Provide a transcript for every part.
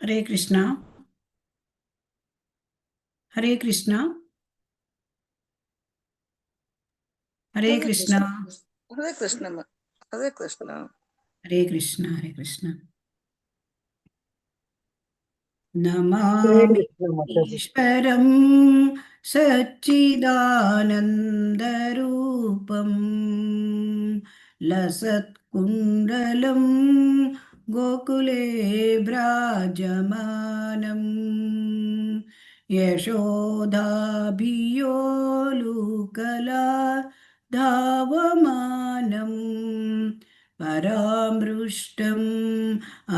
हरे कृष्णा। हरे कृष्णा। हरे हरे कृष्णा। कृष्ण। हरे कृष्ण। हरे कृष्ण। हरे कृष्णा। हरे कृष्णा। नमामि कृष्ण माताजी। ईश्वरं सच्चिदानन्दरूपं लसत्कुण्डलं गोकुले व्राजमानं यशोदाभियोलुकला धावमानं परामृष्टम्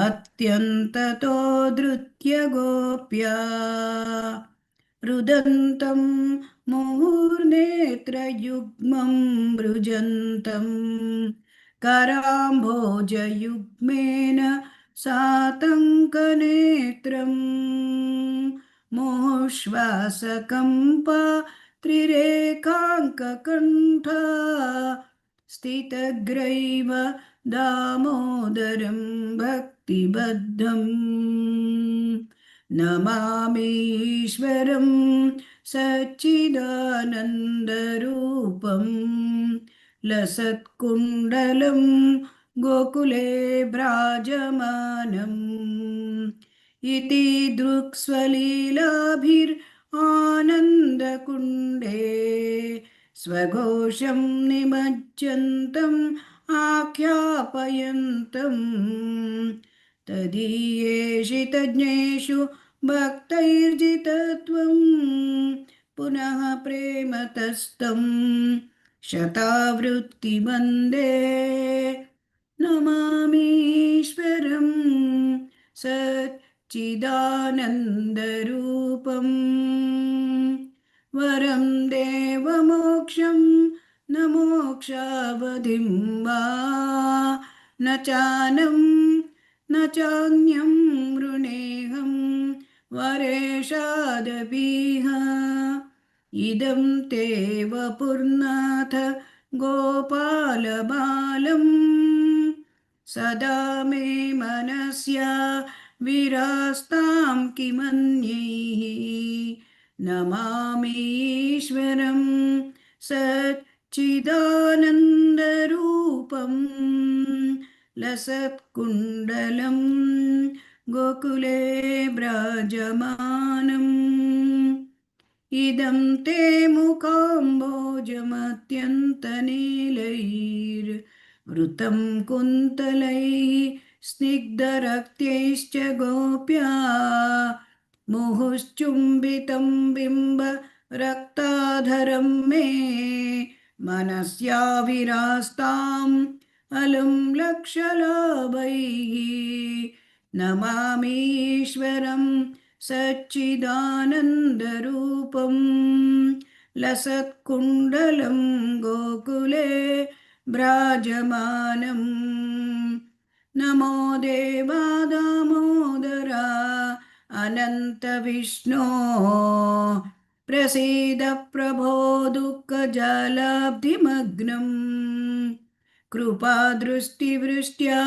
अत्यन्ततो धृत्य गोप्या रुदन्तं मुहुर्नेत्रयुग्मं मृजन्तं कराम्भोजयुग्मेन सातङ्कनेत्रम् मुहुश्वासकम्पा त्रिरेकाङ्ककण्ठा स्थितग्रैव दामोदरं भक्तिबद्धम् नमामीश्वरं सच्चिदानन्दरूपं लसत्कुण्डलं गोकुले भ्राजमानम् इति दृक्स्वलीलाभिरानन्दकुण्डे स्वघोषं निमज्जन्तम् आख्यापयन्तम् तदीयेषितज्ञेषु भक्तैर्जितत्वं पुनः प्रेमतस्तं शतावृत्तिवन्दे नमामीश्वरं सच्चिदानन्दरूपम् वरं देवमोक्षं न मोक्षावधिं वा न चानं न चान्यं वृणेऽहं वरेशादपीह इदं ते वपुर्नाथ गोपालबालम् सदा मे मनस्या विरास्तां किमन्यैः नमामीश्वरं सच्चिदानन्दरूपं लसत्कुण्डलं गोकुले व्राजमानम् इदं ते मुकाम्भोजमत्यन्तनीलैर्वृतं कुन्तलैः स्निग्धरक्तैश्च गोप्या मुहुश्चुम्बितं बिम्ब रक्ताधरं मे मनस्या विरास्ताम् अलं लक्षलाभैः नमामीश्वरं सच्चिदानन्दरूपं लसत्कुण्डलं गोकुले भ्राजमानम् नमो देवा दामोदरा अनन्तविष्णो प्रसीद प्रभो दुःखजलाब्धिमग्नम् कृपादृष्टिवृष्ट्या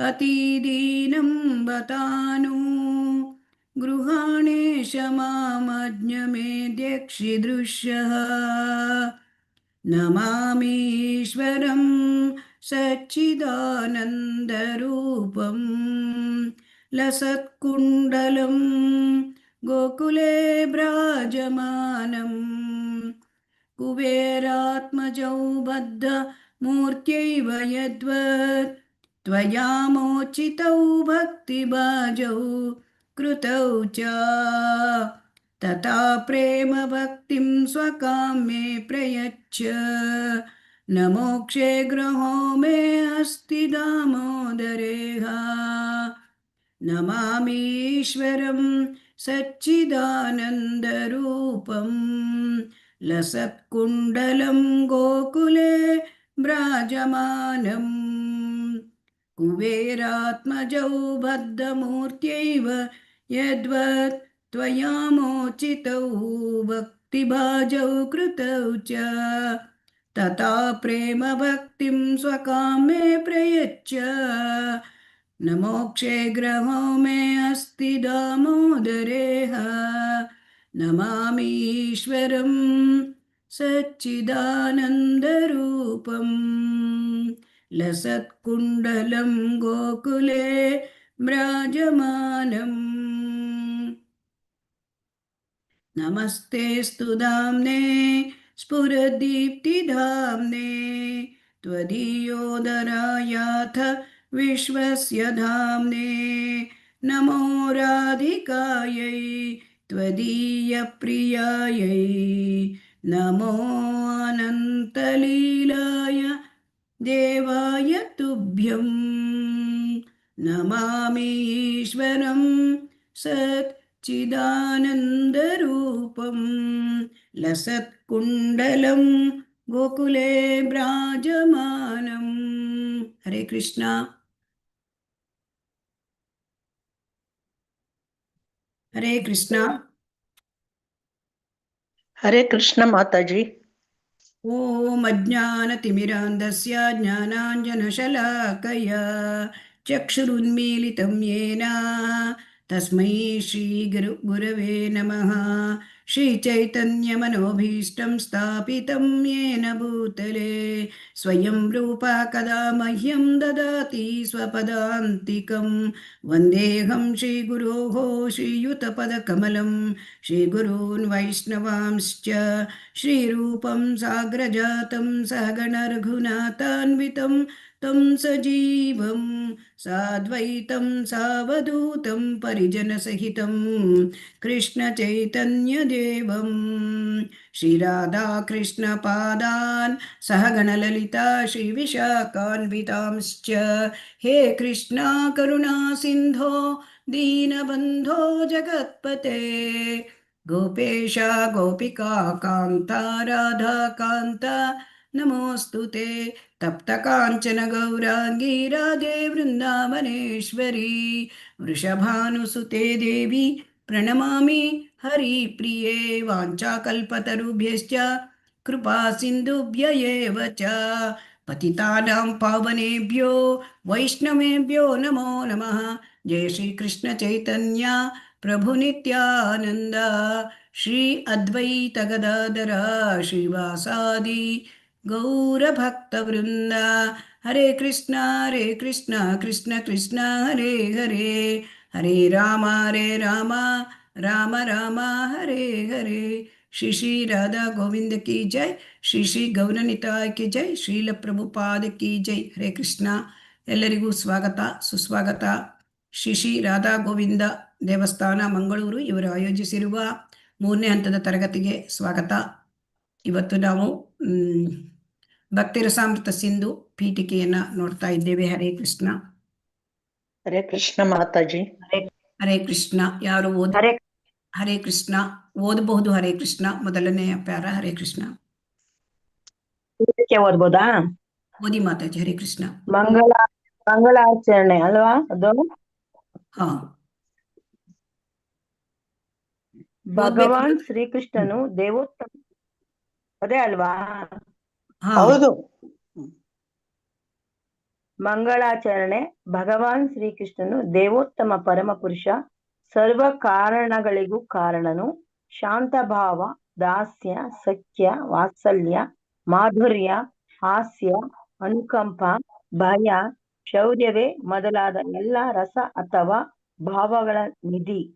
अतिदीनं बतानु गृहाणेश मामज्ञमेद्यक्षिदृश्यः नमामीश्वरं सच्चिदानन्दरूपं लसत्कुण्डलं गोकुले भ्राजमानम् कुबेरात्मजौ बद्धमूर्त्यैव यद्वत् त्वया मोचितौ भक्तिभाजौ कृतौ च तथा प्रेम भक्तिं स्वकाम्ये प्रयच्छ न मोक्षे ग्रहो मे अस्ति दामोदरेह नमामीश्वरं सच्चिदानन्दरूपं लसत्कुण्डलं गोकुले व्राजमानम् कुबेरात्मजौ बद्धमूर्त्यैव यद्वत् त्वया मोचितौ भक्तिभाजौ कृतौ च तथा प्रेम भक्तिं स्वकामे प्रयच्छ न मोक्षे ग्रहो मे अस्ति दामोदरेह नमामीश्वरं सच्चिदानन्दरूपं लसत्कुण्डलं गोकुले व्राजमानम् नमस्तेऽस्तु धाम्ने स्फुरदीप्तिधाम्ने त्वदीयोदरायाथ विश्वस्य धाम्ने नमो राधिकायै त्वदीयप्रियायै नमो अनन्तलीलाय देवाय तुभ्यं नमामि ईश्वरं सच्चिदानन्दरूपं लसत्कुण्डलं गोकुले विराजमानम्. हरे कृष्णा. हरे कृष्णा. हरे कृष्ण माताजी. ॐ अज्ञानतिमिरान्धस्य ज्ञानाञ्जनशलाकया चक्षुरुन्मीलितं येन तस्मै श्रीगुरवे नमः. श्रीचैतन्यमनोभीष्टं स्थापितं येन भूतले स्वयं रूपा कदा मह्यं ददाति स्वपदान्तिकं. वन्देऽहं श्रीगुरोः श्रीयुतपदकमलं श्रीगुरून् वैष्णवांश्च श्रीरूपं साग्रजातं सहगणरघुनाथान्वितं तं सजीवं साद्वैतं सावधूतं परिजनसहितं कृष्णचैतन्यदेवं श्रीराधाकृष्णपादान् सहगणललिता श्रीविशाखान्वितांश्च. हे कृष्णा करुणा सिन्धो दीनबन्धो जगत्पते गोपेश गोपिका कान्ता राधा कान्ता नमोऽस्तु ते. तप्तकाञ्चन गौराङ्गी राधे वृन्दावनेश्वरी वृषभानुसुते देवी प्रणमामि हरिप्रिये. वाञ्छाकल्पतरुभ्यश्च कृपा सिन्धुभ्य एव च पतितानां पावनेभ्यो वैष्णवेभ्यो नमो नमः. जय श्री कृष्ण चैतन्य प्रभु नित्यानंद श्री अद्वैत गदाधर श्रीवासादि गौरभक्तवृंद. हरे कृष्णा कृष्ण कृष्ण हरे हरे हरे राम राम राम हरे हरे. श्री श्री राधा गोविंद की जय. श्री श्री गौरनिताय की जय. ಶ್ರೀಲ ಪ್ರಭುಪಾದ की जय. ಹರೇ ಕೃಷ್ಣ. ಎಲ್ಲರಿಗೂ ಸ್ವಾಗತ ಸುಸ್ವಾಗತ. ಶ್ರೀ ಶ್ರೀ ರಾಧಾ ಗೋವಿಂದ ದೇವಸ್ಥಾನ ಮಂಗಳೂರು ಇವರು ಆಯೋಜಿಸಿರುವ 3ನೇ ಹಂತದ ತರಗತಿಗೆ ಸ್ವಾಗತ. ಇವತ್ತು ನಾವು ಭಕ್ತಿ ರಸಾಮೃತ ಸಿಂಧು ಪೀಠಿಕೆಯನ್ನ ನೋಡ್ತಾ ಇದ್ದೇವೆ. ಹರೇ ಕೃಷ್ಣ. ಹರೇ ಕೃಷ್ಣ ಮಾತಾಜಿ. ಹರೇ ಕೃಷ್ಣ. ಯಾರು ಹರೇ ಕೃಷ್ಣ ಓದಬಹುದು? ಹರೇ ಕೃಷ್ಣ ಮೊದಲನೆಯ ಪ್ಯಾರ. ಹರೇ ಕೃಷ್ಣ ಓದ್ಬೋದಾ? ಓದಿ ಮಾತಾಜಿ. ಹರೇ ಕೃಷ್ಣ. ಮಂಗಳಾಚರಣೆ ಅಲ್ವಾ ಅದು? ಹಾ, ಭಗವಾನ್ ಶ್ರೀಕೃಷ್ಣನು ದೇವೋತ್ತಮ, ಅದೇ ಅಲ್ವಾ? ಹೌದು. ಮಂಗಳಾಚರಣೆ. ಭಗವಾನ್ ಶ್ರೀಕೃಷ್ಣನು ದೇವೋತ್ತಮ ಪರಮ ಪುರುಷ, ಸರ್ವ ಕಾರಣಗಳಿಗೂ ಕಾರಣನು, ಶಾಂತ ಭಾವ, ದಾಸ್ಯ, ಸಖ್ಯ, ವಾತ್ಸಲ್ಯ, ಮಾಧುರ್ಯ, ಹಾಸ್ಯ, ಅನುಕಂಪ, ಭಯ, ಶೌರ್ಯವೇ ಮೊದಲಾದ ಎಲ್ಲ ರಸ ಅಥವಾ ಭಾವಗಳ ನಿಧಿ.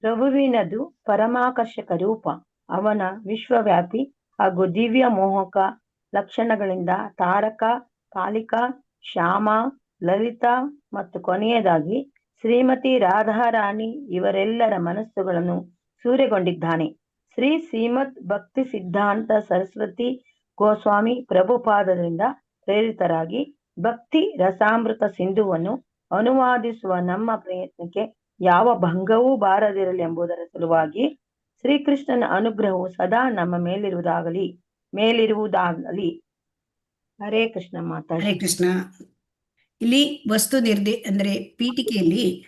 ಪ್ರಭುವಿನದು ಪರಮಾಕರ್ಷಕ ರೂಪ. ಅವನ ವಿಶ್ವವ್ಯಾಪಿ ಹಾಗೂ ದಿವ್ಯ ಮೋಹಕ ಲಕ್ಷಣಗಳಿಂದ ತಾರಕ, ಕಾಲಿಕ, ಶ್ಯಾಮ, ಲಲಿತಾ ಮತ್ತು ಕೊನೆಯದಾಗಿ ಶ್ರೀಮತಿ ರಾಧಾರಾಣಿ ಇವರೆಲ್ಲರ ಮನಸ್ಸುಗಳನ್ನು ಸೂರೆಗೊಂಡಿದ್ದಾನೆ. ಶ್ರೀಮದ್ ಭಕ್ತಿ ಸಿದ್ಧಾಂತ ಸರಸ್ವತಿ ಗೋಸ್ವಾಮಿ ಪ್ರಭುಪಾದರಿಂದ ಪ್ರೇರಿತರಾಗಿ ಭಕ್ತಿ ರಸಾಮೃತ ಸಿಂಧುವನ್ನು ಅನುವಾದಿಸುವ ನಮ್ಮ ಪ್ರಯತ್ನಕ್ಕೆ ಯಾವ ಭಂಗವೂ ಬಾರದಿರಲಿ ಎಂಬುದರ ಸಲುವಾಗಿ ಶ್ರೀಕೃಷ್ಣನ ಅನುಗ್ರಹವು ಸದಾ ನಮ್ಮ ಮೇಲಿರುವುದಾಗಲಿ. ಹರೇ ಕೃಷ್ಣ ಮಾತಾ. ಹರೇ ಕೃಷ್ಣ. ಇಲ್ಲಿ ವಸ್ತು ಅಂದರೆ ಪೀಠಿಕೆಯಲ್ಲಿ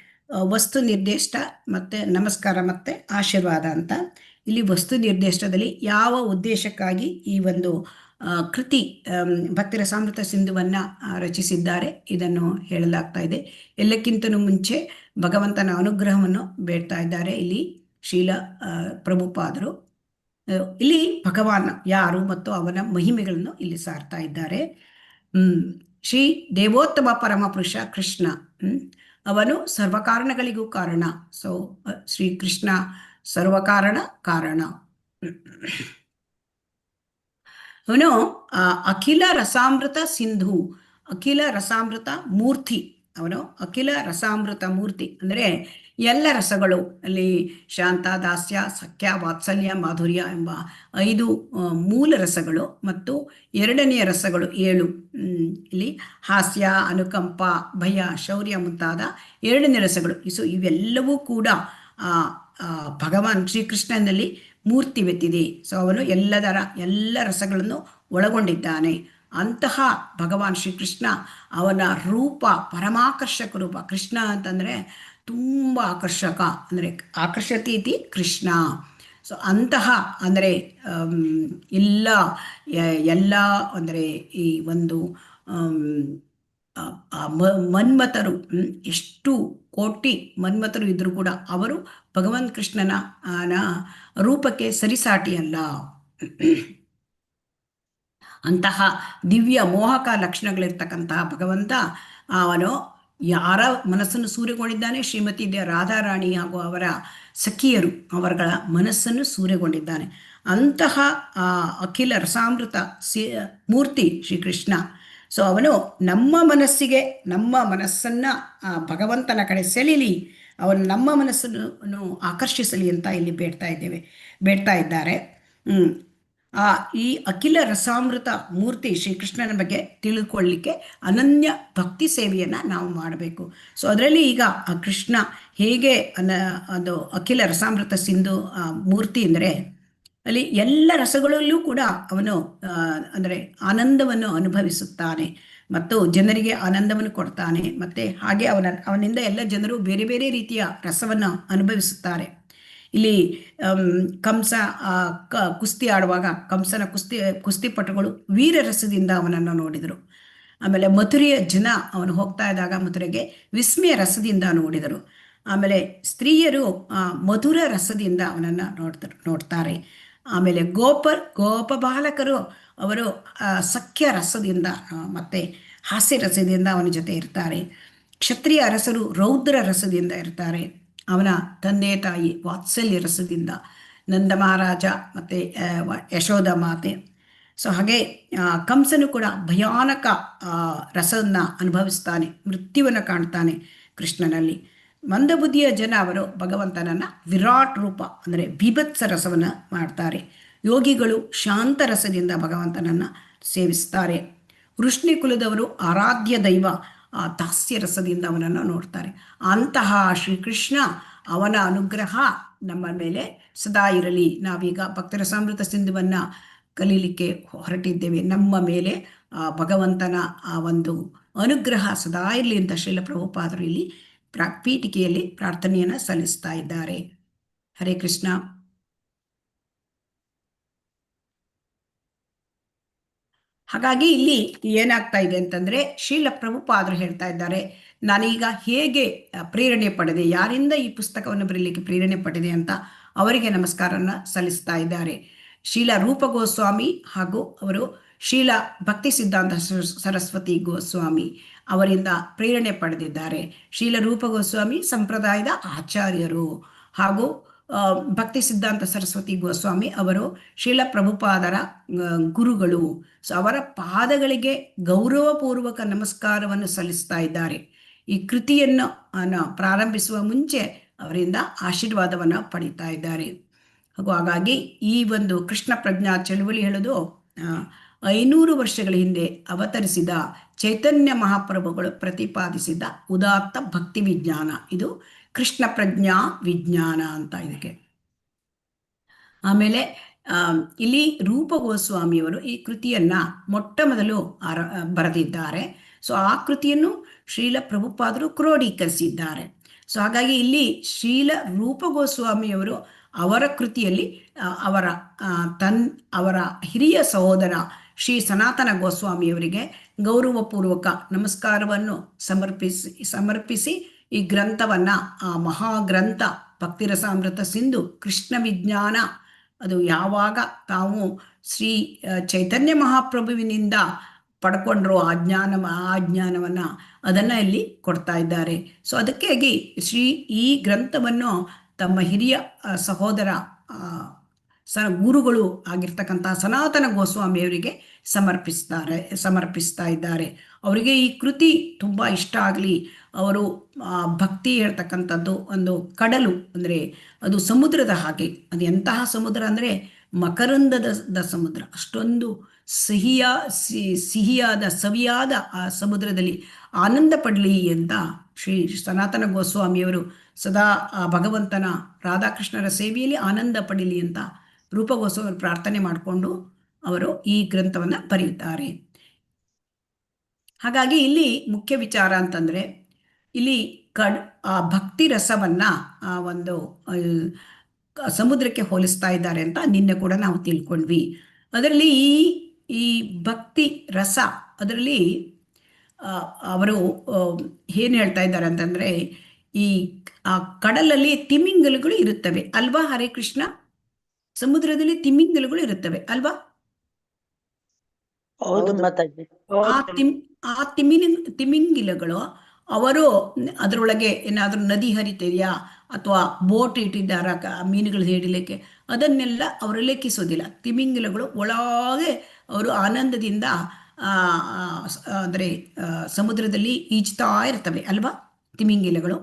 ವಸ್ತು ನಿರ್ದಿಷ್ಟ ಮತ್ತೆ ನಮಸ್ಕಾರ ಮತ್ತೆ ಆಶೀರ್ವಾದ ಅಂತ. ಇಲ್ಲಿ ವಸ್ತು ನಿರ್ದಿಷ್ಟದಲ್ಲಿ ಯಾವ ಉದ್ದೇಶಕ್ಕಾಗಿ ಈ ಒಂದು ಕೃತಿ ಭಕ್ತಿರಸಾಮೃತ ಸಿಂಧುವನ್ನು ರಚಿಸಿದ್ದಾರೆ. ಇದನ್ನು ಹೇಳಲಾಗ್ತಾ ಇದೆ. ಎಲ್ಲಕ್ಕಿಂತಲೂ ಮುಂಚೆ ಭಗವಂತನ ಅನುಗ್ರಹವನ್ನು ಬೇಡ್ತಾ ಇದ್ದಾರೆ ಇಲ್ಲಿ ಶೀಲ ಪ್ರಭುಪಾದರು. ಇಲ್ಲಿ ಭಗವಾನ್ ಯಾರು ಮತ್ತು ಅವನ ಮಹಿಮೆಗಳನ್ನು ಇಲ್ಲಿ ಸಾರ್ತಾ ಇದ್ದಾರೆ. ಶ್ರೀ ದೇವೋತ್ತಮ ಪರಮಪುರುಷ ಕೃಷ್ಣ, ಅವನು ಸರ್ವಕಾರಣಗಳಿಗೂ ಕಾರಣ. ಸೊ ಶ್ರೀ ಕೃಷ್ಣ ಸರ್ವಕಾರಣ ಕಾರಣ. ಅವನು ಅಖಿಲ ರಸಾಮೃತ ಸಿಂಧು, ಅಖಿಲ ರಸಾಮೃತ ಮೂರ್ತಿ. ಅವನು ಅಖಿಲ ರಸಾಮೃತ ಮೂರ್ತಿ ಅಂದರೆ ಎಲ್ಲ ರಸಗಳು, ಅಲ್ಲಿ ಶಾಂತ, ದಾಸ್ಯ, ಸಖ್ಯ, ವಾತ್ಸಲ್ಯ, ಮಾಧುರ್ಯ ಎಂಬ 5 ಮೂಲ ರಸಗಳು ಮತ್ತು 2ನೇ ರಸಗಳು 7. ಇಲ್ಲಿ ಹಾಸ್ಯ, ಅನುಕಂಪ, ಭಯ, ಶೌರ್ಯ ಮುಂತಾದ 2ನೇ ರಸಗಳು. ಇವೆಲ್ಲವೂ ಕೂಡ ಭಗವಾನ್ ಶ್ರೀಕೃಷ್ಣನಲ್ಲಿ ಮೂರ್ತಿವೆತ್ತಿದೆ. ಸೊ ಅವನು ಎಲ್ಲ ರಸಗಳನ್ನು ಒಳಗೊಂಡಿದ್ದಾನೆ. ಅಂತಹ ಭಗವಾನ್ ಶ್ರೀಕೃಷ್ಣ, ಅವನ ರೂಪ ಪರಮಾಕರ್ಷಕ ರೂಪ. ಕೃಷ್ಣ ಅಂತಂದರೆ ತುಂಬ ಆಕರ್ಷಕ, ಅಂದರೆ ಆಕರ್ಷತಿ ಇತಿ ಕೃಷ್ಣ. ಸೊ ಅಂತಹ ಅಂದರೆ ಎಲ್ಲ ಅಂದರೆ ಈ ಒಂದು ಮನ್ಮಥರು, ಎಷ್ಟು ಕೋಟಿ ಮನ್ಮಥರು ಇದ್ರೂ ಕೂಡ ಅವರು ಭಗವಂತ ಕೃಷ್ಣನ ರೂಪಕ್ಕೆ ಸರಿಸಾಟಿಯಲ್ಲ. ಅಂತಹ ದಿವ್ಯ ಮೋಹಕ ಲಕ್ಷಣಗಳಿರ್ತಕ್ಕಂತಹ ಭಗವಂತ ಅವನು ಯಾರ ಮನಸ್ಸನ್ನು ಸೂರೆಗೊಂಡಿದ್ದಾನೆ? ಶ್ರೀಮತಿ ರಾಧಾರಾಣಿ ಹಾಗೂ ಅವರ ಸಖಿಯರು ಅವರ ಮನಸ್ಸನ್ನು ಸೂರೆಗೊಂಡಿದ್ದಾನೆ. ಅಂತಹ ಅಖಿಲ ರಸಾಮೃತ ಮೂರ್ತಿ ಶ್ರೀಕೃಷ್ಣ. ಸೊ ಅವನು ನಮ್ಮ ಮನಸ್ಸನ್ನು ಭಗವಂತನ ಕಡೆ ಸೆಳೀಲಿ, ಅವನು ನಮ್ಮ ಮನಸ್ಸನ್ನು ಆಕರ್ಷಿಸಲಿ ಅಂತ ಇಲ್ಲಿ ಬೇಡ್ತಾ ಇದ್ದಾರೆ. ಈ ಅಖಿಲ ರಸಾಮೃತ ಮೂರ್ತಿ ಶ್ರೀಕೃಷ್ಣನ ಬಗ್ಗೆ ತಿಳಿದುಕೊಳ್ಳಲಿಕ್ಕೆ ಅನನ್ಯ ಭಕ್ತಿ ಸೇವೆಯನ್ನು ನಾವು ಮಾಡಬೇಕು. ಸೊ ಅದರಲ್ಲಿ ಈಗ ಆ ಕೃಷ್ಣ ಹೇಗೆ ಅದು ಅಖಿಲ ರಸಾಮೃತ ಸಿಂಧು ಮೂರ್ತಿ ಅಂದರೆ, ಅಲ್ಲಿ ಎಲ್ಲ ರಸಗಳಲ್ಲೂ ಕೂಡ ಅವನು ಅಂದರೆ ಆನಂದವನ್ನು ಅನುಭವಿಸುತ್ತಾನೆ ಮತ್ತು ಜನರಿಗೆ ಆನಂದವನ್ನು ಕೊಡ್ತಾನೆ. ಮತ್ತು ಹಾಗೆ ಅವನಿಂದ ಎಲ್ಲ ಜನರು ಬೇರೆ ಬೇರೆ ರೀತಿಯ ರಸವನ್ನು ಅನುಭವಿಸುತ್ತಾರೆ. ಇಲ್ಲಿ ಕಂಸ ಕುಸ್ತಿ ಆಡುವಾಗ ಕಂಸನ ಕುಸ್ತಿಪಟುಗಳು ವೀರರಸದಿಂದ ಅವನನ್ನು ನೋಡಿದರು. ಆಮೇಲೆ ಮಥುರೆಯ ಜನ ಅವನು ಹೋಗ್ತಾ ಇದ್ದಾಗ ಮಥುರೆಗೆ ವಿಸ್ಮಯ ರಸದಿಂದ ನೋಡಿದರು. ಆಮೇಲೆ ಸ್ತ್ರೀಯರು ಮಧುರ ರಸದಿಂದ ಅವನನ್ನು ನೋಡ್ತಾರೆ. ಆಮೇಲೆ ಗೋಪ ಬಾಲಕರು ಅವರು ಸಖ್ಯ ರಸದಿಂದ ಮತ್ತು ಹಾಸ್ಯ ರಸದಿಂದ ಅವನ ಜೊತೆ ಇರ್ತಾರೆ. ಕ್ಷತ್ರಿಯ ಅರಸರು ರೌದ್ರ ರಸದಿಂದ ಇರ್ತಾರೆ. ಅವನ ತಂದೆ ತಾಯಿ ವಾತ್ಸಲ್ಯ ರಸದಿಂದ, ನಂದ ಮಹಾರಾಜ ಮತ್ತು ಯಶೋಧ ಮಾತೆ. ಸೊ ಹಾಗೆ ಕಂಸನು ಕೂಡ ಭಯಾನಕ ರಸವನ್ನು ಅನುಭವಿಸ್ತಾನೆ, ಮೃತ್ಯುವನ್ನು ಕಾಣ್ತಾನೆ ಕೃಷ್ಣನಲ್ಲಿ. ಮಂದಬುದ್ಧಿಯ ಜನ ಅವರು ಭಗವಂತನನ್ನು ವಿರಾಟ್ ರೂಪ ಅಂದರೆ ಬೀಭತ್ಸ ರಸವನ್ನು ಮಾಡ್ತಾರೆ. ಯೋಗಿಗಳು ಶಾಂತ ರಸದಿಂದ ಭಗವಂತನನ್ನು ಸೇವಿಸ್ತಾರೆ. ವೃಷ್ಣಿ ಕುಲದವರು ಆರಾಧ್ಯ ದೈವ ದಾಸ್ಯ ರಸದಿಂದ ಅವನನ್ನು ನೋಡ್ತಾರೆ. ಅಂತಹ ಶ್ರೀಕೃಷ್ಣ ಅವನ ಅನುಗ್ರಹ ನಮ್ಮ ಮೇಲೆ ಸದಾ ಇರಲಿ. ನಾವೀಗ ಭಕ್ತಿರಸಾಮೃತ ಸಿಂಧುವನ್ನು ಕಲೀಲಿಕ್ಕೆ ಹೊರಟಿದ್ದೇವೆ. ನಮ್ಮ ಮೇಲೆ ಭಗವಂತನ ಆ ಒಂದು ಅನುಗ್ರಹ ಸದಾ ಇರಲಿ ಅಂತ ಶ್ರೀಲ ಪ್ರಭುಪಾದರು ಇಲ್ಲಿ ಪೀಠಿಕೆಯಲ್ಲಿ ಪ್ರಾರ್ಥನೆಯನ್ನು ಸಲ್ಲಿಸ್ತಾ ಇದ್ದಾರೆ. ಹರೇ ಕೃಷ್ಣ. ಹಾಗಾಗಿ ಇಲ್ಲಿ ಏನಾಗ್ತಾ ಇದೆ ಅಂತಂದರೆ, ಶ್ರೀಲ ಪ್ರಭುಪಾದರು ಹೇಳ್ತಾ ಇದ್ದಾರೆ, ನಾನೀಗ ಹೇಗೆ ಪ್ರೇರಣೆ ಪಡೆದೆ, ಯಾರಿಂದ ಈ ಪುಸ್ತಕವನ್ನು ಬರೀಲಿಕ್ಕೆ ಪ್ರೇರಣೆ ಪಡೆದೆ ಅಂತ ಅವರಿಗೆ ನಮಸ್ಕಾರನ ಸಲ್ಲಿಸ್ತಾ ಇದ್ದಾರೆ. ಶ್ರೀಲ ರೂಪ ಗೋಸ್ವಾಮಿ ಹಾಗೂ ಅವರು ಶ್ರೀಲ ಭಕ್ತಿ ಸಿದ್ಧಾಂತ ಸರಸ್ವತಿ ಗೋಸ್ವಾಮಿ ಅವರಿಂದ ಪ್ರೇರಣೆ ಪಡೆದಿದ್ದಾರೆ. ಶ್ರೀಲ ರೂಪ ಗೋಸ್ವಾಮಿ ಸಂಪ್ರದಾಯದ ಆಚಾರ್ಯರು ಹಾಗೂ ಭಕ್ತಿ ಸಿದ್ಧಾಂತ ಸರಸ್ವತಿ ಗೋಸ್ವಾಮಿ ಅವರು ಶ್ರೀಲ ಪ್ರಭುಪಾದರ ಗುರುಗಳು. ಸೊ ಅವರ ಪಾದಗಳಿಗೆ ಗೌರವಪೂರ್ವಕ ನಮಸ್ಕಾರವನ್ನು ಸಲ್ಲಿಸ್ತಾ ಇದ್ದಾರೆ. ಈ ಕೃತಿಯನ್ನು ಪ್ರಾರಂಭಿಸುವ ಮುಂಚೆ ಅವರಿಂದ ಆಶೀರ್ವಾದವನ್ನು ಪಡೀತಾ ಇದ್ದಾರೆ. ಹಾಗಾಗಿ ಈ ಒಂದು ಕೃಷ್ಣ ಪ್ರಜ್ಞಾ ಚಳುವಳಿ ಹೇಳೋದು 500 ವರ್ಷಗಳ ಹಿಂದೆ ಅವತರಿಸಿದ ಚೈತನ್ಯ ಮಹಾಪ್ರಭುಗಳು ಪ್ರತಿಪಾದಿಸಿದ ಉದಾತ್ತ ಭಕ್ತಿ ವಿಜ್ಞಾನ. ಇದು ಕೃಷ್ಣ ಪ್ರಜ್ಞಾ ವಿಜ್ಞಾನ ಅಂತ ಇದಕ್ಕೆ. ಆಮೇಲೆ ಇಲ್ಲಿ ರೂಪ ಗೋಸ್ವಾಮಿಯವರು ಈ ಕೃತಿಯನ್ನು ಮೊಟ್ಟ ಮೊದಲು ಬರೆದಿದ್ದಾರೆ. ಸೊ ಆ ಕೃತಿಯನ್ನು ಶ್ರೀಲ ಪ್ರಭುಪಾದರು ಕ್ರೋಢೀಕರಿಸಿದ್ದಾರೆ. ಸೊ ಹಾಗಾಗಿ ಇಲ್ಲಿ ಶ್ರೀಲ ರೂಪ ಗೋಸ್ವಾಮಿಯವರು ಅವರ ಕೃತಿಯಲ್ಲಿ ಅವರ ಹಿರಿಯ ಸಹೋದರ ಶ್ರೀ ಸನಾತನ ಗೋಸ್ವಾಮಿಯವರಿಗೆ ಗೌರವಪೂರ್ವಕ ನಮಸ್ಕಾರವನ್ನು ಸಮರ್ಪಿಸಿ ಈ ಗ್ರಂಥವನ್ನು, ಆ ಮಹಾಗ್ರಂಥ ಭಕ್ತಿರಸಾಮೃತ ಸಿಂಧು ಕೃಷ್ಣ ವಿಜ್ಞಾನ, ಅದು ಯಾವಾಗ ತಾವು ಶ್ರೀ ಚೈತನ್ಯ ಮಹಾಪ್ರಭುವಿನಿಂದ ಪಡ್ಕೊಂಡ್ರು ಆ ಜ್ಞಾನವನ್ನು ಅದನ್ನು ಇಲ್ಲಿ ಕೊಡ್ತಾ ಇದ್ದಾರೆ. ಸೊ ಅದಕ್ಕಾಗಿ ಈ ಗ್ರಂಥವನ್ನು ತಮ್ಮ ಹಿರಿಯ ಸಹೋದರ ಗುರುಗಳು ಆಗಿರ್ತಕ್ಕಂಥ ಸನಾತನ ಗೋಸ್ವಾಮಿಯವರಿಗೆ ಸಮರ್ಪಿಸ್ತಾ ಇದ್ದಾರೆ. ಅವರಿಗೆ ಈ ಕೃತಿ ತುಂಬ ಇಷ್ಟ ಆಗಲಿ. ಅವರು ಭಕ್ತಿ ಹೇಳ್ತಕ್ಕಂಥದ್ದು ಒಂದು ಕಡಲು, ಅಂದರೆ ಅದು ಸಮುದ್ರದ ಹಾಗೆ. ಅದು ಎಂತಹ ಸಮುದ್ರ ಅಂದರೆ ಮಕರಂದದ ಸಮುದ್ರ. ಅಷ್ಟೊಂದು ಸಿಹಿಯಾದ ಸವಿಯಾದ ಆ ಸಮುದ್ರದಲ್ಲಿ ಆನಂದ ಪಡಲಿ ಅಂತ ಶ್ರೀ ಸನಾತನ ಗೋಸ್ವಾಮಿಯವರು ಸದಾ ಆ ಭಗವಂತನ ರಾಧಾಕೃಷ್ಣರ ಸೇವೆಯಲ್ಲಿ ಆನಂದ ಪಡೀಲಿ ಅಂತ ರೂಪಗೋಸ್ವಾಮಿ ಪ್ರಾರ್ಥನೆ ಮಾಡಿಕೊಂಡು ಅವರು ಈ ಗ್ರಂಥವನ್ನು ಬರೆಯುತ್ತಾರೆ. ಹಾಗಾಗಿ ಇಲ್ಲಿ ಮುಖ್ಯ ವಿಚಾರ ಅಂತಂದರೆ, ಇಲ್ಲಿ ಆ ಭಕ್ತಿ ರಸವನ್ನು ಆ ಒಂದು ಸಮುದ್ರಕ್ಕೆ ಹೋಲಿಸ್ತಾ ಇದ್ದಾರೆ ಅಂತ ನಿನ್ನೆ ಕೂಡ ನಾವು ತಿಳ್ಕೊಂಡ್ವಿ. ಅದರಲ್ಲಿ ಈ ಭಕ್ತಿ ರಸ, ಅದರಲ್ಲಿ ಅವರು ಏನು ಹೇಳ್ತಾ ಇದ್ದಾರೆ ಅಂತಂದರೆ, ಈ ಆ ಕಡಲಲ್ಲಿ ತಿಮಿಂಗಲಗಳು ಇರುತ್ತವೆ ಅಲ್ವಾ ಹರೇ ಕೃಷ್ಣ? ಸಮುದ್ರದಲ್ಲಿ ತಿಮಿಂಗಲಗಳು ಇರುತ್ತವೆ ಅಲ್ವಾ? ಆ ತಿಮಿಂಗಿಲಗಳು ಅವರು ಅದರೊಳಗೆ ಏನಾದರೂ ನದಿ ಹರಿತಿದೆಯಾ ಅಥವಾ ಬೋಟ್ ಇಟ್ಟಿದ್ದಾರ ಮೀನುಗಳು ಹಿಡಿಲಿಕ್ಕೆ, ಅದನ್ನೆಲ್ಲ ಅವರು ಲೆಕ್ಕಿಸೋದಿಲ್ಲ. ತಿಮಿಂಗಿಲಗಳು ಒಳಗೆ ಅವರು ಆನಂದದಿಂದ ಅಂದರೆ ಸಮುದ್ರದಲ್ಲಿ ಈಜ್ತಾ ಇರ್ತವೆ ಅಲ್ವಾ ತಿಮಿಂಗಿಲಗಳು.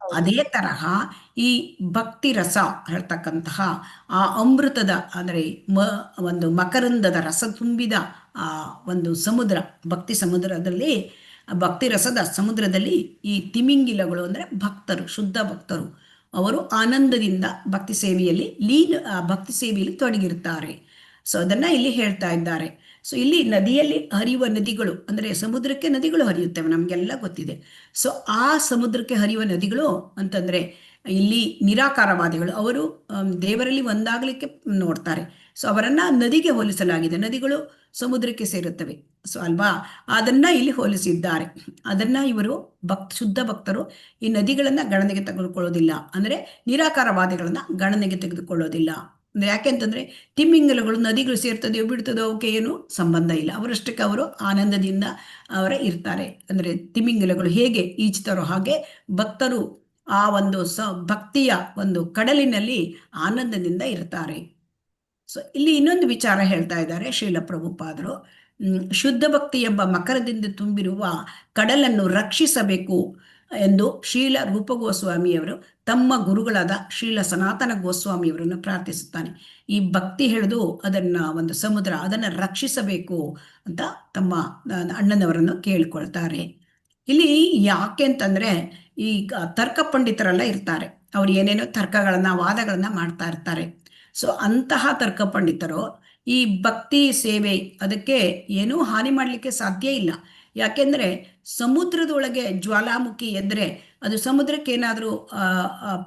ಅದೇ ತರಹ ಈ ಭಕ್ತಿ ರಸ ಹೇಳ್ತಕ್ಕಂತಹ ಆ ಅಮೃತದ, ಅಂದರೆ ಒಂದು ಮಕರಂದದ ರಸ ತುಂಬಿದ ಆ ಒಂದು ಸಮುದ್ರ, ಭಕ್ತಿ ಸಮುದ್ರದಲ್ಲಿ, ಭಕ್ತಿ ರಸದ ಸಮುದ್ರದಲ್ಲಿ ಈ ತಿಮಿಂಗಿಲಗಳು ಅಂದರೆ ಭಕ್ತರು, ಶುದ್ಧ ಭಕ್ತರು, ಅವರು ಆನಂದದಿಂದ ಭಕ್ತಿ ಸೇವೆಯಲ್ಲಿ ತೊಡಗಿರುತ್ತಾರೆ. ಸೊ ಅದನ್ನು ಇಲ್ಲಿ ಹೇಳ್ತಾ ಇದ್ದಾರೆ. ಸೊ ಇಲ್ಲಿ ನದಿಯಲ್ಲಿ ಹರಿಯುವ ನದಿಗಳು, ಅಂದರೆ ಸಮುದ್ರಕ್ಕೆ ನದಿಗಳು ಹರಿಯುತ್ತವೆ, ನಮಗೆಲ್ಲ ಗೊತ್ತಿದೆ. ಸೊ ಆ ಸಮುದ್ರಕ್ಕೆ ಹರಿಯುವ ನದಿಗಳು ಅಂತಂದರೆ ಇಲ್ಲಿ ನಿರಾಕಾರವಾದಿಗಳು, ಅವರು ದೇವರಲ್ಲಿ ಒಂದಾಗಲಿಕ್ಕೆ ನೋಡ್ತಾರೆ. ಸೊ ಅವರನ್ನು ನದಿಗೆ ಹೋಲಿಸಲಾಗಿದೆ. ನದಿಗಳು ಸಮುದ್ರಕ್ಕೆ ಸೇರುತ್ತವೆ, ಸೊ ಅಲ್ವಾ? ಅದನ್ನು ಇಲ್ಲಿ ಹೋಲಿಸಿದ್ದಾರೆ. ಅದನ್ನು ಇವರು ಶುದ್ಧ ಭಕ್ತರು ಈ ನದಿಗಳನ್ನು ಗಣನೆಗೆ ತೆಗೆದುಕೊಳ್ಳೋದಿಲ್ಲ, ಅಂದರೆ ನಿರಾಕಾರವಾದಿಗಳನ್ನು ಗಣನೆಗೆ ತೆಗೆದುಕೊಳ್ಳೋದಿಲ್ಲ. ಯಾಕೆಂತಂದರೆ ತಿಮಿಂಗಲಗಳು ನದಿಗಳು ಸೇರ್ತದೆಯೋ ಬಿಡ್ತದೋ ಅವಕ್ಕೆ ಏನು ಸಂಬಂಧ ಇಲ್ಲ. ಅವರಷ್ಟಕ್ಕೆ ಅವರು ಆನಂದದಿಂದ ಇರ್ತಾರೆ. ಅಂದರೆ ತಿಮಿಂಗಲಗಳು ಹೇಗೆ ಈಜ್ತಾರೋ ಹಾಗೆ ಭಕ್ತರು ಆ ಒಂದು ಭಕ್ತಿಯ ಒಂದು ಕಡಲಿನಲ್ಲಿ ಆನಂದದಿಂದ ಇರ್ತಾರೆ. ಸೊ ಇಲ್ಲಿ ಇನ್ನೊಂದು ವಿಚಾರ ಹೇಳ್ತಾ ಇದ್ದಾರೆ ಶ್ರೀಲ ಪ್ರಭುಪಾದರು. ಶುದ್ಧ ಭಕ್ತಿ ಎಂಬ ಮಕರದಿಂದ ತುಂಬಿರುವ ಕಡಲನ್ನು ರಕ್ಷಿಸಬೇಕು ಎಂದು ಶ್ರೀಲ ರೂಪಗೋಸ್ವಾಮಿಯವರು ತಮ್ಮ ಗುರುಗಳಾದ ಶ್ರೀಲ ಸನಾತನ ಗೋಸ್ವಾಮಿಯವರನ್ನು ಪ್ರಾರ್ಥಿಸುತ್ತಾನೆ. ಈ ಭಕ್ತಿ ಹೇಳಿದು ಅದನ್ನು ಒಂದು ಸಮುದ್ರ, ಅದನ್ನು ರಕ್ಷಿಸಬೇಕು ಅಂತ ತಮ್ಮ ಅಣ್ಣನವರನ್ನು ಕೇಳಿಕೊಳ್ತಾರೆ. ಇಲ್ಲಿ ಯಾಕೆ ಅಂತಂದರೆ, ಈ ತರ್ಕ ಪಂಡಿತರೆಲ್ಲ ಇರ್ತಾರೆ, ಅವ್ರು ಏನೇನೋ ತರ್ಕಗಳನ್ನು ವಾದಗಳನ್ನು ಮಾಡ್ತಾ ಇರ್ತಾರೆ. ಸೊ ಅಂತಹ ತರ್ಕ ಪಂಡಿತರು ಈ ಭಕ್ತಿ ಸೇವೆ ಅದಕ್ಕೆ ಏನೂ ಹಾನಿ ಮಾಡಲಿಕ್ಕೆ ಸಾಧ್ಯ ಇಲ್ಲ. ಯಾಕೆಂದರೆ ಸಮುದ್ರದೊಳಗೆ ಜ್ವಾಲಾಮುಖಿ ಎದ್ರೆ ಅದು ಸಮುದ್ರಕ್ಕೆ ಏನಾದರೂ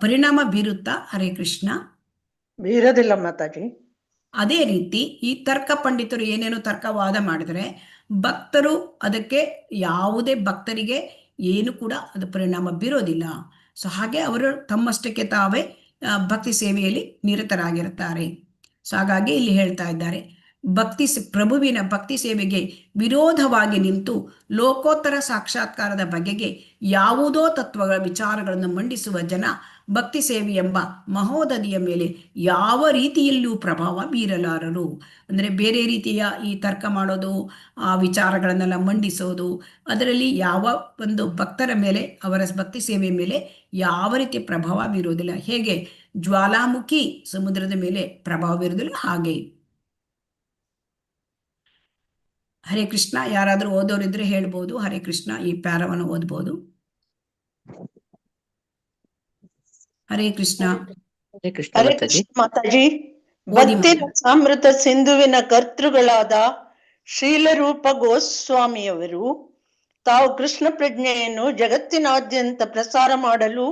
ಪರಿಣಾಮ ಬೀರುತ್ತಾ ಹರೇ ಕೃಷ್ಣ? ಬೀರೋದಿಲ್ಲ ಮಾತಾಜಿ. ಅದೇ ರೀತಿ ಈ ತರ್ಕ ಪಂಡಿತರು ಏನೇನೋ ತರ್ಕವಾದ ಮಾಡಿದರೆ ಭಕ್ತರು ಅದಕ್ಕೆ ಯಾವುದೇ ಭಕ್ತರಿಗೆ ಏನು ಕೂಡ ಅದು ಪರಿಣಾಮ ಬೀರೋದಿಲ್ಲ. ಸೊ ಹಾಗೆ ಅವರು ತಮ್ಮಷ್ಟಕ್ಕೆ ತಾವೇ ಭಕ್ತಿ ಸೇವೆಯಲ್ಲಿ ನಿರತರಾಗಿರುತ್ತಾರೆ. ಸೊ ಹಾಗಾಗಿ ಇಲ್ಲಿ ಹೇಳ್ತಾ ಇದ್ದಾರೆ, ಪ್ರಭುವಿನ ಭಕ್ತಿ ಸೇವೆಗೆ ವಿರೋಧವಾಗಿ ನಿಂತು ಲೋಕೋತ್ತರ ಸಾಕ್ಷಾತ್ಕಾರದ ಬಗೆಗೆ ಯಾವುದೋ ತತ್ವಗಳ ವಿಚಾರಗಳನ್ನು ಮಂಡಿಸುವ ಜನ ಭಕ್ತಿ ಸೇವೆ ಎಂಬ ಮಹೋದಧಿಯ ಮೇಲೆ ಯಾವ ರೀತಿಯಲ್ಲೂ ಪ್ರಭಾವ ಬೀರಲಾರರು. ಅಂದರೆ ಬೇರೆ ರೀತಿಯ ಈ ತರ್ಕ ಮಾಡೋದು, ಆ ವಿಚಾರಗಳನ್ನೆಲ್ಲ ಮಂಡಿಸೋದು, ಅದರಲ್ಲಿ ಯಾವ ಒಂದು ಭಕ್ತರ ಮೇಲೆ, ಅವರ ಭಕ್ತಿ ಸೇವೆ ಮೇಲೆ ಯಾವ ರೀತಿ ಪ್ರಭಾವ ಬೀರೋದಿಲ್ಲ. ಹೇಗೆ ಜ್ವಾಲಾಮುಖಿ ಸಮುದ್ರದ ಮೇಲೆ ಪ್ರಭಾವ ಬೀರೋದಿಲ್ಲ ಹಾಗೆ. ಹರೇ ಕೃಷ್ಣ. ಯಾರಾದರೂ ಓದೋರಿದ್ರೆ ಹೇಳ್ಬೋದು. ಹರೇ ಕೃಷ್ಣ, ಈ ಪ್ಯಾರವನ್ನು ಓದ್ಬೋದು. ಹರೇ ಕೃಷ್ಣ. ಹರೇ ಕೃಷ್ಣ ಮಾತಾಜಿ. ಭಕ್ತಿ ರಸಾಮೃತ ಸಿಂಧುವಿನ ಕರ್ತೃಗಳಾದ ಶ್ರೀಲರೂಪ ಗೋಸ್ವಾಮಿಯವರು ತಾವು ಕೃಷ್ಣ ಪ್ರಜ್ಞೆಯನ್ನು ಜಗತ್ತಿನಾದ್ಯಂತ ಪ್ರಸಾರ ಮಾಡಲು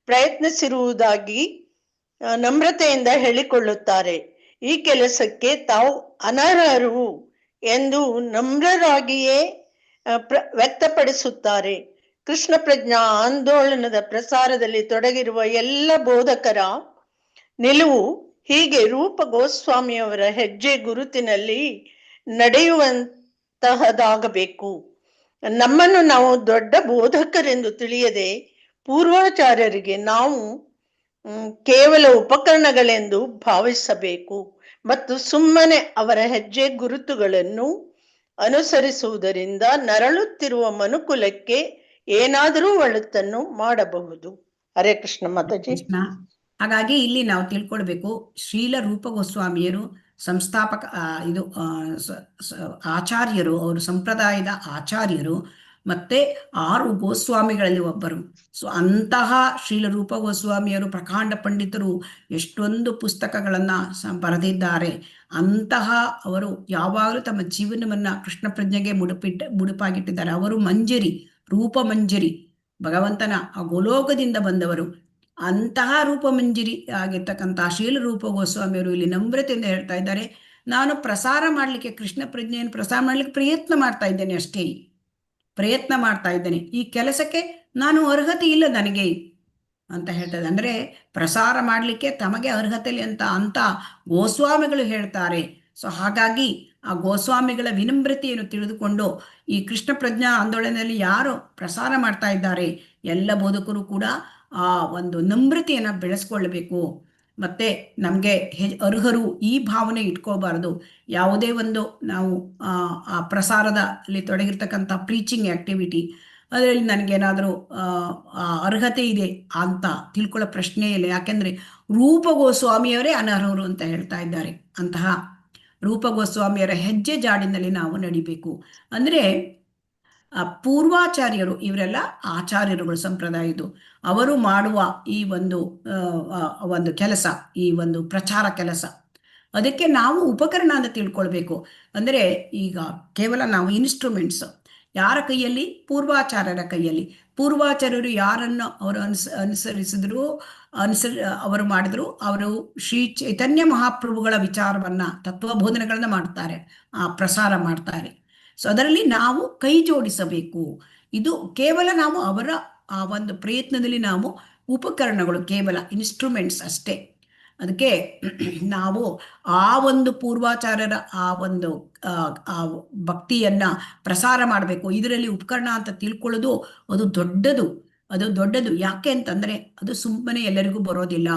ಪ್ರಯತ್ನಿಸಿರುವುದಾಗಿ ನಮ್ರತೆಯಿಂದ ಹೇಳಿಕೊಳ್ಳುತ್ತಾರೆ. ಈ ಕೆಲಸಕ್ಕೆ ತಾವು ಅನರ್ಹರು ಎಂದು ನಮ್ರರಾಗಿಯೇ ವ್ಯಕ್ತಪಡಿಸುತ್ತಾರೆ. ಕೃಷ್ಣ ಪ್ರಜ್ಞಾ ಆಂದೋಲನದ ಪ್ರಸಾರದಲ್ಲಿ ತೊಡಗಿರುವ ಎಲ್ಲ ಬೋಧಕರ ನಿಲುವು ಹೀಗೆ ರೂಪ ಗೋಸ್ವಾಮಿಯವರ ಹೆಜ್ಜೆ ಗುರುತಿನಲ್ಲಿ ನಡೆಯುವಂತಹದಾಗಬೇಕು. ನಮ್ಮನ್ನು ನಾವು ದೊಡ್ಡ ಬೋಧಕರೆಂದು ತಿಳಿಯದೆ ಪೂರ್ವಾಚಾರ್ಯರಿಗೆ ನಾವು ಕೇವಲ ಉಪಕರಣಗಳೆಂದು ಭಾವಿಸಬೇಕು ಮತ್ತು ಸುಮ್ಮನೆ ಅವರ ಹೆಜ್ಜೆ ಗುರುತುಗಳನ್ನು ಅನುಸರಿಸುವುದರಿಂದ ನರಳುತ್ತಿರುವ ಮನುಕುಲಕ್ಕೆ ಏನಾದರೂ ಒಳಿತನ್ನು ಮಾಡಬಹುದು. ಹರೇ ಕೃಷ್ಣ ಮಾತಾಜಿ. ಕೃಷ್ಣ. ಹಾಗಾಗಿ ಇಲ್ಲಿ ನಾವು ತಿಳ್ಕೊಳ್ಬೇಕು, ಶ್ರೀಲ ರೂಪ ಗೋಸ್ವಾಮಿಯರು ಸಂಸ್ಥಾಪಕ ಆಚಾರ್ಯರು, ಅವರು ಸಂಪ್ರದಾಯದ ಆಚಾರ್ಯರು, ಮತ್ತೆ 6 ಗೋಸ್ವಾಮಿಗಳಲ್ಲಿ ಒಬ್ಬರು. ಸೊ ಅಂತಹ ಶ್ರೀಲ ರೂಪ ಗೋಸ್ವಾಮಿಯರು ಪ್ರಕಾಂಡ ಪಂಡಿತರು, ಎಷ್ಟೊಂದು ಪುಸ್ತಕಗಳನ್ನ ಬರೆದಿದ್ದಾರೆ. ಅಂತಹ ಅವರು ಯಾವಾಗಲೂ ತಮ್ಮ ಜೀವನವನ್ನ ಕೃಷ್ಣ ಪ್ರಜ್ಞೆಗೆ ಮುಡುಪಾಗಿಟ್ಟಿದ್ದಾರೆ. ಅವರು ಮಂಜರಿ, ರೂಪ ಮಂಜರಿ, ಭಗವಂತನ ಆ ಗೋಲೋಕದಿಂದ ಬಂದವರು. ಅಂತಹ ರೂಪಮಂಜರಿ ಆಗಿರ್ತಕ್ಕಂತಹ ಶ್ರೀಲ ರೂಪ ಗೋಸ್ವಾಮಿಯವರು ಇಲ್ಲಿ ನಮ್ರತೆಯಿಂದ ಹೇಳ್ತಾ ಇದ್ದಾರೆ, ನಾನು ಪ್ರಸಾರ ಮಾಡಲಿಕ್ಕೆ, ಕೃಷ್ಣ ಪ್ರಜ್ಞೆಯನ್ನು ಪ್ರಸಾರ ಮಾಡಲಿಕ್ಕೆ ಪ್ರಯತ್ನ ಮಾಡ್ತಾ ಇದ್ದೇನೆ, ಅಷ್ಟೇ ಪ್ರಯತ್ನ ಮಾಡ್ತಾ ಇದ್ದೇನೆ. ಈ ಕೆಲಸಕ್ಕೆ ನಾನು ಅರ್ಹತೆ ಇಲ್ಲ ನನಗೆ ಅಂತ ಹೇಳ್ತದೆ. ಅಂದ್ರೆ ಪ್ರಸಾರ ಮಾಡಲಿಕ್ಕೆ ತಮಗೆ ಅರ್ಹತೆ ಇಲ್ಲ ಅಂತ ಗೋಸ್ವಾಮಿಗಳು ಹೇಳ್ತಾರೆ. ಸೊ ಹಾಗಾಗಿ ಆ ಗೋಸ್ವಾಮಿಗಳ ವಿನಮ್ರತೆಯನ್ನು ತಿಳಿದುಕೊಂಡು ಈ ಕೃಷ್ಣ ಪ್ರಜ್ಞಾ ಆಂದೋಲನದಲ್ಲಿ ಯಾರು ಪ್ರಸಾರ ಮಾಡ್ತಾ ಇದ್ದಾರೆ ಎಲ್ಲ ಬೋಧಕರು ಕೂಡ ಆ ಒಂದು ನಮ್ರತೆಯನ್ನು ಬೆಳೆಸ್ಕೊಳ್ಬೇಕು. ಮತ್ತೆ ನಮಗೆ ಅರ್ಹರು ಈ ಭಾವನೆ ಇಟ್ಕೋಬಾರದು. ಯಾವುದೇ ಒಂದು ನಾವು ಆ ಪ್ರಸಾರದಲ್ಲಿ ತೊಡಗಿರ್ತಕ್ಕಂಥ ಪ್ರೀಚಿಂಗ್ ಆಕ್ಟಿವಿಟಿ ಅದರಲ್ಲಿ ನನಗೇನಾದರೂ ಅರ್ಹತೆ ಇದೆ ಅಂತ ತಿಳ್ಕೊಳ್ಳೋ ಪ್ರಶ್ನೆ ಇಲ್ಲ. ಯಾಕೆಂದ್ರೆ ರೂಪ ಗೋಸ್ವಾಮಿಯವರೇ ಅನರ್ಹರು ಅಂತ ಹೇಳ್ತಾ ಇದ್ದಾರೆ. ಅಂತಹ ರೂಪ ಗೋಸ್ವಾಮಿಯವರ ಹೆಜ್ಜೆ ಜಾಡಿನಲ್ಲಿ ನಾವು ನಡಿಬೇಕು. ಅಂದ್ರೆ ಪೂರ್ವಾಚಾರ್ಯರು, ಇವರೆಲ್ಲ ಆಚಾರ್ಯರುಗಳು ಸಂಪ್ರದಾಯದ್ದು, ಅವರು ಮಾಡುವ ಈ ಒಂದು ಕೆಲಸ, ಈ ಒಂದು ಪ್ರಚಾರ ಕೆಲಸ, ಅದಕ್ಕೆ ನಾವು ಉಪಕರಣ ಅಂತ ತಿಳ್ಕೊಳ್ಬೇಕು. ಅಂದರೆ ಈಗ ಕೇವಲ ನಾವು ಇನ್ಸ್ಟ್ರೂಮೆಂಟ್ಸ್ ಯಾರ ಕೈಯಲ್ಲಿ? ಪೂರ್ವಾಚಾರ್ಯರ ಕೈಯಲ್ಲಿ. ಪೂರ್ವಾಚಾರ್ಯರು ಯಾರನ್ನು ಅವರು ಅನುಸರಿಸಿದ್ರು, ಅವರು ಮಾಡಿದ್ರು, ಅವರು ಶ್ರೀ ಚೈತನ್ಯ ಮಹಾಪ್ರಭುಗಳ ವಿಚಾರವನ್ನ, ತತ್ವಬೋಧನೆಗಳನ್ನ ಮಾಡ್ತಾರೆ, ಪ್ರಸಾರ ಮಾಡ್ತಾರೆ. ಸೊ ಅದರಲ್ಲಿ ನಾವು ಕೈ ಜೋಡಿಸಬೇಕು. ಇದು ಕೇವಲ ನಾವು ಅವರ ಆ ಒಂದು ಪ್ರಯತ್ನದಲ್ಲಿ ನಾವು ಉಪಕರಣಗಳು, ಕೇವಲ ಇನ್ಸ್ಟ್ರೂಮೆಂಟ್ಸ್ ಅಷ್ಟೇ. ಅದಕ್ಕೆ ನಾವು ಆ ಒಂದು ಪೂರ್ವಾಚಾರ್ಯರ ಆ ಒಂದು ಭಕ್ತಿಯನ್ನ ಪ್ರಸಾರ ಮಾಡಬೇಕು. ಇದರಲ್ಲಿ ಉಪಕರಣ ಅಂತ ತಿಳ್ಕೊಳ್ಳೋದು ಅದು ದೊಡ್ಡದು. ಯಾಕೆ ಅಂತಂದ್ರೆ ಅದು ಸುಮ್ಮನೆ ಎಲ್ಲರಿಗೂ ಬರೋದಿಲ್ಲ.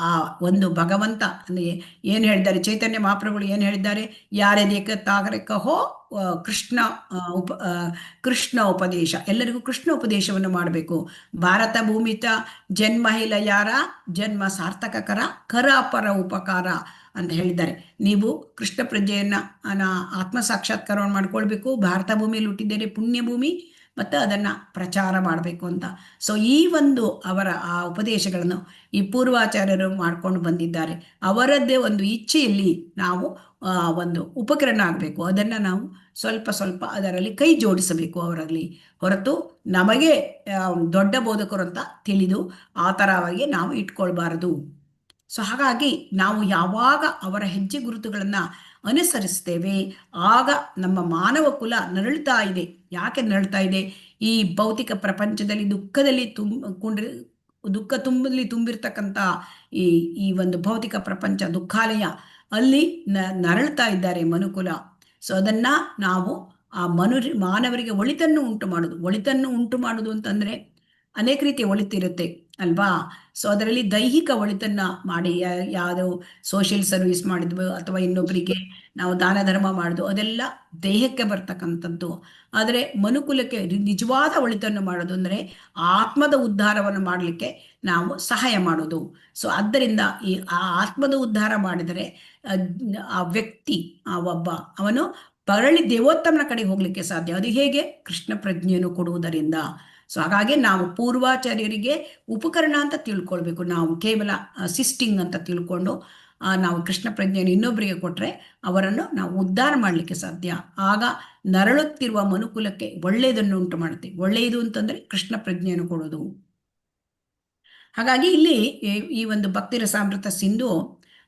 ಆ ಒಂದು ಭಗವಂತ ಅಂದ್ರೆ ಏನ್ ಹೇಳಿದ್ದಾರೆ, ಚೈತನ್ಯ ಮಹಾಪ್ರಭುಗಳು ಏನ್ ಹೇಳಿದ್ದಾರೆ, ಯಾರೇ ದೇಕತ್ತಾಗರೆ ಕಹೋ ಕೃಷ್ಣ ಉಪದೇಶ, ಎಲ್ಲರಿಗೂ ಕೃಷ್ಣ ಉಪದೇಶವನ್ನು ಮಾಡಬೇಕು. ಭಾರತ ಭೂಮಿತ ಜನ್ಮಹಿಲ ಯಾರ ಜನ್ಮ ಸಾರ್ಥಕ ಕರ ಅಪರ ಉಪಕಾರ ಅಂತ ಹೇಳಿದ್ದಾರೆ. ನೀವು ಕೃಷ್ಣ ಪ್ರಜ್ಞೆಯನ್ನ ಆತ್ಮ ಸಾಕ್ಷಾತ್ಕಾರವನ್ನು ಮಾಡ್ಕೊಳ್ಬೇಕು. ಭಾರತ ಭೂಮಿಯಲ್ಲಿ ಹುಟ್ಟಿದ್ದೇನೆ, ಪುಣ್ಯ ಭೂಮಿ, ಮತ್ತು ಅದನ್ನ ಪ್ರಚಾರ ಮಾಡಬೇಕು ಅಂತ. ಸೊ ಈ ಒಂದು ಅವರ ಆ ಉಪದೇಶಗಳನ್ನು ಈ ಪೂರ್ವಾಚಾರ್ಯರು ಮಾಡ್ಕೊಂಡು ಬಂದಿದ್ದಾರೆ. ಅವರದ್ದೇ ಒಂದು ಇಚ್ಛೆಯಲ್ಲಿ ನಾವು ಒಂದು ಉಪಕರಣ ಆಗಬೇಕು. ಅದನ್ನ ನಾವು ಸ್ವಲ್ಪ ಅದರಲ್ಲಿ ಕೈ ಜೋಡಿಸಬೇಕು ಅವರಲ್ಲಿ, ಹೊರತು ನಮಗೆ ದೊಡ್ಡ ಬೋಧಕರು ಅಂತ ತಿಳಿದು ಆ ಥರವಾಗಿ ನಾವು ಇಟ್ಕೊಳ್ಬಾರದು. ಸೊ ಹಾಗಾಗಿ ನಾವು ಯಾವಾಗ ಅವರ ಹೆಜ್ಜೆ ಗುರುತುಗಳನ್ನ ಅನುಸರಿಸ್ತೇವೆ, ಆಗ ನಮ್ಮ ಮಾನವ ಕುಲ ನರಳುತ್ತಾ ಇದೆ. ಯಾಕೆ ನರಳುತ್ತಾ ಇದೆ? ಈ ಭೌತಿಕ ಪ್ರಪಂಚದಲ್ಲಿ ದುಃಖ ತುಂಬಿರ್ತಕ್ಕಂಥ ಈ ಒಂದು ಭೌತಿಕ ಪ್ರಪಂಚ, ದುಃಖಾಲಯ, ಅಲ್ಲಿ ನರಳುತ್ತಾ ಇದ್ದಾರೆ ಮನುಕುಲ. ಸೊ ಅದನ್ನ ನಾವು ಆ ಮಾನವರಿಗೆ ಒಳಿತನ್ನು ಉಂಟು ಮಾಡುದು ಅಂತಂದ್ರೆ ಅನೇಕ ರೀತಿಯ ಒಳಿತಿರುತ್ತೆ ಅಲ್ವಾ? ಸೊ ಅದರಲ್ಲಿ ದೈಹಿಕ ಒಳಿತನ್ನ ಮಾಡಿ, ಯಾವುದೋ ಸೋಷಿಯಲ್ ಸರ್ವಿಸ್ ಮಾಡಿದ್ವು ಅಥವಾ ಇನ್ನೊಬ್ಬರಿಗೆ ನಾವು ದಾನ ಧರ್ಮ ಮಾಡುದು, ಅದೆಲ್ಲ ದೇಹಕ್ಕೆ ಬರ್ತಕ್ಕಂಥದ್ದು. ಆದರೆ ಮನುಕುಲಕ್ಕೆ ನಿಜವಾದ ಒಳಿತನ್ನು ಮಾಡೋದು ಅಂದ್ರೆ ಆತ್ಮದ ಉದ್ಧಾರವನ್ನು ಮಾಡಲಿಕ್ಕೆ ನಾವು ಸಹಾಯ ಮಾಡೋದು. ಸೊ ಆದ್ದರಿಂದ ಈ ಆತ್ಮದ ಉದ್ಧಾರ ಮಾಡಿದರೆ ಆ ವ್ಯಕ್ತಿ, ಅವನು ಪರಳಿ ದೇವೋತ್ತಮನ ಕಡೆ ಹೋಗ್ಲಿಕ್ಕೆ ಸಾಧ್ಯ. ಅದು ಹೇಗೆ? ಕೃಷ್ಣ ಪ್ರಜ್ಞೆಯನ್ನು ಕೊಡುವುದರಿಂದ. ಸೊ ಹಾಗಾಗಿ ನಾವು ಪೂರ್ವಾಚಾರ್ಯರಿಗೆ ಉಪಕರಣ ಅಂತ ತಿಳ್ಕೊಳ್ಬೇಕು. ನಾವು ಕೇವಲ ಅಸಿಸ್ಟಿಂಗ್ ಅಂತ ತಿಳ್ಕೊಂಡು ನಾವು ಕೃಷ್ಣ ಪ್ರಜ್ಞೆಯನ್ನು ಇನ್ನೊಬ್ಬರಿಗೆ ಕೊಟ್ರೆ ಅವರನ್ನು ನಾವು ಉದ್ಧಾರ ಮಾಡಲಿಕ್ಕೆ ಸಾಧ್ಯ. ಆಗ ನರಳುತ್ತಿರುವ ಮನುಕುಲಕ್ಕೆ ಒಳ್ಳೆಯದನ್ನು ಉಂಟು ಮಾಡುತ್ತೆ. ಒಳ್ಳೆಯದು ಅಂತಂದ್ರೆ ಕೃಷ್ಣ ಪ್ರಜ್ಞೆಯನ್ನು ಕೊಡೋದು. ಹಾಗಾಗಿ ಇಲ್ಲಿ ಈ ಒಂದು ಭಕ್ತಿ ರಸಾಮೃತ ಸಿಂಧು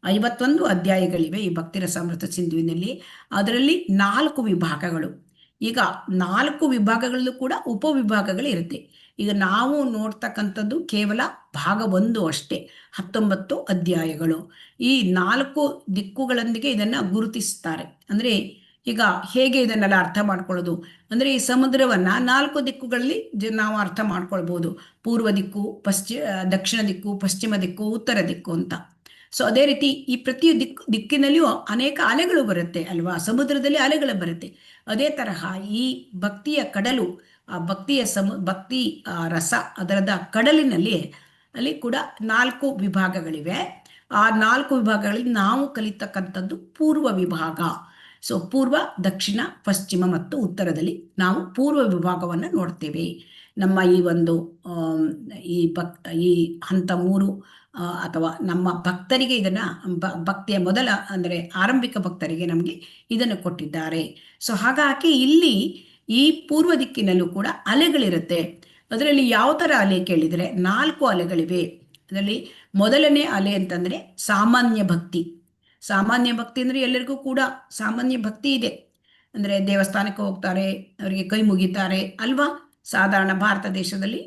51 ಅಧ್ಯಾಯಗಳಿವೆ ಈ ಭಕ್ತಿರಸಾಮೃತ ಸಿಂಧುವಿನಲ್ಲಿ. ಅದರಲ್ಲಿ 4 ವಿಭಾಗಗಳು. ಈಗ 4 ವಿಭಾಗಗಳಲ್ಲೂ ಕೂಡ ಉಪವಿಭಾಗಗಳಿರುತ್ತೆ. ಈಗ ನಾವು ನೋಡ್ತಕ್ಕಂಥದ್ದು ಕೇವಲ ಭಾಗ 1 ಅಷ್ಟೇ, 19 ಅಧ್ಯಾಯಗಳು. ಈ 4 ದಿಕ್ಕುಗಳೊಂದಿಗೆ ಇದನ್ನು ಗುರುತಿಸ್ತಾರೆ. ಅಂದರೆ ಈಗ ಹೇಗೆ ಇದನ್ನೆಲ್ಲ ಅರ್ಥ ಮಾಡ್ಕೊಳ್ಳೋದು ಅಂದರೆ, ಈ ಸಮುದ್ರವನ್ನು 4 ದಿಕ್ಕುಗಳಲ್ಲಿ ನಾವು ಅರ್ಥ ಮಾಡ್ಕೊಳ್ಬೋದು. ಪೂರ್ವ ದಿಕ್ಕು, ದಕ್ಷಿಣ ದಿಕ್ಕು, ಪಶ್ಚಿಮ ದಿಕ್ಕು, ಉತ್ತರ ದಿಕ್ಕು ಅಂತ. ಸೊ ಅದೇ ರೀತಿ ಈ ಪ್ರತಿ ದಿಕ್ಕಿನಲ್ಲಿಯೂ ಅನೇಕ ಅಲೆಗಳು ಬರುತ್ತೆ ಅಲ್ವಾ, ಸಮುದ್ರದಲ್ಲಿ ಅಲೆಗಳು ಬರುತ್ತೆ. ಅದೇ ತರಹ ಈ ಭಕ್ತಿಯ ಕಡಲು, ಆ ಭಕ್ತಿಯ ಭಕ್ತಿ ರಸ ಅದರದ ಕಡಲಿನಲ್ಲಿ ಅಲ್ಲಿ ಕೂಡ 4 ವಿಭಾಗಗಳಿವೆ. ಆ 4 ವಿಭಾಗಗಳಲ್ಲಿ ನಾವು ಕಲಿತಕ್ಕಂಥದ್ದು ಪೂರ್ವ ವಿಭಾಗ. ಸೊ ಪೂರ್ವ, ದಕ್ಷಿಣ, ಪಶ್ಚಿಮ ಮತ್ತು ಉತ್ತರದಲ್ಲಿ ನಾವು ಪೂರ್ವ ವಿಭಾಗವನ್ನು ನೋಡ್ತೇವೆ. ನಮ್ಮ ಈ ಒಂದು ಈ ಹಂತ 3 ಅಥವಾ ನಮ್ಮ ಭಕ್ತರಿಗೆ ಇದನ್ನು ಭಕ್ತಿಯ ಮೊದಲ ಅಂದರೆ ಆರಂಭಿಕ ಭಕ್ತರಿಗೆ ನಮಗೆ ಇದನ್ನು ಕೊಟ್ಟಿದ್ದಾರೆ. ಸೊ ಹಾಗಾಗಿ ಇಲ್ಲಿ ಈ ಪೂರ್ವ ದಿಕ್ಕಿನಲ್ಲೂ ಕೂಡ ಅಲೆಗಳಿರುತ್ತೆ. ಅದರಲ್ಲಿ ಯಾವ ಥರ ಅಲೆ ಕೇಳಿದರೆ 4 ಅಲೆಗಳಿವೆ. ಅದರಲ್ಲಿ ಮೊದಲನೇ ಅಲೆ ಅಂತಂದರೆ ಸಾಮಾನ್ಯ ಭಕ್ತಿ. ಸಾಮಾನ್ಯ ಭಕ್ತಿ ಅಂದರೆ ಎಲ್ಲರಿಗೂ ಕೂಡ ಸಾಮಾನ್ಯ ಭಕ್ತಿ ಇದೆ. ಅಂದರೆ ದೇವಸ್ಥಾನಕ್ಕೆ ಹೋಗ್ತಾರೆ, ಅವರಿಗೆ ಕೈ ಮುಗಿತಾರೆ ಅಲ್ವಾ. ಸಾಧಾರಣ ಭಾರತ ದೇಶದಲ್ಲಿ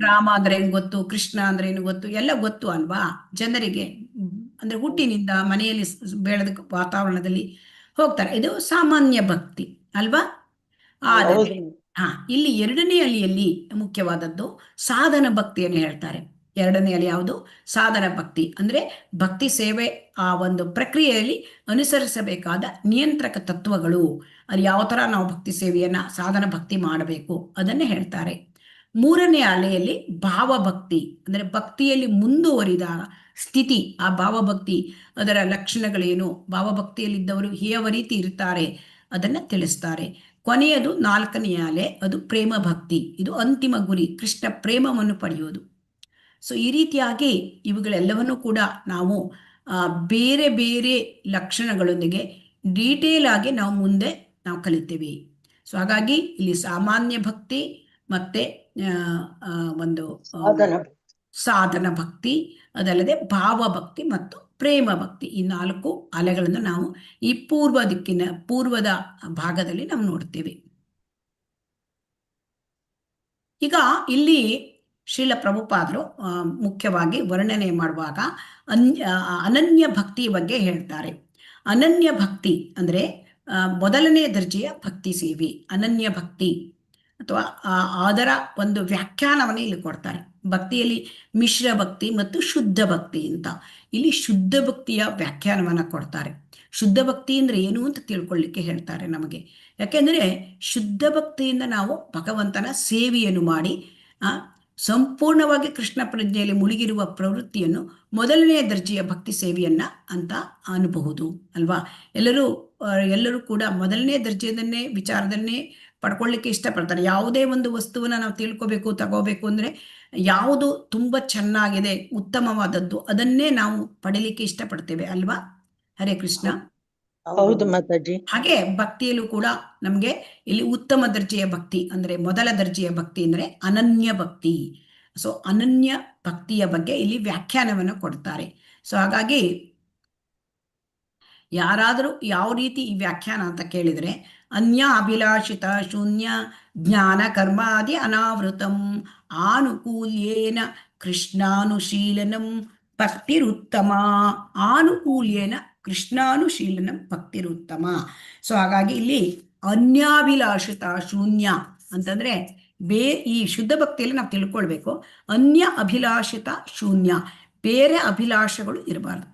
ರಾಮ ಅಂದ್ರೆ ಏನು ಗೊತ್ತು, ಕೃಷ್ಣ ಅಂದ್ರೆ ಏನು ಗೊತ್ತು, ಎಲ್ಲ ಗೊತ್ತು ಅಲ್ವಾ ಜನರಿಗೆ. ಅಂದ್ರೆ ಹುಟ್ಟಿನಿಂದ ಮನೆಯಲ್ಲಿ ಬೆಳೆದ ವಾತಾವರಣದಲ್ಲಿ ಹೋಗ್ತಾರೆ. ಇದು ಸಾಮಾನ್ಯ ಭಕ್ತಿ ಅಲ್ವಾ. ಆದರೆ ಇಲ್ಲಿ 2ನೇ ಅಲಿಯಲ್ಲಿ ಮುಖ್ಯವಾದದ್ದು ಸಾಧನ ಭಕ್ತಿಯನ್ನು ಹೇಳ್ತಾರೆ. 2ನೇ ಅಲಿ ಯಾವುದು? ಸಾಧನ ಭಕ್ತಿ. ಅಂದ್ರೆ ಭಕ್ತಿ ಸೇವೆ ಆ ಒಂದು ಪ್ರಕ್ರಿಯೆಯಲ್ಲಿ ಅನುಸರಿಸಬೇಕಾದ ನಿಯಂತ್ರಕ ತತ್ವಗಳು, ಅಲ್ಲಿ ಯಾವ ಥರ ನಾವು ಭಕ್ತಿ ಸೇವೆಯನ್ನ ಸಾಧನ ಭಕ್ತಿ ಮಾಡಬೇಕು ಅದನ್ನೇ ಹೇಳ್ತಾರೆ. 3ನೇ ಅಲೆಯಲ್ಲಿ ಭಾವಭಕ್ತಿ, ಅಂದರೆ ಭಕ್ತಿಯಲ್ಲಿ ಮುಂದುವರಿದ ಸ್ಥಿತಿ, ಆ ಭಾವಭಕ್ತಿ ಅದರ ಲಕ್ಷಣಗಳೇನು, ಭಾವಭಕ್ತಿಯಲ್ಲಿದ್ದವರು ಯಾವ ರೀತಿ ಇರ್ತಾರೆ ಅದನ್ನು ತಿಳಿಸ್ತಾರೆ. ಕೊನೆಯದು 4ನೇ ಅಲೆ, ಅದು ಪ್ರೇಮ ಭಕ್ತಿ. ಇದು ಅಂತಿಮ ಗುರಿ, ಕೃಷ್ಣ ಪ್ರೇಮವನ್ನು ಪಡೆಯೋದು. ಸೊ ಈ ರೀತಿಯಾಗಿ ಇವುಗಳೆಲ್ಲವನ್ನೂ ಕೂಡ ನಾವು ಬೇರೆ ಬೇರೆ ಲಕ್ಷಣಗಳೊಂದಿಗೆ ಡೀಟೇಲ್ ಆಗಿ ನಾವು ಮುಂದೆ ನಾವು ಕಲಿತೇವೆ. ಸೊ ಹಾಗಾಗಿ ಇಲ್ಲಿ ಸಾಮಾನ್ಯ ಭಕ್ತಿ ಮತ್ತೆ ಒಂದು ಸಾಧನ ಭಕ್ತಿ, ಅದಲ್ಲದೆ ಭಾವಭಕ್ತಿ ಮತ್ತು ಪ್ರೇಮ ಭಕ್ತಿ, ಈ 4 ಅಲೆಗಳನ್ನು ನಾವು ಈ ಪೂರ್ವದ ಭಾಗದಲ್ಲಿ ನಾವು ನೋಡ್ತೇವೆ. ಈಗ ಇಲ್ಲಿ ಶ್ರೀಲ ಪ್ರಭುಪಾದರು ಮುಖ್ಯವಾಗಿ ವರ್ಣನೆ ಮಾಡುವಾಗ ಅನನ್ಯ ಭಕ್ತಿ ಬಗ್ಗೆ ಹೇಳ್ತಾರೆ. ಅನನ್ಯ ಭಕ್ತಿ ಅಂದರೆ ಮೊದಲನೇ ದರ್ಜೆಯ ಭಕ್ತಿ ಸೇವೆ. ಅನನ್ಯ ಭಕ್ತಿ ಅಥವಾ ಅದರ ಒಂದು ವ್ಯಾಖ್ಯಾನವನ್ನು ಇಲ್ಲಿ ಕೊಡ್ತಾರೆ. ಭಕ್ತಿಯಲ್ಲಿ ಮಿಶ್ರ ಭಕ್ತಿ ಮತ್ತು ಶುದ್ಧ ಭಕ್ತಿ ಅಂತ. ಇಲ್ಲಿ ಶುದ್ಧ ಭಕ್ತಿಯ ವ್ಯಾಖ್ಯಾನವನ್ನು ಕೊಡ್ತಾರೆ. ಶುದ್ಧ ಭಕ್ತಿ ಅಂದರೆ ಏನು ಅಂತ ತಿಳ್ಕೊಳ್ಳಿಕ್ಕೆ ಹೇಳ್ತಾರೆ ನಮಗೆ. ಯಾಕೆಂದರೆ ಶುದ್ಧ ಭಕ್ತಿಯಿಂದ ನಾವು ಭಗವಂತನ ಸೇವೆಯನ್ನು ಮಾಡಿ ಸಂಪೂರ್ಣವಾಗಿ ಕೃಷ್ಣ ಪ್ರಜ್ಞೆಯಲ್ಲಿ ಮುಳುಗಿರುವ ಪ್ರವೃತ್ತಿಯನ್ನು ಮೊದಲನೇ ದರ್ಜೆಯ ಭಕ್ತಿ ಸೇವೆಯನ್ನ ಅಂತ ಅನ್ನಬಹುದು ಅಲ್ವಾ. ಎಲ್ಲರೂ ಕೂಡ ಮೊದಲನೇ ದರ್ಜೆಯನ್ನೇ ವಿಚಾರದನ್ನೇ ಪಡ್ಕೊಳ್ಳಿಕ್ಕೆ ಇಷ್ಟಪಡ್ತಾರೆ. ಯಾವುದೇ ಒಂದು ವಸ್ತುವನ್ನ ನಾವು ತಿಳ್ಕೋಬೇಕು, ತಗೋಬೇಕು ಅಂದರೆ ಯಾವುದು ತುಂಬ ಚೆನ್ನಾಗಿದೆ, ಉತ್ತಮವಾದದ್ದು, ಅದನ್ನೇ ನಾವು ಪಡೀಲಿಕ್ಕೆ ಇಷ್ಟಪಡ್ತೇವೆ ಅಲ್ವಾ. ಹರೇ ಕೃಷ್ಣ. ಹೌದು ಮಾತಾಜಿ. ಹಾಗೆ ಭಕ್ತಿಯಲ್ಲೂ ಕೂಡ ನಮಗೆ ಇಲ್ಲಿ ಉತ್ತಮ ದರ್ಜೆಯ ಭಕ್ತಿ ಅಂದರೆ ಮೊದಲ ದರ್ಜೆಯ ಭಕ್ತಿ ಅಂದರೆ ಅನನ್ಯ ಭಕ್ತಿ. ಸೊ ಅನನ್ಯ ಭಕ್ತಿಯ ಬಗ್ಗೆ ಇಲ್ಲಿ ವ್ಯಾಖ್ಯಾನವನ್ನು ಕೊಡ್ತಾರೆ. ಸೊ ಹಾಗಾಗಿ ಯಾರಾದರೂ ಯಾವ ರೀತಿ ಈ ವ್ಯಾಖ್ಯಾನ ಅಂತ ಕೇಳಿದರೆ, ಅನ್ಯ ಅಭಿಲಾಷಿತ ಶೂನ್ಯ ಜ್ಞಾನ ಕರ್ಮಾದಿ ಅನಾವೃತಂ ಆನುಕೂಲ್ಯೇನ ಕೃಷ್ಣಾನುಶೀಲನಂ ಭಕ್ತಿರುತ್ತಮ. ಆನುಕೂಲ್ಯೇನ ಕೃಷ್ಣಾನುಶೀಲನಂ ಭಕ್ತಿರುತ್ತಮ. ಸೊ ಹಾಗಾಗಿ ಇಲ್ಲಿ ಅನ್ಯಾಭಿಲಾಷಿತ ಶೂನ್ಯ ಅಂತಂದ್ರೆ ಈ ಶುದ್ಧ ಭಕ್ತಿಯಲ್ಲಿ ನಾವು ತಿಳ್ಕೊಳ್ಬೇಕು, ಅನ್ಯ ಅಭಿಲಾಷಿತ ಶೂನ್ಯ, ಬೇರೆ ಅಭಿಲಾಷೆಗಳು ಇರಬಾರ್ದು.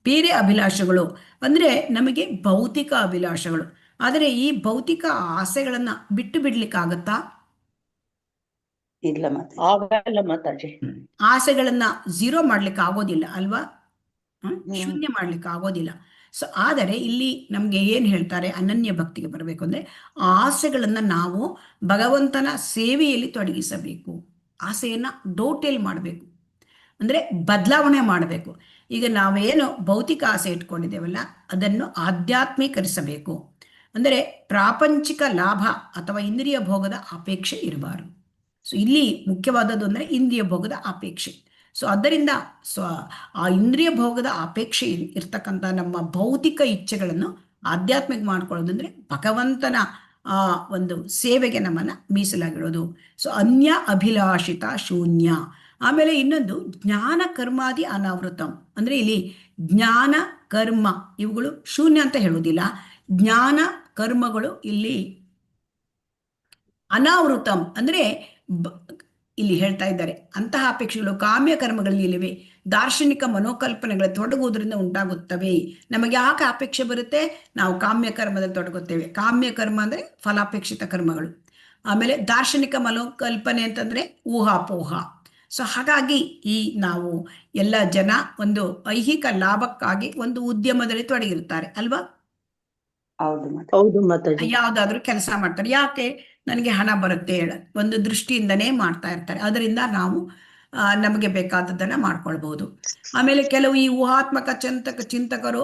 ಬೇರೆ ಅಭಿಲಾಷೆಗಳು ಅಂದರೆ ನಮಗೆ ಭೌತಿಕ ಅಭಿಲಾಷೆಗಳು. ಆದರೆ ಈ ಭೌತಿಕ ಆಸೆಗಳನ್ನ ಬಿಟ್ಟು ಬಿಡ್ಲಿಕ್ಕಾಗತ್ತಾ? ಇಲ್ಲ ಮಾತಾಜಿ. ಆಸೆಗಳನ್ನ ಝೀರೋ ಮಾಡ್ಲಿಕ್ಕೆ ಆಗೋದಿಲ್ಲ ಅಲ್ವಾ, ಶೂನ್ಯ ಮಾಡ್ಲಿಕ್ಕೆ ಆಗೋದಿಲ್ಲ. ಸೊ ಆದರೆ ಇಲ್ಲಿ ನಮ್ಗೆ ಏನ್ ಹೇಳ್ತಾರೆ, ಅನನ್ಯ ಭಕ್ತಿಗೆ ಬರಬೇಕು ಅಂದ್ರೆ ಆಸೆಗಳನ್ನ ನಾವು ಭಗವಂತನ ಸೇವೆಯಲ್ಲಿ ತೊಡಗಿಸಬೇಕು. ಆಸೆಯನ್ನ ಡೋಟೇಲ್ ಮಾಡಬೇಕು, ಅಂದ್ರೆ ಬದಲಾವಣೆ ಮಾಡಬೇಕು. ಈಗ ನಾವೇನು ಭೌತಿಕ ಆಸೆ ಇಟ್ಕೊಂಡಿದ್ದೇವಲ್ಲ ಅದನ್ನು ಆಧ್ಯಾತ್ಮೀಕರಿಸಬೇಕು. ಅಂದರೆ ಪ್ರಾಪಂಚಿಕ ಲಾಭ ಅಥವಾ ಇಂದ್ರಿಯ ಭೋಗದ ಅಪೇಕ್ಷೆ ಇರಬಾರದು. ಸೊ ಇಲ್ಲಿ ಮುಖ್ಯವಾದದ್ದು ಅಂದರೆ ಇಂದ್ರಿಯ ಭೋಗದ ಅಪೇಕ್ಷೆ. ಸೊ ಆದ್ದರಿಂದ ಆ ಇಂದ್ರಿಯ ಭೋಗದ ಅಪೇಕ್ಷೆ ಇರ್ತಕ್ಕಂಥ ನಮ್ಮ ಭೌತಿಕ ಇಚ್ಛೆಗಳನ್ನು ಆಧ್ಯಾತ್ಮಿಕ ಮಾಡ್ಕೊಳ್ಳೋದಂದ್ರೆ ಭಗವಂತನ ಆ ಒಂದು ಸೇವೆಗೆ ನಮ್ಮನ್ನು ಮೀಸಲಾಗಿಡೋದು. ಸೊ ಅನ್ಯ ಅಭಿಲಾಷಿತ ಶೂನ್ಯ. ಆಮೇಲೆ ಇನ್ನೊಂದು ಜ್ಞಾನ ಕರ್ಮಾದಿ ಅನಾವೃತಂ, ಅಂದರೆ ಇಲ್ಲಿ ಜ್ಞಾನ ಕರ್ಮ ಇವುಗಳು ಶೂನ್ಯ ಅಂತ ಹೇಳುವುದಿಲ್ಲ. ಜ್ಞಾನ ಕರ್ಮಗಳು ಇಲ್ಲಿ ಅನಾವೃತಂ ಅಂದರೆ ಇಲ್ಲಿ ಹೇಳ್ತಾ ಇದ್ದಾರೆ ಅಂತಹ ಅಪೇಕ್ಷೆಗಳು ಕಾಮ್ಯ ಕರ್ಮಗಳಲ್ಲಿ ಇಲ್ಲಿವೆ. ದಾರ್ಶನಿಕ ಮನೋಕಲ್ಪನೆಗಳ ತೊಡಗುವುದರಿಂದ ಉಂಟಾಗುತ್ತವೆ. ನಮಗೆ ಯಾಕೆ ಅಪೇಕ್ಷೆ ಬರುತ್ತೆ? ನಾವು ಕಾಮ್ಯ ಕರ್ಮದಲ್ಲಿ ತೊಡಗುತ್ತೇವೆ. ಕಾಮ್ಯ ಕರ್ಮ ಅಂದರೆ ಫಲಾಪೇಕ್ಷಿತ ಕರ್ಮಗಳು. ಆಮೇಲೆ ದಾರ್ಶನಿಕ ಮನೋಕಲ್ಪನೆ ಅಂತಂದ್ರೆ ಊಹಾಪೋಹ. ಸೊ ಹಾಗಾಗಿ ನಾವು ಎಲ್ಲ ಜನ ಒಂದು ಐಹಿಕ ಲಾಭಕ್ಕಾಗಿ ಒಂದು ಉದ್ಯಮದಲ್ಲಿ ತೊಡಗಿರ್ತಾರೆ ಅಲ್ವಾ? ಹೌದು ಮಾತಾಜಿ. ಯಾವ್ದಾದ್ರು ಕೆಲಸ ಮಾಡ್ತಾರೆ, ಯಾಕೆ ನನಗೆ ಹಣ ಬರುತ್ತೆ ಒಂದು ದೃಷ್ಟಿಯಿಂದನೇ ಮಾಡ್ತಾ ಇರ್ತಾರೆ. ಅದರಿಂದ ನಾವು ನಮಗೆ ಬೇಕಾದದ್ದನ್ನ ಮಾಡ್ಕೊಳ್ಬಹುದು. ಆಮೇಲೆ ಕೆಲವು ಈ ಊಹಾತ್ಮಕ ಚಿಂತಕರು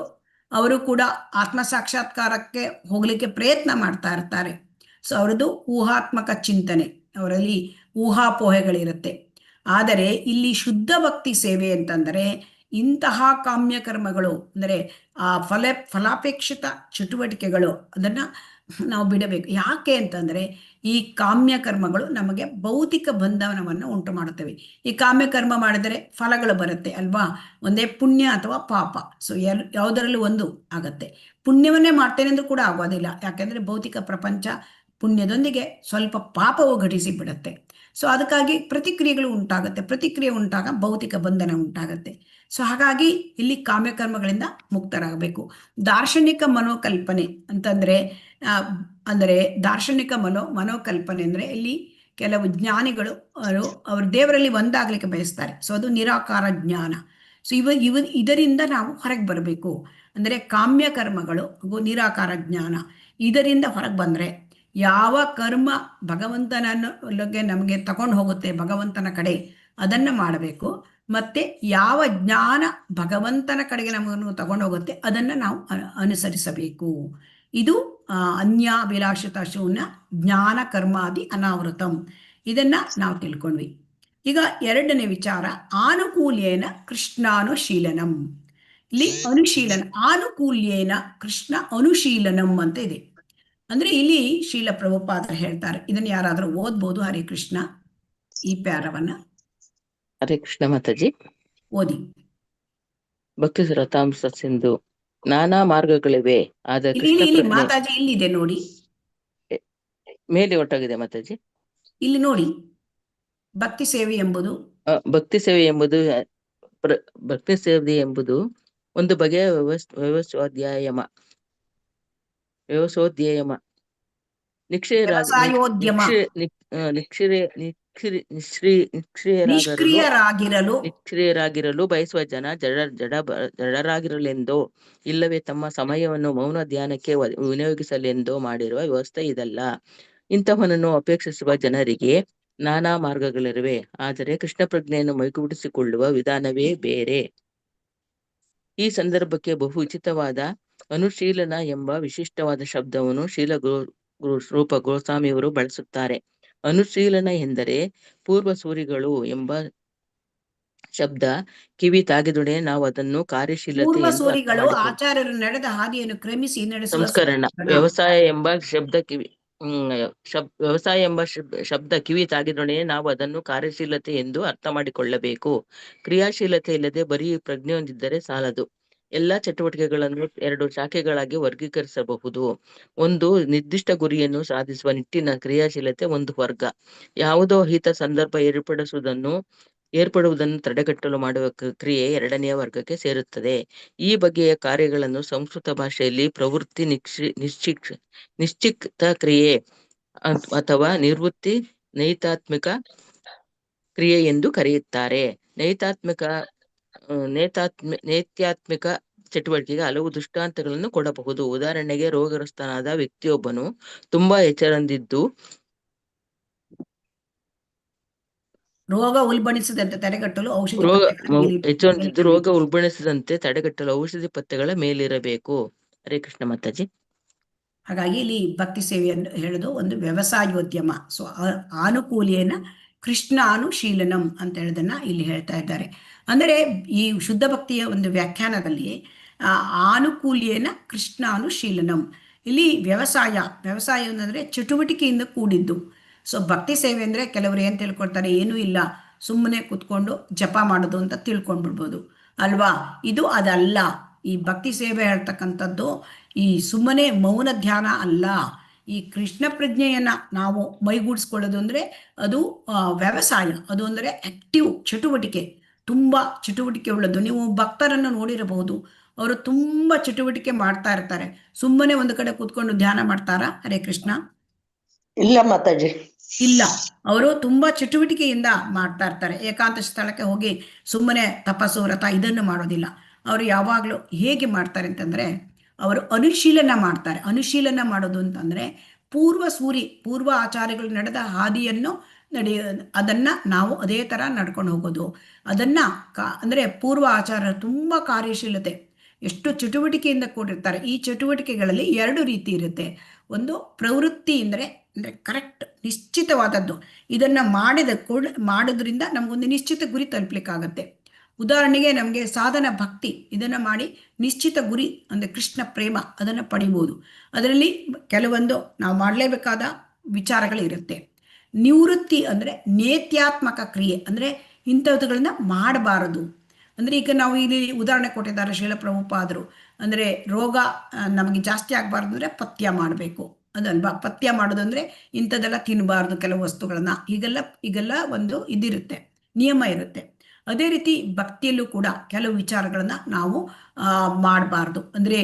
ಅವರು ಕೂಡ ಆತ್ಮ ಸಾಕ್ಷಾತ್ಕಾರಕ್ಕೆ ಹೋಗ್ಲಿಕ್ಕೆ ಪ್ರಯತ್ನ ಮಾಡ್ತಾ ಇರ್ತಾರೆ. ಸೊ ಅವರದ್ದು ಊಹಾತ್ಮಕ ಚಿಂತನೆ, ಅವರಲ್ಲಿ ಊಹಾಪೋಹೆಗಳಿರುತ್ತೆ. ಆದರೆ ಇಲ್ಲಿ ಶುದ್ಧ ಭಕ್ತಿ ಸೇವೆ ಅಂತಂದರೆ ಇಂತಹ ಕಾಮ್ಯ ಕರ್ಮಗಳು ಅಂದರೆ ಆ ಫಲಾಪೇಕ್ಷಿತ ಚಟುವಟಿಕೆಗಳು ಅದನ್ನ ನಾವು ಬಿಡಬೇಕು. ಯಾಕೆ ಅಂತಂದ್ರೆ ಈ ಕಾಮ್ಯ ಕರ್ಮಗಳು ನಮಗೆ ಭೌತಿಕ ಬಂಧನವನ್ನು ಉಂಟು ಮಾಡುತ್ತವೆ. ಈ ಕಾಮ್ಯ ಕರ್ಮ ಮಾಡಿದರೆ ಫಲಗಳು ಬರುತ್ತೆ ಅಲ್ವಾ? ಒಂದೇ ಪುಣ್ಯ ಅಥವಾ ಪಾಪ. ಸೊ ಯಾವುದರಲ್ಲೂ ಒಂದು ಆಗತ್ತೆ. ಪುಣ್ಯವನ್ನೇ ಮಾಡ್ತೇನೆ ಅಂದ್ರೂ ಕೂಡ ಆಗೋದಿಲ್ಲ. ಯಾಕೆಂದ್ರೆ ಭೌತಿಕ ಪ್ರಪಂಚ ಪುಣ್ಯದೊಂದಿಗೆ ಸ್ವಲ್ಪ ಪಾಪವು ಘಟಿಸಿ ಬಿಡುತ್ತೆ. ಸೊ ಅದಕ್ಕಾಗಿ ಪ್ರತಿಕ್ರಿಯೆಗಳು ಉಂಟಾಗುತ್ತೆ. ಪ್ರತಿಕ್ರಿಯೆ ಉಂಟಾಗ ಭೌತಿಕ ಬಂಧನ ಉಂಟಾಗತ್ತೆ. ಸೊ ಹಾಗಾಗಿ ಇಲ್ಲಿ ಕಾಮ್ಯಕರ್ಮಗಳಿಂದ ಮುಕ್ತರಾಗಬೇಕು. ದಾರ್ಶನಿಕ ಮನೋಕಲ್ಪನೆ ಅಂತಂದ್ರೆ ಅಂದರೆ ದಾರ್ಶನಿಕ ಮನೋಕಲ್ಪನೆ ಅಂದ್ರೆ ಇಲ್ಲಿ ಕೆಲವು ಜ್ಞಾನಿಗಳು ಅವರು ದೇವರಲ್ಲಿ ಒಂದಾಗ್ಲಿಕ್ಕೆ ಬಯಸ್ತಾರೆ. ಸೊ ಅದು ನಿರಾಕಾರ ಜ್ಞಾನ. ಸೊ ಇದರಿಂದ ನಾವು ಹೊರಗೆ ಬರಬೇಕು. ಅಂದರೆ ಕಾಮ್ಯ ಕರ್ಮಗಳು ನಿರಾಕಾರ ಜ್ಞಾನ, ಇದರಿಂದ ಹೊರಗೆ ಬಂದ್ರೆ ಯಾವ ಕರ್ಮ ಭಗವಂತನೊಳಗೆ ನಮಗೆ ತಗೊಂಡು ಹೋಗುತ್ತೆ ಭಗವಂತನ ಕಡೆ ಅದನ್ನ ಮಾಡಬೇಕು. ಮತ್ತೆ ಯಾವ ಜ್ಞಾನ ಭಗವಂತನ ಕಡೆಗೆ ನಮಗನ್ನು ತಗೊಂಡು ಹೋಗುತ್ತೆ ಅದನ್ನ ನಾವು ಅನುಸರಿಸಬೇಕು. ಇದು ಅನ್ಯಾಭಿಲಾಷಿತ ಶೂನ್ಯ ಜ್ಞಾನ ಕರ್ಮಾದಿ ಅನಾವೃತಂ. ಇದನ್ನ ನಾವು ತಿಳ್ಕೊಂಡ್ವಿ. ಈಗ ಎರಡನೇ ವಿಚಾರ ಆನುಕೂಲ್ಯೇನ ಕೃಷ್ಣಾನುಶೀಲನಂ. ಇಲ್ಲಿ ಅನುಶೀಲನ, ಆನುಕೂಲ್ಯೇನ ಕೃಷ್ಣ ಅನುಶೀಲನಂ ಅಂತ ಇದೆ. ಅಂದ್ರೆ ಇಲ್ಲಿ ಶೀಲ ಪ್ರಭುಪಾದರು ಹೇಳ್ತಾರೆ. ಇದನ್ನ ಯಾರಾದ್ರೂ ಓದ್ಬೋದು? ಹರೇ ಕೃಷ್ಣ ಈ ಪ್ಯಾರವನ್ನ. ಹರೇ ಕೃಷ್ಣ ಮಾತಾಜಿ. ಓದಿ. ಭಕ್ತಿ ರಥಾಂಶ ಸಿಂಧು ನಾನಾ ಮಾರ್ಗಗಳಿವೆ, ಆದರೆ ಇಲ್ಲಿ ಮಾತಾಜಿ ಇಲ್ಲಿದೆ ನೋಡಿ, ಮೇಲೆ ಒಟ್ಟಾಗಿದೆ ಮಾತಾಜಿ. ಇಲ್ಲಿ ನೋಡಿ, ಭಕ್ತಿ ಸೇವೆ ಎಂಬುದು ಭಕ್ತಿ ಸೇವೆ ಎಂಬುದು ಒಂದು ಬಗೆಯ ವ್ಯವಸೋದ್ಯಮ ನಿಷ್ಕ್ರಿಯರಾಗಿರಲು ಬಯಸುವ ಜನ ಜಡರಾಗಿರಲೆಂದೋ ಇಲ್ಲವೇ ತಮ್ಮ ಸಮಯವನ್ನು ಮೌನ ಧ್ಯಾನಕ್ಕೆ ವಿನಿಯೋಗಿಸಲೆಂದೋ ಮಾಡಿರುವ ವ್ಯವಸ್ಥೆ ಇದಲ್ಲ. ಇಂತಹವನನ್ನು ಅಪೇಕ್ಷಿಸುವ ಜನರಿಗೆ ನಾನಾ ಮಾರ್ಗಗಳಿರುವೆ, ಆದರೆ ಕೃಷ್ಣ ಪ್ರಜ್ಞೆಯನ್ನು ಮೈಗೂಡಿಸಿಕೊಳ್ಳುವ ವಿಧಾನವೇ ಬೇರೆ. ಈ ಸಂದರ್ಭಕ್ಕೆ ಬಹು ಉಚಿತವಾದ ಅನುಶೀಲನ ಎಂಬ ವಿಶಿಷ್ಟವಾದ ಶಬ್ದವನ್ನು ರೂಪ ಗೋಸ್ವಾಮಿಯವರು ಬಳಸುತ್ತಾರೆ. ಅನುಶೀಲನ ಎಂದರೆ ಪೂರ್ವ ಸೂರಿಗಳು ಎಂಬ ಶಬ್ದ ಕಿವಿ ತಾಗಿದೊಡೆ ನಾವು ಅದನ್ನು ಕಾರ್ಯಶೀಲತೆ ಆಚಾರ್ಯರು ನಡೆದ ಹಾದಿಯನ್ನು ಕ್ರಮಿಸಿ ಸಂಸ್ಕರಣ. ವ್ಯವಸಾಯ ಎಂಬ ಶಬ್ದ ಕಿವಿ ತಾಗಿದೊಡೆ ನಾವು ಅದನ್ನು ಕಾರ್ಯಶೀಲತೆ ಎಂದು ಅರ್ಥ ಮಾಡಿಕೊಳ್ಳಬೇಕು. ಕ್ರಿಯಾಶೀಲತೆ ಇಲ್ಲದೆ ಬರೀ ಪ್ರಜ್ಞೆ ಹೊಂದಿದ್ದರೆ ಸಾಲದು. ಎಲ್ಲಾ ಚಟುವಟಿಕೆಗಳನ್ನು ಎರಡು ಶಾಖೆಗಳಾಗಿ ವರ್ಗೀಕರಿಸಬಹುದು. ಒಂದು ನಿರ್ದಿಷ್ಟ ಗುರಿಯನ್ನು ಸಾಧಿಸುವ ನಿಟ್ಟಿನ ಕ್ರಿಯಾಶೀಲತೆ ಒಂದು ವರ್ಗ. ಯಾವುದೋ ಹಿತ ಸಂದರ್ಭ ಏರ್ಪಡುವುದನ್ನು ತಡೆಗಟ್ಟಲು ಮಾಡುವ ಕ್ರಿಯೆ ಎರಡನೆಯ ವರ್ಗಕ್ಕೆ ಸೇರುತ್ತದೆ. ಈ ಬಗೆಯ ಕಾರ್ಯಗಳನ್ನು ಸಂಸ್ಕೃತ ಭಾಷೆಯಲ್ಲಿ ಪ್ರವೃತ್ತಿ ನಿಶ್ಚಿತ ಕ್ರಿಯೆ ಅಥವಾ ನಿವೃತ್ತಿ ನೈತಾತ್ಮಿಕ ಕ್ರಿಯೆ ಎಂದು ಕರೆಯುತ್ತಾರೆ. ನೈತ್ಯಾತ್ಮಿಕ ಚಟುವಟಿಕೆಗೆ ಹಲವು ದೃಷ್ಟಾಂತಗಳನ್ನು ಕೊಡಬಹುದು. ಉದಾಹರಣೆಗೆ, ರೋಗಗ್ರಸ್ತನಾದ ವ್ಯಕ್ತಿಯೊಬ್ಬನು ತುಂಬಾ ಎಚ್ಚರದಿಂದಿದ್ದು ರೋಗ ಉಲ್ಬಣಿಸದಂತೆ ತಡೆಗಟ್ಟಲು ಔಷಧಿ ಪಥ್ಯಗಳ ಮೇಲಿರಬೇಕು. ಹರೇ ಕೃಷ್ಣ ಮಾತಾಜಿ. ಹಾಗಾಗಿ ಇಲ್ಲಿ ಭಕ್ತಿ ಸೇವೆಯನ್ನು ಹೇಳೋದು ಒಂದು ವ್ಯವಸಾಯೋದ್ಯಮ. ಸೊ ಆನುಕೂಲ್ಯನ ಕೃಷ್ಣಾನುಶೀಲನಂ ಅಂತ ಹೇಳೋದನ್ನ ಇಲ್ಲಿ ಹೇಳ್ತಾ ಇದ್ದಾರೆ. ಅಂದರೆ ಈ ಶುದ್ಧ ಭಕ್ತಿಯ ಒಂದು ವ್ಯಾಖ್ಯಾನದಲ್ಲಿ ಆ, ಆನುಕೂಲ್ಯೇನ ಕೃಷ್ಣಾನುಶೀಲನಂ, ಇಲ್ಲಿ ವ್ಯವಸಾಯ ಅಂತಂದ್ರೆ ಚಟುವಟಿಕೆಯಿಂದ ಕೂಡಿದ್ದು. ಸೊ ಭಕ್ತಿ ಸೇವೆ ಅಂದರೆ ಕೆಲವರು ಏನು ತಿಳ್ಕೊಳ್ತಾರೆ, ಏನೂ ಇಲ್ಲ, ಸುಮ್ಮನೆ ಕೂತ್ಕೊಂಡು ಜಪ ಮಾಡೋದು ಅಂತ ತಿಳ್ಕೊಂಡ್ಬಿಡ್ಬೋದು ಅಲ್ವಾ. ಇದು ಅದಲ್ಲ. ಈ ಭಕ್ತಿ ಸೇವೆ ಹೇಳ್ತಕ್ಕಂಥದ್ದು ಈ ಸುಮ್ಮನೆ ಮೌನ ಧ್ಯಾನ ಅಲ್ಲ. ಈ ಕೃಷ್ಣ ಪ್ರಜ್ಞೆಯನ್ನ ನಾವು ಮೈಗೂಡಿಸ್ಕೊಳ್ಳೋದು ಅಂದರೆ ಅದು ವ್ಯವಸಾಯ. ಅದು ಅಂದರೆ ಆಕ್ಟಿವ್ ಚಟುವಟಿಕೆ, ತುಂಬ ಚಟುವಟಿಕೆ ಉಳ್ಳದ್ದು. ನೀವು ಭಕ್ತರನ್ನು ನೋಡಿರಬಹುದು, ಅವರು ತುಂಬ ಚಟುವಟಿಕೆ ಮಾಡ್ತಾ ಇರ್ತಾರೆ. ಸುಮ್ಮನೆ ಒಂದು ಕಡೆ ಕೂತ್ಕೊಂಡು ಧ್ಯಾನ ಮಾಡ್ತಾರಾ? ಹರೇ ಕೃಷ್ಣ. ಇಲ್ಲ ಮಾತಾಜಿ. ಇಲ್ಲ, ಅವರು ತುಂಬಾ ಚಟುವಟಿಕೆಯಿಂದ ಮಾಡ್ತಾ ಇರ್ತಾರೆ. ಏಕಾಂತ ಸ್ಥಳಕ್ಕೆ ಹೋಗಿ ಸುಮ್ಮನೆ ತಪಸ್ಸು ವ್ರತ ಇದನ್ನು ಮಾಡೋದಿಲ್ಲ. ಅವರು ಯಾವಾಗಲೂ ಹೇಗೆ ಮಾಡ್ತಾರೆ ಅಂತಂದ್ರೆ, ಅವರು ಅನುಶೀಲನ ಮಾಡ್ತಾರೆ. ಅನುಶೀಲನ ಮಾಡೋದು ಅಂತಂದ್ರೆ ಪೂರ್ವ ಆಚಾರ್ಯಗಳು ನಡೆದ ಹಾದಿಯನ್ನು ಅದನ್ನ ನಾವು ಅದೇ ತರ ನಡ್ಕೊಂಡು ಹೋಗೋದು. ಅದನ್ನ ಅಂದ್ರೆ ಪೂರ್ವ ಆಚಾರ್ಯರು ತುಂಬಾ ಕಾರ್ಯಶೀಲತೆ, ಎಷ್ಟು ಚಟುವಟಿಕೆಯಿಂದ ಕೂಡಿರ್ತಾರೆ. ಈ ಚಟುವಟಿಕೆಗಳಲ್ಲಿ ಎರಡು ರೀತಿ ಇರುತ್ತೆ. ಒಂದು ಪ್ರವೃತ್ತಿ ಅಂದರೆ ಕರೆಕ್ಟ್ ನಿಶ್ಚಿತವಾದದ್ದು. ಇದನ್ನ ಮಾಡೋದ್ರಿಂದ ನಮಗೊಂದು ನಿಶ್ಚಿತ ಗುರಿ ತಲುಪಲಿಕ್ಕಾಗತ್ತೆ. ಉದಾಹರಣೆಗೆ ನಮಗೆ ಸಾಧನ ಭಕ್ತಿ, ಇದನ್ನ ಮಾಡಿ ನಿಶ್ಚಿತ ಗುರಿ ಅಂದರೆ ಕೃಷ್ಣ ಪ್ರೇಮ ಅದನ್ನು ಪಡಿಬೋದು. ಅದರಲ್ಲಿ ಕೆಲವೊಂದು ನಾವು ಮಾಡಲೇಬೇಕಾದ ವಿಚಾರಗಳಿರುತ್ತೆ. ನಿವೃತ್ತಿ ಅಂದರೆ ನೇತ್ಯಾತ್ಮಕ ಕ್ರಿಯೆ, ಅಂದರೆ ಇಂಥವುಗಳನ್ನ ಮಾಡಬಾರದು. ಅಂದರೆ ಈಗ ನಾವು ಇಲ್ಲಿ ಉದಾಹರಣೆ ಕೊಟ್ಟಿದ್ದಾರೆ ಶ್ರೀಲ ಪ್ರಭುಪಾದರು. ಅಂದರೆ ರೋಗ ನಮಗೆ ಜಾಸ್ತಿ ಆಗಬಾರ್ದು ಅಂದರೆ ಪಥ್ಯ ಮಾಡಬೇಕು, ಅದಲ್ವಾ. ಪಥ್ಯ ಮಾಡೋದು ಅಂದರೆ ಇಂಥದ್ದೆಲ್ಲ ತಿನ್ನಬಾರ್ದು ಕೆಲವು ವಸ್ತುಗಳನ್ನ, ಈಗೆಲ್ಲ ಒಂದು ಇದಿರುತ್ತೆ, ನಿಯಮ ಇರುತ್ತೆ. ಅದೇ ರೀತಿ ಭಕ್ತಿಯಲ್ಲೂ ಕೂಡ ಕೆಲವು ವಿಚಾರಗಳನ್ನ ನಾವು ಮಾಡಬಾರ್ದು. ಅಂದರೆ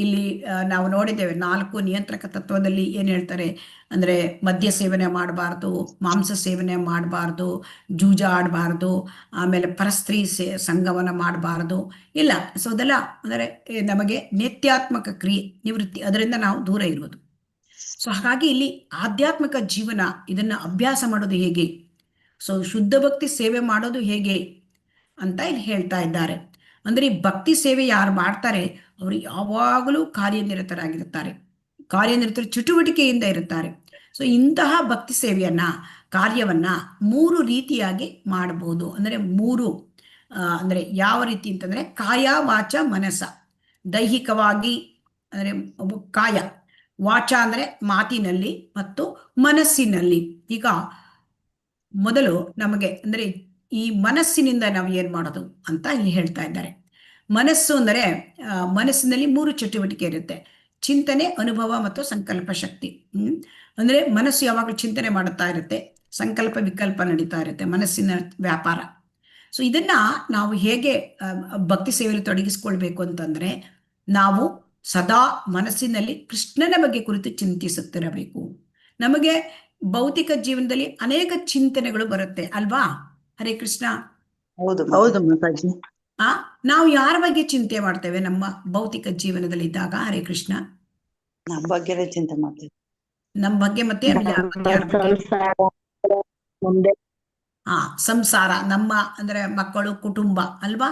ಇಲ್ಲಿ ನಾವು ನೋಡಿದ್ದೇವೆ 4 ನಿಯಂತ್ರಕ ತತ್ವದಲ್ಲಿ ಏನು ಹೇಳ್ತಾರೆ ಅಂದರೆ, ಮದ್ಯ ಸೇವನೆ ಮಾಡಬಾರ್ದು, ಮಾಂಸ ಸೇವನೆ ಮಾಡಬಾರ್ದು, ಜೂಜ ಆಡಬಾರ್ದು, ಆಮೇಲೆ ಪರಸ್ತ್ರೀ ಸಂಗಮನ ಮಾಡಬಾರ್ದು ಇಲ್ಲ. ಸೊ ಅದೆಲ್ಲ ಅಂದರೆ ನಮಗೆ ನಿತ್ಯಾತ್ಮಕ ಕ್ರಿಯೆ ನಿವೃತ್ತಿ, ಅದರಿಂದ ನಾವು ದೂರ ಇರೋದು. ಸೊ ಹಾಗಾಗಿ ಇಲ್ಲಿ ಆಧ್ಯಾತ್ಮಿಕ ಜೀವನ ಇದನ್ನ ಅಭ್ಯಾಸ ಮಾಡೋದು ಹೇಗೆ, ಸೊ ಶುದ್ಧ ಭಕ್ತಿ ಸೇವೆ ಮಾಡೋದು ಹೇಗೆ ಅಂತ ಇಲ್ಲಿ ಹೇಳ್ತಾ ಇದ್ದಾರೆ. ಅಂದ್ರೆ ಈ ಭಕ್ತಿ ಸೇವೆ ಯಾರು ಮಾಡ್ತಾರೆ ಅವರು ಯಾವಾಗಲೂ ಕಾರ್ಯನಿರತರ ಚಟುವಟಿಕೆಯಿಂದ ಇರುತ್ತಾರೆ. ಸೊ ಇಂತಹ ಭಕ್ತಿ ಸೇವೆಯನ್ನ ಕಾರ್ಯವನ್ನ 3 ರೀತಿಯಾಗಿ ಮಾಡಬಹುದು. ಅಂದರೆ 3 ಅಂದರೆ ಯಾವ ರೀತಿ ಅಂತಂದ್ರೆ ಕಾಯ ವಾಚ ಮನಸ. ದೈಹಿಕವಾಗಿ ಅಂದರೆ ಕಾಯ, ವಾಚ ಅಂದರೆ ಮಾತಿನಲ್ಲಿ ಮತ್ತು ಮನಸ್ಸಿನಲ್ಲಿ. ಈಗ ಮೊದಲು ನಮಗೆ ಅಂದರೆ ಈ ಮನಸ್ಸಿನಿಂದ ನಾವು ಏನು ಮಾಡೋದು ಅಂತ ಇಲ್ಲಿ ಹೇಳ್ತಾ ಇದ್ದಾರೆ. ಮನಸ್ಸು ಅಂದರೆ ಮನಸ್ಸಿನಲ್ಲಿ 3 ಚಟುವಟಿಕೆ ಇರುತ್ತೆ: ಚಿಂತನೆ, ಅನುಭವ ಮತ್ತು ಸಂಕಲ್ಪ ಶಕ್ತಿ. ಅಂದರೆ ಮನಸ್ಸು ಯಾವಾಗಲೂ ಚಿಂತನೆ ಮಾಡುತ್ತಾ ಇರುತ್ತೆ, ಸಂಕಲ್ಪ ವಿಕಲ್ಪ ನಡೀತಾ ಇರುತ್ತೆ, ಮನಸ್ಸಿನ ವ್ಯಾಪಾರ. ಸೊ ಇದನ್ನ ನಾವು ಹೇಗೆ ಭಕ್ತಿ ಸೇವೆಯಲ್ಲಿ ತೊಡಗಿಸ್ಕೊಳ್ಬೇಕು ಅಂತಂದ್ರೆ, ನಾವು ಸದಾ ಮನಸ್ಸಿನಲ್ಲಿ ಕೃಷ್ಣನ ಬಗ್ಗೆ ಕುರಿತು ಚಿಂತಿಸುತ್ತಿರಬೇಕು. ನಮಗೆ ಭೌತಿಕ ಜೀವನದಲ್ಲಿ ಅನೇಕ ಚಿಂತನೆಗಳು ಬರುತ್ತೆ ಅಲ್ವಾ. ಹರೇ ಕೃಷ್ಣ. ಹೌದು ಮಾತಾಜಿ. ನಾವು ಯಾರ ಬಗ್ಗೆ ಚಿಂತೆ ಮಾಡ್ತೇವೆ ನಮ್ಮ ಭೌತಿಕ ಜೀವನದಲ್ಲಿ ಇದ್ದಾಗ? ಹರೇ ಕೃಷ್ಣ. ನಮ್ಮ ಬಗ್ಗೆನೇ ಚಿಂತೆ ಮಾಡ್ತೀವಿ. ನಮ್ಮ ಬಗ್ಗೆ ಮತ್ತೆ ಸಂಸಾರ, ನಮ್ಮ ಅಂದ್ರೆ ಮಕ್ಕಳು, ಕುಟುಂಬ ಅಲ್ವಾ,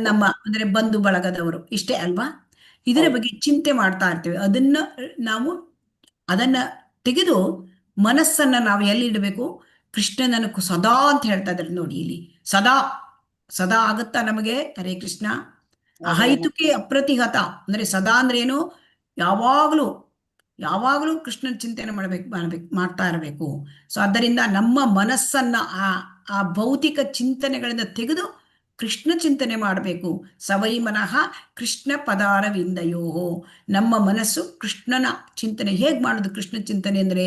ನಮ್ಮ ಅಂದ್ರೆ ಬಂಧು ಬಳಗದವರು, ಇಷ್ಟೇ ಅಲ್ವಾ. ಇದರ ಬಗ್ಗೆ ಚಿಂತೆ ಮಾಡ್ತಾ ಇರ್ತೇವೆ. ಅದನ್ನ ತೆಗೆದು ಮನಸ್ಸನ್ನ ನಾವು ಎಲ್ಲಿ ಇಡಬೇಕು? ಕೃಷ್ಣನನ್ನು ಸದಾ ಅಂತ ಹೇಳ್ತಾ ಇದ್ದಾರೆ ನೋಡಿ ಇಲ್ಲಿ. ಸದಾ ಆಗುತ್ತಾ ನಮಗೆ? ಹರೇ ಕೃಷ್ಣ. ಅಹೈತುಕಿ ಅಪ್ರತಿಹತ ಅಂದ್ರೆ ಸದಾ ಅಂದ್ರೆ ಏನು? ಯಾವಾಗಲೂ ಕೃಷ್ಣನ ಚಿಂತನೆ ಮಾಡ್ತಾ ಇರಬೇಕು. ಸೊ ಆದ್ದರಿಂದ ನಮ್ಮ ಮನಸ್ಸನ್ನ ಆ ಭೌತಿಕ ಚಿಂತನೆಗಳಿಂದ ತೆಗೆದು ಕೃಷ್ಣ ಚಿಂತನೆ ಮಾಡಬೇಕು. ಸವೈ ಮನಃ ಕೃಷ್ಣ ಪದಾರವಿಂದಯೋ. ನಮ್ಮ ಮನಸ್ಸು ಕೃಷ್ಣನ ಚಿಂತನೆ ಹೇಗೆ ಮಾಡೋದು? ಕೃಷ್ಣ ಚಿಂತನೆ ಅಂದರೆ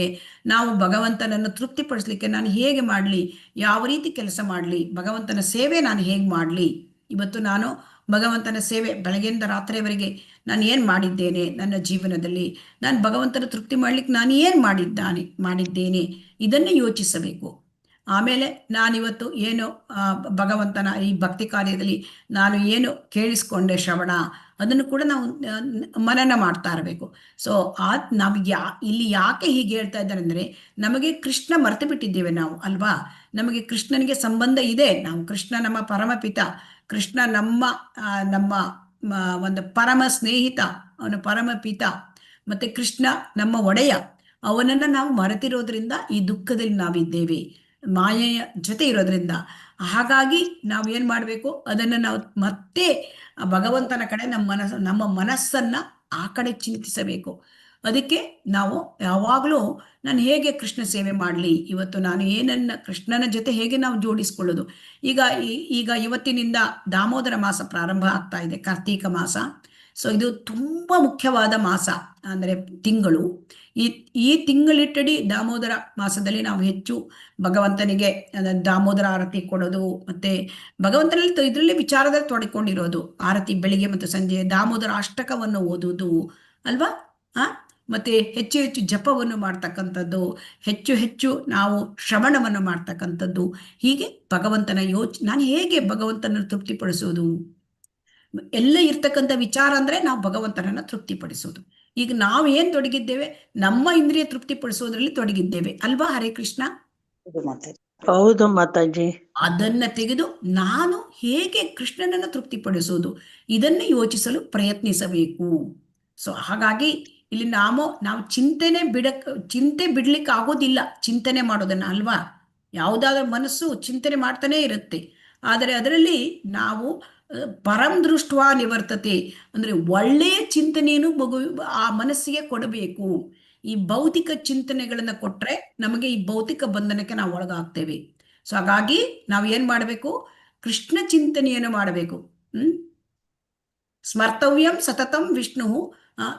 ನಾವು ಭಗವಂತನನ್ನು ತೃಪ್ತಿಪಡಿಸ್ಲಿಕ್ಕೆ ನಾನು ಹೇಗೆ ಮಾಡಲಿ, ಯಾವ ರೀತಿ ಕೆಲಸ ಮಾಡಲಿ, ಭಗವಂತನ ಸೇವೆ ನಾನು ಹೇಗೆ ಮಾಡಲಿ. ಇವತ್ತು ನಾನು ಭಗವಂತನ ಸೇವೆ ಬೆಳಗ್ಗೆಯಿಂದ ರಾತ್ರಿಯವರೆಗೆ ನಾನು ಏನು ಮಾಡಿದ್ದೇನೆ ನನ್ನ ಜೀವನದಲ್ಲಿ, ನಾನು ಭಗವಂತನ ತೃಪ್ತಿ ಮಾಡ್ಲಿಕ್ಕೆ ನಾನು ಏನು ಮಾಡಿದ್ದೇನೆ ಇದನ್ನು ಯೋಚಿಸಬೇಕು. ಆಮೇಲೆ ನಾನಿವತ್ತು ಏನು ಭಗವಂತನ ಈ ಭಕ್ತಿ ಕಾರ್ಯದಲ್ಲಿ ನಾನು ಏನು ಕೇಳಿಸ್ಕೊಂಡೆ ಶ್ರವಣ, ಅದನ್ನು ಕೂಡ ನಾವು ಮನನ ಮಾಡ್ತಾ ಇರಬೇಕು. ಸೊ ನಾವು ಇಲ್ಲಿ ಯಾಕೆ ಹೀಗೆ ಹೇಳ್ತಾ ಇದ್ದಾರೆ ಅಂದರೆ, ನಮಗೆ ಕೃಷ್ಣ ಮರೆತು ಬಿಟ್ಟಿದ್ದೇವೆ ನಾವು ಅಲ್ವಾ. ನಮಗೆ ಕೃಷ್ಣನಿಗೆ ಸಂಬಂಧ ಇದೆ. ನಾವು ಕೃಷ್ಣ ನಮ್ಮ ಪರಮಪಿತ, ಕೃಷ್ಣ ನಮ್ಮ ಒಂದು ಪರಮ ಸ್ನೇಹಿತ, ಅವನ ಪರಮಪಿತ, ಮತ್ತೆ ಕೃಷ್ಣ ನಮ್ಮ ಒಡೆಯ. ಅವನನ್ನ ನಾವು ಮರೆತಿರೋದ್ರಿಂದ ಈ ದುಃಖದಲ್ಲಿ ನಾವಿದ್ದೇವೆ. ಮಾಯೆಯ ಜೊತೆ ಇರೋದ್ರಿಂದ. ಹಾಗಾಗಿ ನಾವು ಏನು ಮಾಡಬೇಕು, ಅದನ್ನು ನಾವು ಮತ್ತೆ ಆ ಭಗವಂತನ ಕಡೆ ನಮ್ಮ ಮನಸ್ಸನ್ನು ಆ ಕಡೆ ಚಿಂತಿಸಬೇಕು. ಅದಕ್ಕೆ ನಾವು ಯಾವಾಗಲೂ ನಾನು ಹೇಗೆ ಕೃಷ್ಣ ಸೇವೆ ಮಾಡಲಿ, ಇವತ್ತು ನಾನು ಏನನ್ನ ಕೃಷ್ಣನ ಜೊತೆ ಹೇಗೆ ನಾವು ಜೋಡಿಸ್ಕೊಳ್ಳೋದು. ಈಗ ಇವತ್ತಿನಿಂದ ದಾಮೋದರ ಮಾಸ ಪ್ರಾರಂಭ ಆಗ್ತಾ ಇದೆ, ಕಾರ್ತೀಕ ಮಾಸ. ಸೊ ಇದು ತುಂಬ ಮುಖ್ಯವಾದ ಮಾಸ, ಅಂದರೆ ತಿಂಗಳು. ಈ ತಿಂಗಳಿಟ್ಟಡಿ ದಾಮೋದರ ಮಾಸದಲ್ಲಿ ನಾವು ಹೆಚ್ಚು ಭಗವಂತನಿಗೆ ದಾಮೋದರ ಆರತಿ ಕೊಡೋದು, ಮತ್ತೆ ಭಗವಂತನಲ್ಲಿ ಇದರಲ್ಲಿ ವಿಚಾರದಲ್ಲಿ ತೊಡಕೊಂಡಿರೋದು. ಆರತಿ ಬೆಳಿಗ್ಗೆ ಮತ್ತು ಸಂಜೆ, ದಾಮೋದರ ಅಷ್ಟಕವನ್ನು ಓದುವುದು ಅಲ್ವಾ. ಮತ್ತೆ ಹೆಚ್ಚು ಹೆಚ್ಚು ಜಪವನ್ನು ಮಾಡ್ತಕ್ಕಂಥದ್ದು, ಹೆಚ್ಚು ಹೆಚ್ಚು ನಾವು ಶ್ರವಣವನ್ನು ಮಾಡ್ತಕ್ಕಂಥದ್ದು. ಹೀಗೆ ಭಗವಂತನ ನಾನು ಹೇಗೆ ಭಗವಂತನನ್ನು ತೃಪ್ತಿಪಡಿಸೋದು, ಎಲ್ಲ ಇರ್ತಕ್ಕಂಥ ವಿಚಾರ ಅಂದರೆ ನಾವು ಭಗವಂತನನ್ನು ತೃಪ್ತಿಪಡಿಸೋದು. ಈಗ ನಾವು ಏನು ತೊಡಗಿದ್ದೇವೆ, ನಮ್ಮ ಇಂದ್ರಿಯ ತೃಪ್ತಿಪಡಿಸೋದ್ರಲ್ಲಿ ತೊಡಗಿದ್ದೇವೆ ಅಲ್ವಾ. ಹರೇ ಕೃಷ್ಣ. ಹೌದು ಮಾತಾಜಿ. ಅದನ್ನ ತೆಗೆದು ನಾನು ಹೇಗೆ ಕೃಷ್ಣನನ್ನು ತೃಪ್ತಿಪಡಿಸೋದು, ಇದನ್ನು ಯೋಚಿಸಲು ಪ್ರಯತ್ನಿಸಬೇಕು. ಸೊ ಹಾಗಾಗಿ ಇಲ್ಲಿ ನಾವು ಚಿಂತೆ ಬಿಡ್ಲಿಕ್ಕೆ ಆಗೋದಿಲ್ಲ, ಚಿಂತನೆ ಮಾಡೋದನ್ನ ಅಲ್ವಾ. ಯಾವುದಾದ್ರೂ ಮನಸ್ಸು ಚಿಂತನೆ ಮಾಡ್ತಾನೆ ಇರುತ್ತೆ, ಆದರೆ ಅದರಲ್ಲಿ ನಾವು ಪರಂ ದೃಷ್ಟ್ವಾ ನಿವರ್ತತೆ, ಅಂದರೆ ಒಳ್ಳೆಯ ಚಿಂತನೆಯನ್ನು ಆ ಮನಸ್ಸಿಗೆ ಕೊಡಬೇಕು. ಈ ಭೌತಿಕ ಚಿಂತನೆಗಳನ್ನು ಕೊಟ್ಟರೆ ನಮಗೆ ಈ ಭೌತಿಕ ಬಂಧನಕ್ಕೆ ನಾವು ಒಳಗಾಗ್ತೇವೆ. ಸೊ ಹಾಗಾಗಿ ನಾವು ಏನು ಮಾಡಬೇಕು, ಕೃಷ್ಣ ಚಿಂತನೆಯನ್ನು ಮಾಡಬೇಕು. ಸ್ಮರ್ತವ್ಯಂ ಸತತಂ ವಿಷ್ಣು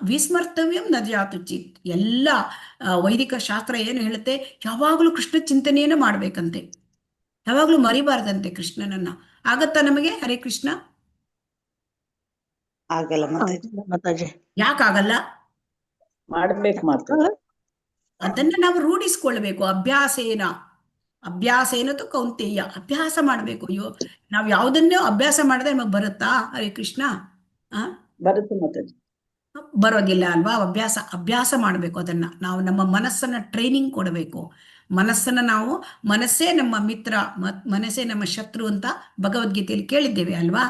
ವಿಸ್ಮರ್ತವ್ಯಂ ನ ಜಾತು ಚಿತ್. ಎಲ್ಲ ವೈದಿಕ ಶಾಸ್ತ್ರ ಏನು ಹೇಳುತ್ತೆ, ಯಾವಾಗಲೂ ಕೃಷ್ಣ ಚಿಂತನೆಯನ್ನು ಮಾಡಬೇಕಂತೆ, ಯಾವಾಗಲೂ ಮರಿಬಾರ್ದಂತೆ ಕೃಷ್ಣನನ್ನ. ಆಗತ್ತಾ ನಮಗೆ ಹರೇ ಕೃಷ್ಣ? ಆಗಲ್ಲ ಮಾತಾಜಿ. ಯಾಕಾಗಲ್ಲ? ಮಾಡ್ಬೇಕು ಅದನ್ನ ನಾವು ರೂಢಿಸ್ಕೊಳ್ಬೇಕು. ಅಭ್ಯಾಸೇನತು ಕೌಂತೆಯ, ಅಭ್ಯಾಸ ಮಾಡಬೇಕು. ನಾವು ಯಾವುದನ್ನೋ ಅಭ್ಯಾಸ ಮಾಡಿದ್ರೆ ನಮಗೆ ಬರುತ್ತಾ ಹರೇ ಕೃಷ್ಣ? ಬರುತ್ತೆ ಮಾತಾಜಿ. ಬರೋದಿಲ್ಲ ಅಲ್ವಾ. ಅಭ್ಯಾಸ ಮಾಡಬೇಕು. ಅದನ್ನ ನಾವು ನಮ್ಮ ಮನಸ್ಸನ್ನ ಟ್ರೈನಿಂಗ್ ಕೊಡಬೇಕು. ಮನಸ್ಸೇ ನಮ್ಮ ಮಿತ್ರ, ಮನಸ್ಸೇ ನಮ್ಮ ಶತ್ರು ಅಂತ ಭಗವದ್ಗೀತೆಯಲ್ಲಿ ಕೇಳಿದ್ದೇವೆ ಅಲ್ವಾ.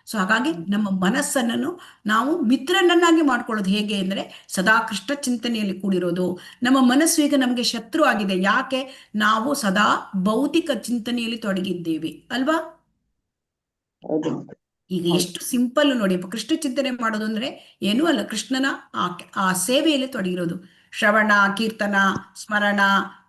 ಸೊ ಹಾಗಾಗಿ ನಮ್ಮ ಮನಸ್ಸನ್ನು ನಾವು ಮಿತ್ರನನ್ನಾಗಿ ಮಾಡ್ಕೊಳ್ಳೋದು ಹೇಗೆ ಅಂದರೆ ಸದಾ ಕೃಷ್ಣ ಚಿಂತನೆಯಲ್ಲಿ ಕೂಡಿರೋದು. ನಮ್ಮ ಮನಸ್ಸು ಈಗ ನಮಗೆ ಶತ್ರು ಆಗಿದೆ. ಯಾಕೆ? ನಾವು ಸದಾ ಭೌತಿಕ ಚಿಂತನೆಯಲ್ಲಿ ತೊಡಗಿದ್ದೇವೆ ಅಲ್ವಾ. ಈಗ ಎಷ್ಟು ಸಿಂಪಲ್ ನೋಡಿ, ಕೃಷ್ಣ ಚಿಂತನೆ ಮಾಡೋದು ಅಂದ್ರೆ ಏನೂ ಅಲ್ಲ, ಕೃಷ್ಣನ ಆ ಸೇವೆಯಲ್ಲಿ ತೊಡಗಿರೋದು. ಶ್ರವಣ, ಕೀರ್ತನ, ಸ್ಮರಣ,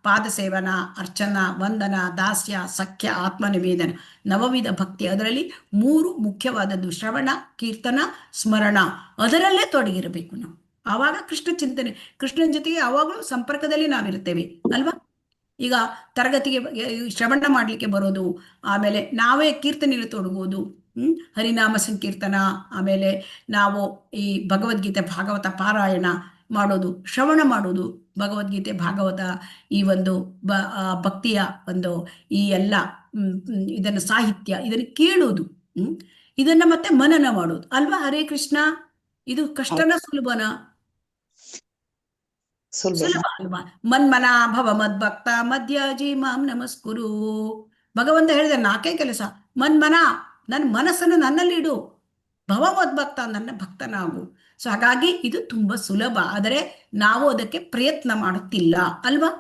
ಪಾದ ಸೇವನ, ಅರ್ಚನ, ವಂದನ, ದಾಸ್ಯ, ಸಖ್ಯ, ಆತ್ಮನಿವೇದನ, ನವವಿಧ ಭಕ್ತಿ. ಅದರಲ್ಲಿ 3 ಮುಖ್ಯವಾದದ್ದು ಶ್ರವಣ, ಕೀರ್ತನ, ಸ್ಮರಣ. ಅದರಲ್ಲೇ ತೊಡಗಿರಬೇಕು ನಾವು. ಆವಾಗ ಕೃಷ್ಣ ಚಿಂತನೆ, ಕೃಷ್ಣನ ಜೊತೆಗೆ ಯಾವಾಗಲೂ ಸಂಪರ್ಕದಲ್ಲಿ ನಾವಿರ್ತೇವೆ ಅಲ್ವಾ. ಈಗ ತರಗತಿಗೆ ಶ್ರವಣ ಮಾಡಲಿಕ್ಕೆ ಬರೋದು, ಆಮೇಲೆ ನಾವೇ ಕೀರ್ತನೆಯಲ್ಲಿ ತೊಡಗುವುದು, ಹರಿನಾಮ ಸಂಕೀರ್ತನ, ಆಮೇಲೆ ನಾವು ಈ ಭಗವದ್ಗೀತೆ ಭಾಗವತ ಪಾರಾಯಣ ಮಾಡೋದು, ಶ್ರವಣ ಮಾಡೋದು, ಭಗವದ್ಗೀತೆ ಭಾಗವತ ಈ ಒಂದು ಭಕ್ತಿಯ ಒಂದು ಈ ಎಲ್ಲ ಇದನ್ನು ಸಾಹಿತ್ಯ ಇದನ್ನು ಕೇಳೋದು, ಇದನ್ನ ಮತ್ತೆ ಮನನ ಮಾಡೋದು ಅಲ್ವಾ. ಹರೇ ಕೃಷ್ಣ. ಇದು ಕಷ್ಟನ ಸುಲಭನಾ? ಸುಲಭ ಅಲ್ವಾ. ಮನ್ಮನ ಭವ ಮದ್ಭಕ್ತ ಮಧ್ಯಾಜಿ ಮಾಂ ನಮಸ್ಕುರು. ಭಗವಂತ ಹೇಳಿದ 4 ಕೆಲಸ. ಮನ್ಮನ, ನನ್ನ ಮನಸ್ಸನ್ನು ನನ್ನಲ್ಲಿ ಇಡು. ಭವ ಮದ್ಭಕ್ತ, ನನ್ನ ಭಕ್ತನಾಗು. ಸೊ ಹಾಗಾಗಿ ಇದು ತುಂಬಾ ಸುಲಭ, ಆದರೆ ನಾವು ಅದಕ್ಕೆ ಪ್ರಯತ್ನ ಮಾಡುತ್ತಿಲ್ಲ ಅಲ್ವಾ.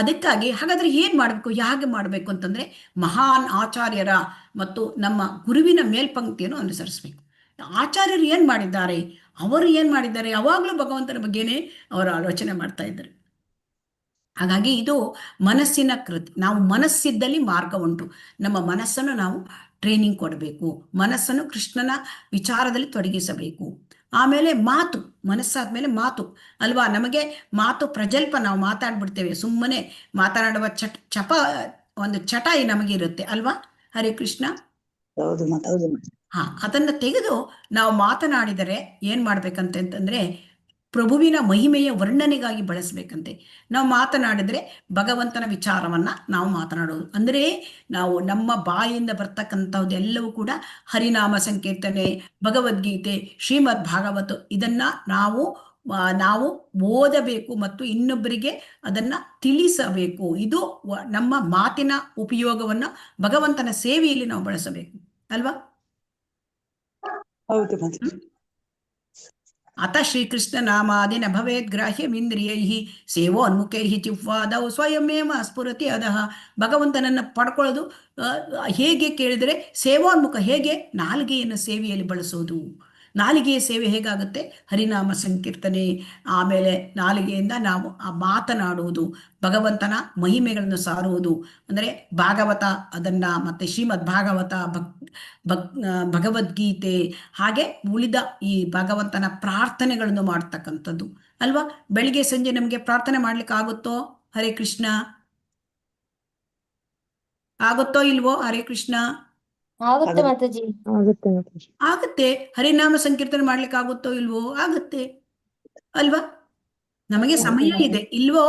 ಅದಕ್ಕಾಗಿ ಹಾಗಾದ್ರೆ ಏನ್ ಮಾಡ್ಬೇಕು, ಹೇಗೆ ಮಾಡ್ಬೇಕು ಅಂತಂದ್ರೆ ಮಹಾನ್ ಆಚಾರ್ಯರ ಮತ್ತು ನಮ್ಮ ಗುರುವಿನ ಮೇಲ್ಪಂಕ್ತಿಯನ್ನು ಅನುಸರಿಸಬೇಕು. ಆಚಾರ್ಯರು ಏನ್ ಮಾಡಿದ್ದಾರೆ, ಅವರು ಏನ್ ಮಾಡಿದ್ದಾರೆ, ಯಾವಾಗಲೂ ಭಗವಂತನ ಬಗ್ಗೆನೇ ಅವರು ಆಲೋಚನೆ ಮಾಡ್ತಾ ಇದ್ದಾರೆ. ಹಾಗಾಗಿ ಇದು ಮನಸ್ಸಿನ ಕೃತಿ. ನಾವು ಮನಸ್ಸಿದ್ದಲ್ಲಿ ಮಾರ್ಗ ಉಂಟು. ನಮ್ಮ ಮನಸ್ಸನ್ನು ನಾವು ಟ್ರೈನಿಂಗ್ ಕೊಡಬೇಕು, ಮನಸ್ಸನ್ನು ಕೃಷ್ಣನ ವಿಚಾರದಲ್ಲಿ ತೊಡಗಿಸಬೇಕು. ಆಮೇಲೆ ಮಾತು, ಮನಸ್ಸಾದ್ಮೇಲೆ ಮಾತು ಅಲ್ವಾ. ನಮಗೆ ಮಾತು ಪ್ರಜಲ್ಪ, ನಾವು ಮಾತಾಡ್ಬಿಡ್ತೇವೆ, ಸುಮ್ಮನೆ ಮಾತನಾಡುವ ಒಂದು ಚಟಾಯಿ ನಮಗೆ ಇರುತ್ತೆ ಅಲ್ವಾ. ಹರೇ ಕೃಷ್ಣ. ಅದನ್ನ ತೆಗೆದು ನಾವು ಮಾತನಾಡಿದರೆ ಏನ್ ಮಾಡ್ಬೇಕಂತಂದ್ರೆ ಪ್ರಭುವಿನ ಮಹಿಮೆಯ ವರ್ಣನೆಗಾಗಿ ಬಳಸಬೇಕಂತೆ. ನಾವು ಮಾತನಾಡಿದ್ರೆ ಭಗವಂತನ ವಿಚಾರವನ್ನ ನಾವು ಮಾತನಾಡೋದು. ಅಂದರೆ ನಾವು ನಮ್ಮ ಬಾಯಿಂದ ಬರ್ತಕ್ಕಂಥದ್ದೆಲ್ಲವೂ ಕೂಡ ಹರಿನಾಮ ಸಂಕೀರ್ತನೆ, ಭಗವದ್ಗೀತೆ, ಶ್ರೀಮದ್ ಭಾಗವತ, ಇದನ್ನ ನಾವು ಓದಬೇಕು ಮತ್ತು ಇನ್ನೊಬ್ಬರಿಗೆ ಅದನ್ನ ತಿಳಿಸಬೇಕು. ಇದು ನಮ್ಮ ಮಾತಿನ ಉಪಯೋಗವನ್ನ ಭಗವಂತನ ಸೇವೆಯಲ್ಲಿ ನಾವು ಬಳಸಬೇಕು ಅಲ್ವಾ. ಹೌದು. ಅತ ಶ್ರೀಕೃಷ್ಣ ನಾಮಾದಿ ನ ಭವೇದ್ ಗ್ರಾಹ್ಯಮಿಂದ್ರಿಯೈ ಸೇವೋನ್ಮುಖೈ ಚಿಹ್ವಾದೌ ಸ್ವಯಮೇವ ಸ್ಫುರತಿ ಅದಹ. ಭಗವಂತನನ್ನು ಪಡ್ಕೊಳ್ಳೋದು ಹೇಗೆ ಕೇಳಿದರೆ ಸೇವೋನ್ಮುಖ, ಹೇಗೆ ನಾಲಿಗೆಯನ್ನು ಸೇವೆಯಲ್ಲಿ ಬಳಸೋದು. ನಾಲಿಗೆಯ ಸೇವೆ ಹೇಗಾಗುತ್ತೆ? ಹರಿನಾಮ ಸಂಕೀರ್ತನೆ, ಆಮೇಲೆ ನಾಲಿಗೆಯಿಂದ ನಾವು ಮಾತನಾಡುವುದು, ಭಗವಂತನ ಮಹಿಮೆಗಳನ್ನು ಸಾರುವುದು, ಅಂದರೆ ಭಾಗವತ ಅದನ್ನು, ಮತ್ತು ಶ್ರೀಮದ್ ಭಾಗವತ, ಭಗವದ್ಗೀತೆ, ಹಾಗೆ ಉಳಿದ ಈ ಭಗವಂತನ ಪ್ರಾರ್ಥನೆಗಳನ್ನು ಮಾಡ್ತಕ್ಕಂಥದ್ದು ಅಲ್ವಾ. ಬೆಳಿಗ್ಗೆ ಸಂಜೆ ನಮಗೆ ಪ್ರಾರ್ಥನೆ ಮಾಡ್ಲಿಕ್ಕೆ ಆಗುತ್ತೋ? ಹರೇ ಕೃಷ್ಣ ಆಗುತ್ತೋ ಇಲ್ವೋ? ಹರೇ ಕೃಷ್ಣ ಆಗುತ್ತೆ ಮಾತಾಜಿ. ಆಗುತ್ತೆ ಮಾತಾಜಿ. ಆಗುತ್ತೆ. ಹರಿನಾಮ ಸಂಕೀರ್ತನೆ ಮಾಡ್ಲಿಕ್ಕೆ ಆಗುತ್ತೋ ಇಲ್ವೋ? ಆಗುತ್ತೆ ಅಲ್ವಾ. ನಮಗೆ ಸಮಯ ಇದೆ ಇಲ್ವೋ?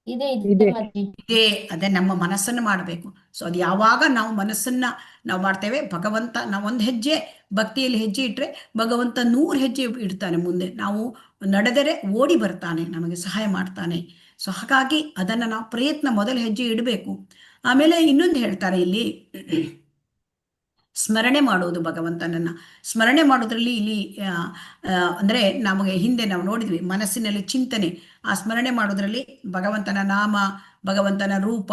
ಇದೆ ಇದೆ. ಮಾತಾಜಿ. ಇದೆ. ಅದೇ ನಮ್ಮ ಮನಸ್ಸನ್ನು ಮಾಡಬೇಕು. ಸೊ ಅದು ಯಾವಾಗ ನಾವು ಮನಸ್ಸನ್ನ ನಾವು ಮಾಡ್ತೇವೆ, ಭಗವಂತ ನಾವು ಒಂದು ಹೆಜ್ಜೆ ಭಕ್ತಿಯಲ್ಲಿ ಹೆಜ್ಜೆ ಇಟ್ಟರೆ ಭಗವಂತ 100 ಹೆಜ್ಜೆ ಇಡ್ತಾನೆ ಮುಂದೆ. ನಾವು ನಡೆದರೆ ಓಡಿ ಬರ್ತಾನೆ, ನಮಗೆ ಸಹಾಯ ಮಾಡ್ತಾನೆ. ಸೊ ಹಾಗಾಗಿ ಅದನ್ನು ನಾವು ಪ್ರಯತ್ನ, ಮೊದಲ ಹೆಜ್ಜೆ ಇಡಬೇಕು. ಆಮೇಲೆ ಇನ್ನೊಂದು ಹೇಳ್ತಾರೆ ಇಲ್ಲಿ, ಸ್ಮರಣೆ ಮಾಡುವುದು. ಭಗವಂತನನ್ನು ಸ್ಮರಣೆ ಮಾಡೋದ್ರಲ್ಲಿ ಇಲ್ಲಿ ಅಂದರೆ ನಮಗೆ ಹಿಂದೆ ನಾವು ನೋಡಿದ್ವಿ ಮನಸ್ಸಿನಲ್ಲಿ ಚಿಂತನೆ, ಆ ಸ್ಮರಣೆ ಮಾಡೋದ್ರಲ್ಲಿ ಭಗವಂತನ ನಾಮ, ಭಗವಂತನ ರೂಪ,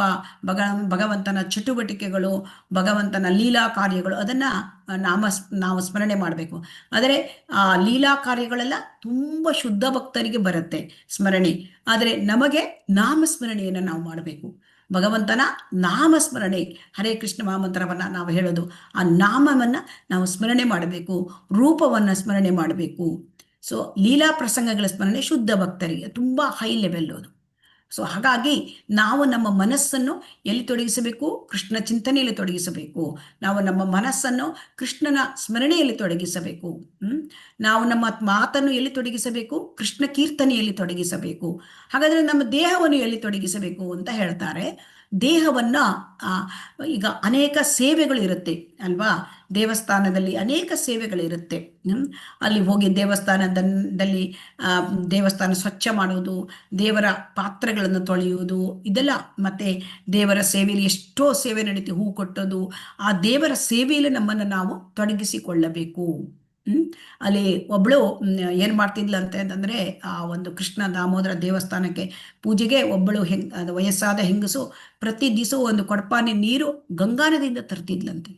ಭಗವಂತನ ಚಟುವಟಿಕೆಗಳು, ಭಗವಂತನ ಲೀಲಾ ಕಾರ್ಯಗಳು, ಅದನ್ನು ನಾವು ಸ್ಮರಣೆ ಮಾಡಬೇಕು. ಆದರೆ ಆ ಲೀಲಾ ಕಾರ್ಯಗಳೆಲ್ಲ ತುಂಬ ಶುದ್ಧ ಭಕ್ತರಿಗೆ ಬರುತ್ತೆ ಸ್ಮರಣೆ. ಆದರೆ ನಮಗೆ ನಾಮಸ್ಮರಣೆಯನ್ನು ನಾವು ಮಾಡಬೇಕು. ಭಗವಂತನ ನಾಮಸ್ಮರಣೆ, ಹರೇ ಕೃಷ್ಣ ಮಹಾಮಂತ್ರವನ್ನು ನಾವು ಹೇಳೋದು, ಆ ನಾಮವನ್ನು ನಾವು ಸ್ಮರಣೆ ಮಾಡಬೇಕು, ರೂಪವನ್ನು ಸ್ಮರಣೆ ಮಾಡಬೇಕು. ಸೊ ಲೀಲಾ ಪ್ರಸಂಗಗಳ ಸ್ಮರಣೆ ಶುದ್ಧ ಭಕ್ತರಿಗೆ ತುಂಬ ಹೈ ಲೆವೆಲ್ ಅದು. ಸೊ ಹಾಗಾಗಿ ನಾವು ನಮ್ಮ ಮನಸ್ಸನ್ನು ಎಲ್ಲಿ ತೊಡಗಿಸಬೇಕು? ಕೃಷ್ಣ ಚಿಂತನೆಯಲ್ಲಿ ತೊಡಗಿಸಬೇಕು. ನಾವು ನಮ್ಮ ಮನಸ್ಸನ್ನು ಕೃಷ್ಣನ ಸ್ಮರಣೆಯಲ್ಲಿ ತೊಡಗಿಸಬೇಕು. ನಾವು ನಮ್ಮ ಮಾತನ್ನು ಎಲ್ಲಿ ತೊಡಗಿಸಬೇಕು? ಕೃಷ್ಣ ಕೀರ್ತನೆಯಲ್ಲಿ ತೊಡಗಿಸಬೇಕು. ಹಾಗಾದರೆ ನಮ್ಮ ದೇಹವನ್ನು ಎಲ್ಲಿ ತೊಡಗಿಸಬೇಕು ಅಂತ ಹೇಳ್ತಾರೆ. ದೇಹವನ್ನು ಈಗ ಅನೇಕ ಸೇವೆಗಳು ಇರುತ್ತೆ ಅಲ್ವಾ. ದೇವಸ್ಥಾನದಲ್ಲಿ ಅನೇಕ ಸೇವೆಗಳಿರುತ್ತೆ. ಅಲ್ಲಿ ಹೋಗಿ ದೇವಸ್ಥಾನದಲ್ಲಿ ದೇವಸ್ಥಾನ ಸ್ವಚ್ಛ ಮಾಡುವುದು, ದೇವರ ಪಾತ್ರೆಗಳನ್ನು ತೊಳೆಯುವುದು, ಇದೆಲ್ಲ. ಮತ್ತು ದೇವರ ಸೇವೆಯಲ್ಲಿ ಎಷ್ಟೋ ಸೇವೆ ನಡೀತಿ, ಹೂ ಕೊಟ್ಟೋದು. ಆ ದೇವರ ಸೇವೆಯಲ್ಲಿ ನಮ್ಮನ್ನು ನಾವು ತೊಡಗಿಸಿಕೊಳ್ಳಬೇಕು. ಅಲ್ಲಿ ಒಬ್ಬಳು ಏನು ಮಾಡ್ತಿದ್ಲು ಅಂತಂದರೆ, ಆ ಒಂದು ಕೃಷ್ಣ ದಾಮೋದರ ದೇವಸ್ಥಾನಕ್ಕೆ ಪೂಜೆಗೆ ಒಬ್ಬಳು ಅದು ವಯಸ್ಸಾದ ಹೆಂಗಸು ಪ್ರತಿ ದಿವಸ ಒಂದು ಕೊಡಪಾನೆ ನೀರು ಗಂಗಾ ನದಿಯಿಂದ ತರ್ತಿದ್ಲಂತೆ,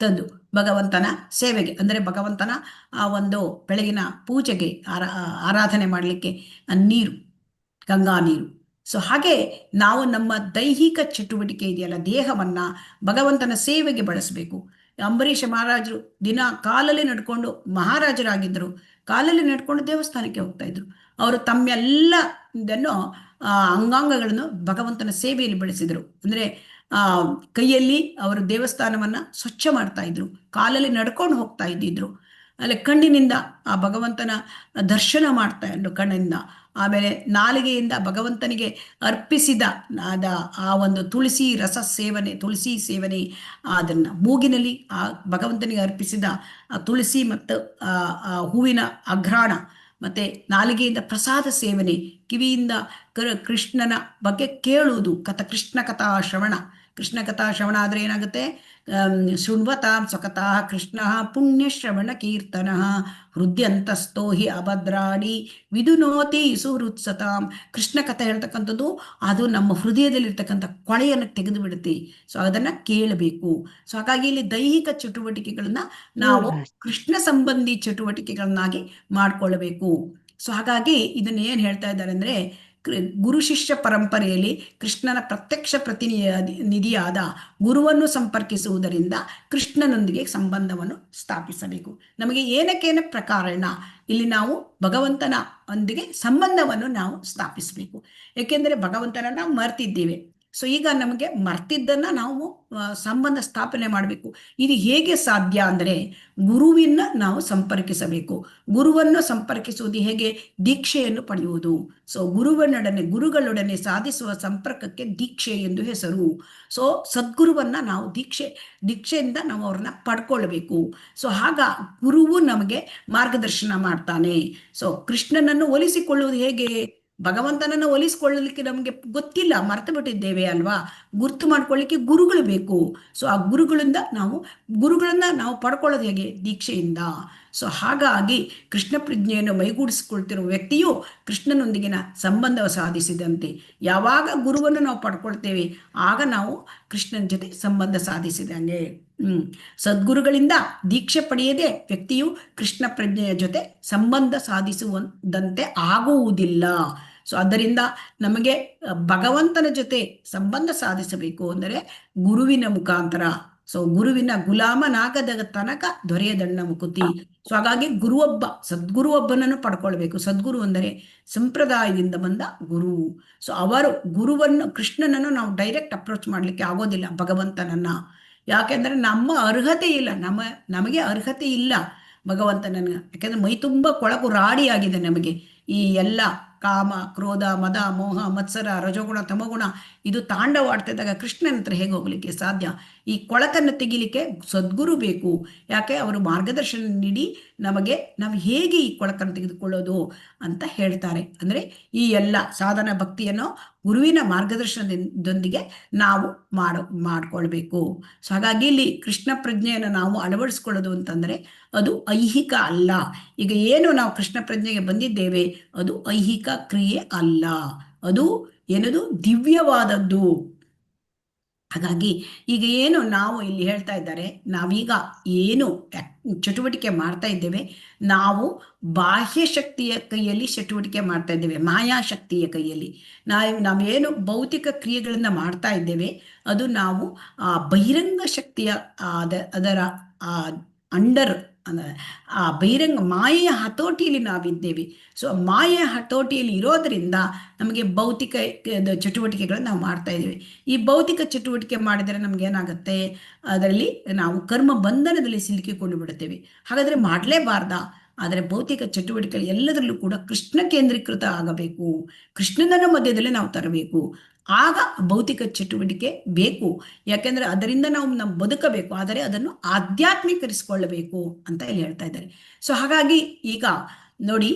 ತಂದು ಭಗವಂತನ ಸೇವೆಗೆ, ಅಂದರೆ ಭಗವಂತನ ಆ ಒಂದು ಬೆಳಗಿನ ಪೂಜೆಗೆ ಆರಾಧನೆ ಮಾಡಲಿಕ್ಕೆ ನೀರು, ಗಂಗಾ ನೀರು. ಸೊ ಹಾಗೆ ನಾವು ನಮ್ಮ ದೈಹಿಕ ಚಟುವಟಿಕೆ ಇದೆಯಲ್ಲ, ದೇಹವನ್ನು ಭಗವಂತನ ಸೇವೆಗೆ ಬಳಸಬೇಕು. ಅಂಬರೀಷ ಮಹಾರಾಜರು ದಿನ ಕಾಲಲ್ಲಿ ನಡ್ಕೊಂಡು ಮಹಾರಾಜರಾಗಿದ್ದರು, ಕಾಲಲ್ಲಿ ನಡ್ಕೊಂಡು ದೇವಸ್ಥಾನಕ್ಕೆ ಹೋಗ್ತಾ ಇದ್ರು. ಅವರು ತಮ್ಮೆಲ್ಲ ಇದನ್ನು ಅಂಗಾಂಗಗಳನ್ನು ಭಗವಂತನ ಸೇವೆಯಲ್ಲಿ ಬಳಸಿದರು. ಅಂದರೆ ಕೈಯಲ್ಲಿ ಅವರು ದೇವಸ್ಥಾನವನ್ನು ಸ್ವಚ್ಛ ಮಾಡ್ತಾ ಇದ್ರು, ಕಾಲಲ್ಲಿ ನಡ್ಕೊಂಡು ಹೋಗ್ತಾ ಇದ್ದಿದ್ರು. ಅಲ್ಲಿ ಕಣ್ಣಿನಿಂದ ಆ ಭಗವಂತನ ದರ್ಶನ ಮಾಡ್ತಾ ಇದ್ರು ಕಣ್ಣಿಂದ. ಆಮೇಲೆ ನಾಲಿಗೆಯಿಂದ ಭಗವಂತನಿಗೆ ಅರ್ಪಿಸಿದ ಆ ಒಂದು ತುಳಸಿ ರಸ ಸೇವನೆ, ತುಳಸಿ ಸೇವನೆ, ಅದನ್ನು ಮೂಗಿನಲ್ಲಿ ಆ ಭಗವಂತನಿಗೆ ಅರ್ಪಿಸಿದ ಆ ತುಳಸಿ ಮತ್ತು ಹೂವಿನ ಅಘ್ರಾಣ, ಮತ್ತು ನಾಲಿಗೆಯಿಂದ ಪ್ರಸಾದ ಸೇವನೆ, ಕಿವಿಯಿಂದ ಕೃಷ್ಣನ ಬಗ್ಗೆ ಕೇಳುವುದು, ಕೃಷ್ಣ ಕಥಾ ಶ್ರವಣ. ಕೃಷ್ಣ ಕಥಾ ಶ್ರವಣ ಆದರೆ ಏನಾಗುತ್ತೆ? ಶೃಣ್ವತಾಂ ಸ್ವಕತಃ ಕೃಷ್ಣ ಪುಣ್ಯಶ್ರವಣ ಕೀರ್ತನ ಹೃದಯಂತಸ್ಥೋ ಹಿ ಅಭದ್ರಾಡಿ ವಿದುನೋತಿ ಸುಹೃತ್ಸತಾಂ. ಕೃಷ್ಣ ಕಥೆ ಹೇಳ್ತಕ್ಕಂಥದ್ದು ಅದು ನಮ್ಮ ಹೃದಯದಲ್ಲಿರ್ತಕ್ಕಂಥ ಕೊಳೆಯನ್ನು ತೆಗೆದು ಬಿಡುತ್ತೆ. ಸೊ ಅದನ್ನು ಕೇಳಬೇಕು. ಸೊ ಹಾಗಾಗಿ ಇಲ್ಲಿ ದೈಹಿಕ ಚಟುವಟಿಕೆಗಳನ್ನ ನಾವು ಕೃಷ್ಣ ಸಂಬಂಧಿ ಚಟುವಟಿಕೆಗಳನ್ನಾಗಿ ಮಾಡಿಕೊಳ್ಳಬೇಕು. ಸೊ ಹಾಗಾಗಿ ಇದನ್ನ ಏನು ಹೇಳ್ತಾ ಇದ್ದಾರೆ ಅಂದರೆ, ಗುರು ಶಿಷ್ಯ ಪರಂಪರೆಯಲ್ಲಿ ಕೃಷ್ಣನ ಪ್ರತ್ಯಕ್ಷ ಪ್ರತಿನಿಧಿಯಾದ ಗುರುವನ್ನು ಸಂಪರ್ಕಿಸುವುದರಿಂದ ಕೃಷ್ಣನೊಂದಿಗೆ ಸಂಬಂಧವನ್ನು ಸ್ಥಾಪಿಸಬೇಕು. ನಮಗೆ ಏನಕ್ಕೇನ ಪ್ರಕಾರಣ ಇಲ್ಲಿ ನಾವು ಭಗವಂತನ ಒಂದಿಗೆ ಸಂಬಂಧವನ್ನು ನಾವು ಸ್ಥಾಪಿಸಬೇಕು. ಏಕೆಂದರೆ ಭಗವಂತನನ್ನು ನಾವು ಮರ್ತಿದ್ದೇವೆ. ಸೊ ಈಗ ನಮಗೆ ಮರ್ತಿದ್ದನ್ನು ನಾವು ಸಂಬಂಧ ಸ್ಥಾಪನೆ ಮಾಡಬೇಕು. ಇದು ಹೇಗೆ ಸಾಧ್ಯ ಅಂದರೆ, ಗುರುವಿನ ನಾವು ಸಂಪರ್ಕಿಸಬೇಕು. ಗುರುವನ್ನು ಸಂಪರ್ಕಿಸುವುದು ಹೇಗೆ? ದೀಕ್ಷೆಯನ್ನು ಪಡೆಯುವುದು. ಸೊ ಗುರುಗಳೊಡನೆ ಸಾಧಿಸುವ ಸಂಪರ್ಕಕ್ಕೆ ದೀಕ್ಷೆ ಎಂದು ಹೆಸರು. ಸೊ ಸದ್ಗುರುವನ್ನು ನಾವು ದೀಕ್ಷೆಯಿಂದ ನಾವು ಅವ್ರನ್ನ ಪಡ್ಕೊಳ್ಬೇಕು. ಸೊ ಆಗ ಗುರುವು ನಮಗೆ ಮಾರ್ಗದರ್ಶನ ಮಾಡ್ತಾನೆ. ಸೊ ಕೃಷ್ಣನನ್ನು ಒಲಿಸಿಕೊಳ್ಳುವುದು ಹೇಗೆ? ಭಗವಂತನನ್ನು ಒಲಿಸ್ಕೊಳ್ಳಲಿಕ್ಕೆ ನಮಗೆ ಗೊತ್ತಿಲ್ಲ, ಮರ್ತು ಬಿಟ್ಟಿದ್ದೇವೆ ಅಲ್ವಾ. ಗುರ್ತು ಮಾಡ್ಕೊಳ್ಳಿಕ್ಕೆ ಗುರುಗಳು ಬೇಕು. ಸೊ ಆ ಗುರುಗಳನ್ನ ನಾವು ಪಡ್ಕೊಳ್ಳೋದು ಹೇಗೆ? ದೀಕ್ಷೆಯಿಂದ. ಸೊ ಹಾಗಾಗಿ ಕೃಷ್ಣ ಪ್ರಜ್ಞೆಯನ್ನು ಮೈಗೂಡಿಸಿಕೊಳ್ತಿರುವ ವ್ಯಕ್ತಿಯು ಕೃಷ್ಣನೊಂದಿಗಿನ ಸಂಬಂಧ ಸಾಧಿಸಿದಂತೆ. ಯಾವಾಗ ಗುರುವನ್ನು ನಾವು ಪಡ್ಕೊಳ್ತೇವೆ ಆಗ ನಾವು ಕೃಷ್ಣನ ಜೊತೆ ಸಂಬಂಧ ಸಾಧಿಸಿದಂಗೆ. ಸದ್ಗುರುಗಳಿಂದ ದೀಕ್ಷೆ ಪಡೆಯದೆ ವ್ಯಕ್ತಿಯು ಕೃಷ್ಣ ಪ್ರಜ್ಞೆಯ ಜೊತೆ ಸಂಬಂಧ ಸಾಧಿಸುವಂತೆ ಆಗುವುದಿಲ್ಲ. ಸೊ ಆದ್ದರಿಂದ ನಮಗೆ ಭಗವಂತನ ಜೊತೆ ಸಂಬಂಧ ಸಾಧಿಸಬೇಕು ಅಂದರೆ ಗುರುವಿನ ಮುಖಾಂತರ. ಸೊ ಗುರುವಿನ ಗುಲಾಮನಾಗದ ತನಕ ದೊರೆಯದಣ್ಣ ಮುಕುತಿ. ಸೊ ಹಾಗಾಗಿ ಸದ್ಗುರು ಒಬ್ಬನನ್ನು ಪಡ್ಕೊಳ್ಬೇಕು. ಸದ್ಗುರು ಅಂದರೆ ಸಂಪ್ರದಾಯದಿಂದ ಬಂದ ಗುರು. ಸೊ ಅವರು ಗುರುವನ್ನು, ಕೃಷ್ಣನನ್ನು ನಾವು ಡೈರೆಕ್ಟ್ ಅಪ್ರೋಚ್ ಮಾಡಲಿಕ್ಕೆ ಆಗೋದಿಲ್ಲ, ಭಗವಂತನನ್ನ. ಯಾಕೆಂದ್ರೆ ನಮ್ಮ ಅರ್ಹತೆ ಇಲ್ಲ, ನಮಗೆ ಅರ್ಹತೆ ಇಲ್ಲ ಭಗವಂತನನ್ನ. ಯಾಕೆಂದ್ರೆ ಮೈ ತುಂಬ ಕೊಳಕು ರಾಡಿ ಆಗಿದೆ ನಮಗೆ. ಈ ಎಲ್ಲ ಕಾಮ, ಕ್ರೋಧ, ಮದ, ಮೋಹ, ಮತ್ಸರ, ರಜೋಗುಣ, ತಮಗುಣ ಇದು ತಾಂಡವಾಡ್ತಿದ್ದಾಗ ಕೃಷ್ಣನ ಹತ್ರ ಹೇಗೆ ಹೋಗ್ಲಿಕ್ಕೆ ಸಾಧ್ಯ? ಈ ಕೊಳಕನ್ನು ತೆಗಿಲಿಕ್ಕೆ ಸದ್ಗುರು ಬೇಕು. ಯಾಕೆ? ಅವರು ಮಾರ್ಗದರ್ಶನ ನೀಡಿ ನಮಗೆ ನಾವು ಹೇಗೆ ಈ ಕೊಳಕನ್ನು ತೆಗೆದುಕೊಳ್ಳೋದು ಅಂತ ಹೇಳ್ತಾರೆ. ಅಂದರೆ ಈ ಎಲ್ಲ ಸಾಧನ ಭಕ್ತಿಯನ್ನು ಗುರುವಿನ ಮಾರ್ಗದರ್ಶನದೊಂದಿಗೆ ನಾವು ಮಾಡ್ಕೊಳ್ಬೇಕು. ಸೊ ಹಾಗಾಗಿ ಇಲ್ಲಿ ಕೃಷ್ಣ ಪ್ರಜ್ಞೆಯನ್ನು ನಾವು ಅಳವಡಿಸ್ಕೊಳ್ಳೋದು ಅಂತಂದರೆ ಅದು ಐಹಿಕ ಅಲ್ಲ. ಈಗ ಏನು ನಾವು ಕೃಷ್ಣ ಪ್ರಜ್ಞೆಗೆ ಬಂದಿದ್ದೇವೆ ಅದು ಐಹಿಕ ಕ್ರಿಯೆ ಅಲ್ಲ, ಅದು ಏನದು ದಿವ್ಯವಾದದ್ದು. ಹಾಗಾಗಿ ಈಗ ಏನು ನಾವು ಇಲ್ಲಿ ಹೇಳ್ತಾ ಇದ್ದಾರೆ, ನಾವೀಗ ಏನು ಚಟುವಟಿಕೆ ಮಾಡ್ತಾ ಇದ್ದೇವೆ, ನಾವು ಬಾಹ್ಯ ಶಕ್ತಿಯ ಕೈಯಲ್ಲಿ ಚಟುವಟಿಕೆ ಮಾಡ್ತಾ ಇದ್ದೇವೆ, ಮಾಯಾಶಕ್ತಿಯ ಕೈಯಲ್ಲಿ. ನಾವೇನು ಭೌತಿಕ ಕ್ರಿಯೆಗಳನ್ನು ಮಾಡ್ತಾ ಇದ್ದೇವೆ ಅದು ನಾವು ಬಹಿರಂಗ ಶಕ್ತಿಯ ಅದರ ಅಂಡರ್ ಆ ಬಹಿರಂಗ ಮಾಯೆಯ ಹತೋಟಿಯಲ್ಲಿ ನಾವಿದ್ದೇವೆ. ಸೊ ಮಾಯೆಯ ಹತೋಟಿಯಲ್ಲಿ ಇರೋದರಿಂದ ನಮಗೆ ಭೌತಿಕ ಚಟುವಟಿಕೆಗಳನ್ನು ನಾವು ಮಾಡ್ತಾ ಇದ್ದೇವೆ. ಈ ಭೌತಿಕ ಚಟುವಟಿಕೆ ಮಾಡಿದರೆ ನಮಗೇನಾಗುತ್ತೆ, ಅದರಲ್ಲಿ ನಾವು ಕರ್ಮ ಬಂಧನದಲ್ಲಿ ಸಿಲುಕಿಕೊಂಡು ಬಿಡುತ್ತೇವೆ. ಹಾಗಾದರೆ ಮಾಡಲೇಬಾರ್ದಾ? ಆದರೆ ಭೌತಿಕ ಚಟುವಟಿಕೆ ಎಲ್ಲದರಲ್ಲೂ ಕೂಡ ಕೃಷ್ಣ ಕೇಂದ್ರೀಕೃತ ಆಗಬೇಕು, ಕೃಷ್ಣನ ಮಧ್ಯದಲ್ಲಿ ನಾವು ತರಬೇಕು. ಆಗ ಭೌತಿಕ ಚಟುವಟಿಕೆ ಬೇಕು, ಯಾಕೆಂದ್ರೆ ಅದರಿಂದ ನಾವು ಬದುಕಬೇಕು. ಆದರೆ ಅದನ್ನು ಆಧ್ಯಾತ್ಮೀಕರಿಸಿಕೊಳ್ಳಬೇಕು ಅಂತ ಇಲ್ಲಿ ಹೇಳ್ತಾ ಇದ್ದಾರೆ. ಸೊ ಹಾಗಾಗಿ ಈಗ ನೋಡಿ,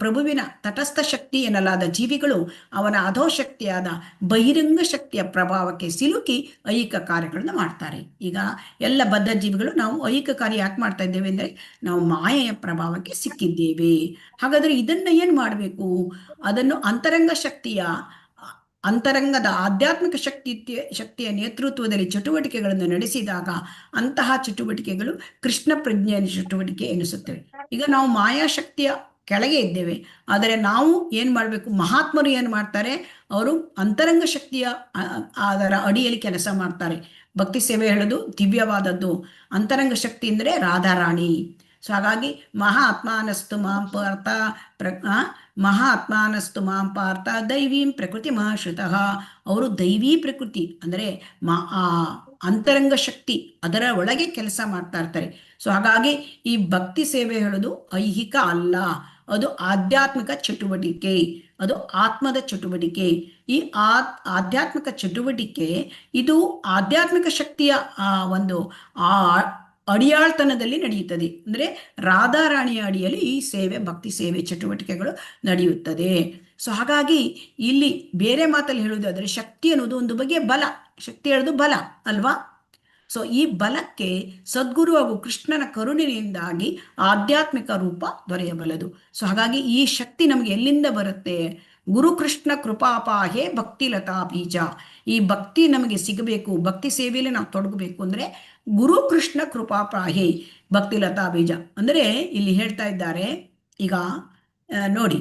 ಪ್ರಭುವಿನ ತಟಸ್ಥ ಶಕ್ತಿ ಎನ್ನಲಾದ ಜೀವಿಗಳು ಅವನ ಅಧೋಶಕ್ತಿಯಾದ ಬಹಿರಂಗ ಶಕ್ತಿಯ ಪ್ರಭಾವಕ್ಕೆ ಸಿಲುಕಿ ಐಹಿಕ ಕಾರ್ಯಗಳನ್ನು ಮಾಡ್ತಾರೆ. ಈಗ ಎಲ್ಲ ಬದ್ಧ ಜೀವಿಗಳು ನಾವು ಐಹಿಕ ಕಾರ್ಯ ಯಾಕೆ ಮಾಡ್ತಾ ಇದ್ದೇವೆ ಅಂದರೆ ನಾವು ಮಾಯೆಯ ಪ್ರಭಾವಕ್ಕೆ ಸಿಕ್ಕಿದ್ದೇವೆ. ಹಾಗಾದ್ರೆ ಇದನ್ನ ಏನು ಮಾಡಬೇಕು? ಅದನ್ನು ಅಂತರಂಗದ ಆಧ್ಯಾತ್ಮಿಕ ಶಕ್ತಿಯ ನೇತೃತ್ವದಲ್ಲಿ ಚಟುವಟಿಕೆಗಳನ್ನು ನಡೆಸಿದಾಗ ಅಂತಹ ಚಟುವಟಿಕೆಗಳು ಕೃಷ್ಣ ಪ್ರಜ್ಞೆಯ ಚಟುವಟಿಕೆ ಎನಿಸುತ್ತವೆ. ಈಗ ನಾವು ಮಾಯಾಶಕ್ತಿಯ ಕೆಳಗೆ ಇದ್ದೇವೆ, ಆದರೆ ನಾವು ಏನು ಮಾಡಬೇಕು? ಮಹಾತ್ಮರು ಏನು ಮಾಡ್ತಾರೆ? ಅವರು ಅಂತರಂಗ ಶಕ್ತಿಯ ಅದರ ಅಡಿಯಲ್ಲಿ ಕೆಲಸ ಮಾಡ್ತಾರೆ. ಭಕ್ತಿ ಸೇವೆ ಹೇಳೋದು ದಿವ್ಯವಾದದ್ದು. ಅಂತರಂಗ ಶಕ್ತಿ ಅಂದರೆ ರಾಧಾರಾಣಿ. ಸೊ ಹಾಗಾಗಿ ಮಹಾತ್ಮಾನಸ್ತು ಮಾಂ ಪಾರ್ಥ ದೈವೀಂ ಪ್ರಕೃತಿ ಮಾಶ್ರಿತಃ. ಅವರು ದೈವೀ ಪ್ರಕೃತಿ ಅಂದರೆ ಅಂತರಂಗ ಶಕ್ತಿ ಅದರ ಒಳಗೆ ಕೆಲಸ ಮಾಡ್ತಾ ಇರ್ತಾರೆ. ಸೊ ಹಾಗಾಗಿ ಈ ಭಕ್ತಿ ಸೇವೆ ಹೇಳೋದು ಐಹಿಕ ಅಲ್ಲ, ಅದು ಆಧ್ಯಾತ್ಮಿಕ ಚಟುವಟಿಕೆ, ಅದು ಆತ್ಮದ ಚಟುವಟಿಕೆ. ಈ ಆಧ್ಯಾತ್ಮಿಕ ಚಟುವಟಿಕೆ ಇದು ಆಧ್ಯಾತ್ಮಿಕ ಶಕ್ತಿಯ ಒಂದು ಅಡಿಯಾಳ್ತನದಲ್ಲಿ ನಡೆಯುತ್ತದೆ. ಅಂದರೆ ರಾಧಾರಾಣಿಯ ಅಡಿಯಲ್ಲಿ ಈ ಸೇವೆ, ಭಕ್ತಿ ಸೇವೆ ಚಟುವಟಿಕೆಗಳು ನಡೆಯುತ್ತದೆ. ಸೊ ಹಾಗಾಗಿ ಇಲ್ಲಿ ಬೇರೆ ಮಾತಲ್ಲಿ ಹೇಳುವುದಾದರೆ ಶಕ್ತಿ ಅನ್ನೋದು ಒಂದು ಬಗೆಯ ಬಲ. ಶಕ್ತಿ ಹೇಳೋದು ಬಲ ಅಲ್ವಾ? ಸೊ ಈ ಬಲಕ್ಕೆ ಸದ್ಗುರು ಹಾಗೂ ಕೃಷ್ಣನ ಕರುಣೆಯಿಂದಾಗಿ ಆಧ್ಯಾತ್ಮಿಕ ರೂಪ ದೊರೆಯಬಲ್ಲದು. ಸೊ ಹಾಗಾಗಿ ಈ ಶಕ್ತಿ ನಮಗೆ ಎಲ್ಲಿಂದ ಬರುತ್ತೆ? ಗುರು ಕೃಷ್ಣ ಕೃಪಾಪಾಹೇ ಭಕ್ತಿ ಲತಾ ಬೀಜ. ಈ ಭಕ್ತಿ ನಮಗೆ ಸಿಗಬೇಕು, ಭಕ್ತಿ ಸೇವೆಯಲ್ಲಿ ನಾವು ತೊಡಗಬೇಕು ಅಂದರೆ ಗುರು ಕೃಷ್ಣ ಕೃಪಾಪಾಹೇ ಭಕ್ತಿ ಲತಾ ಬೀಜ. ಅಂದರೆ ಇಲ್ಲಿ ಹೇಳ್ತಾ ಇದ್ದಾರೆ, ಈಗ ನೋಡಿ,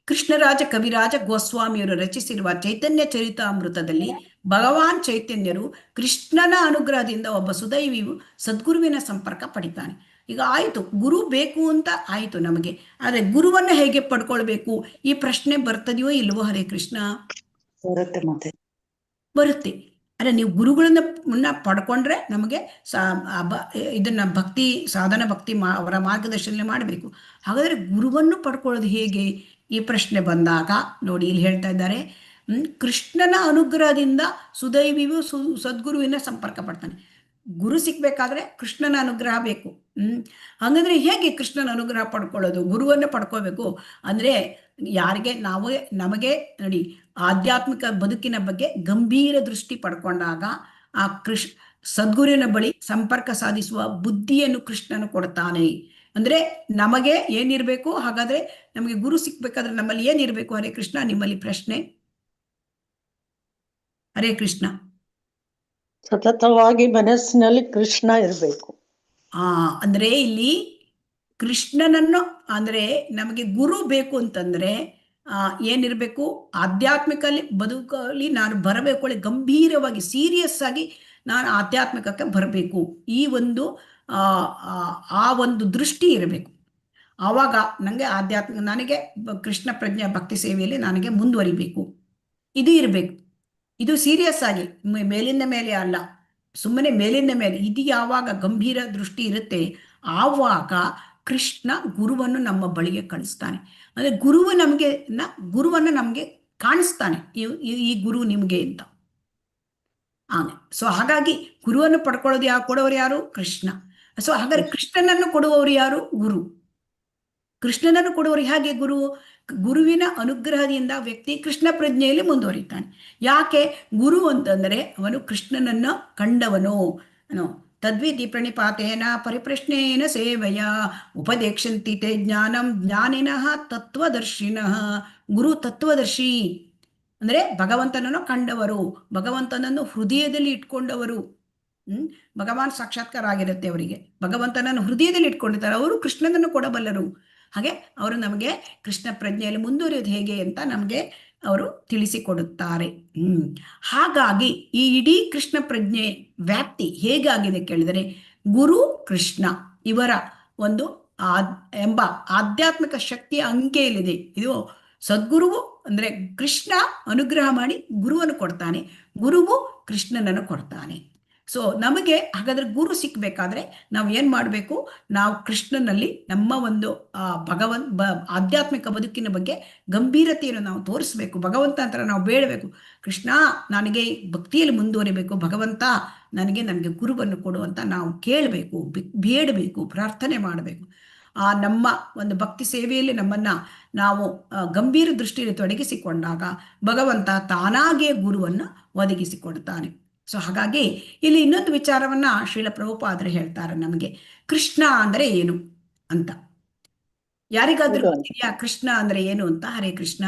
ಕೃಷ್ಣರಾಜ ಕವಿರಾಜ ಗೋಸ್ವಾಮಿಯವರು ರಚಿಸಿರುವ ಚೈತನ್ಯ ಚರಿತಾಮೃತದಲ್ಲಿ ಭಗವಾನ್ ಚೈತನ್ಯರು ಕೃಷ್ಣನ ಅನುಗ್ರಹದಿಂದ ಒಬ್ಬ ಸುದೈವಿಯು ಸದ್ಗುರುವಿನ ಸಂಪರ್ಕ ಪಡಿತಾನೆ. ಈಗ ಆಯಿತು, ಗುರು ಬೇಕು ಅಂತ ಆಯಿತು ನಮಗೆ, ಆದರೆ ಗುರುವನ್ನು ಹೇಗೆ ಪಡ್ಕೊಳ್ಬೇಕು ಈ ಪ್ರಶ್ನೆ ಬರ್ತದೆಯೋ ಇಲ್ವೋ? ಹರೇ ಕೃಷ್ಣ. ಬರುತ್ತೆ. ಅಲ್ಲ, ನೀವು ಗುರುಗಳನ್ನ ಪಡ್ಕೊಂಡ್ರೆ ನಮಗೆ ಇದನ್ನ ಭಕ್ತಿ ಸಾಧನ ಭಕ್ತಿ ಅವರ ಮಾರ್ಗದರ್ಶನ ಮಾಡಬೇಕು. ಹಾಗಾದರೆ ಗುರುವನ್ನು ಪಡ್ಕೊಳ್ಳೋದು ಹೇಗೆ ಈ ಪ್ರಶ್ನೆ ಬಂದಾಗ ನೋಡಿ ಇಲ್ಲಿ ಹೇಳ್ತಾ ಇದ್ದಾರೆ, ಕೃಷ್ಣನ ಅನುಗ್ರಹದಿಂದ ಸುದೈವಿಯು ಸದ್ಗುರುವಿನ ಸಂಪರ್ಕ ಪಡ್ತಾನೆ. ಗುರು ಸಿಗ್ಬೇಕಾದ್ರೆ ಕೃಷ್ಣನ ಅನುಗ್ರಹ ಬೇಕು. ಹಾಗಂದ್ರೆ ಹೇಗೆ ಕೃಷ್ಣನ ಅನುಗ್ರಹ ಪಡ್ಕೊಳ್ಳೋದು? ಗುರುವನ್ನೇ ಪಡ್ಕೋಬೇಕು ಅಂದರೆ ಯಾರಿಗೆ ನಮಗೆ ನೋಡಿ ಆಧ್ಯಾತ್ಮಿಕ ಬದುಕಿನ ಬಗ್ಗೆ ಗಂಭೀರ ದೃಷ್ಟಿ ಪಡ್ಕೊಂಡಾಗ ಸದ್ಗುರುವಿನ ಬಳಿ ಸಂಪರ್ಕ ಸಾಧಿಸುವ ಬುದ್ಧಿಯನ್ನು ಕೃಷ್ಣನು ಕೊಡ್ತಾನೆ. ಅಂದ್ರೆ ನಮಗೆ ಏನಿರ್ಬೇಕು? ಹಾಗಾದ್ರೆ ನಮಗೆ ಗುರು ಸಿಕ್ಬೇಕಾದ್ರೆ ನಮ್ಮಲ್ಲಿ ಏನಿರ್ಬೇಕು? ಹರೇ ಕೃಷ್ಣ, ನಿಮ್ಮಲ್ಲಿ ಪ್ರಶ್ನೆ. ಹರೇ ಕೃಷ್ಣ. ಸತತವಾಗಿ ಮನಸ್ಸಿನಲ್ಲಿ ಕೃಷ್ಣ ಇರಬೇಕು. ಅಂದ್ರೆ ಇಲ್ಲಿ ಕೃಷ್ಣನನ್ನು, ಅಂದ್ರೆ ನಮಗೆ ಗುರು ಬೇಕು ಅಂತಂದ್ರೆ ಏನಿರ್ಬೇಕು? ಆಧ್ಯಾತ್ಮಿಕಲ್ಲಿ ಬದುಕಲ್ಲಿ ನಾನು ಬರಬೇಕು, ಗಂಭೀರವಾಗಿ ಸೀರಿಯಸ್ ಆಗಿ ನಾನು ಆಧ್ಯಾತ್ಮಿಕಕ್ಕೆ ಬರಬೇಕು. ಈ ಒಂದು ಆ ಒಂದು ದೃಷ್ಟಿ ಇರಬೇಕು. ಆವಾಗ ನನಗೆ ನನಗೆ ಕೃಷ್ಣ ಪ್ರಜ್ಞೆ ಭಕ್ತಿ ಸೇವೆಯಲ್ಲಿ ನನಗೆ ಮುಂದುವರಿಬೇಕು, ಇದು ಇರಬೇಕು. ಇದು ಸೀರಿಯಸ್ ಆಗಿ ಮೇಲಿಂದ ಮೇಲೆ ಅಲ್ಲ, ಸುಮ್ಮನೆ ಮೇಲಿಂದ ಮೇಲೆ. ಇದು ಯಾವಾಗ ಗಂಭೀರ ದೃಷ್ಟಿ ಇರುತ್ತೆ ಆವಾಗ ಕೃಷ್ಣ ಗುರುವನ್ನು ನಮ್ಮ ಬಳಿಗೆ ಕಳಿಸ್ತಾನೆ. ಅಂದರೆ ಗುರುವನ್ನು ನಮಗೆ ಕಾಣಿಸ್ತಾನೆ, ಈ ಗುರು ನಿಮಗೆ ಅಂತ. ಸೊ ಹಾಗಾಗಿ ಗುರುವನ್ನು ಪಡ್ಕೊಳ್ಳೋದು ಕೊಡೋರು ಯಾರು? ಕೃಷ್ಣ. ಸೊ ಹಾಗಾದ್ರೆ ಕೃಷ್ಣನನ್ನು ಕೊಡುವವರು ಯಾರು? ಗುರು. ಕೃಷ್ಣನನ್ನು ಕೊಡುವವರು ಹೇಗೆ? ಗುರುವಿನ ಅನುಗ್ರಹದಿಂದ ವ್ಯಕ್ತಿ ಕೃಷ್ಣ ಪ್ರಜ್ಞೆಯಲ್ಲಿ ಮುಂದುವರಿತಾನೆ. ಯಾಕೆ? ಗುರು ಅಂತಂದರೆ ಅವನು ಕೃಷ್ಣನನ್ನು ಕಂಡವನು. ತದ್ವಿಧಿ ಪ್ರಣಿಪಾತೇನ ಪರಿಪ್ರಶ್ನೇನ ಸೇವೆಯ ಉಪದೇಕ್ಷಂತಿ ತೇ ಜ್ಞಾನಂ ಜ್ಞಾನಿನಃ ತತ್ವದರ್ಶಿನಃ. ಗುರು ತತ್ವದರ್ಶಿ ಅಂದರೆ ಭಗವಂತನನ್ನು ಕಂಡವರು, ಭಗವಂತನನ್ನು ಹೃದಯದಲ್ಲಿ ಇಟ್ಕೊಂಡವರು. ಭಗವಾನ್ ಸಾಕ್ಷಾತ್ಕಾರ ಆಗಿರುತ್ತೆ ಅವರಿಗೆ, ಭಗವಂತನನ್ನು ಹೃದಯದಲ್ಲಿ ಇಟ್ಕೊಂಡಿರ್ತಾರೆ, ಅವರು ಕೃಷ್ಣನನ್ನು ಕೊಡಬಲ್ಲರು. ಹಾಗೆ ಅವರು ನಮಗೆ ಕೃಷ್ಣ ಪ್ರಜ್ಞೆಯಲ್ಲಿ ಮುಂದುವರಿಯೋದು ಹೇಗೆ ಅಂತ ನಮಗೆ ಅವರು ತಿಳಿಸಿಕೊಡುತ್ತಾರೆ. ಹಾಗಾಗಿ ಈ ಇಡೀ ಕೃಷ್ಣ ಪ್ರಜ್ಞೆ ವ್ಯಾಪ್ತಿ ಹೇಗಾಗಿದೆ ಕೇಳಿದರೆ, ಗುರು ಕೃಷ್ಣ ಇವರ ಒಂದು ಎಂಬ ಆಧ್ಯಾತ್ಮಿಕ ಶಕ್ತಿಯ ಅಂಕೆಯಲ್ಲಿದೆ. ಇದು ಸದ್ಗುರುವು ಅಂದರೆ ಕೃಷ್ಣ ಅನುಗ್ರಹ ಮಾಡಿ ಗುರುವನ್ನು ಕೊಡ್ತಾನೆ, ಗುರುವು ಕೃಷ್ಣನನ್ನು ಕೊಡ್ತಾನೆ. ಸೊ ನಮಗೆ ಹಾಗಾದ್ರೆ ಗುರು ಸಿಕ್ಕಬೇಕಾದ್ರೆ ನಾವು ಏನು ಮಾಡಬೇಕು? ನಾವು ಕೃಷ್ಣನಲ್ಲಿ ನಮ್ಮ ಒಂದು ಆಧ್ಯಾತ್ಮಿಕ ಬದುಕಿನ ಬಗ್ಗೆ ಗಂಭೀರತೆಯನ್ನು ನಾವು ತೋರಿಸ್ಬೇಕು. ಭಗವಂತ ಅಂತ ನಾವು ಬೇಡಬೇಕು, ಕೃಷ್ಣ ನನಗೆ ಭಕ್ತಿಯಲ್ಲಿ ಮುಂದುವರಿಬೇಕು, ಭಗವಂತ ನನಗೆ ಗುರುವನ್ನು ಕೊಡುವಂತ ನಾವು ಕೇಳಬೇಕು, ಬೇಡಬೇಕು, ಪ್ರಾರ್ಥನೆ ಮಾಡಬೇಕು. ನಮ್ಮ ಒಂದು ಭಕ್ತಿ ಸೇವೆಯಲ್ಲಿ ನಾವು ಗಂಭೀರ ದೃಷ್ಟಿಯಲ್ಲಿ ತೊಡಗಿಸಿಕೊಂಡಾಗ ಭಗವಂತ ತಾನಾಗಿಯೇ ಗುರುವನ್ನು ಒದಗಿಸಿಕೊಡ್ತಾನೆ. ಸೊ ಹಾಗಾಗಿ ಇಲ್ಲಿ ಇನ್ನೊಂದು ವಿಚಾರವನ್ನ ಶ್ರೀಲ ಪ್ರಭುಪಾದರು ಹೇಳ್ತಾರೆ ನಮಗೆ, ಕೃಷ್ಣ ಅಂದ್ರೆ ಏನು ಅಂತ. ಯಾರಿಗಾದ್ರೂ ಗೊತ್ತಿದೆಯಾ ಕೃಷ್ಣ ಅಂದ್ರೆ ಏನು ಅಂತ? ಹರೇ ಕೃಷ್ಣ.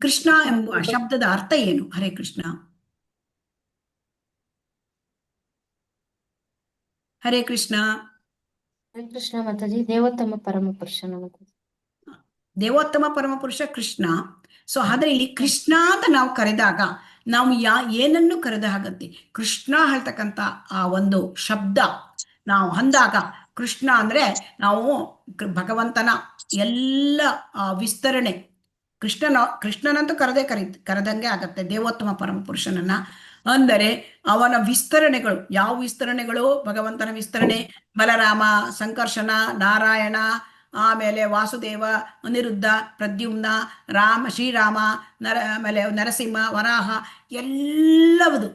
ಕೃಷ್ಣ ಎಂಬ ಶಬ್ದದ ಅರ್ಥ ಏನು? ಹರೇ ಕೃಷ್ಣ. ಹರೇ ಕೃಷ್ಣ. ಹರೇ ಕೃಷ್ಣ ಮಾತಾಜಿ. ದೇವೋತ್ತಮ ಪರಮಪುರುಷ ಮಾತಾಜಿ. ದೇವೋತ್ತಮ ಪರಮಪುರುಷ ಕೃಷ್ಣ. ಸೊ ಆದ್ರೆ ಇಲ್ಲಿ ಕೃಷ್ಣ ಅಂತ ನಾವು ಕರೆದಾಗ ನಾವು ಏನನ್ನು ಕರೆದ ಹಾಗತ್ತೆ? ಕೃಷ್ಣ ಹೇಳ್ತಕ್ಕಂಥ ಆ ಒಂದು ಶಬ್ದ ನಾವು ಅಂದಾಗ, ಕೃಷ್ಣ ಅಂದ್ರೆ ನಾವು ಭಗವಂತನ ಎಲ್ಲ ವಿಸ್ತರಣೆ, ಕೃಷ್ಣನಂತೂ ಕರೆದಂಗೆ ಆಗತ್ತೆ ದೇವೋತ್ತಮ ಪರಮಪುರುಷನನ್ನ. ಅಂದರೆ ಅವನ ವಿಸ್ತರಣೆಗಳು, ಯಾವ ವಿಸ್ತರಣೆಗಳು? ಭಗವಂತನ ವಿಸ್ತರಣೆ, ಬಲರಾಮ, ಸಂಕರ್ಷಣ, ನಾರಾಯಣ, ಆಮೇಲೆ ವಾಸುದೇವ, ಅನಿರುದ್ಧ, ಪ್ರದ್ಯುಮ್ನ, ಶ್ರೀರಾಮ, ಆಮೇಲೆ ನರಸಿಂಹ, ವರಾಹ, ಎಲ್ಲವುದು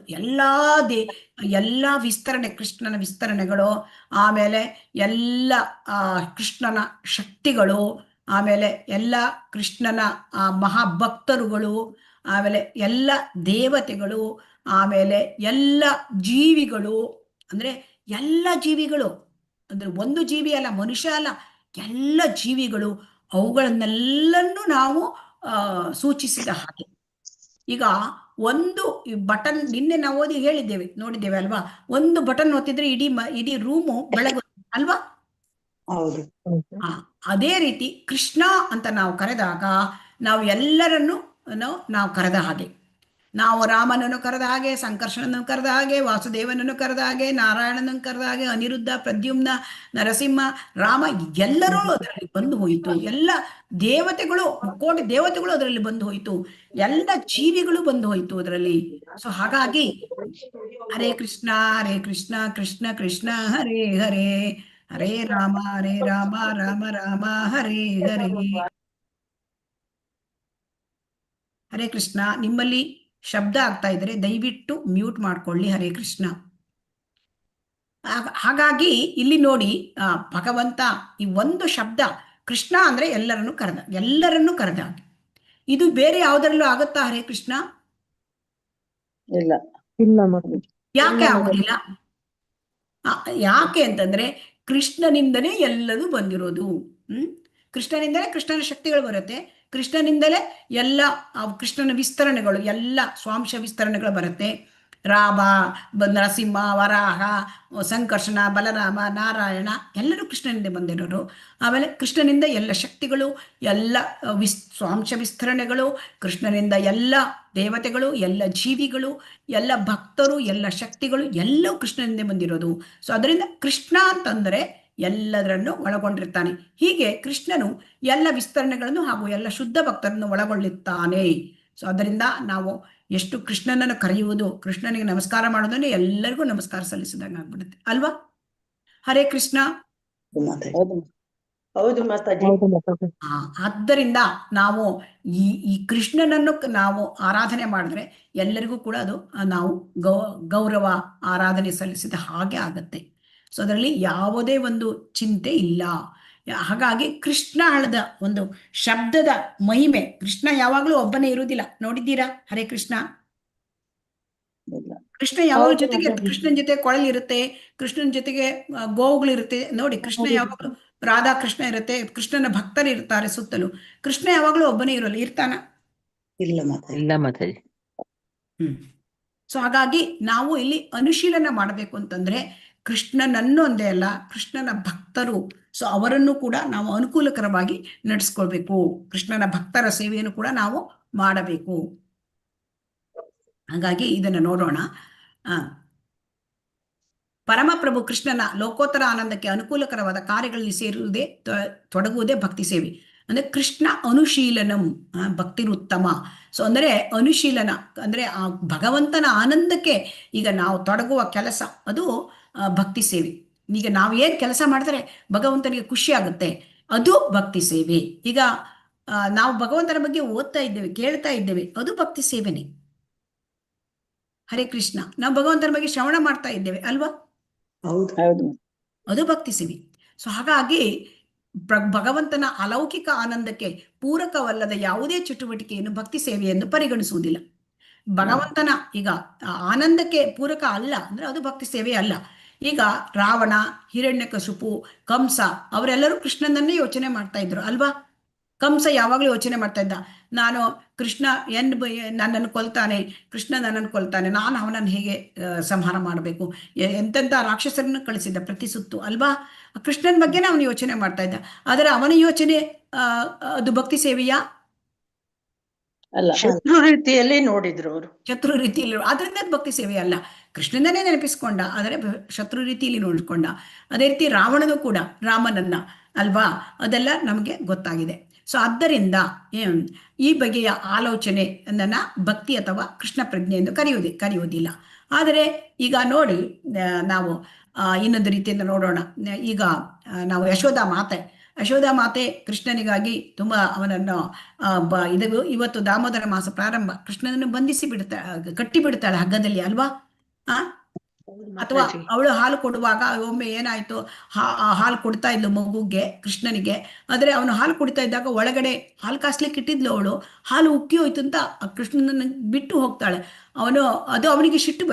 ಎಲ್ಲ ವಿಸ್ತರಣೆ, ಕೃಷ್ಣನ ವಿಸ್ತರಣೆಗಳು. ಆಮೇಲೆ ಎಲ್ಲ ಕೃಷ್ಣನ ಶಕ್ತಿಗಳು, ಆಮೇಲೆ ಎಲ್ಲ ಕೃಷ್ಣನ ಮಹಾಭಕ್ತರುಗಳು, ಆಮೇಲೆ ಎಲ್ಲ ದೇವತೆಗಳು, ಆಮೇಲೆ ಎಲ್ಲ ಜೀವಿಗಳು. ಅಂದ್ರೆ ಎಲ್ಲ ಜೀವಿಗಳು ಅಂದ್ರೆ ಒಂದು ಜೀವಿ ಅಲ್ಲ, ಮನುಷ್ಯ ಅಲ್ಲ, ಎಲ್ಲ ಜೀವಿಗಳು, ಅವುಗಳನ್ನೆಲ್ಲನೂ ನಾವು ಸೂಚಿಸಿದ ಹಾಗೆ. ಈಗ ಒಂದು ಬಟನ್, ನಿನ್ನೆ ನಾವು ನೋಡಿದ್ದೇವೆ ಅಲ್ವಾ? ಒಂದು ಬಟನ್ ಒತ್ತಿದ್ರೆ ಇಡೀ ರೂಮು ಬೆಳಗುತ್ತೆ ಅಲ್ವಾ? ಅದೇ ರೀತಿ ಕೃಷ್ಣ ಅಂತ ನಾವು ಕರೆದಾಗ ನಾವು ಎಲ್ಲರನ್ನು ನಾವು ಕರೆದ ಹಾಗೆ. ನಾವು ರಾಮನನ್ನು ಕರೆದ ಹಾಗೆ, ಸಂಕರ್ಷಣನನ್ನು ಕರೆದ ಹಾಗೆ, ವಾಸುದೇವನನ್ನು ಕರೆದ ಹಾಗೆ, ನಾರಾಯಣನನ್ನು ಕರೆದ ಹಾಗೆ, ಅನಿರುದ್ಧ, ಪ್ರದ್ಯುಮ್ನ, ನರಸಿಂಹ, ರಾಮ ಎಲ್ಲರೂ ಅದರಲ್ಲಿ ಬಂದು ಹೋಯಿತು. ಎಲ್ಲ ದೇವತೆಗಳು, ಕೋಟಿ ದೇವತೆಗಳು ಅದರಲ್ಲಿ ಬಂದು ಹೋಯಿತು, ಎಲ್ಲ ಜೀವಿಗಳು ಬಂದು ಹೋಯಿತು ಅದರಲ್ಲಿ. ಸೊ ಹಾಗಾಗಿ ಹರೇ ಕೃಷ್ಣ ಹರೇ ಕೃಷ್ಣ ಕೃಷ್ಣ ಕೃಷ್ಣ ಹರೇ ಹರೇ, ಹರೇ ರಾಮ ರಾಮ ರಾಮ ಹರೇ ಹರೇ. ಹರೇ ಕೃಷ್ಣ. ನಿಮ್ಮಲ್ಲಿ ಶಬ್ದ ಆಗ್ತಾ ಇದ್ರೆ ದಯವಿಟ್ಟು ಮ್ಯೂಟ್ ಮಾಡ್ಕೊಳ್ಳಿ. ಹರೇ ಕೃಷ್ಣ. ಹಾಗಾಗಿ ಇಲ್ಲಿ ನೋಡಿ, ಭಗವಂತ ಈ ಒಂದು ಶಬ್ದ ಕೃಷ್ಣ ಅಂದ್ರೆ ಎಲ್ಲರನ್ನು ಕರೆದ. ಇದು ಬೇರೆ ಯಾವುದರಲ್ಲೂ ಆಗುತ್ತಾ? ಹರೇ ಕೃಷ್ಣ. ಇಲ್ಲ, ಇಲ್ಲ ಮಾತಾಜಿ. ಯಾಕೆ ಆಗೋದಿಲ್ಲ? ಯಾಕೆ ಅಂತಂದ್ರೆ ಕೃಷ್ಣನಿಂದಲೇ ಎಲ್ಲದೂ ಬಂದಿರೋದು. ಕೃಷ್ಣನಿಂದಲೇ ಕೃಷ್ಣನ ಶಕ್ತಿಗಳು ಬರುತ್ತೆ, ಕೃಷ್ಣನಿಂದಲೇ ಎಲ್ಲ ಕೃಷ್ಣನ ವಿಸ್ತರಣೆಗಳು, ಎಲ್ಲ ಸ್ವಾಂಶ ವಿಸ್ತರಣೆಗಳು ಬರುತ್ತೆ. ರಾಮ, ನರಸಿಂಹ, ವರಾಹ, ಸಂಕರ್ಷಣ, ಬಲರಾಮ, ನಾರಾಯಣ ಎಲ್ಲರೂ ಕೃಷ್ಣನಿಂದ ಬಂದಿರೋರು. ಆಮೇಲೆ ಕೃಷ್ಣನಿಂದ ಎಲ್ಲ ಶಕ್ತಿಗಳು, ಎಲ್ಲ ಸ್ವಾಂಶ ವಿಸ್ತರಣೆಗಳು, ಕೃಷ್ಣನಿಂದ ಎಲ್ಲ ದೇವತೆಗಳು, ಎಲ್ಲ ಜೀವಿಗಳು, ಎಲ್ಲ ಭಕ್ತರು, ಎಲ್ಲ ಶಕ್ತಿಗಳು ಎಲ್ಲವೂ ಕೃಷ್ಣನಿಂದ ಬಂದಿರೋದು. ಸೊ ಅದರಿಂದ ಕೃಷ್ಣ ಅಂತಂದರೆ ಎಲ್ಲದರನ್ನು ಒಳಗೊಂಡಿರ್ತಾನೆ. ಹೀಗೆ ಕೃಷ್ಣನು ಎಲ್ಲ ವಿಸ್ತರಣೆಗಳನ್ನು ಹಾಗೂ ಎಲ್ಲ ಶುದ್ಧ ಭಕ್ತರನ್ನು ಒಳಗೊಳ್ಳುತ್ತಾನೆ. ಸೊ ಅದರಿಂದ ನಾವು ಎಷ್ಟು ಕೃಷ್ಣನನ್ನು ಕರೆಯುವುದು, ಕೃಷ್ಣನಿಗೆ ನಮಸ್ಕಾರ ಮಾಡೋದನ್ನು ಎಲ್ಲರಿಗೂ ನಮಸ್ಕಾರ ಸಲ್ಲಿಸಿದಂಗೆ ಆಗ್ಬಿಡುತ್ತೆ ಅಲ್ವಾ? ಹರೇ ಕೃಷ್ಣ. ಹೌದು ಮಾತಾಜಿ. ಆದ್ದರಿಂದ ನಾವು ಈ ಕೃಷ್ಣನನ್ನು ನಾವು ಆರಾಧನೆ ಮಾಡಿದ್ರೆ ಎಲ್ಲರಿಗೂ ಕೂಡ ಅದು ನಾವು ಗೌರವ ಆರಾಧನೆ ಸಲ್ಲಿಸಿದ ಹಾಗೆ ಆಗತ್ತೆ. ಸೊ ಅದರಲ್ಲಿ ಯಾವುದೇ ಒಂದು ಚಿಂತೆ ಇಲ್ಲ. ಹಾಗಾಗಿ ಕೃಷ್ಣ ಹಳದ ಒಂದು ಶಬ್ದದ ಮಹಿಮೆ, ಕೃಷ್ಣ ಯಾವಾಗಲೂ ಒಬ್ಬನೇ ಇರುವುದಿಲ್ಲ, ನೋಡಿದ್ದೀರಾ? ಹರೇ ಕೃಷ್ಣ. ಕೃಷ್ಣ ಯಾವಾಗ ಜೊತೆಗೆ, ಕೃಷ್ಣನ ಜೊತೆ ಕೊಳಲಿರುತ್ತೆ, ಕೃಷ್ಣನ ಜೊತೆಗೆ ಗೋವುಗಳಿರುತ್ತೆ. ನೋಡಿ, ಕೃಷ್ಣ ಯಾವಾಗಲೂ ರಾಧಾ ಕೃಷ್ಣ ಇರುತ್ತೆ, ಕೃಷ್ಣನ ಭಕ್ತರು ಇರ್ತಾರೆ ಸುತ್ತಲೂ. ಕೃಷ್ಣ ಯಾವಾಗಲೂ ಒಬ್ಬನೇ ಇರೋಲ್ಲ, ಇರ್ತಾನ? ಇಲ್ಲ ಮಾತಾಜಿ. ಸೊ ಹಾಗಾಗಿ ನಾವು ಇಲ್ಲಿ ಅನುಶೀಲನ ಮಾಡಬೇಕು ಅಂತಂದ್ರೆ ಕೃಷ್ಣನನ್ನು ಒಂದೇ ಅಲ್ಲ, ಕೃಷ್ಣನ ಭಕ್ತರು, ಸೊ ಅವರನ್ನು ಕೂಡ ನಾವು ಅನುಕೂಲಕರವಾಗಿ ನಡೆಸ್ಕೊಳ್ಬೇಕು. ಕೃಷ್ಣನ ಭಕ್ತರ ಸೇವೆಯನ್ನು ಕೂಡ ನಾವು ಮಾಡಬೇಕು. ಹಾಗಾಗಿ ಇದನ್ನು ನೋಡೋಣ. ಪರಮಪ್ರಭು ಕೃಷ್ಣನ ಲೋಕೋತ್ತರ ಆನಂದಕ್ಕೆ ಅನುಕೂಲಕರವಾದ ಕಾರ್ಯಗಳಲ್ಲಿ ಸೇರುವುದೇ ತೊಡಗುವುದೇ ಭಕ್ತಿ ಸೇವೆ. ಅಂದ್ರೆ ಕೃಷ್ಣ ಅನುಶೀಲನಂ ಭಕ್ತಿರುತ್ತಮ. ಸೊ ಅಂದರೆ ಅನುಶೀಲನ ಅಂದ್ರೆ ಆ ಭಗವಂತನ ಆನಂದಕ್ಕೆ ಈಗ ನಾವು ತೊಡಗುವ ಕೆಲಸ ಅದು ಭಕ್ತಿ ಸೇವೆ. ಈಗ ನಾವು ಏನು ಕೆಲಸ ಮಾಡಿದ್ರೆ ಭಗವಂತನಿಗೆ ಖುಷಿ ಆಗುತ್ತೆ, ಅದು ಭಕ್ತಿ ಸೇವೆ. ಈಗ ನಾವು ಭಗವಂತನ ಬಗ್ಗೆ ಓದ್ತಾ ಇದ್ದೇವೆ, ಕೇಳ್ತಾ ಇದ್ದೇವೆ, ಅದು ಭಕ್ತಿ ಸೇವೆನೇ. ಹರೇ ಕೃಷ್ಣ. ನಾವು ಭಗವಂತನ ಬಗ್ಗೆ ಶ್ರವಣ ಮಾಡ್ತಾ ಇದ್ದೇವೆ ಅಲ್ವಾ? ಹೌದು, ಅದು ಭಕ್ತಿ ಸೇವೆ. ಸೊ ಹಾಗಾಗಿ ಭಗವಂತನ ಅಲೌಕಿಕ ಆನಂದಕ್ಕೆ ಪೂರಕವಲ್ಲದ ಯಾವುದೇ ಚಟುವಟಿಕೆಯನ್ನು ಭಕ್ತಿ ಸೇವೆ ಎಂದು ಪರಿಗಣಿಸುವುದಿಲ್ಲ. ಭಗವಂತನ ಈಗ ಆನಂದಕ್ಕೆ ಪೂರಕ ಅಲ್ಲ ಅಂದ್ರೆ ಅದು ಭಕ್ತಿ ಸೇವೆ ಅಲ್ಲ. ಈಗ ರಾವಣ, ಹಿರಣ್ಯಕಶಿಪು, ಕಂಸ ಅವರೆಲ್ಲರೂ ಕೃಷ್ಣನನ್ನೇ ಯೋಚನೆ ಮಾಡ್ತಾ ಇದ್ರು ಅಲ್ವಾ? ಕಂಸ ಯಾವಾಗಲೂ ಯೋಚನೆ ಮಾಡ್ತಾ ಇದ್ದ, ನಾನು ಕೃಷ್ಣ ನನ್ನನ್ನು ಕೊಲ್ತಾನೆ, ಕೃಷ್ಣ ನನ್ನನ್ನು ಕೊಲ್ತಾನೆ, ನಾನು ಅವನನ್ನು ಹೇಗೆ ಸಂಹಾರ ಮಾಡಬೇಕು, ಎಂತೆಂಥ ರಾಕ್ಷಸರನ್ನು ಕಳಿಸಿದ್ದ ಪ್ರತಿ ಸುತ್ತು ಅಲ್ವಾ? ಕೃಷ್ಣನ ಬಗ್ಗೆನೇ ಅವನು ಯೋಚನೆ ಮಾಡ್ತಾ ಇದ್ದ. ಆದರೆ ಅವನ ಯೋಚನೆ ಅದು ಭಕ್ತಿ ಸೇವೆಯಾ? ಅಲ್ಲ, ಶತ್ರು ರೀತಿಯಲ್ಲಿ ನೋಡಿದ್ರು ಅವರು. ಶತ್ರು ರೀತಿಯಲ್ಲಿ, ಆದ್ರಿಂದ ಅದು ಭಕ್ತಿ ಸೇವೆ ಅಲ್ಲ. ಕೃಷ್ಣನನ್ನೇ ನೆನಪಿಸ್ಕೊಂಡ, ಆದರೆ ಶತ್ರು ರೀತಿಯಲ್ಲಿ ನೋಡಿಕೊಂಡ. ಅದೇ ರೀತಿ ರಾವಣನು ಕೂಡ ರಾಮನನ್ನ ಅಲ್ವಾ, ಅದೆಲ್ಲ ನಮಗೆ ಗೊತ್ತಾಗಿದೆ. ಸೊ ಆದ್ದರಿಂದ ಈ ಬಗೆಯ ಆಲೋಚನೆಯನ್ನ ಭಕ್ತಿ ಅಥವಾ ಕೃಷ್ಣ ಪ್ರಜ್ಞೆ ಎಂದು ಕರೆಯುವುದಿಲ್ಲ. ಆದರೆ ಈಗ ನೋಡಿ, ನಾವು ಇನ್ನೊಂದು ರೀತಿಯಿಂದ ನೋಡೋಣ. ಈಗ ನಾವು ಯಶೋಧ ಮಾತೆ ಕೃಷ್ಣನಿಗಾಗಿ ತುಂಬ ಅವನನ್ನು ಇವತ್ತು ದಾಮೋದರ ಮಾಸ ಪ್ರಾರಂಭ, ಕೃಷ್ಣನನ್ನು ಬಂಧಿಸಿ ಕಟ್ಟಿ ಬಿಡ್ತಾಳೆ ಹಗ್ಗದಲ್ಲಿ ಅಲ್ವಾ? ಅಥವಾ ಅವಳು ಹಾಲು ಕೊಡುವಾಗ ಒಮ್ಮೆ ಏನಾಯ್ತು, ಹಾಲು ಕೊಡ್ತಾ ಇದ್ಲು ಮಗುಗೆ, ಕೃಷ್ಣನಿಗೆ. ಆದರೆ ಅವನು ಹಾಲು ಕುಡಿತಾ ಇದ್ದಾಗ ಒಳಗಡೆ ಹಾಲು ಕಾಸ್ಲಿಕ್ಕೆ ಇಟ್ಟಿದ್ಲು ಅವಳು, ಹಾಲು ಉಕ್ಕಿ ಹೋಯ್ತು ಅಂತ ಕೃಷ್ಣನನ್ನು ಬಿಟ್ಟು ಹೋಗ್ತಾಳೆ. ಅದು ಅವನಿಗೆ ಸಿಟ್ಟು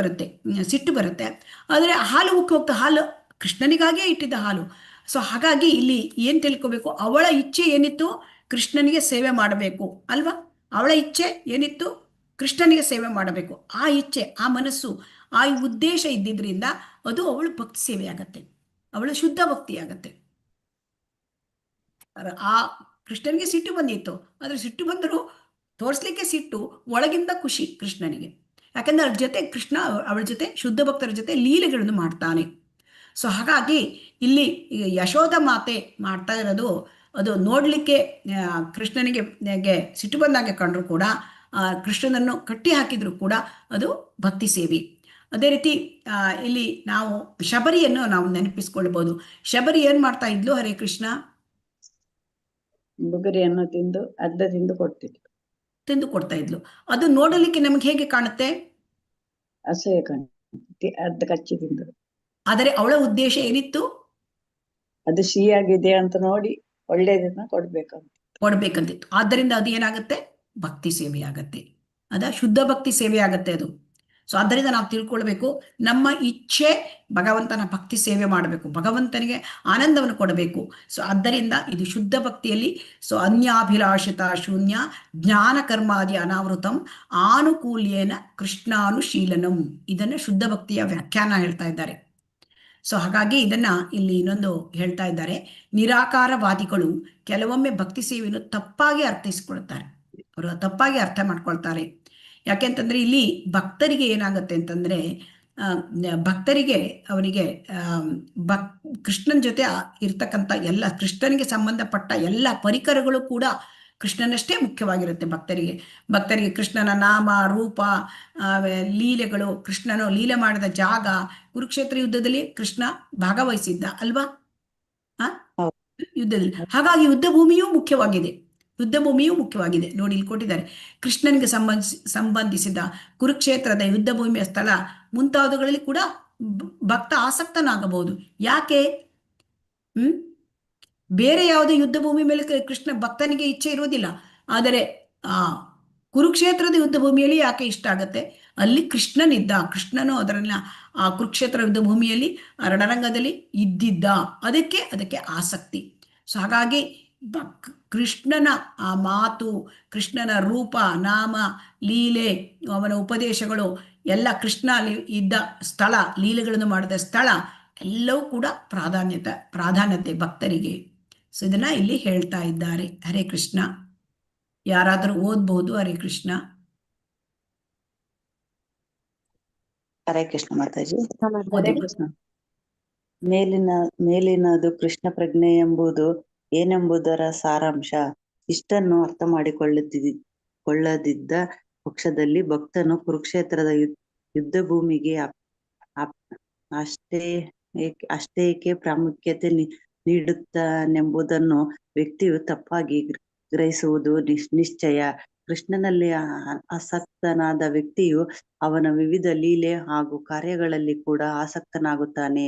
ಬರುತ್ತೆ. ಆದರೆ ಹಾಲು ಉಕ್ಕಿ ಹೋಗ್ತಾ, ಹಾಲು ಕೃಷ್ಣನಿಗಾಗಿಯೇ ಇಟ್ಟಿದ್ದ ಹಾಲು. ಸೊ ಹಾಗಾಗಿ ಇಲ್ಲಿ ಏನ್ ತಿಳ್ಕೋಬೇಕು, ಅವಳ ಇಚ್ಛೆ ಏನಿತ್ತು, ಕೃಷ್ಣನಿಗೆ ಸೇವೆ ಮಾಡಬೇಕು ಅಲ್ವಾ? ಅವಳ ಇಚ್ಛೆ ಏನಿತ್ತು, ಕೃಷ್ಣನಿಗೆ ಸೇವೆ ಮಾಡಬೇಕು. ಆ ಇಚ್ಛೆ, ಆ ಮನಸ್ಸು, ಆ ಉದ್ದೇಶ ಇದ್ದಿದ್ರಿಂದ ಅದು ಅವಳು ಭಕ್ತಿ ಸೇವೆ ಆಗತ್ತೆ, ಅವಳು ಶುದ್ಧ ಭಕ್ತಿ ಆಗತ್ತೆ. ಆ ಕೃಷ್ಣನಿಗೆ ಸಿಟ್ಟು ಬಂದಿತ್ತು, ಆದ್ರೆ ಸಿಟ್ಟು ಬಂದರೂ ತೋರಿಸ್ಲಿಕ್ಕೆ ಸಿಟ್ಟು, ಒಳಗಿಂದ ಖುಷಿ ಕೃಷ್ಣನಿಗೆ. ಯಾಕಂದ್ರೆ ಅವ್ರ ಜೊತೆ ಕೃಷ್ಣ ಅವಳ ಜೊತೆ ಶುದ್ಧ ಭಕ್ತರ ಜೊತೆ ಲೀಲೆಗಳನ್ನು ಮಾಡ್ತಾನೆ. ಸೊ ಹಾಗಾಗಿ ಇಲ್ಲಿ ಯಶೋಧ ಮಾತೆ ಮಾಡ್ತಾ ಇರೋದು, ಅದು ನೋಡ್ಲಿಕ್ಕೆ ಕೃಷ್ಣನಿಗೆ ಸಿಟ್ಟು ಬಂದಾಗೆ ಕಂಡ್ರು ಕೂಡ, ಕೃಷ್ಣನನ್ನು ಕಟ್ಟಿ ಹಾಕಿದ್ರು ಕೂಡ ಅದು ಭಕ್ತಿ ಸೇವೆ. ಅದೇ ರೀತಿ ಇಲ್ಲಿ ನಾವು ಶಬರಿಯನ್ನು ನಾವು ನೆನಪಿಸ್ಕೊಳ್ಬಹುದು. ಶಬರಿ ಏನ್ ಮಾಡ್ತಾ ಇದ್ಲು? ಹರೇ ಕೃಷ್ಣ. ಬುಗುರಿಯನ್ನು ತಿಂದು ತಿಂದು ಕೊಡ್ತಾ ಇದ್ಲು. ಅದು ನೋಡಲಿಕ್ಕೆ ನಮ್ಗೆ ಹೇಗೆ ಕಾಣುತ್ತೆ? ಅಸಹ್ಯ ಕಾಣುತ್ತೆ, ಅರ್ಧ ಕಚ್ಚಿ ತಿಂದು. ಆದರೆ ಅವಳ ಉದ್ದೇಶ ಏನಿತ್ತು? ಅದು ಸಿಹಿಯಾಗಿದೆ ಅಂತ ನೋಡಿ ಒಳ್ಳೇದನ್ನ ಕೊಡ್ಬೇಕಂತಿತ್ತು. ಆದ್ದರಿಂದ ಅದು ಏನಾಗುತ್ತೆ? ಭಕ್ತಿ ಸೇವೆ ಆಗತ್ತೆ, ಶುದ್ಧ ಭಕ್ತಿ ಸೇವೆ ಆಗತ್ತೆ ಅದು. ಸೊ ಆದ್ದರಿಂದ ನಾವು ತಿಳ್ಕೊಳ್ಬೇಕು, ನಮ್ಮ ಇಚ್ಛೆ ಭಗವಂತನ ಭಕ್ತಿ ಸೇವೆ ಮಾಡಬೇಕು, ಭಗವಂತನಿಗೆ ಆನಂದವನ್ನು ಕೊಡಬೇಕು. ಸೊ ಆದ್ದರಿಂದ ಇದು ಶುದ್ಧ ಭಕ್ತಿಯಲ್ಲಿ ಸೊ ಅನ್ಯಾಭಿಲಾಷಿತ ಶೂನ್ಯ ಜ್ಞಾನ ಕರ್ಮಾದಿ ಅನಾವೃತಂ ಆನುಕೂಲ್ಯೇನ ಕೃಷ್ಣಾನುಶೀಲನಂ, ಇದನ್ನು ಶುದ್ಧ ಭಕ್ತಿಯ ವ್ಯಾಖ್ಯಾನ ಹೇಳ್ತಾ ಇದ್ದಾರೆ. ಸೊ ಹಾಗಾಗಿ ಇದನ್ನ ಇಲ್ಲಿ ಇನ್ನೊಂದು ಹೇಳ್ತಾ ಇದ್ದಾರೆ, ನಿರಾಕಾರವಾದಿಗಳು ಕೆಲವೊಮ್ಮೆ ಭಕ್ತಿ ಸೇವೆಯನ್ನು ತಪ್ಪಾಗಿ ಅರ್ಥೈಸಿಕೊಳ್ತಾರೆ, ಅವರು ತಪ್ಪಾಗಿ ಅರ್ಥ ಮಾಡ್ಕೊಳ್ತಾರೆ. ಯಾಕೆಂತಂದ್ರೆ ಇಲ್ಲಿ ಭಕ್ತರಿಗೆ ಏನಾಗುತ್ತೆ ಅಂತಂದ್ರೆ ಭಕ್ತರಿಗೆ ಅವರಿಗೆ ಕೃಷ್ಣನ ಜೊತೆ ಇರ್ತಕ್ಕಂಥ ಎಲ್ಲ ಕೃಷ್ಣನಿಗೆ ಸಂಬಂಧಪಟ್ಟ ಎಲ್ಲ ಪರಿಕರಗಳು ಕೂಡ ಕೃಷ್ಣನಷ್ಟೇ ಮುಖ್ಯವಾಗಿರುತ್ತೆ. ಭಕ್ತರಿಗೆ ಕೃಷ್ಣನ ನಾಮ ರೂಪ ಲೀಲೆಗಳು, ಕೃಷ್ಣನು ಲೀಲೆ ಮಾಡಿದ ಜಾಗ, ಕುರುಕ್ಷೇತ್ರ ಯುದ್ಧದಲ್ಲಿ ಕೃಷ್ಣ ಭಾಗವಹಿಸಿದ್ದ ಅಲ್ವಾ ಯುದ್ಧದಲ್ಲಿ. ಹಾಗಾಗಿ ಯುದ್ಧ ಭೂಮಿಯೂ ಮುಖ್ಯವಾಗಿದೆ. ನೋಡಿ ಇಲ್ಲಿ ಕೊಟ್ಟಿದ್ದಾರೆ, ಕೃಷ್ಣನಿಗೆ ಸಂಬಂಧಿಸಿದ ಕುರುಕ್ಷೇತ್ರದ ಯುದ್ಧ ಭೂಮಿಯ ಸ್ಥಳ ಮುಂತಾದವುಗಳಲ್ಲಿ ಕೂಡ ಭಕ್ತ ಆಸಕ್ತನಾಗಬಹುದು. ಯಾಕೆ ಬೇರೆ ಯಾವುದೇ ಯುದ್ಧ ಭೂಮಿ ಮೇಲೆ ಕೃಷ್ಣ ಭಕ್ತನಿಗೆ ಇಚ್ಛೆ ಇರುವುದಿಲ್ಲ, ಆದರೆ ಕುರುಕ್ಷೇತ್ರದ ಯುದ್ಧ ಭೂಮಿಯಲ್ಲಿ ಯಾಕೆ ಇಷ್ಟ ಆಗತ್ತೆ? ಅಲ್ಲಿ ಕೃಷ್ಣನು ಅದರನ್ನ ಆ ಕುರುಕ್ಷೇತ್ರ ಯುದ್ಧ ಭೂಮಿಯಲ್ಲಿ ರಣರಂಗದಲ್ಲಿ ಇದ್ದಿದ್ದ, ಅದಕ್ಕೆ ಆಸಕ್ತಿ. ಸೊ ಹಾಗಾಗಿ ಕೃಷ್ಣನ ಆ ಮಾತು, ಕೃಷ್ಣನ ರೂಪ, ನಾಮ, ಲೀಲೆ, ಅವನ ಉಪದೇಶಗಳು ಎಲ್ಲ ಕೃಷ್ಣ ಇದ್ದ ಸ್ಥಳ, ಲೀಲೆಗಳನ್ನು ಮಾಡಿದ ಸ್ಥಳ ಎಲ್ಲವೂ ಕೂಡ ಪ್ರಾಧಾನ್ಯತೆ ಭಕ್ತರಿಗೆ. ಸೊ ಇದನ್ನ ಇಲ್ಲಿ ಹೇಳ್ತಾ ಇದ್ದಾರೆ. ಹರೇ ಕೃಷ್ಣ. ಯಾರಾದರೂ ಓದ್ಬಹುದು? ಹರೇ ಕೃಷ್ಣ. ಹರೇ ಕೃಷ್ಣ ಮಾತಾಜಿ. ಓದಿ. ಮೇಲಿನದು ಕೃಷ್ಣ ಪ್ರಜ್ಞೆ ಎಂಬುದು ಏನೆಂಬುದರ ಸಾರಾಂಶ. ಇಷ್ಟನ್ನು ಅರ್ಥ ಮಾಡಿಕೊಳ್ಳದಿದ್ದ ಪಕ್ಷದಲ್ಲಿ ಭಕ್ತನು ಕುರುಕ್ಷೇತ್ರದ ಯುದ್ಧ ಭೂಮಿಗೆ ಅಷ್ಟೇಕೆ ಪ್ರಾಮುಖ್ಯತೆ ನೀಡುತ್ತಾನೆಂಬುದನ್ನು ವ್ಯಕ್ತಿಯು ತಪ್ಪಾಗಿ ಗ್ರಹಿಸುವುದು ನಿಶ್ಚಯ. ಕೃಷ್ಣನಲ್ಲಿ ಆಸಕ್ತನಾದ ವ್ಯಕ್ತಿಯು ಅವನ ವಿವಿಧ ಲೀಲೆ ಹಾಗೂ ಕಾರ್ಯಗಳಲ್ಲಿ ಕೂಡ ಆಸಕ್ತನಾಗುತ್ತಾನೆ.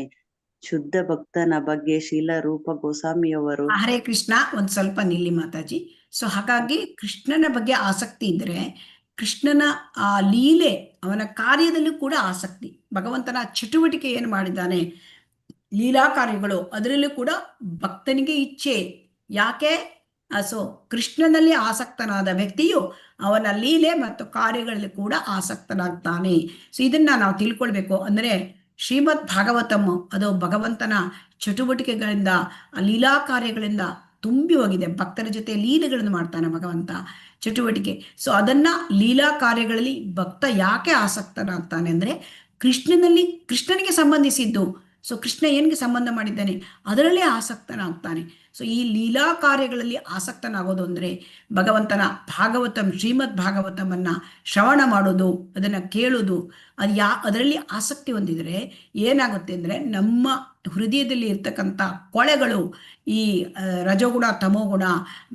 ಶುದ್ಧ ಭಕ್ತನ ಬಗ್ಗೆ ಶೀಲ ರೂಪ ಗೋಸ್ವಾಮಿಯವರು. ಹರೇ ಕೃಷ್ಣ. ಒಂದ್ ಸ್ವಲ್ಪ ನಿಲ್ಲಿ ಮಾತಾಜಿ. ಸೊ ಹಾಗಾಗಿ ಕೃಷ್ಣನ ಬಗ್ಗೆ ಆಸಕ್ತಿ ಇದ್ರೆ ಕೃಷ್ಣನ ಆ ಲೀಲೆ, ಅವನ ಕಾರ್ಯದಲ್ಲೂ ಕೂಡ ಆಸಕ್ತಿ, ಭಗವಂತನ ಚಟುವಟಿಕೆ ಏನು ಮಾಡಿದ್ದಾನೆ, ಲೀಲಾ ಕಾರ್ಯಗಳು, ಅದರಲ್ಲೂ ಕೂಡ ಭಕ್ತನಿಗೆ ಇಚ್ಛೆ. ಯಾಕೆ? ಸೊ ಕೃಷ್ಣನಲ್ಲಿ ಆಸಕ್ತನಾದ ವ್ಯಕ್ತಿಯು ಅವನ ಲೀಲೆ ಮತ್ತು ಕಾರ್ಯಗಳಲ್ಲಿ ಕೂಡ ಆಸಕ್ತನಾಗ್ತಾನೆ. ಸೊ ಇದನ್ನ ನಾವು ತಿಳ್ಕೊಳ್ಬೇಕು. ಅಂದ್ರೆ ಶ್ರೀಮದ್ ಭಾಗವತಂ ಅದು ಭಗವಂತನ ಚಟುವಟಿಕೆಗಳಿಂದ, ಲೀಲಾ ಕಾರ್ಯಗಳಿಂದ ತುಂಬಿ ಹೋಗಿದೆ. ಭಕ್ತರ ಜೊತೆ ಲೀಲೆಗಳನ್ನು ಮಾಡ್ತಾನೆ ಭಗವಂತ, ಚಟುವಟಿಕೆ. ಸೊ ಅದನ್ನ ಲೀಲಾ ಕಾರ್ಯಗಳಲ್ಲಿ ಭಕ್ತ ಯಾಕೆ ಆಸಕ್ತನಾಗ್ತಾನೆ ಅಂದ್ರೆ ಕೃಷ್ಣನಿಗೆ ಸಂಬಂಧಿಸಿದ್ದು. ಸೊ ಕೃಷ್ಣ ಏನಿಗೆ ಸಂಬಂಧ ಮಾಡಿದ್ದಾನೆ ಅದರಲ್ಲೇ ಆಸಕ್ತನಾಗ್ತಾನೆ. ಸೊ ಈ ಲೀಲಾ ಕಾರ್ಯಗಳಲ್ಲಿ ಆಸಕ್ತನಾಗೋದು ಅಂದ್ರೆ ಭಗವಂತನ ಶ್ರೀಮದ್ ಭಾಗವತಮನ್ನ ಶ್ರವಣ ಮಾಡೋದು, ಅದನ್ನ ಕೇಳೋದು, ಅದರಲ್ಲಿ ಆಸಕ್ತಿ ಹೊಂದಿದ್ರೆ ಏನಾಗುತ್ತೆ ಅಂದ್ರೆ ನಮ್ಮ ಹೃದಯದಲ್ಲಿ ಇರ್ತಕ್ಕಂಥ ಕೊಳೆಗಳು, ಈ ರಜೋಗುಣ, ತಮೋಗುಣ,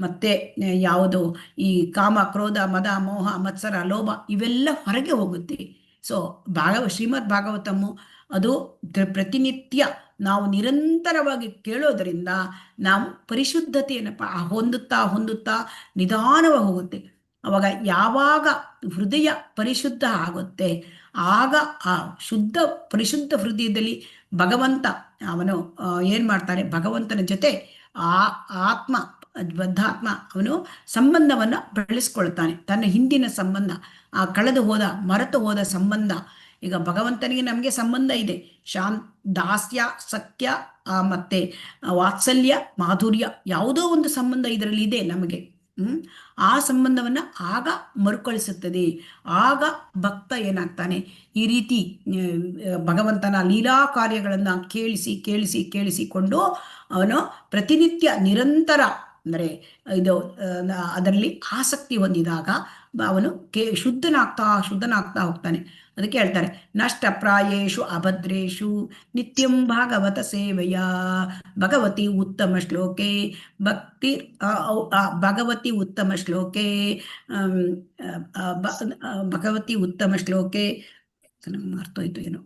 ಮತ್ತೆ ಯಾವುದು ಈ ಕಾಮ, ಕ್ರೋಧ, ಮದ, ಮೋಹ, ಮತ್ಸರ, ಲೋಭ ಇವೆಲ್ಲ ಹೊರಗೆ ಹೋಗುತ್ತೆ. ಸೊ ಶ್ರೀಮದ್ ಭಾಗವತಮು ಅದು ಪ್ರತಿನಿತ್ಯ ನಾವು ನಿರಂತರವಾಗಿ ಕೇಳೋದರಿಂದ ನಾವು ಪರಿಶುದ್ಧತೆಯನ್ನು ಹೊಂದುತ್ತಾ ನಿಧಾನವಾಗಿ ಹೋಗುತ್ತೆ. ಅವಾಗ ಯಾವಾಗ ಹೃದಯ ಪರಿಶುದ್ಧ ಆಗುತ್ತೆ ಆಗ ಆ ಪರಿಶುದ್ಧ ಹೃದಯದಲ್ಲಿ ಭಗವಂತ ಅವನು ಏನ್ ಮಾಡ್ತಾನೆ, ಭಗವಂತನ ಜೊತೆ ಬದ್ಧಾತ್ಮ ಅವನು ಸಂಬಂಧವನ್ನ ಬೆಳೆಸ್ಕೊಳ್ತಾನೆ. ತನ್ನ ಹಿಂದಿನ ಸಂಬಂಧ, ಮರೆತು ಹೋದ ಸಂಬಂಧ. ಈಗ ಭಗವಂತನಿಗೆ ನಮಗೆ ಸಂಬಂಧ ಇದೆ, ದಾಸ್ಯ, ಸತ್ಯ, ಮತ್ತೆ ವಾತ್ಸಲ್ಯ, ಮಾಧುರ್ಯ, ಯಾವುದೋ ಒಂದು ಸಂಬಂಧ ಇದರಲ್ಲಿ ಇದೆ ನಮಗೆ. ಆ ಸಂಬಂಧವನ್ನ ಆಗ ಮರುಕಳಿಸುತ್ತದೆ. ಆಗ ಭಕ್ತ ಏನಾಗ್ತಾನೆ, ಈ ರೀತಿ ಭಗವಂತನ ಲೀಲಾ ಕಾರ್ಯಗಳನ್ನ ಕೇಳಿಸಿಕೊಂಡು ಅವನು ಪ್ರತಿನಿತ್ಯ ನಿರಂತರ ಅಂದರೆ ಅದರಲ್ಲಿ ಆಸಕ್ತಿ ಹೊಂದಿದಾಗ ಅವನು ಶುದ್ಧನಾಗ್ತಾ ಹೋಗ್ತಾನೆ. ಅದಕ್ಕೆ ಹೇಳ್ತಾರೆ, ನಷ್ಟಪ್ರಾಯೇಷು ಅಭದ್ರೇಷು ನಿತ್ಯಂ ಭಾಗವತ ಸೇವೆಯ ಭಗವತಿ ಉತ್ತಮ ಶ್ಲೋಕೆ ಭಗವತಿ ಉತ್ತಮ ಶ್ಲೋಕೆ ಅರ್ಥೋಯ್ತು ಏನೋ.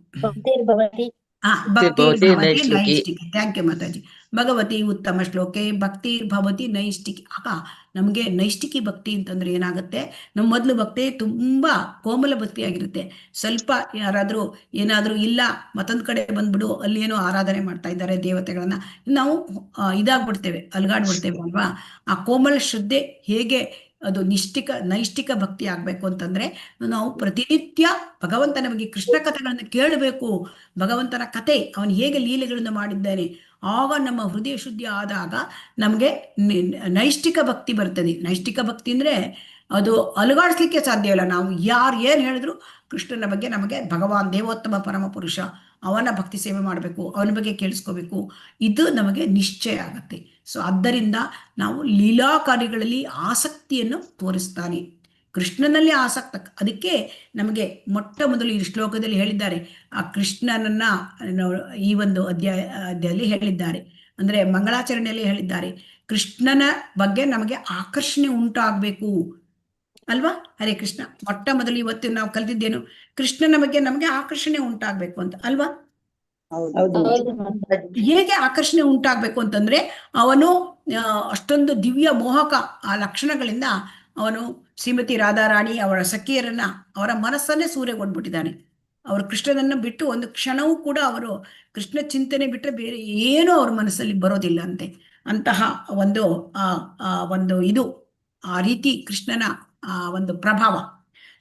Thank you Mataji. ಭಗವತಿ ಉತ್ತಮ ಶ್ಲೋಕೆ ಭಕ್ತಿ ಭವತಿ ನೈಷ್ಟಿಕಿ. ಆಗ ನಮಗೆ ನೈಷ್ಟಿಕಿ ಭಕ್ತಿ ಅಂತಂದ್ರೆ ಏನಾಗುತ್ತೆ, ನಮ್ಮ ಮೊದಲು ಭಕ್ತಿ ತುಂಬ ಕೋಮಲ ಭಕ್ತಿ ಆಗಿರುತ್ತೆ. ಸ್ವಲ್ಪ ಯಾರಾದರೂ ಏನಾದರೂ ಇಲ್ಲ ಮತ್ತೊಂದು ಕಡೆ ಬಂದ್ಬಿಡು, ಅಲ್ಲಿ ಏನೋ ಆರಾಧನೆ ಮಾಡ್ತಾ ಇದ್ದಾರೆ ದೇವತೆಗಳನ್ನ, ನಾವು ಇದಾಗ್ಬಿಡ್ತೇವೆ, ಅಲ್ಗಾಡ್ಬಿಡ್ತೇವೆ ಅಲ್ವಾ. ಆ ಕೋಮಲ ಶ್ರದ್ಧೆ ಹೇಗೆ ಅದು ನೈಷ್ಟಿಕ ಭಕ್ತಿ ಆಗ್ಬೇಕು ಅಂತಂದ್ರೆ, ನಾವು ಪ್ರತಿನಿತ್ಯ ಭಗವಂತನ ಬಗ್ಗೆ ಕೃಷ್ಣ ಕಥೆಗಳನ್ನು ಕೇಳಬೇಕು. ಭಗವಂತನ ಕತೆ, ಅವನು ಹೇಗೆ ಲೀಲೆಗಳನ್ನು ಮಾಡಿದ್ದಾನೆ, ಆಗ ನಮ್ಮ ಹೃದಯ ಶುದ್ಧಿ ಆದಾಗ ನಮಗೆ ನೈಷ್ಟಿಕ ಭಕ್ತಿ ಬರ್ತದೆ. ನೈಷ್ಟಿಕ ಭಕ್ತಿ ಅಂದ್ರೆ ಅದು ಅಲುಗಾಡಿಸ್ಲಿಕ್ಕೆ ಸಾಧ್ಯ ಇಲ್ಲ. ನಾವು ಯಾರು ಏನು ಹೇಳಿದ್ರು ಕೃಷ್ಣನ ಬಗ್ಗೆ ನಮಗೆ ಭಗವಾನ್ ದೇವೋತ್ತಮ ಪರಮ ಪುರುಷ, ಅವನ ಭಕ್ತಿ ಸೇವೆ ಮಾಡಬೇಕು, ಅವನ ಬಗ್ಗೆ ಕೇಳಿಸ್ಕೋಬೇಕು, ಇದು ನಮಗೆ ನಿಶ್ಚಯ ಆಗತ್ತೆ. ಸೊ ಆದ್ದರಿಂದ ನಾವು ಲೀಲಾ ಕಾರ್ಯಗಳಲ್ಲಿ ಆಸಕ್ತಿಯನ್ನು ತೋರಿಸ್ತಾನೆ, ಕೃಷ್ಣನಲ್ಲಿ ಆಸಕ್ತ. ಅದಕ್ಕೆ ನಮಗೆ ಮೊಟ್ಟ ಮೊದಲು ಈ ಶ್ಲೋಕದಲ್ಲಿ ಹೇಳಿದ್ದಾರೆ, ಆ ಕೃಷ್ಣನನ್ನ ಈ ಒಂದು ಅಧ್ಯಾಯದಲ್ಲಿ ಹೇಳಿದ್ದಾರೆ, ಅಂದ್ರೆ ಮಂಗಳಾಚರಣೆಯಲ್ಲಿ ಹೇಳಿದ್ದಾರೆ. ಕೃಷ್ಣನ ಬಗ್ಗೆ ನಮಗೆ ಆಕರ್ಷಣೆ ಉಂಟಾಗಬೇಕು ಅಲ್ವಾ. ಹರೇ ಕೃಷ್ಣ. ಮೊಟ್ಟ ಮೊದಲು ಇವತ್ತು ನಾವು ಕಲಿತಿದ್ದೇನು, ಕೃಷ್ಣನ ಬಗ್ಗೆ ನಮಗೆ ಆಕರ್ಷಣೆ ಉಂಟಾಗಬೇಕು ಅಂತ ಅಲ್ವಾ. ಹೌದು ಹೌದು ಮಾತಾಜಿ. ಹೇಗೆ ಆಕರ್ಷಣೆ ಉಂಟಾಗಬೇಕು ಅಂತಂದ್ರೆ, ಅವನು ಅಷ್ಟೊಂದು ದಿವ್ಯ ಮೋಹಕ ಆ ಲಕ್ಷಣಗಳಿಂದ ಅವನು ಶ್ರೀಮತಿ ರಾಧಾರಾಣಿ ಅವರ ಸಖಿಯರನ್ನ, ಅವರ ಮನಸ್ಸನ್ನೇ ಸೂರೆಗೊಂಡ್ಬಿಟ್ಟಿದ್ದಾನೆ. ಅವರು ಕೃಷ್ಣನನ್ನು ಬಿಟ್ಟು ಒಂದು ಕ್ಷಣವೂ ಕೂಡ ಅವರು ಕೃಷ್ಣ ಚಿಂತನೆ ಬಿಟ್ಟರೆ ಬೇರೆ ಏನೂ ಅವ್ರ ಮನಸ್ಸಲ್ಲಿ ಬರೋದಿಲ್ಲ ಅಂತೆ. ಅಂತಹ ಒಂದು ಒಂದು ಇದು ಆ ರೀತಿ ಕೃಷ್ಣನ ಒಂದು ಪ್ರಭಾವ.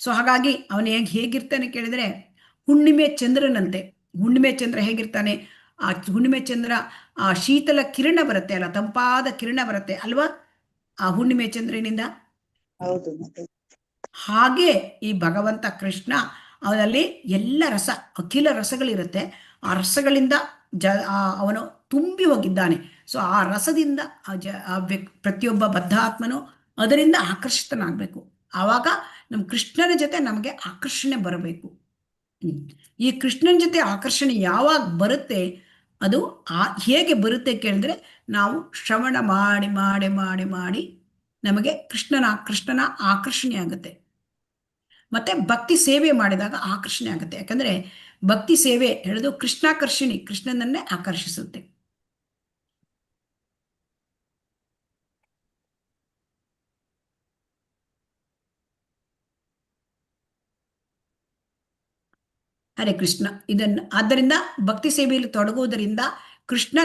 ಸೊ ಹಾಗಾಗಿ ಅವನು ಹೇಗಿರ್ತಾನೆ ಕೇಳಿದ್ರೆ, ಹುಣ್ಣಿಮೆ ಚಂದ್ರನಂತೆ. ಹುಣ್ಣಿಮೆ ಚಂದ್ರ ಹೇಗಿರ್ತಾನೆ, ಆ ಹುಣ್ಣಿಮೆ ಚಂದ್ರ ಆ ಶೀತಲ ಕಿರಣ ಬರುತ್ತೆ ಅಲ್ಲ, ತಂಪಾದ ಕಿರಣ ಬರುತ್ತೆ ಅಲ್ವಾ ಆ ಹುಣ್ಣಿಮೆ ಚಂದ್ರನಿಂದ. ಹೌದು. ಹಾಗೆ ಈ ಭಗವಂತ ಕೃಷ್ಣ, ಅವನಲ್ಲಿ ಎಲ್ಲ ರಸ, ಅಖಿಲ ರಸಗಳಿರುತ್ತೆ. ಆ ರಸಗಳಿಂದ ಅವನು ತುಂಬಿ ಹೋಗಿದ್ದಾನೆ. ಸೊ ಆ ರಸದಿಂದ ಪ್ರತಿಯೊಬ್ಬ ಬದ್ಧಾತ್ಮನು ಅದರಿಂದ ಆಕರ್ಷಿತನಾಗಬೇಕು. ಆವಾಗ ನಮ್ಮ ಕೃಷ್ಣನ ಜೊತೆ ನಮಗೆ ಆಕರ್ಷಣೆ ಬರಬೇಕು. ಈ ಕೃಷ್ಣನ ಜೊತೆ ಆಕರ್ಷಣೆ ಯಾವಾಗ ಬರುತ್ತೆ, ಅದು ಹೇಗೆ ಬರುತ್ತೆ ಕೇಳಿದ್ರೆ, ನಾವು ಶ್ರವಣ ಮಾಡಿ ಮಾಡಿ ಮಾಡಿ ಮಾಡಿ ನಮಗೆ ಕೃಷ್ಣನ ಆಕರ್ಷಣೆ ಆಗುತ್ತೆ. ಮತ್ತೆ ಭಕ್ತಿ ಸೇವೆ ಮಾಡಿದಾಗ ಆಕರ್ಷಣೆ ಆಗುತ್ತೆ. ಯಾಕಂದ್ರೆ ಭಕ್ತಿ ಸೇವೆ ಹೇಳೋದು ಕೃಷ್ಣಾಕರ್ಷಣಿ, ಕೃಷ್ಣನನ್ನೇ ಆಕರ್ಷಿಸುತ್ತೆ. ಹರೇ ಕೃಷ್ಣ. ಆದ್ದರಿಂದ ಭಕ್ತಿ ಸೇವೆಯಲ್ಲಿ ತೊಡಗುವುದರಿಂದ ಕೃಷ್ಣ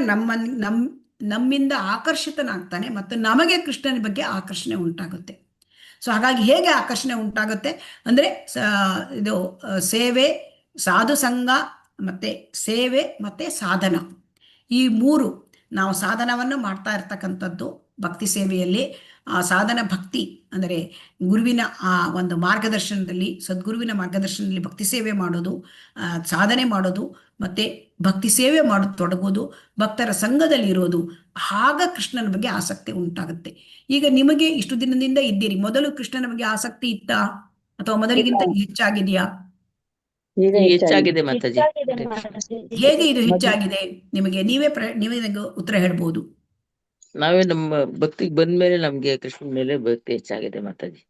ನಮ್ಮಿಂದ ಆಕರ್ಷಿತನಾಗ್ತಾನೆ ಮತ್ತು ನಮಗೆ ಕೃಷ್ಣನ ಬಗ್ಗೆ ಆಕರ್ಷಣೆ ಉಂಟಾಗುತ್ತೆ. ಸೊ ಹಾಗಾಗಿ ಹೇಗೆ ಆಕರ್ಷಣೆ ಉಂಟಾಗುತ್ತೆ ಅಂದ್ರೆ, ಇದು ಸೇವೆ, ಸಾಧು ಸಂಘ, ಮತ್ತೆ ಸೇವೆ, ಮತ್ತೆ ಸಾಧನ, ಈ ಮೂರು ನಾವು ಸಾಧನವನ್ನು ಮಾಡ್ತಾ ಇರ್ತಕ್ಕಂಥದ್ದು ಭಕ್ತಿ ಸೇವೆಯಲ್ಲಿ. ಆ ಸಾಧನ ಭಕ್ತಿ ಅಂದರೆ ಗುರುವಿನ ಆ ಒಂದು ಮಾರ್ಗದರ್ಶನದಲ್ಲಿ, ಸದ್ಗುರುವಿನ ಮಾರ್ಗದರ್ಶನದಲ್ಲಿ ಭಕ್ತಿ ಸೇವೆ ಮಾಡೋದು, ಸಾಧನೆ ಮಾಡೋದು, ಮತ್ತೆ ಭಕ್ತಿ ಸೇವೆ ಮಾಡೋದು ತೊಡಗೋದು, ಭಕ್ತರ ಸಂಘದಲ್ಲಿ ಇರೋದು. ಆಗ ಕೃಷ್ಣನ ಬಗ್ಗೆ ಆಸಕ್ತಿ ಉಂಟಾಗುತ್ತೆ. ಈಗ ನಿಮಗೆ ಇಷ್ಟು ದಿನದಿಂದ ಇದ್ದೀರಿ, ಮೊದಲು ಕೃಷ್ಣನ ಬಗ್ಗೆ ಆಸಕ್ತಿ ಇತ್ತಾ ಅಥವಾ ಮೊದಲಿಗಿಂತ ಹೆಚ್ಚಾಗಿದೆಯಾ? ಹೆಚ್ಚಾಗಿದೆ ಮಾತಾಜಿ. ಹೆಚ್ಚಾಗಿದೆ ಮಾತಾಜಿ. ಹೇಗೆ ಇದು ಹೆಚ್ಚಾಗಿದೆ ನಿಮಗೆ? ನೀವೇ ನನಗೆ ಉತ್ತರ ಹೇಳ್ಬೋದು. ನಾವೇ ನಮ್ಮ ಭಕ್ತಿಗೆ ಬಂದ್ಮೇಲೆ ನಮ್ಗೆ ಕೃಷ್ಣನ ಮೇಲೆ ಭಕ್ತಿ ಹೆಚ್ಚಾಗಿದೆ ಮಾತಾಜಿ.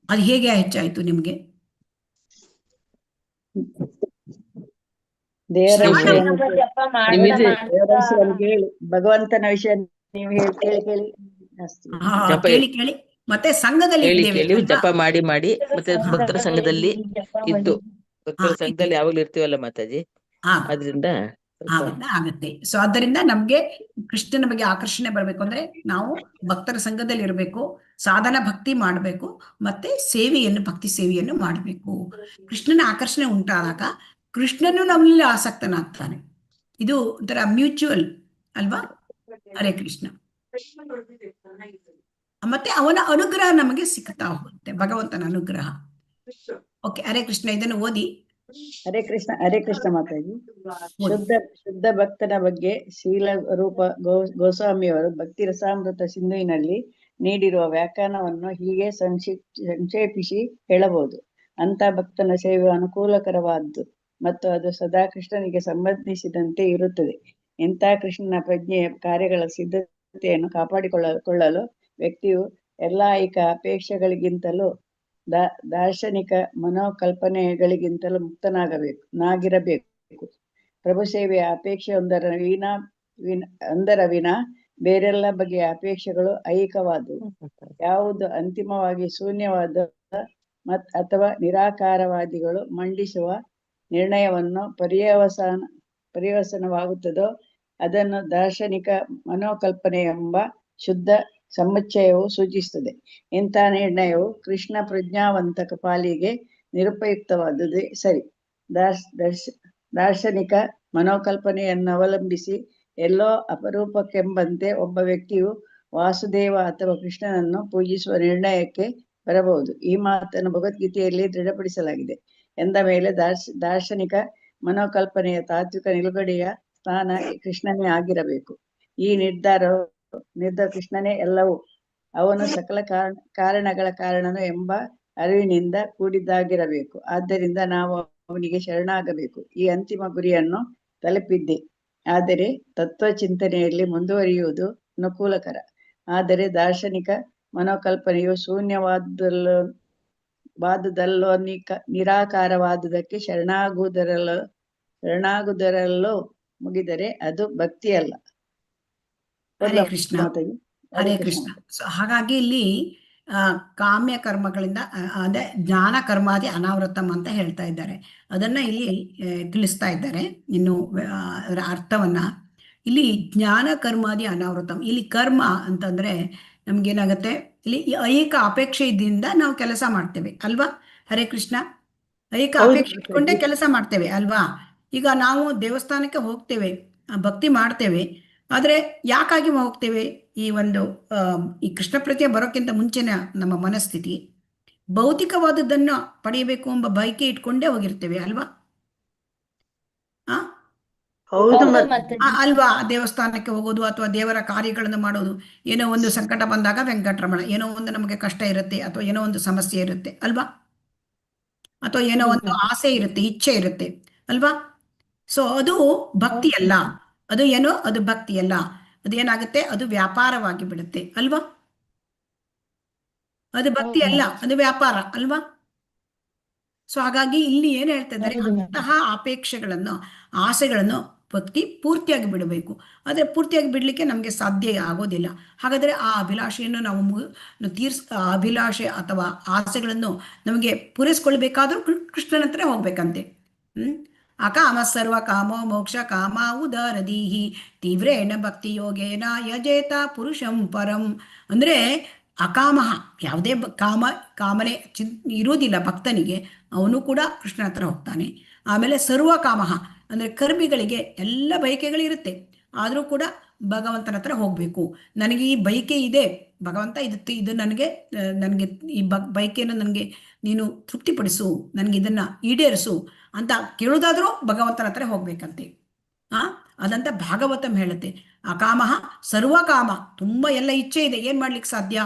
ಅದು ಹೇಗೆ ಹೆಚ್ಚಾಯ್ತು ನಿಮ್ಗೆ? ದೇವರ ಶ್ರವಣ ವಿಷಯ ಜಪ ಮಾಡ್ತಾ ನಿಮಗೆ ದೇವರ ಮಾಡ್ತಾ ವಿಷಯ ಕೇಳಿ, ಭಗವಂತನ ವಿಷಯ ನೀವು ಕೇಳಿ ಕೇಳಿ ಅಷ್ಟೇ. ಜಪ ಕೇಳಿ ಮತ್ತೆ ಸಂಘದಲ್ಲಿ ಕೇಳಿ ಇದ್ದೇವೆ ಕೇಳಿ ಅಲ್ವಾ? ಜಪ ಮಾಡಿ ಮಾಡಿ ಮತ್ತೆ ಭಕ್ತರ ಸಂಘದಲ್ಲಿ ಇದ್ದು, ಭಕ್ತರ ಹಾ, ಸಂಘದಲ್ಲಿ ಯಾವಾಗ್ಲೂ ಇರ್ತೀವಲ್ಲ ಮಾತಾಜಿ, ಹಾ, ಅದ್ರಿಂದ ಸ್ವಲ್ಪ ಆಗತ್ತೆ. ಸೊ ಅದರಿಂದ ನಮ್ಗೆ ಕೃಷ್ಣನ ಬಗ್ಗೆ ಆಕರ್ಷಣೆ ಬರ್ಬೇಕು ಅಂದ್ರೆ ನಾವು ಭಕ್ತರ ಸಂಘದಲ್ಲಿ ಇರಬೇಕು, ಸಾಧನ ಭಕ್ತಿ ಮಾಡಬೇಕು, ಮತ್ತೆ ಭಕ್ತಿ ಸೇವೆಯನ್ನು ಮಾಡಬೇಕು. ಕೃಷ್ಣನ ಆಕರ್ಷಣೆ ಉಂಟಾದಾಗ ಕೃಷ್ಣನು ನಮ್ಮಲ್ಲಿ ಆಸಕ್ತನಾಗ್ತಾನೆ. ಇದು ಒಂಥರ ಮ್ಯೂಚುವಲ್ ಅಲ್ವಾ. ಹರೇ ಕೃಷ್ಣ. ಮತ್ತೆ ಅವನ ಅನುಗ್ರಹ ನಮಗೆ ಸಿಗ್ತಾ ಹೋಗುತ್ತೆ, ಭಗವಂತನ ಅನುಗ್ರಹ. ಓಕೆ, ಹರೇ ಕೃಷ್ಣ. ಇದನ್ನು ಓದಿ. ಹರೇ ಕೃಷ್ಣ ಮಾತಾಜಿ. ಶುದ್ಧ ಭಕ್ತನ ಬಗ್ಗೆ ಶೀಲ ರೂಪ ಗೋಸ್ವಾಮಿಯವರು ಭಕ್ತಿ ರಸಾಮೃತ ಸಿಂಧುವಿನಲ್ಲಿ ನೀಡಿರುವ ವ್ಯಾಖ್ಯಾನವನ್ನು ಹೀಗೆ ಸಂಕ್ಷೇಪಿಸಿ ಹೇಳಬಹುದು. ಅಂತ ಭಕ್ತನ ಸೇವೆ ಅನುಕೂಲಕರವಾದ್ದು ಮತ್ತು ಅದು ಸದಾ ಕೃಷ್ಣನಿಗೆ ಸಂಬಂಧಿಸಿದಂತೆ ಇರುತ್ತದೆ. ಇಂಥ ಕೃಷ್ಣನ ಪ್ರಜ್ಞೆಯ ಕಾರ್ಯಗಳ ಸಿದ್ಧತೆಯನ್ನು ಕಾಪಾಡಿಕೊಳ್ಳಲು ವ್ಯಕ್ತಿಯು ಎಲ್ಲ ಐಕ ಅಪೇಕ್ಷೆಗಳಿಗಿಂತಲೂ ದಾರ್ಶನಿಕ ಮನೋಕಲ್ಪನೆಗಳಿಗಿಂತಲೂ ಮುಕ್ತನಾಗಿರಬೇಕು. ಪ್ರಭು ಸೇವೆಯ ಅಪೇಕ್ಷೆಯೊಂದರ ಒಂದರ ವಿನ ಬೇರೆಲ್ಲ ಬಗೆಯ ಅಪೇಕ್ಷೆಗಳು ಐಹಿಕವಾದವು. ಯಾವುದು ಅಂತಿಮವಾಗಿ ಶೂನ್ಯವಾದ ಅಥವಾ ನಿರಾಕಾರವಾದಿಗಳು ಮಂಡಿಸುವ ನಿರ್ಣಯವನ್ನು ಪರ್ಯವಸನವಾಗುತ್ತದೋ ಅದನ್ನು ದಾರ್ಶನಿಕ ಮನೋಕಲ್ಪನೆ ಎಂಬ ಶುದ್ಧ ಸಮುಚ್ಚಯವು ಸೂಚಿಸುತ್ತದೆ. ಇಂಥ ನಿರ್ಣಯವು ಕೃಷ್ಣ ಪ್ರಜ್ಞಾವಂತಕ ಪಾಲಿಗೆ ನಿರುಪಯುಕ್ತವಾದುದೇ ಸರಿ. ದಾರ್ಶನಿಕ ಮನೋಕಲ್ಪನೆಯನ್ನು ಅವಲಂಬಿಸಿ ಎಲ್ಲೋ ಅಪರೂಪಕ್ಕೆಂಬಂತೆ ಒಬ್ಬ ವ್ಯಕ್ತಿಯು ವಾಸುದೇವ ಅಥವಾ ಕೃಷ್ಣನನ್ನು ಪೂಜಿಸುವ ನಿರ್ಣಯಕ್ಕೆ ಬರಬಹುದು. ಈ ಮಾತನ್ನು ಭಗವದ್ಗೀತೆಯಲ್ಲಿ ದೃಢಪಡಿಸಲಾಗಿದೆ. ಎಂದ ಮೇಲೆ ದಾರ್ಶನಿಕ ಮನೋಕಲ್ಪನೆಯ ತಾತ್ವಿಕ ನಿಲುಗಡೆಯ ಸ್ಥಾನ ಕೃಷ್ಣನೇ ಆಗಿರಬೇಕು. ಈ ನಿರ್ಧಾರ ಕೃಷ್ಣನೇ ಎಲ್ಲವೂ, ಅವನು ಸಕಲ ಕಾರಣಗಳ ಕಾರಣನು ಎಂಬ ಅರಿವಿನಿಂದ ಕೂಡಿದ್ದಾಗಿರಬೇಕು. ಆದ್ದರಿಂದ ನಾವು ಅವನಿಗೆ ಶರಣಾಗಬೇಕು. ಈ ಅಂತಿಮ ಗುರಿಯನ್ನು ತಲುಪಿದ್ದೆ. ಆದರೆ ತತ್ವಚಿಂತನೆಯಲ್ಲಿ ಮುಂದುವರಿಯುವುದು ಅನುಕೂಲಕರ. ಆದರೆ ದಾರ್ಶನಿಕ ಮನೋಕಲ್ಪನೆಯು ಶೂನ್ಯವಾದುದಲ್ಲೋ ನಿರಾಕಾರವಾದುದಕ್ಕೆ ಶರಣಾಗುವುದರಲ್ಲೋ ಮುಗಿದರೆ ಅದು ಭಕ್ತಿಯಲ್ಲ. ಹರೇ ಕೃಷ್ಣ. ಹರೇ ಕೃಷ್ಣ. ಸೊ ಹಾಗಾಗಿ ಇಲ್ಲಿ ಕಾಮ್ಯ ಕರ್ಮಗಳಿಂದ ಅದೇ ಜ್ಞಾನ ಕರ್ಮಾದಿ ಅನಾವೃತಂ ಅಂತ ಹೇಳ್ತಾ ಇದ್ದಾರೆ. ಅದನ್ನ ಇಲ್ಲಿ ತಿಳಿಸ್ತಾ ಇದ್ದಾರೆ. ಇನ್ನು ಅದರ ಅರ್ಥವನ್ನ ಇಲ್ಲಿ ಜ್ಞಾನ ಕರ್ಮಾದಿ ಅನಾವೃತಂ. ಇಲ್ಲಿ ಕರ್ಮ ಅಂತಂದ್ರೆ ನಮ್ಗೇನಾಗತ್ತೆ, ಇಲ್ಲಿ ಐಹಿಕ ಅಪೇಕ್ಷೆ ಇದ್ದಿಂದ ನಾವು ಕೆಲಸ ಮಾಡ್ತೇವೆ ಅಲ್ವಾ? ಹರೇ ಕೃಷ್ಣ. ಐಹಿಕ ಅಪೇಕ್ಷೆ ಇಟ್ಕೊಂಡೇ ಕೆಲಸ ಮಾಡ್ತೇವೆ ಅಲ್ವಾ? ಈಗ ನಾವು ದೇವಸ್ಥಾನಕ್ಕೆ ಹೋಗ್ತೇವೆ, ಭಕ್ತಿ ಮಾಡ್ತೇವೆ, ಆದರೆ ಯಾಕಾಗಿ ಹೋಗ್ತೇವೆ? ಈ ಕೃಷ್ಣ ಪ್ರತ್ಯಯ ಬರೋಕ್ಕಿಂತ ಮುಂಚೆನ ನಮ್ಮ ಮನಸ್ಥಿತಿ ಭೌತಿಕವಾದದ್ದನ್ನು ಪಡೆಯಬೇಕು ಎಂಬ ಬಯಕೆ ಇಟ್ಕೊಂಡೇ ಹೋಗಿರ್ತೇವೆ ಅಲ್ವಾ? ಅಲ್ವಾ? ದೇವಸ್ಥಾನಕ್ಕೆ ಹೋಗೋದು ಅಥವಾ ದೇವರ ಕಾರ್ಯಗಳನ್ನು ಮಾಡೋದು, ಏನೋ ಒಂದು ಸಂಕಟ ಬಂದಾಗ ವೆಂಕಟರಮಣ, ಏನೋ ಒಂದು ನಮಗೆ ಕಷ್ಟ ಇರುತ್ತೆ ಅಥವಾ ಏನೋ ಒಂದು ಸಮಸ್ಯೆ ಇರುತ್ತೆ ಅಲ್ವಾ? ಅಥವಾ ಏನೋ ಒಂದು ಆಸೆ ಇರುತ್ತೆ, ಇಚ್ಛೆ ಇರುತ್ತೆ ಅಲ್ವಾ? ಸೊ ಅದು ಭಕ್ತಿ ಅಲ್ಲ. ಅದು ಏನೋ ಅದು ಭಕ್ತಿ ಅಲ್ಲ. ಅದೇನಾಗುತ್ತೆ, ಅದು ವ್ಯಾಪಾರವಾಗಿ ಬಿಡುತ್ತೆ ಅಲ್ವಾ? ಅದು ಭಕ್ತಿ ಅಲ್ಲ, ಅದು ವ್ಯಾಪಾರ ಅಲ್ವಾ? ಸೊ ಹಾಗಾಗಿ ಇಲ್ಲಿ ಏನ್ ಹೇಳ್ತಾ ಇದ್ದಾರೆ, ಅಂತಹ ಅಪೇಕ್ಷೆಗಳನ್ನು, ಆಸೆಗಳನ್ನು ಭಕ್ತಿ ಪೂರ್ತಿಯಾಗಿ ಬಿಡಬೇಕು. ಆದರೆ ಪೂರ್ತಿಯಾಗಿ ಬಿಡ್ಲಿಕ್ಕೆ ನಮಗೆ ಸಾಧ್ಯ ಆಗೋದಿಲ್ಲ. ಹಾಗಾದ್ರೆ ಆ ಅಭಿಲಾಷೆಯನ್ನು ನಾವು ಅಭಿಲಾಷೆ ಅಥವಾ ಆಸೆಗಳನ್ನು ನಮಗೆ ಪೂರೈಸ್ಕೊಳ್ಬೇಕಾದ್ರೂ ಕೃಷ್ಣನ ಹತ್ರ ಹೋಗ್ಬೇಕಂತೆ. ಅಕಾಮ ಸರ್ವ ಕಾಮೋ ಮೋಕ್ಷ ಕಾಮ ಉದಾರದೀಹಿ ತೀವ್ರೇಣ ಭಕ್ತಿ ಯೋಗೇನ ಯಜೇತ ಪುರುಷಂ ಪರಂ. ಅಂದ್ರೆ ಅಕಾಮಹ, ಯಾವುದೇ ಕಾಮನೆ ಇರುವುದಿಲ್ಲ ಭಕ್ತನಿಗೆ, ಅವನು ಕೂಡ ಕೃಷ್ಣನ ಹತ್ರ ಹೋಗ್ತಾನೆ. ಆಮೇಲೆ ಸರ್ವ ಕಾಮಹ ಅಂದ್ರೆ ಕರ್ಮಿಗಳಿಗೆ ಎಲ್ಲ ಬಯಕೆಗಳಿರುತ್ತೆ, ಆದರೂ ಕೂಡ ಭಗವಂತನ ಹತ್ರ ಹೋಗ್ಬೇಕು. ನನಗೆ ಈ ಬಯಕೆ ಇದೆ ಭಗವಂತ, ಇದು ನನಗೆ ಈ ಬಯಕೆಯನ್ನು ನನಗೆ ನೀನು ತೃಪ್ತಿಪಡಿಸು, ನನಗೆ ಇದನ್ನ ಈಡೇರಿಸು ಅಂತ ಕೇಳೋದಾದ್ರೂ ಭಗವಂತನ ಹತ್ರ ಹೋಗ್ಬೇಕಂತೆ. ಅದಂತ ಭಾಗವತಂ ಹೇಳುತ್ತೆ. ಅಕಾಮಹ ಸರ್ವಕಾಮ, ತುಂಬಾ ಎಲ್ಲ ಇಚ್ಛೆ ಇದೆ, ಏನ್ ಮಾಡ್ಲಿಕ್ಕೆ ಸಾಧ್ಯ?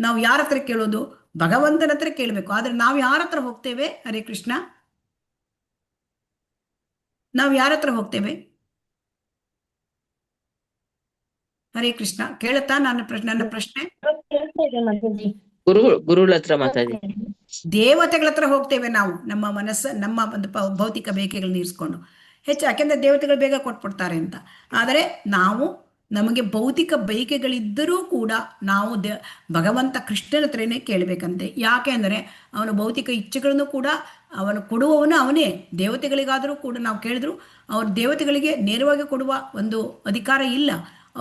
ನಾವು ಯಾರ ಹತ್ರ ಕೇಳೋದು? ಭಗವಂತನ ಹತ್ರ ಕೇಳಬೇಕು. ಆದ್ರೆ ನಾವು ಯಾರ ಹತ್ರ ಹೋಗ್ತೇವೆ? ಹರೇ ಕೃಷ್ಣ. ನಾವು ಯಾರ ಹತ್ರ ಹೋಗ್ತೇವೆ? ಹರೇ ಕೃಷ್ಣ. ಕೇಳುತ್ತಾ ನನ್ನ ಪ್ರಶ್ನೆ? ಗುರುಗಳ ಹತ್ರ ಮಾತಾಡಿ. ದೇವತೆಗಳ ಹತ್ರ ಹೋಗ್ತೇವೆ ನಾವು, ನಮ್ಮ ಮನಸ್ಸು, ನಮ್ಮ ಒಂದು ಭೌತಿಕ ಬೇಕೆಗಳನ್ನ ಇರಿಸ್ಕೊಂಡು ಹೆಚ್ಚು. ಯಾಕೆಂದ್ರೆ ದೇವತೆಗಳು ಬೇಗ ಕೊಟ್ಬಿಡ್ತಾರೆ ಅಂತ. ಆದರೆ ನಮಗೆ ಭೌತಿಕ ಬಯಕೆಗಳಿದ್ದರೂ ಕೂಡ ನಾವು ಭಗವಂತ ಕೃಷ್ಣನ ಹತ್ರನೇ ಕೇಳಬೇಕಂತೆ. ಯಾಕೆ ಅಂದರೆ ಅವನ ಭೌತಿಕ ಇಚ್ಛೆಗಳನ್ನು ಕೂಡ ಅವನು ಕೊಡುವವನು ಅವನೇ. ದೇವತೆಗಳಿಗಾದರೂ ಕೂಡ ನಾವು ಕೇಳಿದ್ರು ಅವ್ರ ದೇವತೆಗಳಿಗೆ ನೇರವಾಗಿ ಕೊಡುವ ಒಂದು ಅಧಿಕಾರ ಇಲ್ಲ.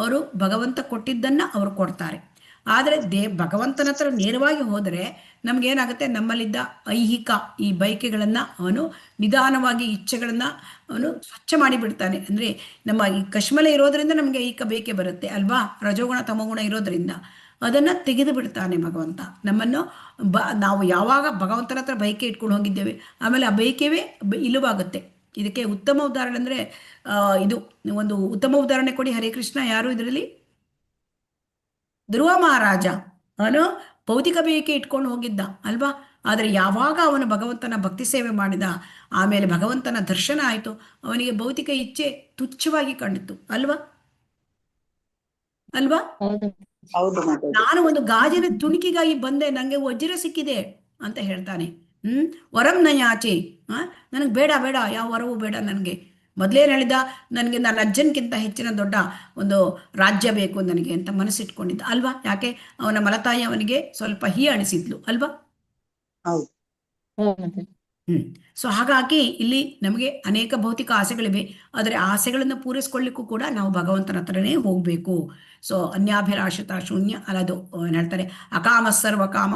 ಅವರು ಭಗವಂತ ಕೊಟ್ಟಿದ್ದನ್ನು ಅವರು ಕೊಡ್ತಾರೆ. ಆದರೆ ಭಗವಂತನ ಹತ್ರ ನೇರವಾಗಿ ಹೋದರೆ ನಮಗೇನಾಗುತ್ತೆ, ನಮ್ಮಲ್ಲಿದ್ದ ಐಹಿಕ ಈ ಬಯಕೆಗಳನ್ನು ಅವನು ನಿಧಾನವಾಗಿ ಇಚ್ಛೆಗಳನ್ನು ಅವನು ಸ್ವಚ್ಛ ಮಾಡಿಬಿಡ್ತಾನೆ. ಅಂದರೆ ನಮ್ಮ ಈ ಕಶ್ಮಲ ಇರೋದ್ರಿಂದ ನಮಗೆ ಐಹಿಕ ಬಯಕೆ ಬರುತ್ತೆ ಅಲ್ವಾ? ರಜೋಗುಣ ತಮೋಗುಣ ಇರೋದ್ರಿಂದ ಅದನ್ನು ತೆಗೆದು ಬಿಡ್ತಾನೆ ಭಗವಂತ. ನಮ್ಮನ್ನು ನಾವು ಯಾವಾಗ ಭಗವಂತನ ಹತ್ರ ಬಯಕೆ ಇಟ್ಕೊಂಡು ಹೋಗಿದ್ದೇವೆ, ಆಮೇಲೆ ಆ ಬಯಕೆವೇ ಇಲ್ಲವಾಗುತ್ತೆ. ಇದಕ್ಕೆ ಉತ್ತಮ ಉದಾಹರಣೆ ಅಂದರೆ ಇದು ಒಂದು ಉತ್ತಮ ಉದಾಹರಣೆ ಕೊಡಿ ಹರೇ ಕೃಷ್ಣ. ಯಾರು ಇದರಲ್ಲಿ? ಧ್ರುವ ಮಹಾರಾಜ. ಅವನು ಭೌತಿಕ ಬೇಕೆ ಇಟ್ಕೊಂಡು ಹೋಗಿದ್ದ ಅಲ್ವಾ? ಆದರೆ ಯಾವಾಗ ಅವನು ಭಗವಂತನ ಭಕ್ತಿ ಸೇವೆ ಮಾಡಿದ, ಆಮೇಲೆ ಭಗವಂತನ ದರ್ಶನ ಆಯಿತು, ಅವನಿಗೆ ಭೌತಿಕ ಇಚ್ಛೆ ತುಚ್ಛವಾಗಿ ಕಂಡಿತು ಅಲ್ವಾ? ನಾನು ಒಂದು ಗಾಜಿನ ತುಣುಕಿಗಾಗಿ ಬಂದೆ, ನಂಗೆ ವಜ್ರ ಸಿಕ್ಕಿದೆ ಅಂತ ಹೇಳ್ತಾನೆ. ವರಂ ನಯಾಚೆ, ನನಗೆ ಬೇಡ ಯಾವ ವರವೂ ಬೇಡ ನನಗೆ, ಮೊದಲೇನು ಹೇಳಿದ, ನನಗೆ ನನ್ನ ಅಜ್ಜನ್ಗಿಂತ ಹೆಚ್ಚಿನ ದೊಡ್ಡ ಒಂದು ರಾಜ್ಯ ಬೇಕು ನನಗೆ ಅಂತ ಮನಸ್ಸಿಟ್ಕೊಂಡಿದ್ದ ಅಲ್ವಾ? ಯಾಕೆ? ಅವನ ಮಲತಾಯಿ ಅವನಿಗೆ ಸ್ವಲ್ಪ ಅಣಿಸಿದ್ಲು ಅಲ್ವಾ? ಹೌದು. ಹೌದು ಮಾತಾಜಿ. ಸೊ ಹಾಗಾಗಿ ಇಲ್ಲಿ ನಮಗೆ ಅನೇಕ ಭೌತಿಕ ಆಸೆಗಳಿವೆ, ಆದರೆ ಆಸೆಗಳನ್ನು ಪೂರೈಸ್ಕೊಳ್ಳಿಕ್ಕೂ ಕೂಡ ನಾವು ಭಗವಂತನ ಹತ್ರನೇ ಹೋಗಬೇಕು. ಸೊ ಅನ್ಯಾಭಿಲಾಷಿತ ಶೂನ್ಯ ಅಲ್ಲದು ಏನು ಹೇಳ್ತಾರೆ, ಅಕಾಮ ಸರ್ವ ಕಾಮ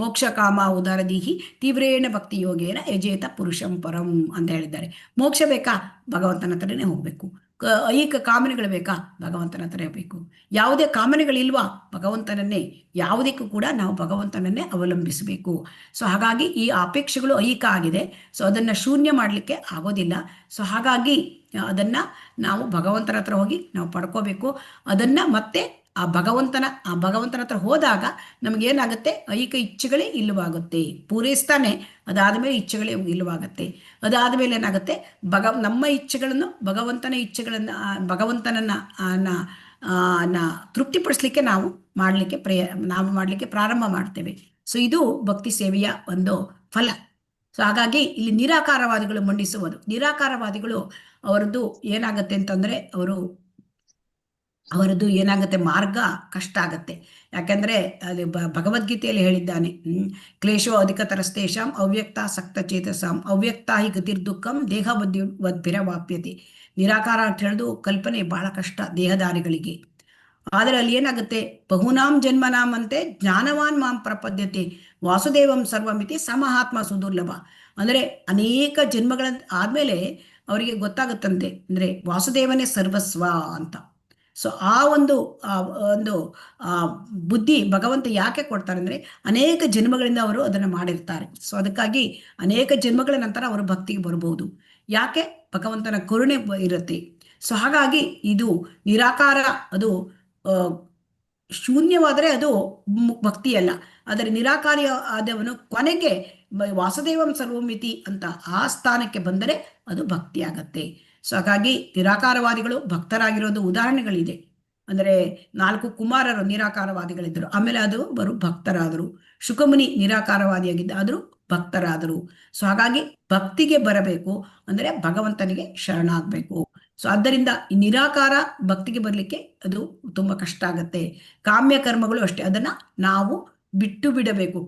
ಮೋಕ್ಷ ಕಾಮ ಉದಾರದೀಹಿ ತೀವ್ರೇಣ ಭಕ್ತಿ ಯೋಗೇನ ಯಜೇತ ಪುರುಷಂ ಪರಂ ಅಂತ ಹೇಳಿದ್ದಾರೆ. ಮೋಕ್ಷ ಬೇಕಾ? ಭಗವಂತನ ಹತ್ರನೇ ಹೋಗಬೇಕು. ಐಕ ಕಾಮನೆಗಳು ಬೇಕಾ? ಭಗವಂತನ ಹತ್ರ ಬೇಕು. ಯಾವುದೇ ಕಾಮನೆಗಳಿಲ್ವಾ? ಭಗವಂತನನ್ನೇ. ಯಾವುದಕ್ಕೂ ಕೂಡ ನಾವು ಭಗವಂತನನ್ನೇ ಅವಲಂಬಿಸಬೇಕು. ಸೊ ಹಾಗಾಗಿ ಈ ಅಪೇಕ್ಷೆಗಳು ಐಕ ಆಗಿದೆ. ಸೊ ಅದನ್ನು ಶೂನ್ಯ ಮಾಡಲಿಕ್ಕೆ ಆಗೋದಿಲ್ಲ. ಸೊ ಹಾಗಾಗಿ ಅದನ್ನು ನಾವು ಭಗವಂತನ ಹತ್ರ ಹೋಗಿ ನಾವು ಪಡ್ಕೋಬೇಕು. ಅದನ್ನು ಮತ್ತೆ ಆ ಭಗವಂತನ ಹತ್ರ ಹೋದಾಗ ನಮಗೇನಾಗುತ್ತೆ? ಐಕ ಇಚ್ಛೆಗಳೇ ಇಲ್ಲವಾಗುತ್ತೆ. ಪೂರೈಸ್ತಾನೆ, ಅದಾದಮೇಲೆ ಇಚ್ಛೆಗಳೇ ಇಲ್ಲವಾಗುತ್ತೆ. ಅದಾದಮೇಲೆ ಏನಾಗುತ್ತೆ? ನಮ್ಮ ಇಚ್ಛೆಗಳನ್ನು ಭಗವಂತನನ್ನು ತೃಪ್ತಿಪಡಿಸ್ಲಿಕ್ಕೆ ನಾವು ಮಾಡಲಿಕ್ಕೆ ಪ್ರಾರಂಭ ಮಾಡ್ತೇವೆ. ಸೊ ಇದು ಭಕ್ತಿ ಸೇವೆಯ ಒಂದು ಫಲ. ಸೊ ಹಾಗಾಗಿ ಇಲ್ಲಿ ನಿರಾಕಾರವಾದಿಗಳು ಮಂಡಿಸುವುದು, ನಿರಾಕಾರವಾದಿಗಳು ಅವರದ್ದು ಏನಾಗುತ್ತೆ ಅಂತಂದರೆ ಅವರದ್ದು ಏನಾಗುತ್ತೆ? ಮಾರ್ಗ ಕಷ್ಟ ಆಗತ್ತೆ. ಯಾಕೆಂದರೆ ಅಲ್ಲಿ ಭಗವದ್ಗೀತೆಯಲ್ಲಿ ಹೇಳಿದ್ದಾನೆ, ಕ್ಲೇಶೋ ಅಧಿಕತರಸ್ತೇಷಾಂ ಅವ್ಯಕ್ತಾಸಕ್ತ ಚೇತಸಾಂ ಅವ್ಯಕ್ತಾ ಹಿ ಗತಿರ್ದುಃಖಂ ದೇಹ ವದ್ಭಿರವಾಪ್ಯತೆ. ನಿರಾಕಾರ ಅಂತ ಹೇಳೋದು ಕಲ್ಪನೆ ಬಹಳ ಕಷ್ಟ ದೇಹದಾರಿಗಳಿಗೆ. ಆದರೆ ಅಲ್ಲಿ ಏನಾಗುತ್ತೆ? ಬಹುನಾಂ ಜನ್ಮನಾಂ ಅಂತೆ ಜ್ಞಾನವಾನ್ ಮಾಂ ಪ್ರಪದ್ಯತೆ ವಾಸುದೇವಂ ಸರ್ವಮಿತಿ ಸಮಹಾತ್ಮ ಸುದುರ್ಲಭ. ಅಂದರೆ ಅನೇಕ ಜನ್ಮಗಳ ಆದಮೇಲೆ ಅವರಿಗೆ ಗೊತ್ತಾಗುತ್ತಂತೆ, ಅಂದರೆ ವಾಸುದೇವನೇ ಸರ್ವಸ್ವ ಅಂತ. ಸೊ ಆ ಒಂದು ಬುದ್ಧಿ ಭಗವಂತ ಯಾಕೆ ಕೊಡ್ತಾರೆ ಅಂದರೆ ಅನೇಕ ಜನ್ಮಗಳಿಂದ ಅವರು ಅದನ್ನು ಮಾಡಿರ್ತಾರೆ. ಸೊ ಅದಕ್ಕಾಗಿ ಅನೇಕ ಜನ್ಮಗಳ ನಂತರ ಅವರು ಭಕ್ತಿಗೆ ಬರ್ಬೋದು. ಯಾಕೆ? ಭಗವಂತನ ಕರುಣೆ ಇರುತ್ತೆ. ಸೊ ಹಾಗಾಗಿ ಇದು ನಿರಾಕಾರ, ಅದು ಶೂನ್ಯವಾದರೆ ಅದು ಭಕ್ತಿಯಲ್ಲ. ಆದರೆ ನಿರಾಕಾರಿ ಆದವನು ಕೊನೆಗೆ ವಾಸುದೇವಂ ಸರ್ವಮಿತಿ ಅಂತ ಆ ಸ್ಥಾನಕ್ಕೆ ಬಂದರೆ ಅದು ಭಕ್ತಿ ಆಗತ್ತೆ. ಸೊ ಹಾಗಾಗಿ ನಿರಾಕಾರವಾದಿಗಳು ಭಕ್ತರಾಗಿರೋದು ಉದಾಹರಣೆಗಳಿದೆ. ಅಂದರೆ 4 ಕುಮಾರರು ನಿರಾಕಾರವಾದಿಗಳಿದ್ದರು, ಆಮೇಲೆ ಅದು ಭಕ್ತರಾದರು. ಶುಕಮುನಿ ನಿರಾಕಾರವಾದಿಯಾಗಿದ್ದ, ಆದರೂ ಭಕ್ತರಾದರು. ಸೊ ಹಾಗಾಗಿ ಭಕ್ತಿಗೆ ಬರಬೇಕು ಅಂದರೆ ಭಗವಂತನಿಗೆ ಶರಣಾಗಬೇಕು. ಸೊ ಆದ್ದರಿಂದ ಈ ನಿರಾಕಾರ ಭಕ್ತಿಗೆ ಬರಲಿಕ್ಕೆ ಅದು ತುಂಬ ಕಷ್ಟ ಆಗತ್ತೆ. ಕಾಮ್ಯ ಕರ್ಮಗಳು ಅಷ್ಟೇ, ಅದನ್ನು ನಾವು ಬಿಟ್ಟು ಬಿಡಬೇಕು.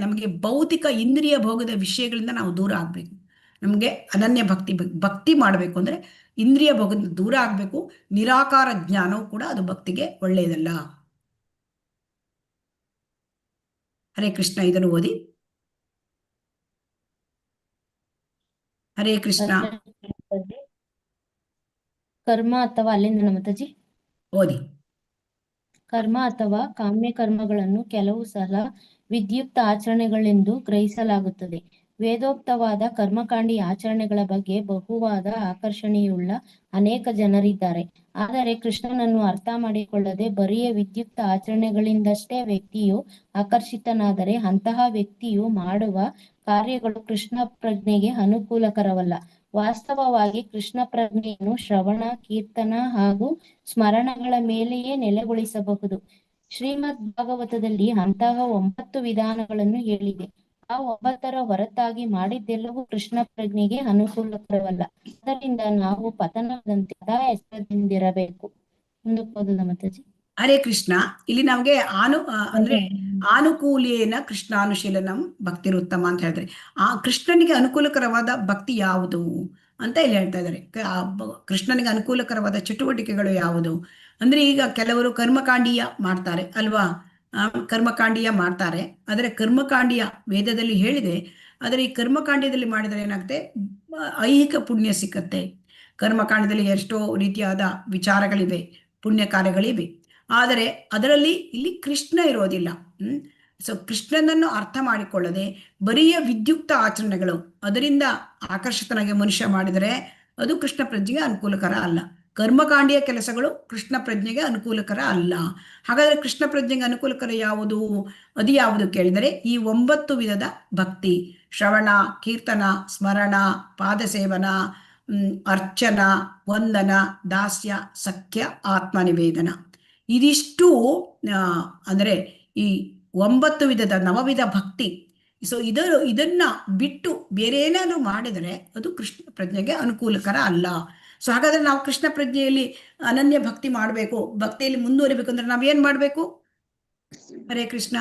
ನಮಗೆ ಭೌತಿಕ ಇಂದ್ರಿಯ ಭೋಗದ ವಿಷಯಗಳಿಂದ ನಾವು ದೂರ ಆಗಬೇಕು. ನಮಗೆ ಅನನ್ಯ ಭಕ್ತಿ ಮಾಡಬೇಕು ಅಂದರೆ ಇಂದ್ರಿಯ ಭೋಗದಿಂದ ದೂರ ಆಗಬೇಕು. ನಿರಾಕಾರ ಜ್ಞಾನವು ಕೂಡ ಅದು ಭಕ್ತಿಗೆ ಒಳ್ಳೆಯದಲ್ಲ. ಹರೇ ಕೃಷ್ಣ. ಇದನ್ನು ಓದಿ. ಹರೇ ಕೃಷ್ಣ. ಕರ್ಮ ಅಥವಾ ಅಲ್ಲಿಂದ ಮಾತಾಜಿ ಓದಿ. ಕರ್ಮ ಅಥವಾ ಕಾಮ್ಯ ಕರ್ಮಗಳನ್ನು ಕೆಲವು ಸಲ ವಿದ್ಯುಕ್ತ ಆಚರಣೆಗಳೆಂದು ಗ್ರಹಿಸಲಾಗುತ್ತದೆ. ವೇದೋಕ್ತವಾದ ಕರ್ಮಕಾಂಡಿ ಆಚರಣೆಗಳ ಬಗ್ಗೆ ಬಹುವಾದ ಆಕರ್ಷಣೆಯುಳ್ಳ ಅನೇಕ ಜನರಿದ್ದಾರೆ. ಆದರೆ ಕೃಷ್ಣನನ್ನು ಅರ್ಥ ಮಾಡಿಕೊಳ್ಳದೆ ಬರಿಯ ವಿದ್ಯುಕ್ತ ಆಚರಣೆಗಳಿಂದಷ್ಟೇ ವ್ಯಕ್ತಿಯು ಆಕರ್ಷಿತನಾದರೆ ಅಂತಹ ವ್ಯಕ್ತಿಯು ಮಾಡುವ ಕಾರ್ಯಗಳು ಕೃಷ್ಣ ಪ್ರಜ್ಞೆಗೆ ಅನುಕೂಲಕರವಲ್ಲ. ವಾಸ್ತವವಾಗಿ ಕೃಷ್ಣ ಪ್ರಜ್ಞೆಯನ್ನು ಶ್ರವಣ, ಕೀರ್ತನ ಹಾಗೂ ಸ್ಮರಣಗಳ ಮೇಲೆಯೇ ನೆಲೆಗೊಳಿಸಬಹುದು. ಶ್ರೀಮದ್ ಭಾಗವತದಲ್ಲಿ ಅಂತಹ 9 ವಿಧಾನಗಳನ್ನು ಹೇಳಿದೆ. ಆ 9ರ ಹೊರತಾಗಿ ಮಾಡಿದ್ದೆಲ್ಲವೂ ಕೃಷ್ಣ ಪ್ರಜ್ಞೆಗೆ ಅನುಕೂಲಕರವಲ್ಲ. ಅದರಿಂದ ನಾವು ಪತನದಂತೆ ಸದಾ ಎಚ್ಚರದಿಂದಿರಬೇಕು. ಮುಂದಕ್ಕೆ ಮಾತಾಜಿ. ಹರೇ ಕೃಷ್ಣ. ಇಲ್ಲಿ ನಮಗೆ ಅಂದ್ರೆ ಆನುಕೂಲ್ಯೇನ ಕೃಷ್ಣಾನುಶೀಲನಂ ಭಕ್ತಿರುತ್ತಮ ಅಂತ ಹೇಳಿದ್ರೆ, ಆ ಕೃಷ್ಣನಿಗೆ ಅನುಕೂಲಕರವಾದ ಭಕ್ತಿ ಯಾವುದು ಅಂತ ಇಲ್ಲಿ ಹೇಳ್ತಾ ಇದ್ದಾರೆ. ಕೃಷ್ಣನಿಗೆ ಅನುಕೂಲಕರವಾದ ಚಟುವಟಿಕೆಗಳು ಯಾವುದು ಅಂದ್ರೆ, ಈಗ ಕೆಲವರು ಕರ್ಮಕಾಂಡೀಯ ಮಾಡ್ತಾರೆ ಅಲ್ವಾ? ಕರ್ಮಕಾಂಡೀಯ ಮಾಡ್ತಾರೆ. ಆದರೆ ಕರ್ಮಕಾಂಡೀಯ ವೇದದಲ್ಲಿ ಹೇಳಿದೆ. ಆದರೆ ಈ ಕರ್ಮಕಾಂಡ್ಯದಲ್ಲಿ ಮಾಡಿದರೆ ಏನಾಗುತ್ತೆ? ಐಹಿಕ ಪುಣ್ಯ ಸಿಕ್ಕತ್ತೆ. ಕರ್ಮಕಾಂಡದಲ್ಲಿ ಎಷ್ಟೋ ರೀತಿಯಾದ ವಿಚಾರಗಳಿವೆ, ಪುಣ್ಯ ಕಾರ್ಯಗಳಿವೆ. ಆದರೆ ಅದರಲ್ಲಿ ಇಲ್ಲಿ ಕೃಷ್ಣ ಇರೋದಿಲ್ಲ. ಸೊ ಕೃಷ್ಣನನ್ನು ಅರ್ಥ ಮಾಡಿಕೊಳ್ಳದೆ ಬರಿಯ ವಿದ್ಯುಕ್ತ ಆಚರಣೆಗಳು, ಅದರಿಂದ ಆಕರ್ಷಿತನಾಗಿ ಮನುಷ್ಯ ಮಾಡಿದರೆ ಅದು ಕೃಷ್ಣ ಪ್ರಜ್ಞೆಗೆ ಅನುಕೂಲಕರ ಅಲ್ಲ. ಕರ್ಮಕಾಂಡೀಯ ಕೆಲಸಗಳು ಕೃಷ್ಣ ಪ್ರಜ್ಞೆಗೆ ಅನುಕೂಲಕರ ಅಲ್ಲ. ಹಾಗಾದರೆ ಕೃಷ್ಣ ಪ್ರಜ್ಞೆಗೆ ಅನುಕೂಲಕರ ಯಾವುದು? ಅದು ಯಾವುದು ಕೇಳಿದರೆ ಈ 9 ವಿಧದ ಭಕ್ತಿ: ಶ್ರವಣ, ಕೀರ್ತನ, ಸ್ಮರಣ, ಪಾದಸೇವನ, ಅರ್ಚನ, ವಂದನ, ದಾಸ್ಯ, ಸಖ್ಯ, ಆತ್ಮನಿವೇದನ. ಇದಿಷ್ಟು ಅಂದರೆ ಈ 9 ವಿಧದ ನವವಿಧ ಭಕ್ತಿ. ಸೊ ಇದನ್ನ ಬಿಟ್ಟು ಬೇರೆ ಏನಾದರೂ ಮಾಡಿದರೆ ಅದು ಕೃಷ್ಣ ಪ್ರಜ್ಞೆಗೆ ಅನುಕೂಲಕರ ಅಲ್ಲ. ಸೊ ಹಾಗಾದ್ರೆ ನಾವು ಕೃಷ್ಣ ಪ್ರಜ್ಞೆಯಲ್ಲಿ ಅನನ್ಯ ಭಕ್ತಿ ಮಾಡಬೇಕು, ಭಕ್ತಿಯಲ್ಲಿ ಮುಂದುವರಿಬೇಕು ಅಂದ್ರೆ ನಾವ್ ಏನ್ ಮಾಡ್ಬೇಕು? ಹರೇ ಕೃಷ್ಣ.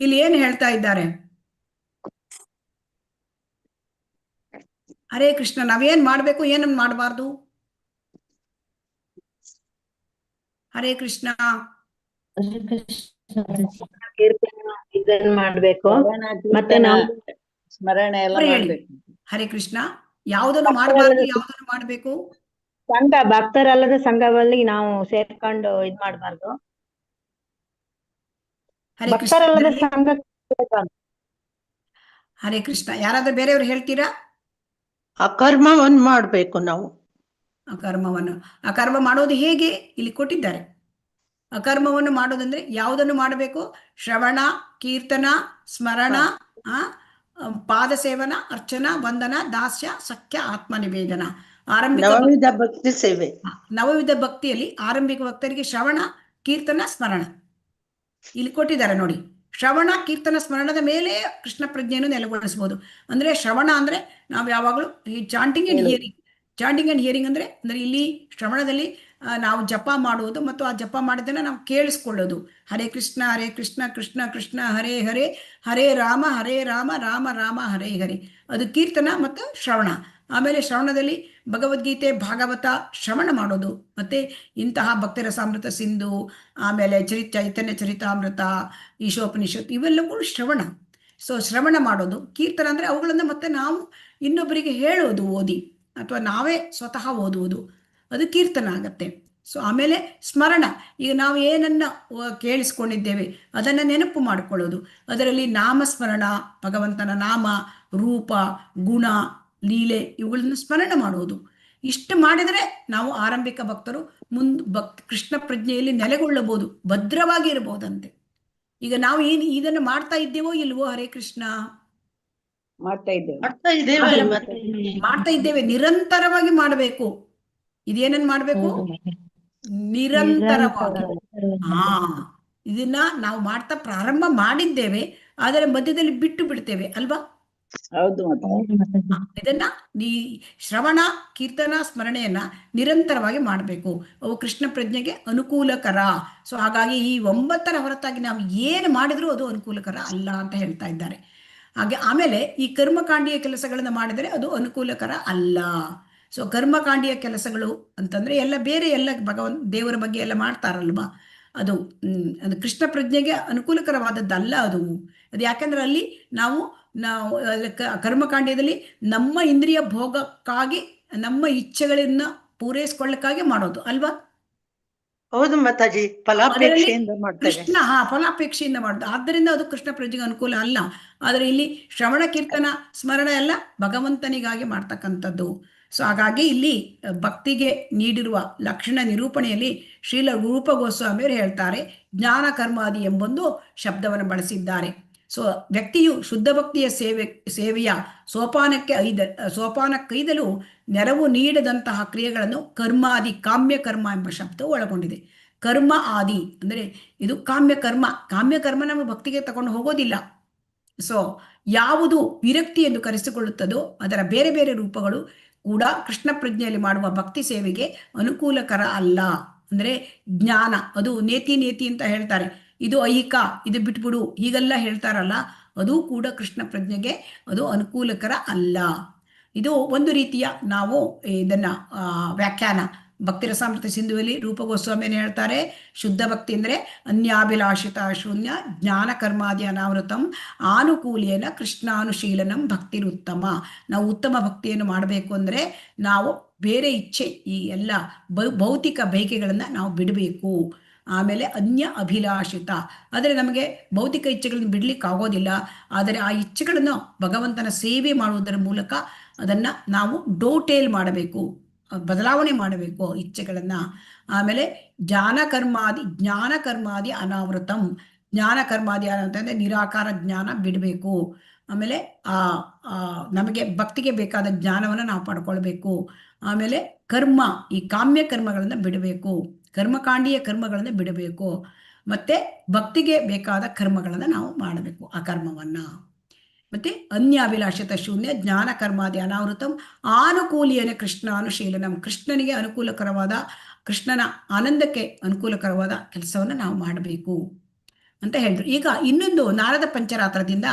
ಇಲ್ಲಿ ಏನ್ ಹೇಳ್ತಾ ಇದ್ದಾರೆ? ಹರೇ ಕೃಷ್ಣ, ನಾವೇನ್ ಮಾಡ್ಬೇಕು, ಏನನ್ನ ಮಾಡಬಾರ್ದು? ಹರೇ ಕೃಷ್ಣ. ಹರೇ ಕೃಷ್ಣ ಮಾತಾಜಿ. ಕೀರ್ತನ ಇದನ್ನ ಮಾಡ್ಬೇಕು. ಶ್ರವಣ, ಮತ್ತೆ ಕೀರ್ತನ, ನಾವು ಸ್ಮರಣೆ ಎಲ್ಲ ಅವ್ರು ಹೇಳಿ. ಮಾಡ್ಬೇಕು. ಹರೇ ಕೃಷ್ಣ. ಯಾವುದನ್ನು ಮಾಡಬಾರ್ದು, ಯಾವುದನ್ನು ಮಾಡಬೇಕು? ಸಂಘ ಭಕ್ತರಲ್ಲದ ಸಂಘದಲ್ಲಿ ನಾವು ಸೇರ್ಕೊಂಡು ಇದ್ ಮಾಡ್ಬಾರ್ದು. ಹರೇ ಕೃಷ್ಣ. ಭಕ್ತರಲ್ಲದ ಸಂಘ ಹರೇ ಕೃಷ್ಣ. ಯಾರಾದ್ರೂ ಬೇರೆಯವ್ರು ಹೇಳ್ತೀರಾ? ಅಕರ್ಮವನ್ನು ಮಾಡ್ಬೇಕು ನಾವು. ಅಕರ್ಮವನ್ನು. ಅಕರ್ಮ ಮಾಡೋದು ಹೇಗೆ ಇಲ್ಲಿ ಕೊಟ್ಟಿದ್ದಾರೆ. ಅಕರ್ಮವನ್ನು ಮಾಡೋದಂದ್ರೆ ಯಾವುದನ್ನು ಮಾಡಬೇಕು? ಶ್ರವಣ, ಕೀರ್ತನ, ಸ್ಮರಣ, ಪಾದ ಸೇವನ, ಅರ್ಚನಾ, ವಂದನ, ದಾಸ್ಯ, ಸಖ್ಯ, ಆತ್ಮನಿವೇದನ. ಆರಂಭಿಕ ನವವಿಧ ಭಕ್ತಿ ಸೇವೆ. ನವವಿಧ ಭಕ್ತಿಯಲ್ಲಿ ಆರಂಭಿಕ ಭಕ್ತರಿಗೆ ಶ್ರವಣ, ಕೀರ್ತನ, ಸ್ಮರಣ ಇಲ್ಲಿ ಕೊಟ್ಟಿದ್ದಾರೆ ನೋಡಿ. ಶ್ರವಣ, ಕೀರ್ತನ, ಸ್ಮರಣದ ಮೇಲೆ ಕೃಷ್ಣ ಪ್ರಜ್ಞೆಯನ್ನು ನೆಲೆಗೊಳಿಸಬಹುದು. ಅಂದ್ರೆ ಶ್ರವಣ ಅಂದ್ರೆ ನಾವು ಯಾವಾಗಲೂ ಈ chanting and hearing. Chanting and hearing ಅಂದ್ರೆ ಇಲ್ಲಿ ಶ್ರವಣದಲ್ಲಿ ನಾವು ಜಪ ಮಾಡುವುದು ಮತ್ತು ಆ ಜಪ ಮಾಡಿದ್ದನ್ನ ನಾವು ಕೇಳಿಸ್ಕೊಳ್ಳೋದು. ಹರೇ ಕೃಷ್ಣ ಹರೇ ಕೃಷ್ಣ ಕೃಷ್ಣ ಕೃಷ್ಣ ಹರೇ ಹರೇ, ಹರೇ ರಾಮ ರಾಮ ರಾಮ ಹರೇ ಹರೇ. ಅದು ಕೀರ್ತನ ಮತ್ತು ಶ್ರವಣ. ಆಮೇಲೆ ಶ್ರವಣದಲ್ಲಿ ಭಗವದ್ಗೀತೆ, ಭಾಗವತ ಶ್ರವಣ ಮಾಡೋದು. ಮತ್ತೆ ಇಂತಹ ಭಕ್ತಿರಸಾಮೃತ ಸಿಂಧು, ಆಮೇಲೆ ಚೈತನ್ಯ ಚರಿತಾಮೃತ, ಈಶೋಪನಿಷತ್ ಇವೆಲ್ಲವೂ ಶ್ರವಣ. ಸೊ ಶ್ರವಣ ಮಾಡೋದು. ಕೀರ್ತನ ಅಂದ್ರೆ ಅವುಗಳನ್ನು ಮತ್ತೆ ನಾವು ಇನ್ನೊಬ್ಬರಿಗೆ ಹೇಳೋದು ಓದಿ, ಅಥವಾ ನಾವೇ ಸ್ವತಃ ಓದುವುದು, ಅದು ಕೀರ್ತನ ಆಗತ್ತೆ. ಸೊ ಆಮೇಲೆ ಸ್ಮರಣ, ಈಗ ನಾವು ಏನನ್ನ ಕೇಳಿಸ್ಕೊಂಡಿದ್ದೇವೆ ಅದನ್ನ ನೆನಪು ಮಾಡಿಕೊಳ್ಳೋದು. ಅದರಲ್ಲಿ ನಾಮಸ್ಮರಣ, ಭಗವಂತನ ನಾಮ, ರೂಪ, ಗುಣ, ಲೀಲೆ ಇವುಗಳನ್ನು ಸ್ಮರಣ ಮಾಡುವುದು. ಇಷ್ಟು ಮಾಡಿದರೆ ನಾವು ಆರಂಭಿಕ ಭಕ್ತರು ಕೃಷ್ಣ ಪ್ರಜ್ಞೆಯಲ್ಲಿ ನೆಲೆಗೊಳ್ಳಬಹುದು, ಭದ್ರವಾಗಿ ಇರಬಹುದಂತೆ. ಈಗ ನಾವು ಇದನ್ನು ಮಾಡ್ತಾ ಇದ್ದೇವೋ ಇಲ್ವೋ? ಹರೇ ಕೃಷ್ಣ. ಮಾಡ್ತಾ ಇದ್ದೇವೆ. ಮಾಡ್ತಾ ಇದ್ದೇವೆ, ನಿರಂತರವಾಗಿ ಮಾಡಬೇಕು. ಇದೇನನ್ ಮಾಡ್ಬೇಕು? ನಿರಂತರವಾಗಿ. ಇದನ್ನ ನಾವು ಮಾಡ್ತಾ ಪ್ರಾರಂಭ ಮಾಡಿದ್ದೇವೆ, ಆದರೆ ಮಧ್ಯದಲ್ಲಿ ಬಿಟ್ಟು ಬಿಡ್ತೇವೆ ಅಲ್ವಾ? ಹೌದು. ಇದನ್ನ ಈ ಶ್ರವಣ, ಕೀರ್ತನ, ಸ್ಮರಣೆಯನ್ನ ನಿರಂತರವಾಗಿ ಮಾಡಬೇಕು. ಅವು ಕೃಷ್ಣ ಪ್ರಜ್ಞೆಗೆ ಅನುಕೂಲಕರ. ಸೊ ಹಾಗಾಗಿ ಈ 9ರ ಹೊರತಾಗಿ ನಾವು ಏನು ಮಾಡಿದ್ರೂ ಅದು ಅನುಕೂಲಕರ ಅಲ್ಲ ಅಂತ ಹೇಳ್ತಾ ಇದ್ದಾರೆ. ಹಾಗೆ ಆಮೇಲೆ ಈ ಕರ್ಮಕಾಂಡೀಯ ಕೆಲಸಗಳನ್ನ ಮಾಡಿದರೆ ಅದು ಅನುಕೂಲಕರ ಅಲ್ಲ. ಸೊ ಕರ್ಮಕಾಂಡೀಯ ಕೆಲಸಗಳು ಅಂತಂದ್ರೆ ಎಲ್ಲ ಬೇರೆ ಎಲ್ಲ ದೇವರ ಬಗ್ಗೆ ಎಲ್ಲ ಮಾಡ್ತಾರಲ್ವಾ, ಅದು ಕೃಷ್ಣ ಪ್ರಜ್ಞೆಗೆ ಅನುಕೂಲಕರವಾದದ್ದಲ್ಲ ಅದು. ಯಾಕಂದ್ರೆ ಅಲ್ಲಿ ನಾವು ಕರ್ಮಕಾಂಡ್ಯದಲ್ಲಿ ನಮ್ಮ ಇಂದ್ರಿಯ ಭೋಗಕ್ಕಾಗಿ, ನಮ್ಮ ಇಚ್ಛೆಗಳನ್ನ ಪೂರೈಸ್ಕೊಳ್ಳಕ್ಕಾಗಿ ಮಾಡೋದು ಅಲ್ವಾ? ಹೌದು ಮಾತಾಜಿ, ಫಲಾಪೇಕ್ಷೆಯಿಂದ ಮಾಡ್ತೇವೆ. ಕೃಷ್ಣ ಫಲಾಪೇಕ್ಷೆಯಿಂದ ಮಾಡೋದು. ಆದ್ದರಿಂದ ಅದು ಕೃಷ್ಣ ಪ್ರಜ್ಞೆಗೆ ಅನುಕೂಲ ಅಲ್ಲ. ಆದರೆ ಇಲ್ಲಿ ಶ್ರವಣ, ಕೀರ್ತನ, ಸ್ಮರಣ ಎಲ್ಲ ಭಗವಂತನಿಗಾಗಿ ಮಾಡ್ತಕ್ಕಂಥದ್ದು. ಸೊ ಹಾಗಾಗಿ ಇಲ್ಲಿ ಭಕ್ತಿಗೆ ನೀಡಿರುವ ಲಕ್ಷಣ ನಿರೂಪಣೆಯಲ್ಲಿ ಶ್ರೀಲ ರೂಪ ಗೋಸ್ವಾಮಿಯವರು ಹೇಳ್ತಾರೆ, ಜ್ಞಾನ ಕರ್ಮಾದಿ ಎಂಬೊಂದು ಶಬ್ದವನ್ನು ಬಳಸಿದ್ದಾರೆ. ಸೊ ವ್ಯಕ್ತಿಯು ಶುದ್ಧ ಭಕ್ತಿಯ ಸೇವೆಯ ಸೋಪಾನಕ್ಕೈದಲು ನೆರವು ನೀಡದಂತಹ ಕ್ರಿಯೆಗಳನ್ನು ಕರ್ಮಾದಿ, ಕಾಮ್ಯ ಕರ್ಮ ಎಂಬ ಶಬ್ದವು ಒಳಗೊಂಡಿದೆ. ಕರ್ಮ ಆದಿ ಅಂದರೆ ಇದು ಕಾಮ್ಯ ಕರ್ಮ. ಕಾಮ್ಯ ಕರ್ಮ ನಮ್ಮ ಭಕ್ತಿಗೆ ತಗೊಂಡು ಹೋಗೋದಿಲ್ಲ. ಸೊ ಯಾವುದು ವಿರಕ್ತಿ ಎಂದು ಕರೆಸಿಕೊಳ್ಳುತ್ತದೋ ಅದರ ಬೇರೆ ಬೇರೆ ರೂಪಗಳು ಕೂಡ ಕೃಷ್ಣ ಪ್ರಜ್ಞೆಯಲ್ಲಿ ಮಾಡುವ ಭಕ್ತಿ ಸೇವೆಗೆ ಅನುಕೂಲಕರ ಅಲ್ಲ. ಅಂದ್ರೆ ಜ್ಞಾನ, ಅದು ನೇತಿ ಅಂತ ಹೇಳ್ತಾರೆ, ಇದು ಐಹಿಕ, ಇದು ಬಿಟ್ಬಿಡು ಹೀಗೆಲ್ಲ ಹೇಳ್ತಾರಲ್ಲ, ಅದು ಕೂಡ ಕೃಷ್ಣ ಪ್ರಜ್ಞೆಗೆ ಅದು ಅನುಕೂಲಕರ ಅಲ್ಲ. ಇದು ಒಂದು ರೀತಿಯ ನಾವು ಇದನ್ನ ವ್ಯಾಖ್ಯಾನ. ಭಕ್ತಿರಸಾಮೃತ ಸಿಂಧುವಲ್ಲಿ ರೂಪ ಗೋಸ್ವಾಮಿಯನ್ನು ಹೇಳ್ತಾರೆ, ಶುದ್ಧ ಭಕ್ತಿ ಅಂದರೆ ಅನ್ಯಾಭಿಲಾಷಿತ ಶೂನ್ಯ ಜ್ಞಾನ ಕರ್ಮಾದಿ ಅನಾವೃತಂ ಆನುಕೂಲ್ಯನ ಕೃಷ್ಣಾನುಶೀಲನಂ ಭಕ್ತಿರುತ್ತಮ. ನಾವು ಉತ್ತಮ ಭಕ್ತಿಯನ್ನು ಮಾಡಬೇಕು ಅಂದರೆ ನಾವು ಬೇರೆ ಇಚ್ಛೆ, ಈ ಎಲ್ಲ ಭೌತಿಕ ಬಯಕೆಗಳನ್ನು ನಾವು ಬಿಡಬೇಕು. ಆಮೇಲೆ ಅನ್ಯ ಅಭಿಲಾಷಿತ, ಆದರೆ ನಮಗೆ ಭೌತಿಕ ಇಚ್ಛೆಗಳನ್ನು ಬಿಡ್ಲಿಕ್ಕೆ ಆಗೋದಿಲ್ಲ, ಆದರೆ ಆ ಇಚ್ಛೆಗಳನ್ನು ಭಗವಂತನ ಸೇವೆ ಮಾಡುವುದರ ಮೂಲಕ ಅದನ್ನು ನಾವು ಡೋಟೇಲ್ ಮಾಡಬೇಕು, ಬದಲಾವಣೆ ಮಾಡಬೇಕು ಇಚ್ಛೆಗಳನ್ನ. ಆಮೇಲೆ ಜ್ಞಾನ ಕರ್ಮಾದಿ ಅನಾವೃತಂ, ಜ್ಞಾನ ಕರ್ಮಾದಿ ಅಂತಂದ್ರೆ ನಿರಾಕಾರ ಜ್ಞಾನ ಬಿಡಬೇಕು. ಆಮೇಲೆ ನಮಗೆ ಭಕ್ತಿಗೆ ಬೇಕಾದ ಜ್ಞಾನವನ್ನು ನಾವು ಪಡ್ಕೊಳ್ಬೇಕು. ಆಮೇಲೆ ಕರ್ಮ, ಈ ಕಾಮ್ಯ ಕರ್ಮಗಳನ್ನು ಬಿಡಬೇಕು, ಕರ್ಮಕಾಂಡೀಯ ಕರ್ಮಗಳನ್ನು ಬಿಡಬೇಕು. ಮತ್ತೆ ಭಕ್ತಿಗೆ ಬೇಕಾದ ಕರ್ಮಗಳನ್ನು ನಾವು ಮಾಡಬೇಕು, ಆ ಕರ್ಮವನ್ನ. ಮತ್ತೆ ಅನ್ಯಾಭಿಲಾಷಿತ ಶೂನ್ಯ ಜ್ಞಾನ ಕರ್ಮಾದಿ ಅನಾವೃತಂ ಆನುಕೂಲಿಯನ ಕೃಷ್ಣಾನುಶೀಲನಂ, ಕೃಷ್ಣನಿಗೆ ಅನುಕೂಲಕರವಾದ, ಕೃಷ್ಣನ ಆನಂದಕ್ಕೆ ಅನುಕೂಲಕರವಾದ ಕೆಲಸವನ್ನು ನಾವು ಮಾಡಬೇಕು ಅಂತ ಹೇಳಿದ್ರು. ಈಗ ಇನ್ನೊಂದು ನಾರದ ಪಂಚರಾತ್ರದಿಂದ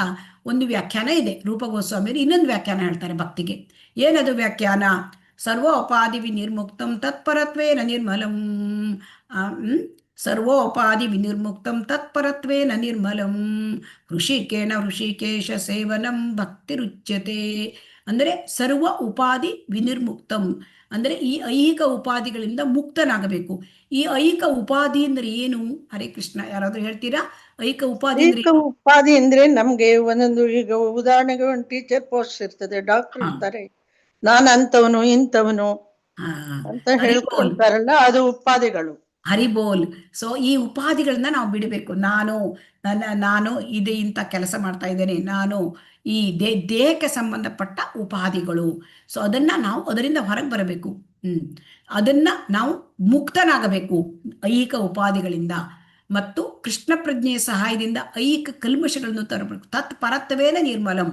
ಒಂದು ವ್ಯಾಖ್ಯಾನ ಇದೆ. ರೂಪ ಗೋಸ್ವಾಮಿಯವರು ಇನ್ನೊಂದು ವ್ಯಾಖ್ಯಾನ ಹೇಳ್ತಾರೆ ಭಕ್ತಿಗೆ. ಏನದು ವ್ಯಾಖ್ಯಾನ? ಸರ್ವೋಪಾಧಿ ವಿನಿರ್ಮುಕ್ತಂ ತತ್ಪರತ್ವೇನ ನಿರ್ಮಲಂ. ಸರ್ವೋಪಾಧಿ ವಿನಿರ್ಮುಕ್ತಂ ತತ್ಪರತ್ವೇನ ನಿರ್ಮಲಂ ಹೃಷಿಕೇನ ಹೃಷಿಕೇಶ ಸೇವನಂ ಭಕ್ತಿರುಚ್ಯತೆ. ಅಂದರೆ ಸರ್ವ ಉಪಾಧಿ ವಿನಿರ್ಮುಕ್ತಂ ಅಂದರೆ ಈ ಐಹಿಕ ಉಪಾಧಿಗಳಿಂದ ಮುಕ್ತನಾಗಬೇಕು. ಈ ಐಹಿಕ ಉಪಾಧಿ ಅಂದ್ರೆ ಏನು? ಹರೇ ಕೃಷ್ಣ, ಯಾರಾದ್ರೂ ಹೇಳ್ತೀರಾ? ಐಹಿಕ ಉಪಾಧಿ ಅಂದ್ರೆ ಏಕ ಉಪಾಧಿ ಅಂದ್ರೆ ನಮ್ಗೆ ಒಂದೊಂದು, ಈಗ ಉದಾಹರಣೆಗೆ ಒಂದು ಟೀಚರ್ ಪೋಸ್ಟ್ ಇರ್ತದೆ, ಡಾಕ್ಟರ್ ಇರ್ತಾರೆ, ನಾನು ಅಂತವನು ಇಂಥವನು ಅಂತ ಹೇಳ್ಕೊಳ್ತಾರಲ್ಲ, ಅದು ಉಪಾಧಿಗಳು. ಹರಿಬೋಲ್. ಸೊ ಈ ಉಪಾಧಿಗಳನ್ನ ನಾವು ಬಿಡಬೇಕು. ನಾನು ಇದು ಇಂಥ ಕೆಲಸ ಮಾಡ್ತಾ ಇದ್ದೇನೆ, ನಾನು ಈ ದೇಹಕ್ಕೆ ಸಂಬಂಧಪಟ್ಟ ಉಪಾಧಿಗಳು. ಸೊ ಅದರಿಂದ ಹೊರಗೆ ಬರಬೇಕು. ಅದನ್ನ ನಾವು ಮುಕ್ತನಾಗಬೇಕು ಐಹಿಕ ಉಪಾಧಿಗಳಿಂದ. ಮತ್ತು ಕೃಷ್ಣ ಪ್ರಜ್ಞೆಯ ಸಹಾಯದಿಂದ ಐಹಿಕ ಕಲ್ಮಶಗಳನ್ನು ತರಬೇಕು. ತತ್ಪರತ್ವೇನ ನಿರ್ಮಲಂ.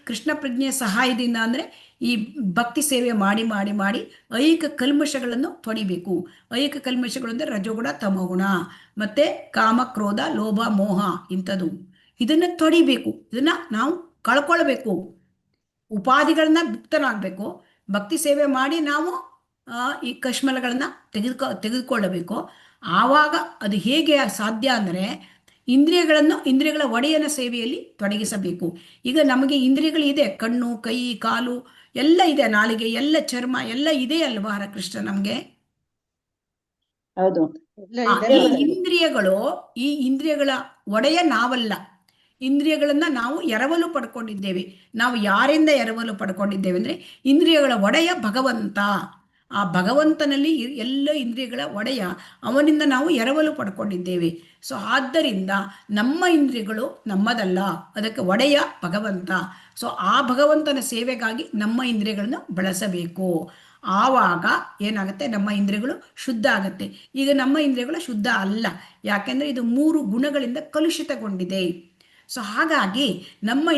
ಕೃಷ್ಣ ಪ್ರಜ್ಞೆಯ ಸಹಾಯದಿಂದ ಅಂದ್ರೆ ಈ ಭಕ್ತಿ ಸೇವೆ ಮಾಡಿ ಮಾಡಿ ಮಾಡಿ ಐಹಿಕ ಕಲ್ಮಶಗಳನ್ನು ತೊಡಿಬೇಕು. ಐಹಿಕ ಕಲ್ಮಶಗಳು ಅಂದ್ರೆ ರಜೋಗುಣ, ತಮೋಗುಣ, ಮತ್ತೆ ಕಾಮ, ಕ್ರೋಧ, ಲೋಭ, ಮೋಹ ಇಂಥದ್ದು. ಇದನ್ನ ತೊಡಿಬೇಕು, ಇದನ್ನ ನಾವು ಕಳ್ಕೊಳ್ಬೇಕು. ಉಪಾಧಿಗಳನ್ನ ಮುಕ್ತನಾಗಬೇಕು. ಭಕ್ತಿ ಸೇವೆ ಮಾಡಿ ನಾವು ಈ ಕಶ್ಮಲಗಳನ್ನ ತೆಗೆದುಕೊಳ್ಳಬೇಕು. ಆವಾಗ ಅದು ಹೇಗೆ ಸಾಧ್ಯ ಅಂದರೆ ಇಂದ್ರಿಯಗಳ ಒಡೆಯನ ಸೇವೆಯಲ್ಲಿ ತೊಡಗಿಸಬೇಕು. ಈಗ ನಮಗೆ ಇಂದ್ರಿಯಗಳಿದೆ, ಕಣ್ಣು, ಕೈ, ಕಾಲು ಎಲ್ಲ ಇದೆ, ನಾಲಿಗೆ ಎಲ್ಲ, ಚರ್ಮ ಎಲ್ಲ ಇದೆ ಅಲ್ವಾ ಹರಕೃಷ್ಣ ನಮ್ಗೆ? ಹೌದು. ಈ ಇಂದ್ರಿಯಗಳ ಒಡೆಯ ನಾವಲ್ಲ. ಇಂದ್ರಿಯಗಳನ್ನ ನಾವು ಎರವಲು ಪಡ್ಕೊಂಡಿದ್ದೇವೆ. ನಾವು ಯಾರಿಂದ ಎರವಲು ಪಡ್ಕೊಂಡಿದ್ದೇವೆ ಅಂದ್ರೆ ಇಂದ್ರಿಯಗಳ ಒಡೆಯ ಭಗವಂತ. ಆ ಭಗವಂತನಲ್ಲಿ ಎಲ್ಲ ಇಂದ್ರಿಯಗಳ ಒಡೆಯ, ಅವನಿಂದ ನಾವು ಎರವಲು ಪಡ್ಕೊಂಡಿದ್ದೇವೆ. ಸೊ ಆದ್ದರಿಂದ ನಮ್ಮ ಇಂದ್ರಿಯಗಳು ನಮ್ಮದಲ್ಲ, ಅದಕ್ಕೆ ಒಡೆಯ ಭಗವಂತ. ಸೊ ಆ ಭಗವಂತನ ಸೇವೆಗಾಗಿ ನಮ್ಮ ಇಂದ್ರಿಯಗಳನ್ನು ಬಳಸಬೇಕು. ಆವಾಗ ಏನಾಗುತ್ತೆ? ನಮ್ಮ ಇಂದ್ರಿಯಗಳು ಶುದ್ಧ ಆಗುತ್ತೆ. ಈಗ ನಮ್ಮ ಇಂದ್ರಿಯಗಳು ಶುದ್ಧ ಅಲ್ಲ, ಯಾಕೆಂದ್ರೆ ಇದು 3 ಗುಣಗಳಿಂದ ಕಲುಷಿತಗೊಂಡಿದೆ. ಸೊ ಹಾಗಾಗಿ ನಮ್ಮ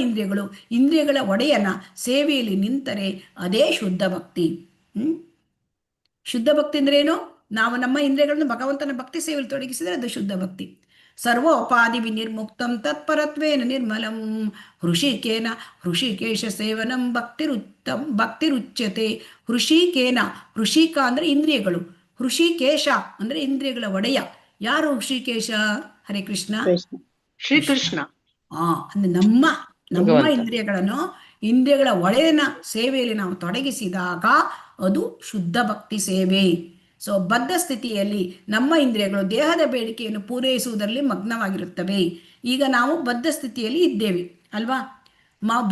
ಇಂದ್ರಿಯಗಳ ಒಡೆಯನ ಸೇವೆಯಲ್ಲಿ ನಿಂತರೆ ಅದೇ ಶುದ್ಧ ಭಕ್ತಿ. ಶುದ್ಧ ಭಕ್ತಿ ಅಂದ್ರೆ ಏನು? ನಾವು ನಮ್ಮ ಇಂದ್ರಿಯಗಳನ್ನು ಭಗವಂತನ ಭಕ್ತಿ ಸೇವೆಯಲ್ಲಿ ತೊಡಗಿಸಿದರೆ ಅದು ಶುದ್ಧ ಭಕ್ತಿ. ಸರ್ವೋಪಾಧಿ ವಿನಿರ್ಮುಕ್ತಂ ತತ್ಪರತ್ವೇನ ನಿರ್ಮಲಂ ಹೃಷಿಕೇನ ಹೃಷಿಕೇಶ ಸೇವನಂ ಭಕ್ತಿರುಚ್ಯತೆ. ಹೃಷಿಕೇನ, ಹೃಷಿಕ ಅಂದ್ರೆ ಇಂದ್ರಿಯಗಳು, ಹೃಷಿಕೇಶ ಅಂದ್ರೆ ಇಂದ್ರಿಯಗಳ ಒಡೆಯ. ಯಾರು ಹೃಷಿಕೇಶ? ಹರೇ ಕೃಷ್ಣ, ಶ್ರೀಕೃಷ್ಣ. ಅಂದ್ರೆ ನಮ್ಮ ಇಂದ್ರಿಯಗಳ ಒಡೆಯನ ಸೇವೆಯಲ್ಲಿ ನಾವು ತೊಡಗಿಸಿದಾಗ ಅದು ಶುದ್ಧ ಭಕ್ತಿ ಸೇವೆ. ಸೊ ಬದ್ಧ ಸ್ಥಿತಿಯಲ್ಲಿ ನಮ್ಮ ಇಂದ್ರಿಯಗಳು ದೇಹದ ಬೇಡಿಕೆಯನ್ನು ಪೂರೈಸುವುದರಲ್ಲಿ ಮಗ್ನವಾಗಿರುತ್ತವೆ. ಈಗ ನಾವು ಬದ್ಧ ಸ್ಥಿತಿಯಲ್ಲಿ ಇದ್ದೇವೆ ಅಲ್ವಾ?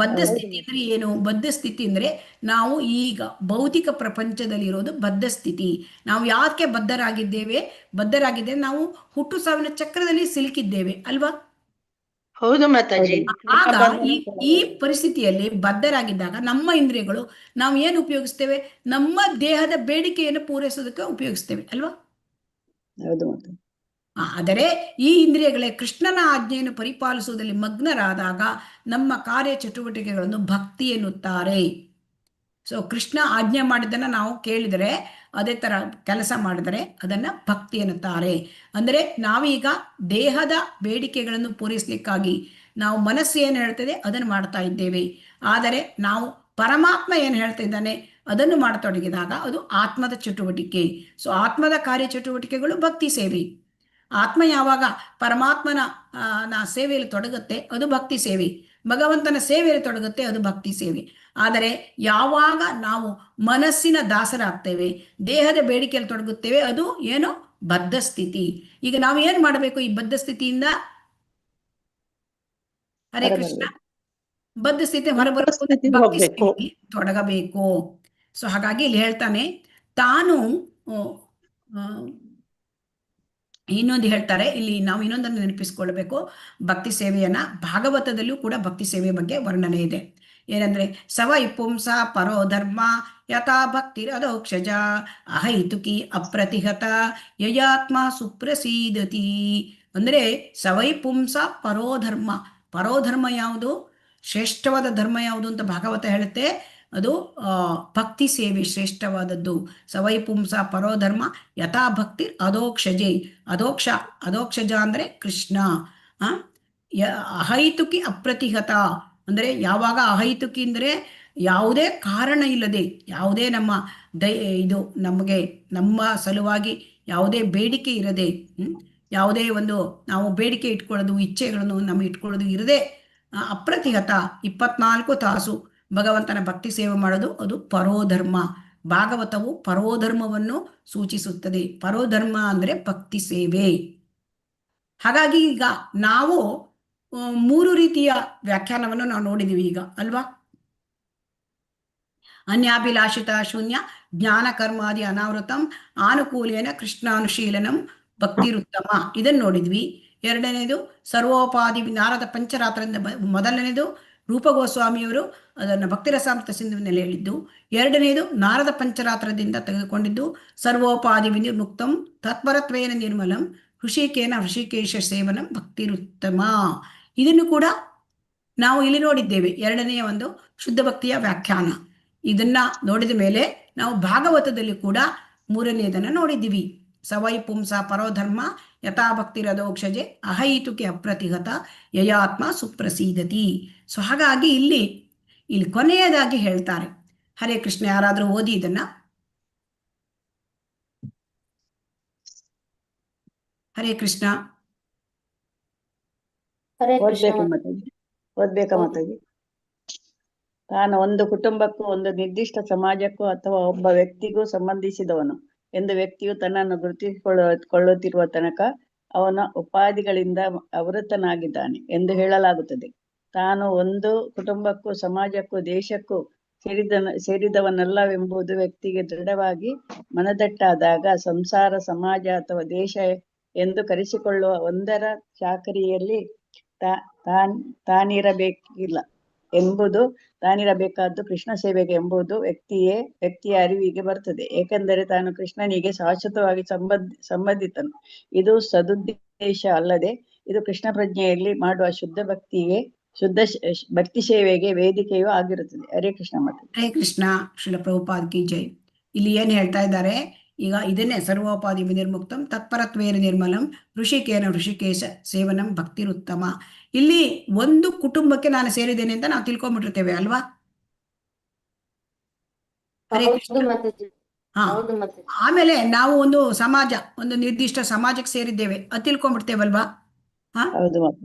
ಬದ್ಧ ಸ್ಥಿತಿ ಅಂದ್ರೆ ಏನು? ಬದ್ಧ ಸ್ಥಿತಿ ಅಂದ್ರೆ ನಾವು ಈಗ ಭೌತಿಕ ಪ್ರಪಂಚದಲ್ಲಿರೋದು ಬದ್ಧ ಸ್ಥಿತಿ. ನಾವು ಯಾಕೆ ಬದ್ಧರಾಗಿದ್ದೇವೆ? ನಾವು ಹುಟ್ಟು ಸಾವಿನ ಚಕ್ರದಲ್ಲಿ ಸಿಲುಕಿದ್ದೇವೆ ಅಲ್ವಾ? ಹೌದು ಮಾತಾಜಿ. ಆಗ ಈ ಪರಿಸ್ಥಿತಿಯಲ್ಲಿ ಬದ್ಧರಾಗಿದ್ದಾಗ ನಮ್ಮ ಇಂದ್ರಿಯಗಳು ನಾವು ಏನು ಉಪಯೋಗಿಸ್ತೇವೆ? ನಮ್ಮ ದೇಹದ ಬೇಡಿಕೆಯನ್ನು ಪೂರೈಸೋದಕ್ಕೆ ಉಪಯೋಗಿಸ್ತೇವೆ ಅಲ್ವಾ? ಆದರೆ ಈ ಇಂದ್ರಿಯಗಳೇ ಕೃಷ್ಣನ ಆಜ್ಞೆಯನ್ನು ಪರಿಪಾಲಿಸುವುದರಲ್ಲಿ ಮಗ್ನರಾದಾಗ ನಮ್ಮ ಕಾರ್ಯ ಚಟುವಟಿಕೆಗಳನ್ನು ಭಕ್ತಿ ಎನ್ನುತ್ತಾರೆ. ಸೊ ಕೃಷ್ಣ ಆಜ್ಞೆ ಮಾಡಿದ್ದನ್ನ ನಾವು ಕೇಳಿದರೆ, ಅದೇ ತರ ಕೆಲಸ ಮಾಡಿದರೆ ಅದನ್ನ ಭಕ್ತಿ ಎನ್ನುತ್ತಾರೆ. ಅಂದರೆ ನಾವೀಗ ದೇಹದ ಬೇಡಿಕೆಗಳನ್ನು ಪೂರೈಸಲಿಕ್ಕಾಗಿ ನಾವು ಮನಸ್ಸು ಏನು ಹೇಳ್ತದೆ ಅದನ್ನು ಮಾಡ್ತಾ ಇದ್ದೇವೆ. ಆದರೆ ನಾವು ಪರಮಾತ್ಮ ಏನು ಹೇಳ್ತಾ ಇದ್ದಾನೆ ಅದನ್ನು ಮಾಡತೊಡಗಿದಾಗ ಅದು ಆತ್ಮದ ಚಟುವಟಿಕೆ. ಸೊ ಆತ್ಮದ ಕಾರ್ಯ ಚಟುವಟಿಕೆಗಳು ಭಕ್ತಿ ಸೇವೆ. ಆತ್ಮ ಯಾವಾಗ ಪರಮಾತ್ಮನ ಸೇವೆಯಲ್ಲಿ ತೊಡಗುತ್ತೆ ಅದು ಭಕ್ತಿ ಸೇವೆ. ಭಗವಂತನ ಸೇವೆಯಲ್ಲಿ ತೊಡಗುತ್ತೆ ಅದು ಭಕ್ತಿ ಸೇವೆ. ಆದರೆ ಯಾವಾಗ ನಾವು ಮನಸ್ಸಿನ ದಾಸರಾಗ್ತೇವೆ, ದೇಹದ ಬೇಡಿಕೆಯಲ್ಲಿ ತೊಡಗುತ್ತೇವೆ, ಅದು ಏನು? ಬದ್ಧ ಸ್ಥಿತಿ. ಈಗ ನಾವು ಏನು ಮಾಡಬೇಕು? ಈ ಬದ್ಧ ಸ್ಥಿತಿಯಿಂದ ಹರೇ ಕೃಷ್ಣ, ಬದ್ಧ ಸ್ಥಿತಿ ಹೊರಬರಬೇಕು, ಭಕ್ತಿ ಸ್ಥಿತಿಯಲ್ಲಿ ತೊಡಗಬೇಕು. ಸೊ ಹಾಗಾಗಿ ಇಲ್ಲಿ ಹೇಳ್ತಾನೆ, ತಾನು ಇನ್ನೊಂದು ಹೇಳ್ತಾರೆ ಇಲ್ಲಿ, ನಾವು ಇನ್ನೊಂದನ್ನು ನೆನಪಿಸ್ಕೊಳ್ಬೇಕು. ಭಕ್ತಿ ಸೇವೆಯನ್ನ ಭಾಗವತದಲ್ಲೂ ಕೂಡ ಭಕ್ತಿ ಸೇವೆ ಬಗ್ಗೆ ವರ್ಣನೆ ಇದೆ. ಏನಂದ್ರೆ ಸವೈ ಪುಂಸ ಪರೋ ಧರ್ಮ ಯಥಾ ಭಕ್ತಿರದೋಕ್ಷಜ ಅಹೈತುಕಿ ಅಪ್ರತಿಹತ ಯಯಾತ್ಮ ಸುಪ್ರಸೀದತಿ. ಅಂದ್ರೆ ಸವೈ ಪುಂಸ ಪರೋಧರ್ಮ. ಪರೋಧರ್ಮ ಯಾವುದು? ಶ್ರೇಷ್ಠವಾದ ಧರ್ಮ ಯಾವುದು ಅಂತ ಭಾಗವತ ಹೇಳುತ್ತೆ, ಅದು ಭಕ್ತಿ ಸೇವೆ ಶ್ರೇಷ್ಠವಾದದ್ದು. ಸವೈ ಪುಂಸ ಪರೋ ಧರ್ಮ ಯಥಾ ಭಕ್ತಿ ಅಧೋಕ್ಷಜೆ. ಅಧೋಕ್ಷಜ ಅಂದರೆ ಕೃಷ್ಣ. ಅಹೈತುಕಿ ಅಪ್ರತಿಹತ ಅಂದರೆ ಯಾವಾಗ ಅಹೈತುಕಿ ಅಂದರೆ ಯಾವುದೇ ಕಾರಣ ಇಲ್ಲದೆ, ಯಾವುದೇ ಇದು ನಮ್ಮ ಸಲುವಾಗಿ ಯಾವುದೇ ಬೇಡಿಕೆ ಇರದೆ, ಯಾವುದೇ ಒಂದು ನಾವು ಬೇಡಿಕೆ ಇಟ್ಕೊಳ್ಳೋದು, ಇಚ್ಛೆಗಳನ್ನು ನಮಗೆ ಇಟ್ಕೊಳ್ಳೋದು ಇರದೆ ಅಪ್ರತಿಹತ 24 ತಾಸು ಭಗವಂತನ ಭಕ್ತಿ ಸೇವೆ ಮಾಡೋದು, ಅದು ಪರೋಧರ್ಮ. ಭಾಗವತವು ಪರೋಧರ್ಮವನ್ನು ಸೂಚಿಸುತ್ತದೆ. ಪರೋಧರ್ಮ ಅಂದರೆ ಭಕ್ತಿ ಸೇವೆ. ಹಾಗಾಗಿ ಈಗ ನಾವು 3 ರೀತಿಯ ವ್ಯಾಖ್ಯಾನವನ್ನು ನಾವು ನೋಡಿದೀವಿ ಈಗ ಅಲ್ವಾ. ಅನ್ಯಾಭಿಲಾಷಿತ ಶೂನ್ಯ, ಜ್ಞಾನ ಕರ್ಮಾದಿ ಅನಾವೃತಂ, ಆನುಕೂಲ್ಯನ ಕೃಷ್ಣಾನುಶೀಲನಂ, ಭಕ್ತಿರುತ್ತಮ, ಇದನ್ನು ನೋಡಿದ್ವಿ. ಎರಡನೇದು ಸರ್ವೋಪಾಧಿ ನಾರದ ಪಂಚರಾತ್ರದಿಂದ ಮೊದಲನೇದು ರೂಪ ಗೋಸ್ವಾಮಿಯವರು ಅದನ್ನು ಭಕ್ತಿರಸಾಮೃತ ಸಿಂಧುವಿನಲ್ಲಿ ಹೇಳಿದ್ದು. ಎರಡನೇದು ನಾರದ ಪಂಚರಾತ್ರದಿಂದ ತೆಗೆದುಕೊಂಡಿದ್ದು ಸರ್ವೋಪಾಧಿ ವಿನಿರ್ಮುಕ್ತಂ ತತ್ಪರತ್ವೇನ ನಿರ್ಮಲಂ ಹೃಷಿಕೇನ ಹೃಷಿಕೇಶ ಸೇವನಂ ಭಕ್ತಿರುತ್ತಮ. ಇದನ್ನು ಕೂಡ ನಾವು ಇಲ್ಲಿ ನೋಡಿದ್ದೇವೆ, ಎರಡನೆಯ ಒಂದು ಶುದ್ಧ ಭಕ್ತಿಯ ವ್ಯಾಖ್ಯಾನ. ಇದನ್ನ ನೋಡಿದ ಮೇಲೆ ನಾವು ಭಾಗವತದಲ್ಲಿ ಕೂಡ 3ನೇದನ್ನು ನೋಡಿದ್ದೀವಿ. ಸವೈ ಪುಂಸ ಪರೋಧರ್ಮ ಯಥಾ ಭಕ್ತಿರಧೋಕ್ಷಜೆ ಅಹೈತುಕೆ ಅಪ್ರತಿಹತ ಯಯಾತ್ಮ ಸುಪ್ರಸೀದತಿ. ಸೊ ಹಾಗಾಗಿ ಇಲ್ಲಿ ಕೊನೆಯದಾಗಿ ಹೇಳ್ತಾರೆ. ಹರೇ ಕೃಷ್ಣ, ಯಾರಾದರೂ ಓದಿ ಇದನ್ನ. ಹರೇ ಕೃಷ್ಣ. ಹರೇ ಕೃಷ್ಣ ಓದ್ಬೇಕಾ ಮಾತಾಜಿ? ತಾನು ಒಂದು ಕುಟುಂಬಕ್ಕೂ ಒಂದು ನಿರ್ದಿಷ್ಟ ಸಮಾಜಕ್ಕೂ ಅಥವಾ ಒಬ್ಬ ವ್ಯಕ್ತಿಗೂ ಸಂಬಂಧಿಸಿದವನು ಎಂದು ವ್ಯಕ್ತಿಯು ತನ್ನನ್ನು ಗುರುತಿಸಿಕೊಳ್ಳುತ್ತಿರುವ ತನಕ ಅವನ ಉಪಾಧಿಗಳಿಂದ ಆವೃತನಾಗಿದ್ದಾನೆ ಎಂದು ಹೇಳಲಾಗುತ್ತದೆ. ತಾನು ಒಂದು ಕುಟುಂಬಕ್ಕೂ ಸಮಾಜಕ್ಕೂ ದೇಶಕ್ಕೂ ಸೇರಿದವನಲ್ಲವೆಂಬುದು ವ್ಯಕ್ತಿಗೆ ದೃಢವಾಗಿ ಮನದಟ್ಟಾದಾಗ ಸಂಸಾರ, ಸಮಾಜ ಅಥವಾ ದೇಶ ಎಂದು ಕರೆಸಿಕೊಳ್ಳುವ ಒಂದರ ಚಾಕರಿಯಲ್ಲಿ ತಾನಿರಬೇಕಾದ್ದು ಕೃಷ್ಣ ಸೇವೆಗೆ ಎಂಬುದು ವ್ಯಕ್ತಿಯ ಅರಿವಿಗೆ ಬರ್ತದೆ. ಏಕೆಂದರೆ ತಾನು ಕೃಷ್ಣನಿಗೆ ಶಾಶ್ವತವಾಗಿ ಸಂಬಂಧಿತನು. ಇದು ಸದುದ್ದೇಶ ಅಲ್ಲದೆ ಇದು ಕೃಷ್ಣ ಪ್ರಜ್ಞೆಯಲ್ಲಿ ಮಾಡುವ ಶುದ್ಧ ಭಕ್ತಿ ಸೇವೆಗೆ ವೇದಿಕೆಯೂ ಆಗಿರುತ್ತದೆ. ಹರೇ ಕೃಷ್ಣ ಮಾತೆ. ಹರೇ ಕೃಷ್ಣ. ಶ್ರೀಲ ಪ್ರಭುಪಾದ್ ಕಿ ಜೈ. ಇಲ್ಲಿ ಏನ್ ಹೇಳ್ತಾ ಇದ್ದಾರೆ ಈಗ, ಇದನ್ನೇ ಸರ್ವೋಪಾಧಿ ವಿನಿರ್ಮುಕ್ತಂ ತತ್ಪರತ್ವೇನ ನಿರ್ಮಲಂ ಋಷಿಕೇನ ಋಷಿಕೇಶ ಸೇವನಂ ಭಕ್ತಿರುತ್ತಮ. ಇಲ್ಲಿ ಒಂದು ಕುಟುಂಬಕ್ಕೆ ನಾನು ಸೇರಿದ್ದೇನೆ ಅಂತ ನಾವು ತಿಳ್ಕೊಂಡ್ಬಿಟ್ಟಿರ್ತೇವೆ ಅಲ್ವಾ. ಹರೇ ಕೃಷ್ಣ. ಆಮೇಲೆ ನಾವು ಒಂದು ಸಮಾಜ, ಒಂದು ನಿರ್ದಿಷ್ಟ ಸಮಾಜಕ್ಕೆ ಸೇರಿದ್ದೇವೆ ಅದು ತಿಳ್ಕೊಂಡ್ಬಿಡ್ತೇವಲ್ವಾ.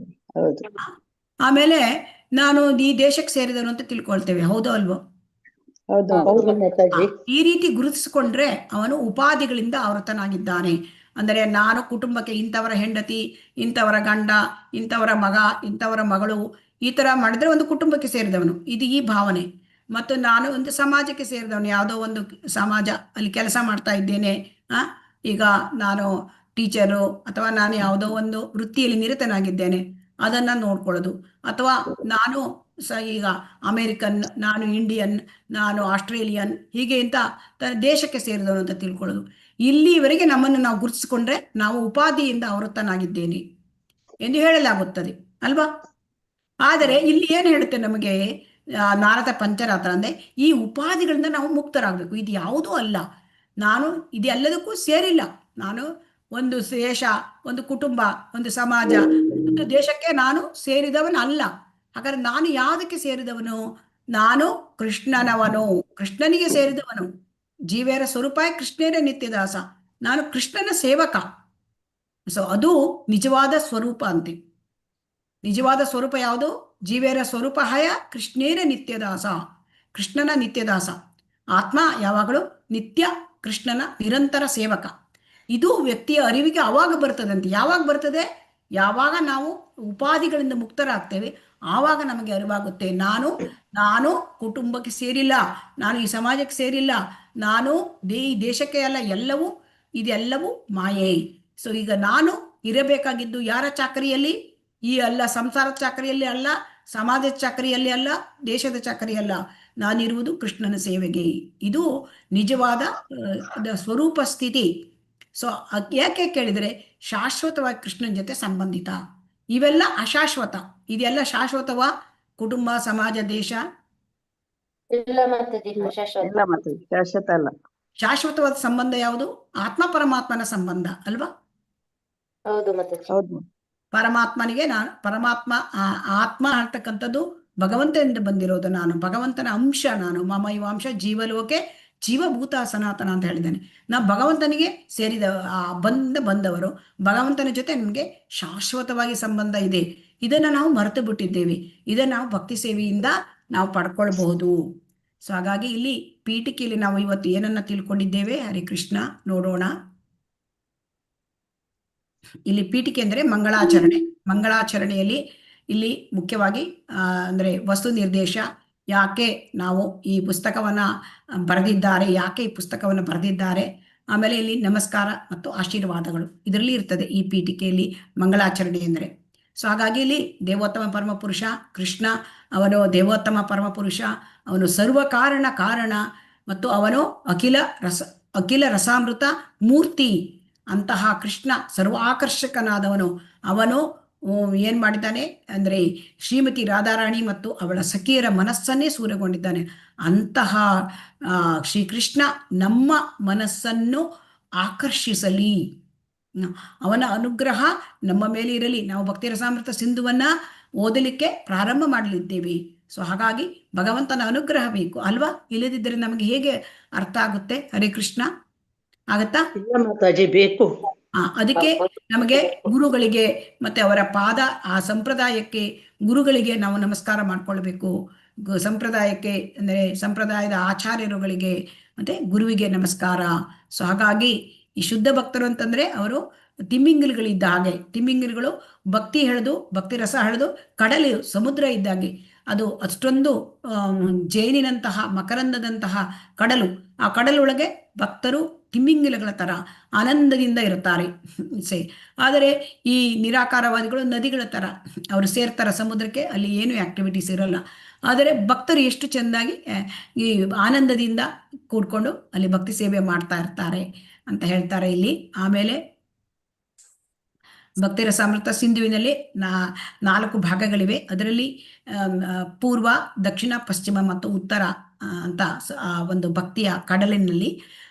ಆಮೇಲೆ ನಾನು ಈ ದೇಶಕ್ಕೆ ಸೇರಿದನು ಅಂತ ತಿಳ್ಕೊಳ್ತೇವೆ, ಹೌದೋ ಅಲ್ವೋ. ಈ ರೀತಿ ಗುರುತಿಸಿಕೊಂಡ್ರೆ ಅವನು ಉಪಾಧಿಗಳಿಂದ ಆವೃತನಾಗಿದ್ದಾನೆ. ಅಂದರೆ ನಾನು ಕುಟುಂಬಕ್ಕೆ ಇಂಥವರ ಹೆಂಡತಿ, ಇಂಥವರ ಗಂಡ, ಇಂಥವರ ಮಗ, ಇಂಥವರ ಮಗಳು, ಈ ತರ ಮಾಡಿದ್ರೆ ಒಂದು ಕುಟುಂಬಕ್ಕೆ ಸೇರಿದವನು, ಇದು ಈ ಭಾವನೆ. ಮತ್ತು ನಾನು ಒಂದು ಸಮಾಜಕ್ಕೆ ಸೇರಿದವನು, ಯಾವುದೋ ಒಂದು ಸಮಾಜ ಅಲ್ಲಿ ಕೆಲಸ ಮಾಡ್ತಾ ಇದ್ದೇನೆ, ಈಗ ನಾನು ಟೀಚರು ಅಥವಾ ನಾನು ಯಾವುದೋ ಒಂದು ವೃತ್ತಿಯಲ್ಲಿ ನಿರತನಾಗಿದ್ದೇನೆ, ಅದನ್ನ ನೋಡ್ಕೊಳ್ಳೋದು. ಅಥವಾ ನಾನು ಈಗ ಅಮೇರಿಕನ್, ನಾನು ಇಂಡಿಯನ್, ನಾನು ಆಸ್ಟ್ರೇಲಿಯನ್, ಹೀಗೆ ಅಂತ ದೇಶಕ್ಕೆ ಸೇರಿದವನು ಅಂತ ತಿಳ್ಕೊಳ್ಳೋದು. ಇಲ್ಲಿವರೆಗೆ ನಮ್ಮನ್ನು ನಾವು ಗುರುತಿಸಿಕೊಂಡ್ರೆ ನಾವು ಉಪಾಧಿಯಿಂದ ಆವೃತನಾಗಿದ್ದೇನೆ ಎಂದು ಹೇಳಲಾಗುತ್ತದೆ ಅಲ್ವಾ. ಆದರೆ ಇಲ್ಲಿ ಏನು ಹೇಳುತ್ತೆ ನಮಗೆ ನಾರದ ಪಂಚರಾತ್ರ ಅಂದ್ರೆ, ಈ ಉಪಾಧಿಗಳಿಂದ ನಾವು ಮುಕ್ತರಾಗಬೇಕು. ಇದು ಯಾವುದೂ ಅಲ್ಲ, ನಾನು ಇದೆಲ್ಲದಕ್ಕೂ ಸೇರಿಲ್ಲ. ನಾನು ಒಂದು ದೇಶ, ಒಂದು ಕುಟುಂಬ, ಒಂದು ಸಮಾಜ, ಒಂದು ದೇಶಕ್ಕೆ ನಾನು ಸೇರಿದವನು ಅಲ್ಲ. ಹಾಗಾದ್ರೆ ನಾನು ಯಾವುದಕ್ಕೆ ಸೇರಿದವನು? ನಾನು ಕೃಷ್ಣನವನು, ಕೃಷ್ಣನಿಗೆ ಸೇರಿದವನು. ಜೀವೇರ ಸ್ವರೂಪ ಕೃಷ್ಣೇನ ನಿತ್ಯದಾಸ, ನಾನು ಕೃಷ್ಣನ ಸೇವಕ. ಸೊ ಅದು ನಿಜವಾದ ಸ್ವರೂಪ ಅಂತೆ. ನಿಜವಾದ ಸ್ವರೂಪ ಯಾವುದು? ಜೀವೇರ ಸ್ವರೂಪ ಹಯ ಕೃಷ್ಣೇನ ನಿತ್ಯದಾಸ, ಕೃಷ್ಣನ ನಿತ್ಯದಾಸ. ಆತ್ಮ ಯಾವಾಗಲೂ ನಿತ್ಯ ಕೃಷ್ಣನ ನಿರಂತರ ಸೇವಕ. ಇದು ವ್ಯಕ್ತಿಯ ಅರಿವಿಗೆ ಆವಾಗ ಬರ್ತದಂತೆ. ಯಾವಾಗ ಬರ್ತದೆ? ಯಾವಾಗ ನಾವು ಉಪಾಧಿಗಳಿಂದ ಮುಕ್ತರಾಗ್ತೇವೆ, ಆವಾಗ ನಮಗೆ ಅರಿವಾಗುತ್ತೆ, ನಾನು ಕುಟುಂಬಕ್ಕೆ ಸೇರಿಲ್ಲ, ನಾನು ಈ ಸಮಾಜಕ್ಕೆ ಸೇರಿಲ್ಲ, ನಾನು ಈ ದೇಶಕ್ಕೆ ಅಲ್ಲ, ಇದೆಲ್ಲವೂ ಮಾಯೆ. ಸೊ ಈಗ ನಾನು ಇರಬೇಕಾಗಿದ್ದು ಯಾರ ಚಾಕರಿಯಲ್ಲಿ? ಈ ಅಲ್ಲ, ಸಂಸಾರದ ಚಾಕರಿಯಲ್ಲಿ ಅಲ್ಲ, ಸಮಾಜದ ಚಾಕರಿಯಲ್ಲಿ ಅಲ್ಲ, ದೇಶದ ಚಾಕರಿಯಲ್ಲ. ನಾನಿರುವುದು ಕೃಷ್ಣನ ಸೇವೆಗೆ. ಇದು ನಿಜವಾದ ಸ್ವರೂಪ ಸ್ಥಿತಿ. ಸೊ ಯಾಕೆ ಕೇಳಿದರೆ, ಶಾಶ್ವತವಾಗಿ ಕೃಷ್ಣನ ಜೊತೆ ಸಂಬಂಧಿತ. ಇವೆಲ್ಲ ಅಶಾಶ್ವತ. ಇದೆಲ್ಲ ಶಾಶ್ವತವ? ಕುಟುಂಬ, ಸಮಾಜ, ದೇಶ ಇಲ್ಲ ಮಾತಾಜಿ, ಶಾಶ್ವತ. ಇಲ್ಲ ಮತ್ತೆ ಶಾಶ್ವತ ಅಲ್ಲ. ಶಾಶ್ವತವಾದ ಸಂಬಂಧ ಯಾವುದು? ಆತ್ಮ ಪರಮಾತ್ಮನ ಸಂಬಂಧ ಅಲ್ವಾ? ಹೌದು ಮಾತಾಜಿ. ಹೌದು. ಪರಮಾತ್ಮನಿಗೆ ನಾನು ಪರಮಾತ್ಮ ಆತ್ಮ ಅಂತಕ್ಕಂಥದ್ದು ಭಗವಂತನಿಂದ ಬಂದಿರೋದು. ನಾನು ಭಗವಂತನ ಅಂಶ, ನಾನು ಮಮ ಇವಾಂಶ ಜೀವಲೋಕೆ ಜೀವಭೂತ ಸನಾತನ ಅಂತ ಹೇಳಿದ್ದಾನೆ. ನಾವು ಭಗವಂತನಿಗೆ ಸೇರಿದ ಬಂದವರು. ಭಗವಂತನ ಜೊತೆ ನಮಗೆ ಶಾಶ್ವತವಾಗಿ ಸಂಬಂಧ ಇದೆ. ಇದನ್ನು ನಾವು ಮರೆತು ಬಿಟ್ಟಿದ್ದೇವೆ. ಇದನ್ನು ನಾವು ಭಕ್ತಿ ಸೇವೆಯಿಂದ ನಾವು ಪಡ್ಕೊಳ್ಬಹುದು. ಸೊ ಹಾಗಾಗಿ ಇಲ್ಲಿ ಪೀಠಿಕೆಯಲ್ಲಿ ನಾವು ಇವತ್ತು ಏನನ್ನ ತಿಳ್ಕೊಂಡಿದ್ದೇವೆ? ಹರೇ ಕೃಷ್ಣ. ನೋಡೋಣ. ಇಲ್ಲಿ ಪೀಠಿಕೆ ಅಂದರೆ ಮಂಗಳಾಚರಣೆ. ಮಂಗಳಾಚರಣೆಯಲ್ಲಿ ಇಲ್ಲಿ ಮುಖ್ಯವಾಗಿ ಅಂದರೆ ವಸ್ತು ನಿರ್ದೇಶ, ಯಾಕೆ ನಾವು ಈ ಪುಸ್ತಕವನ್ನ ಬರೆದಿದ್ದಾರೆ, ಯಾಕೆ ಈ ಪುಸ್ತಕವನ್ನು ಬರೆದಿದ್ದಾರೆ, ಆಮೇಲೆ ಇಲ್ಲಿ ನಮಸ್ಕಾರ ಮತ್ತು ಆಶೀರ್ವಾದಗಳು ಇದರಲ್ಲಿ ಇರ್ತದೆ ಈ ಪೀಠಿಕೆಯಲ್ಲಿ ಮಂಗಳಾಚರಣೆ ಎಂದರೆ. ಸೊ ಹಾಗಾಗಿ ಇಲ್ಲಿ ದೇವೋತ್ತಮ ಪರಮಪುರುಷ ಕೃಷ್ಣ, ಅವನು ದೇವೋತ್ತಮ ಪರಮಪುರುಷ, ಅವನು ಸರ್ವ ಕಾರಣ ಮತ್ತು ಅವನು ಅಖಿಲ ರಸಾಮೃತ ಮೂರ್ತಿ. ಅಂತಹ ಕೃಷ್ಣ ಸರ್ವಾಕರ್ಷಕನಾದವನು. ಅವನು ಏನ್ ಮಾಡಿದ್ದಾನೆ ಅಂದ್ರೆ ಶ್ರೀಮತಿ ರಾಧಾರಾಣಿ ಮತ್ತು ಅವಳ ಸಖಿಯರ ಮನಸ್ಸನ್ನೇ ಸೂರೆಗೊಂಡಿದ್ದಾನೆ. ಅಂತಹ ಶ್ರೀಕೃಷ್ಣ ನಮ್ಮ ಮನಸ್ಸನ್ನು ಆಕರ್ಷಿಸಲಿ, ಅವನ ಅನುಗ್ರಹ ನಮ್ಮ ಮೇಲೆ ಇರಲಿ. ನಾವು ಭಕ್ತಿ ರಸಾಮೃತ ಸಿಂಧುವನ್ನ ಓದಲಿಕ್ಕೆ ಪ್ರಾರಂಭ ಮಾಡಲಿದ್ದೇವೆ. ಸೊ ಹಾಗಾಗಿ ಭಗವಂತನ ಅನುಗ್ರಹ ಬೇಕು ಅಲ್ವಾ? ಇಲ್ಲದಿದ್ದರೆ ನಮಗೆ ಹೇಗೆ ಅರ್ಥ ಆಗುತ್ತೆ? ಹರೇ ಕೃಷ್ಣ. ಆಗತ್ತಾ? ಇಲ್ಲ ಮಾತಾಜಿ, ಬೇಕು. ಅದಕ್ಕೆ ನಮಗೆ ಗುರುಗಳಿಗೆ ಮತ್ತೆ ಅವರ ಪಾದ, ಆ ಸಂಪ್ರದಾಯಕ್ಕೆ ಗುರುಗಳಿಗೆ ನಾವು ನಮಸ್ಕಾರ ಮಾಡ್ಕೊಳ್ಬೇಕು. ಸಂಪ್ರದಾಯಕ್ಕೆ ಅಂದರೆ ಸಂಪ್ರದಾಯದ ಆಚಾರ್ಯರುಗಳಿಗೆ ಮತ್ತೆ ಗುರುವಿಗೆ ನಮಸ್ಕಾರ. ಸೊ ಹಾಗಾಗಿ ಈ ಶುದ್ಧ ಭಕ್ತರು ಅಂತಂದ್ರೆ ಅವರು ತಿಮ್ಮಿಂಗಿಲುಗಳಿದ್ದ ಹಾಗೆ. ತಿಮ್ಮಿಂಗಿಲುಗಳು ಭಕ್ತಿ ಹೆಳೆದು, ಭಕ್ತಿ ರಸ ಹೆಳೆದು ಕಡಲು ಸಮುದ್ರ ಇದ್ದಾಗೆ. ಅದು ಅಷ್ಟೊಂದು ಜೇನಿನಂತಹ ಮಕರಂದದಂತಹ ಕಡಲು. ಆ ಕಡಲೊಳಗೆ ಭಕ್ತರು ತಿಮ್ಮಿಂಗಿಲಗಳ ತರ ಆನಂದದಿಂದ ಇರುತ್ತಾರೆ. ಆದರೆ ಈ ನಿರಾಕಾರವಾದಿಗಳು ನದಿಗಳ ತರ ಅವರು ಸೇರ್ತಾರೆ ಸಮುದ್ರಕ್ಕೆ, ಅಲ್ಲಿ ಏನು ಆಕ್ಟಿವಿಟೀಸ್ ಇರಲ್ಲ. ಆದರೆ ಭಕ್ತರು ಎಷ್ಟು ಚೆಂದಾಗಿ ಈ ಆನಂದದಿಂದ ಕೂಡ್ಕೊಂಡು ಅಲ್ಲಿ ಭಕ್ತಿ ಸೇವೆ ಮಾಡ್ತಾ ಇರ್ತಾರೆ ಅಂತ ಹೇಳ್ತಾರೆ ಇಲ್ಲಿ. ಆಮೇಲೆ ಭಕ್ತಿ ರಸಾಮೃತ ಸಿಂಧುವಿನಲ್ಲಿ 4 ಭಾಗಗಳಿವೆ. ಅದರಲ್ಲಿ ಪೂರ್ವ, ದಕ್ಷಿಣ, ಪಶ್ಚಿಮ ಮತ್ತು ಉತ್ತರ ಅಂತ ಒಂದು ಭಕ್ತಿಯ ಕಡಲಿನಲ್ಲಿ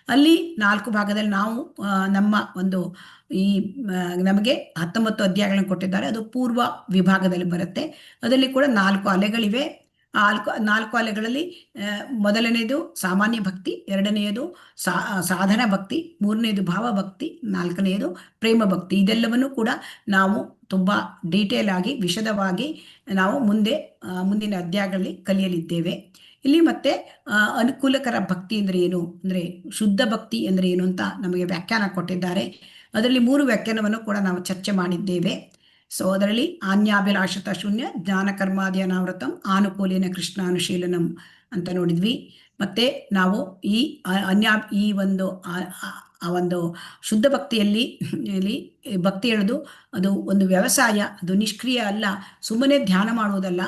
ಅಲ್ಲಿ 4 ಭಾಗದಲ್ಲಿ ನಾವು ನಮ್ಮ ಒಂದು ಈ ನಮಗೆ 19 ಅಧ್ಯಾಯಗಳನ್ನು ಕೊಟ್ಟಿದ್ದಾರೆ. ಅದು ಪೂರ್ವ ವಿಭಾಗದಲ್ಲಿ ಬರುತ್ತೆ. ಅದರಲ್ಲಿ ಕೂಡ 4 ಅಲೆಗಳಿವೆ. ಆ 4 ಅಲೆಗಳಲ್ಲಿ ಮೊದಲನೆಯದು ಸಾಮಾನ್ಯ ಭಕ್ತಿ, ಎರಡನೆಯದು ಸಾಧನ ಭಕ್ತಿ, ಮೂರನೆಯದು ಭಾವಭಕ್ತಿ, 4ನೆಯದು ಪ್ರೇಮ ಭಕ್ತಿ. ಇದೆಲ್ಲವನ್ನು ಕೂಡ ನಾವು ತುಂಬಾ ಡೀಟೇಲ್ ಆಗಿ ವಿಶದವಾಗಿ ನಾವು ಮುಂದಿನ ಅಧ್ಯಾಯಗಳಲ್ಲಿ ಕಲಿಯಲಿದ್ದೇವೆ. ಇಲ್ಲಿ ಮತ್ತೆ ಅನುಕೂಲಕರ ಭಕ್ತಿ ಅಂದ್ರೆ ಏನು, ಅಂದ್ರೆ ಶುದ್ಧ ಭಕ್ತಿ ಅಂದ್ರೆ ಏನು ಅಂತ ನಮಗೆ ವ್ಯಾಖ್ಯಾನ ಕೊಟ್ಟಿದ್ದಾರೆ. ಅದರಲ್ಲಿ 3 ವ್ಯಾಖ್ಯಾನವನ್ನು ಕೂಡ ನಾವು ಚರ್ಚೆ ಮಾಡಿದ್ದೇವೆ. ಸೊ ಅದರಲ್ಲಿ ಆನ್ಯಾಭಿಲಾಷತ ಶೂನ್ಯ, ಜ್ಞಾನ ಕರ್ಮಾದಿ ಅನಾವೃತಂ, ಆನುಕೂಲಿನ ಕೃಷ್ಣಾನುಶೀಲನಂ ಅಂತ ನೋಡಿದ್ವಿ. ಮತ್ತೆ ನಾವು ಈ ಒಂದು ಶುದ್ಧ ಭಕ್ತಿಯಲ್ಲಿ ಭಕ್ತಿ ಹೇಳೋದು ಅದು ಒಂದು ವ್ಯವಸಾಯ, ಅದು ನಿಷ್ಕ್ರಿಯ ಅಲ್ಲ, ಸುಮ್ಮನೆ ಧ್ಯಾನ ಮಾಡುವುದಲ್ಲ.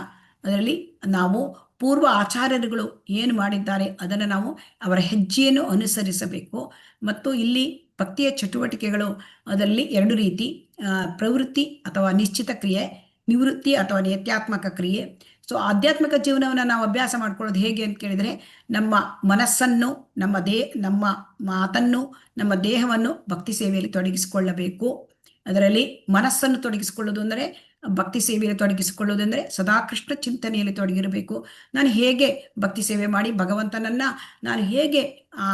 ಅದರಲ್ಲಿ ನಾವು ಪೂರ್ವ ಆಚಾರ್ಯರುಗಳು ಏನು ಮಾಡಿದ್ದಾರೆ ಅದನ್ನು ನಾವು ಅವರ ಹೆಜ್ಜೆಯನ್ನು ಅನುಸರಿಸಬೇಕು. ಮತ್ತು ಇಲ್ಲಿ ಭಕ್ತಿಯ ಚಟುವಟಿಕೆಗಳು ಅದರಲ್ಲಿ 2 ರೀತಿ, ಪ್ರವೃತ್ತಿ ಅಥವಾ ನಿಶ್ಚಿತ ಕ್ರಿಯೆ, ನಿವೃತ್ತಿ ಅಥವಾ ನಿತ್ಯಾತ್ಮಕ ಕ್ರಿಯೆ. ಸೊ ಆಧ್ಯಾತ್ಮಿಕ ಜೀವನವನ್ನು ನಾವು ಅಭ್ಯಾಸ ಮಾಡ್ಕೊಳ್ಳೋದು ಹೇಗೆ ಅಂತ ಕೇಳಿದರೆ, ನಮ್ಮ ಮನಸ್ಸನ್ನು, ನಮ್ಮ ಮಾತನ್ನು, ನಮ್ಮ ದೇಹವನ್ನು ಭಕ್ತಿ ಸೇವೆಯಲ್ಲಿ ತೊಡಗಿಸಿಕೊಳ್ಳಬೇಕು. ಅದರಲ್ಲಿ ಮನಸ್ಸನ್ನು ತೊಡಗಿಸಿಕೊಳ್ಳೋದು ಅಂದರೆ ಭಕ್ತಿ ಸೇವೆಯಲ್ಲಿ ತೊಡಗಿಸಿಕೊಳ್ಳೋದು ಅಂದರೆ ಸದಾ ಕೃಷ್ಣ ಚಿಂತನೆಯಲ್ಲಿ ತೊಡಗಿರಬೇಕು. ನಾನು ಹೇಗೆ ಭಕ್ತಿ ಸೇವೆ ಮಾಡಿ ನಾನು ಹೇಗೆ ಆ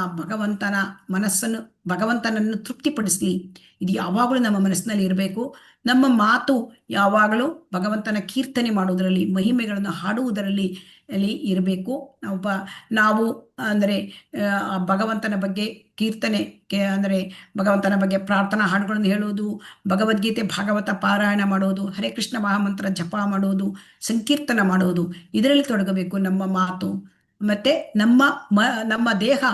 ಭಗವಂತನನ್ನು ತೃಪ್ತಿಪಡಿಸಲಿ, ಇದು ಯಾವಾಗಲೂ ನಮ್ಮ ಮನಸ್ಸಿನಲ್ಲಿ ಇರಬೇಕು. ನಮ್ಮ ಮಾತು ಯಾವಾಗಲೂ ಭಗವಂತನ ಕೀರ್ತನೆ ಮಾಡುವುದರಲ್ಲಿ, ಮಹಿಮೆಗಳನ್ನು ಹಾಡುವುದರಲ್ಲಿ ಇರಬೇಕು. ನಾವು ಅಂದರೆ ಭಗವಂತನ ಬಗ್ಗೆ ಕೀರ್ತನೆ ಅಂದರೆ ಭಗವಂತನ ಬಗ್ಗೆ ಪ್ರಾರ್ಥನಾ ಹಾಡುಗಳನ್ನು ಹೇಳುವುದು, ಭಗವದ್ಗೀತೆ ಭಾಗವತ ಪಾರಾಯಣ ಮಾಡುವುದು, ಹರೇ ಕೃಷ್ಣ ಮಹಾಮಂತ್ರ ಜಪ ಮಾಡುವುದು, ಸಂಕೀರ್ತನ ಮಾಡುವುದು, ಇದರಲ್ಲಿ ತೊಡಗಬೇಕು ನಮ್ಮ ಮಾತು. ಮತ್ತೆ ನಮ್ಮ ದೇಹ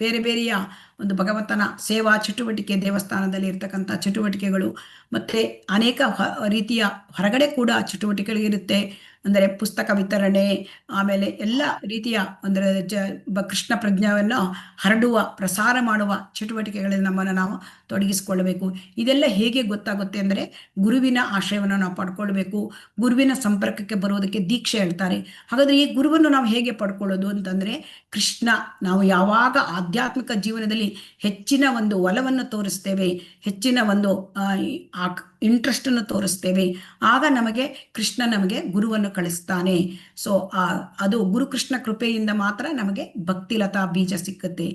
ಬೇರೆ ಬೇರೆಯ ಒಂದು ಭಗವಂತನ ಸೇವಾ ಚಟುವಟಿಕೆ, ದೇವಸ್ಥಾನದಲ್ಲಿ ಇರ್ತಕ್ಕಂಥ ಚಟುವಟಿಕೆಗಳು, ಮತ್ತು ಅನೇಕ ರೀತಿಯ ಹೊರಗಡೆ ಕೂಡ ಚಟುವಟಿಕೆಗಳಿರುತ್ತೆ. ಅಂದರೆ ಪುಸ್ತಕ ವಿತರಣೆ, ಆಮೇಲೆ ಎಲ್ಲ ರೀತಿಯ ಅಂದರೆ ಕೃಷ್ಣ ಪ್ರಜ್ಞೆಯನ್ನು ಹರಡುವ, ಪ್ರಸಾರ ಮಾಡುವ ಚಟುವಟಿಕೆಗಳಲ್ಲಿ ನಮ್ಮನ್ನು ನಾವು ತೊಡಗಿಸಿಕೊಳ್ಳಬೇಕು. ಇದೆಲ್ಲ ಹೇಗೆ ಗೊತ್ತಾಗುತ್ತೆ ಅಂದರೆ ಗುರುವಿನ ಆಶ್ರಯವನ್ನು ನಾವು ಪಡ್ಕೊಳ್ಬೇಕು. ಗುರುವಿನ ಸಂಪರ್ಕಕ್ಕೆ ಬರೋದಕ್ಕೆ ದೀಕ್ಷೆ ಹೇಳ್ತಾರೆ. ಹಾಗಾದರೆ ಈ ಗುರುವನ್ನು ನಾವು ಹೇಗೆ ಪಡ್ಕೊಳ್ಳೋದು ಅಂತಂದರೆ, ಕೃಷ್ಣ, ನಾವು ಯಾವಾಗ ಆಧ್ಯಾತ್ಮಿಕ ಜೀವನದಲ್ಲಿ ಹೆಚ್ಚಿನ ಒಂದು ಒಲವನ್ನು ತೋರಿಸ್ತೇವೆ, ಹೆಚ್ಚಿನ ಒಂದು ಇಂಟ್ರೆಸ್ಟನ್ನು ತೋರಿಸ್ತೇವೆ, ಆಗ ನಮಗೆ ಕೃಷ್ಣ ನಮಗೆ ಗುರುವನ್ನು ಕಳಿಸ್ತಾನೆ. ಸೊ ಅದು ಗುರುಕೃಷ್ಣ ಕೃಪೆಯಿಂದ ಮಾತ್ರ ನಮಗೆ ಭಕ್ತಿಲತಾ ಬೀಜ ಸಿಕ್ಕುತ್ತೆ.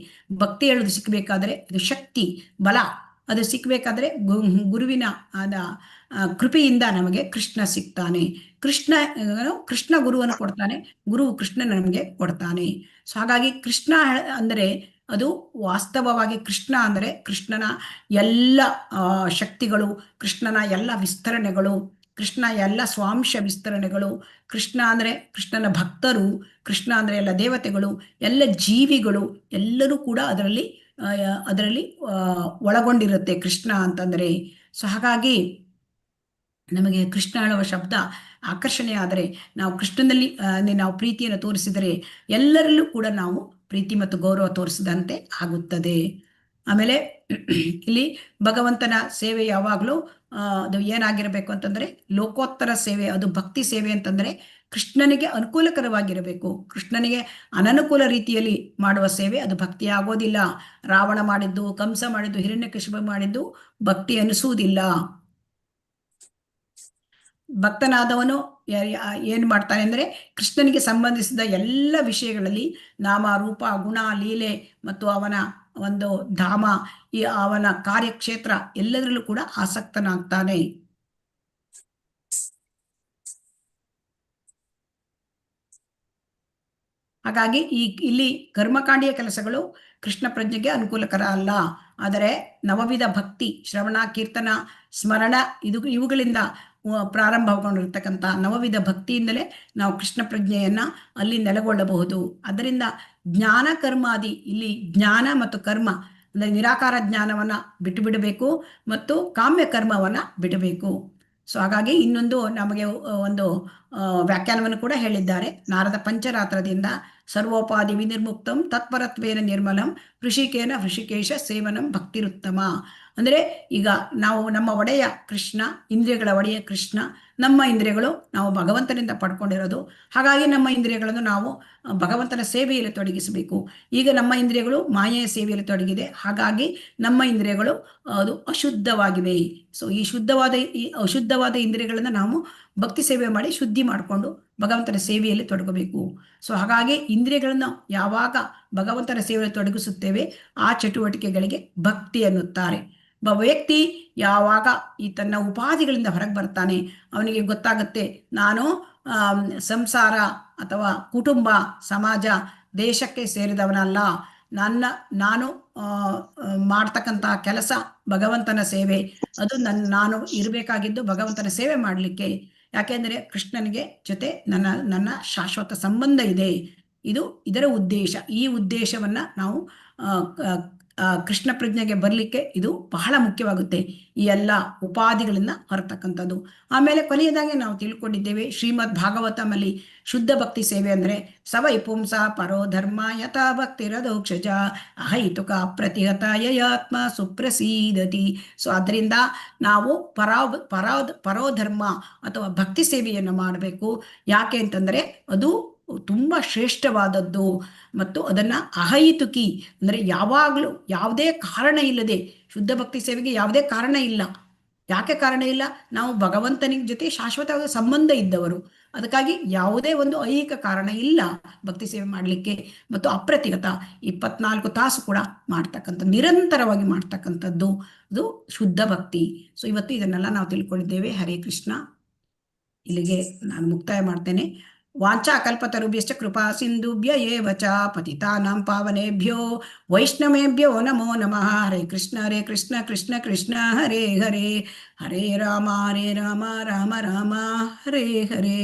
ಭಕ್ತಿ ಹೇಳೋದು ಸಿಕ್ಕಬೇಕಾದ್ರೆ ಇದು ಶಕ್ತಿ, ಬಲ, ಅದು ಸಿಕ್ಕಬೇಕಾದ್ರೆ ಗುರುವಿನ ಕೃಪೆಯಿಂದ ನಮಗೆ ಕೃಷ್ಣ ಸಿಗ್ತಾನೆ. ಕೃಷ್ಣ ಗುರುವನ್ನು ಕೊಡ್ತಾನೆ, ಗುರು ಕೃಷ್ಣ ನಮಗೆ ಕೊಡ್ತಾನೆ. ಸೊ ಹಾಗಾಗಿ ಕೃಷ್ಣ ಅಂದರೆ ಅದು ವಾಸ್ತವವಾಗಿ ಕೃಷ್ಣ ಅಂದರೆ ಕೃಷ್ಣನ ಎಲ್ಲ ಶಕ್ತಿಗಳು, ಕೃಷ್ಣನ ಎಲ್ಲ ವಿಸ್ತರಣೆಗಳು, ಕೃಷ್ಣ ಎಲ್ಲ ಸ್ವಾಂಶ ವಿಸ್ತರಣೆಗಳು, ಕೃಷ್ಣ ಅಂದರೆ ಕೃಷ್ಣನ ಭಕ್ತರು, ಕೃಷ್ಣ ಅಂದರೆ ಎಲ್ಲ ದೇವತೆಗಳು, ಎಲ್ಲ ಜೀವಿಗಳು ಎಲ್ಲರೂ ಕೂಡ ಅದರಲ್ಲಿ ಒಳಗೊಂಡಿರುತ್ತೆ ಕೃಷ್ಣ ಅಂತಂದರೆ. ಸೊ ಹಾಗಾಗಿ ನಮಗೆ ಕೃಷ್ಣ ಹೇಳುವ ಶಬ್ದ ಆಕರ್ಷಣೆ ಆದರೆ, ನಾವು ಕೃಷ್ಣನಲ್ಲಿ ನಾವು ಪ್ರೀತಿಯನ್ನು ತೋರಿಸಿದರೆ ಎಲ್ಲರಲ್ಲೂ ಕೂಡ ನಾವು ಪ್ರೀತಿ ಮತ್ತು ಗೌರವ ತೋರಿಸಿದಂತೆ ಆಗುತ್ತದೆ. ಆಮೇಲೆ ಇಲ್ಲಿ ಭಗವಂತನ ಸೇವೆ ಯಾವಾಗಲೂ ಅದು ಏನಾಗಿರಬೇಕು ಅಂತಂದರೆ ಲೋಕೋತ್ತರ ಸೇವೆ, ಅದು ಭಕ್ತಿ ಸೇವೆ ಅಂತಂದರೆ ಕೃಷ್ಣನಿಗೆ ಅನುಕೂಲಕರವಾಗಿರಬೇಕು. ಕೃಷ್ಣನಿಗೆ ಅನನುಕೂಲ ರೀತಿಯಲ್ಲಿ ಮಾಡುವ ಸೇವೆ ಅದು ಭಕ್ತಿ ಆಗೋದಿಲ್ಲ. ರಾವಣ ಮಾಡಿದ್ದು, ಕಂಸ ಮಾಡಿದ್ದು, ಹಿರಣ್ಯಕಶಿಪು ಮಾಡಿದ್ದು ಭಕ್ತಿ ಅನಿಸುವುದಿಲ್ಲ. ಭಕ್ತನಾದವನು ಏನು ಮಾಡ್ತಾನೆ ಅಂದರೆ ಕೃಷ್ಣನಿಗೆ ಸಂಬಂಧಿಸಿದ ಎಲ್ಲ ವಿಷಯಗಳಲ್ಲಿ ನಾಮ, ರೂಪ, ಗುಣ, ಲೀಲೆ ಮತ್ತು ಅವನ ಒಂದು ಧಾಮ, ಅವನ ಕಾರ್ಯಕ್ಷೇತ್ರ ಎಲ್ಲದರಲ್ಲೂ ಕೂಡ ಆಸಕ್ತನಾಗ್ತಾನೆ. ಹಾಗಾಗಿ ಇಲ್ಲಿ ಕರ್ಮಕಾಂಡಿಯ ಕೆಲಸಗಳು ಕೃಷ್ಣ ಪ್ರಜ್ಞೆಗೆ ಅನುಕೂಲಕರ ಅಲ್ಲ. ಆದರೆ ನವವಿಧ ಭಕ್ತಿ, ಶ್ರವಣ, ಕೀರ್ತನ, ಸ್ಮರಣ ಇವುಗಳಿಂದ ಪ್ರಾರಂಭಗೊಂಡಿರ್ತಕ್ಕಂಥ ನವವಿಧ ಭಕ್ತಿಯಿಂದಲೇ ನಾವು ಕೃಷ್ಣ ಪ್ರಜ್ಞೆಯನ್ನು ಅಲ್ಲಿ ನೆಲೆಗೊಳ್ಳಬಹುದು. ಅದರಿಂದ ಜ್ಞಾನ ಕರ್ಮಾದಿ, ಇಲ್ಲಿ ಜ್ಞಾನ ಮತ್ತು ಕರ್ಮ ಅಂದರೆ ನಿರಾಕಾರ ಜ್ಞಾನವನ್ನು ಬಿಟ್ಟು ಬಿಡಬೇಕು ಮತ್ತು ಕಾಮ್ಯ ಕರ್ಮವನ್ನು ಬಿಡಬೇಕು. ಸೊ ಹಾಗಾಗಿ ಇನ್ನೊಂದು ನಮಗೆ ಒಂದು ವ್ಯಾಖ್ಯಾನವನ್ನು ಕೂಡ ಹೇಳಿದ್ದಾರೆ ನಾರದ ಪಂಚರಾತ್ರದಿಂದ. ಸರ್ವೋಪಾಧಿ ವಿನಿರ್ಮುಕ್ತಂ ತತ್ಪರತ್ವೇನ ನಿರ್ಮಲಂ ಋಷಿಕೇನ ಋಷಿಕೇಶ ಸೇವನಂ ಭಕ್ತಿರುತ್ತಮ. ಅಂದರೆ ಈಗ ನಾವು ನಮ್ಮ ಒಡೆಯ ಕೃಷ್ಣ, ಇಂದ್ರಿಯಗಳ ಒಡೆಯ ಕೃಷ್ಣ, ನಮ್ಮ ಇಂದ್ರಿಯಗಳು ನಾವು ಭಗವಂತನಿಂದ ಪಡ್ಕೊಂಡಿರೋದು. ಹಾಗಾಗಿ ನಮ್ಮ ಇಂದ್ರಿಯಗಳನ್ನು ನಾವು ಭಗವಂತನ ಸೇವೆಯಲ್ಲಿ ತೊಡಗಿಸಬೇಕು. ಈಗ ನಮ್ಮ ಇಂದ್ರಿಯಗಳು ಮಾಯೆಯ ಸೇವೆಯಲ್ಲಿ ತೊಡಗಿದೆ. ಹಾಗಾಗಿ ನಮ್ಮ ಇಂದ್ರಿಯಗಳು ಅದು ಅಶುದ್ಧವಾಗಿವೆ. ಸೊ ಈ ಅಶುದ್ಧವಾದ ಇಂದ್ರಿಯಗಳನ್ನು ನಾವು ಭಕ್ತಿ ಸೇವೆ ಮಾಡಿ ಶುದ್ಧಿ ಮಾಡಿಕೊಂಡು ಭಗವಂತನ ಸೇವೆಯಲ್ಲಿ ತೊಡಗಬೇಕು. ಸೊ ಹಾಗಾಗಿ ಇಂದ್ರಿಯಗಳನ್ನು ಯಾವಾಗ ಭಗವಂತನ ಸೇವೆಯಲ್ಲಿ ತೊಡಗಿಸುತ್ತೇವೆ ಆ ಚಟುವಟಿಕೆಗಳಿಗೆ ಭಕ್ತಿ ಅನ್ನುತ್ತಾರೆ. ವ್ಯಕ್ತಿ ಯಾವಾಗ ಈ ತನ್ನ ಉಪಾಧಿಗಳಿಂದ ಹೊರಗೆ ಬರ್ತಾನೆ, ಅವನಿಗೆ ಗೊತ್ತಾಗುತ್ತೆ ನಾನು ಸಂಸಾರ ಅಥವಾ ಕುಟುಂಬ, ಸಮಾಜ, ದೇಶಕ್ಕೆ ಸೇರಿದವನಲ್ಲ. ನಾನು ಮಾಡ್ತಕ್ಕಂಥ ಕೆಲಸ ಭಗವಂತನ ಸೇವೆ. ಅದು ನಾನು ಇರಬೇಕಾಗಿದ್ದು ಭಗವಂತನ ಸೇವೆ ಮಾಡಲಿಕ್ಕೆ. ಯಾಕೆಂದರೆ ಕೃಷ್ಣನಿಗೆ ಜೊತೆ ನನ್ನ ಶಾಶ್ವತ ಸಂಬಂಧ ಇದೆ. ಇದರ ಉದ್ದೇಶ. ಈ ಉದ್ದೇಶವನ್ನು ನಾವು ಕೃಷ್ಣ ಪ್ರಜ್ಞೆಗೆ ಬರಲಿಕ್ಕೆ ಇದು ಬಹಳ ಮುಖ್ಯವಾಗುತ್ತೆ, ಈ ಎಲ್ಲ ಉಪಾಧಿಗಳಿಂದ ಹೊರತಕ್ಕಂಥದ್ದು. ಆಮೇಲೆ ಕೊನೆಯದಾಗಿ ನಾವು ತಿಳ್ಕೊಂಡಿದ್ದೇವೆ ಶ್ರೀಮದ್ ಭಾಗವತಮಲ್ಲಿ ಶುದ್ಧ ಭಕ್ತಿ ಸೇವೆ ಅಂದರೆ ಸವೈ ಪುಂಸ ಪರೋ ಧರ್ಮ ಯಥಾ ಭಕ್ತಿರದೋಕ್ಷಜ ಅಹೈತುಕ ಪ್ರತಿಹತ ಯಯಾತ್ಮ ಸುಪ್ರಸೀದತಿ. ಸೊ ಅದರಿಂದ ನಾವು ಪರೋಧರ್ಮ ಅಥವಾ ಭಕ್ತಿ ಸೇವೆಯನ್ನು ಮಾಡಬೇಕು. ಯಾಕೆ ಅಂತಂದರೆ ಅದು ತುಂಬ ಶ್ರೇಷ್ಠವಾದದ್ದು ಮತ್ತು ಅದನ್ನು ಅಹೈತುಕಿ ಅಂದರೆ ಯಾವಾಗಲೂ ಯಾವುದೇ ಕಾರಣ ಇಲ್ಲದೆ, ಶುದ್ಧ ಭಕ್ತಿ ಸೇವೆಗೆ ಯಾವುದೇ ಕಾರಣ ಇಲ್ಲ. ಯಾಕೆ ಕಾರಣ ಇಲ್ಲ? ನಾವು ಭಗವಂತನಿಗೆ ಜೊತೆ ಶಾಶ್ವತವಾದ ಸಂಬಂಧ ಇದ್ದವರು. ಅದಕ್ಕಾಗಿ ಯಾವುದೇ ಒಂದು ಐಹಿಕ ಕಾರಣ ಇಲ್ಲ ಭಕ್ತಿ ಸೇವೆ ಮಾಡಲಿಕ್ಕೆ. ಮತ್ತು ಅಪ್ರತಿಗತ 24 ತಾಸು ಕೂಡ ಮಾಡ್ತಕ್ಕಂಥದ್ದು, ನಿರಂತರವಾಗಿ ಮಾಡ್ತಕ್ಕಂಥದ್ದು ಅದು ಶುದ್ಧ ಭಕ್ತಿ. ಸೊ ಇವತ್ತು ಇದನ್ನೆಲ್ಲ ನಾವು ತಿಳ್ಕೊಂಡಿದ್ದೇವೆ. ಹರೇ ಕೃಷ್ಣ. ಇಲ್ಲಿಗೆ ನಾನು ಮುಕ್ತಾಯ ಮಾಡ್ತೇನೆ. ವಾಂಛಾ ಕಲ್ಪತರುಭ್ಯಶ್ಚ ಕೃಪಾ ಸಿಂಧುಭ್ಯ ಏವ ಚ ಪತಿತಾನಾಂ ಪಾವನೇಭ್ಯೋ ವೈಷ್ಣವೇಭ್ಯೋ ನಮೋ ನಮಃ. ಹರೇ ಕೃಷ್ಣ ಕೃಷ್ಣ ಕೃಷ್ಣ ಹರೇ ಹರೇ, ಹರೇ ರಾಮ ರಾಮ ರಾಮ ಹರೇ ಹರೇ.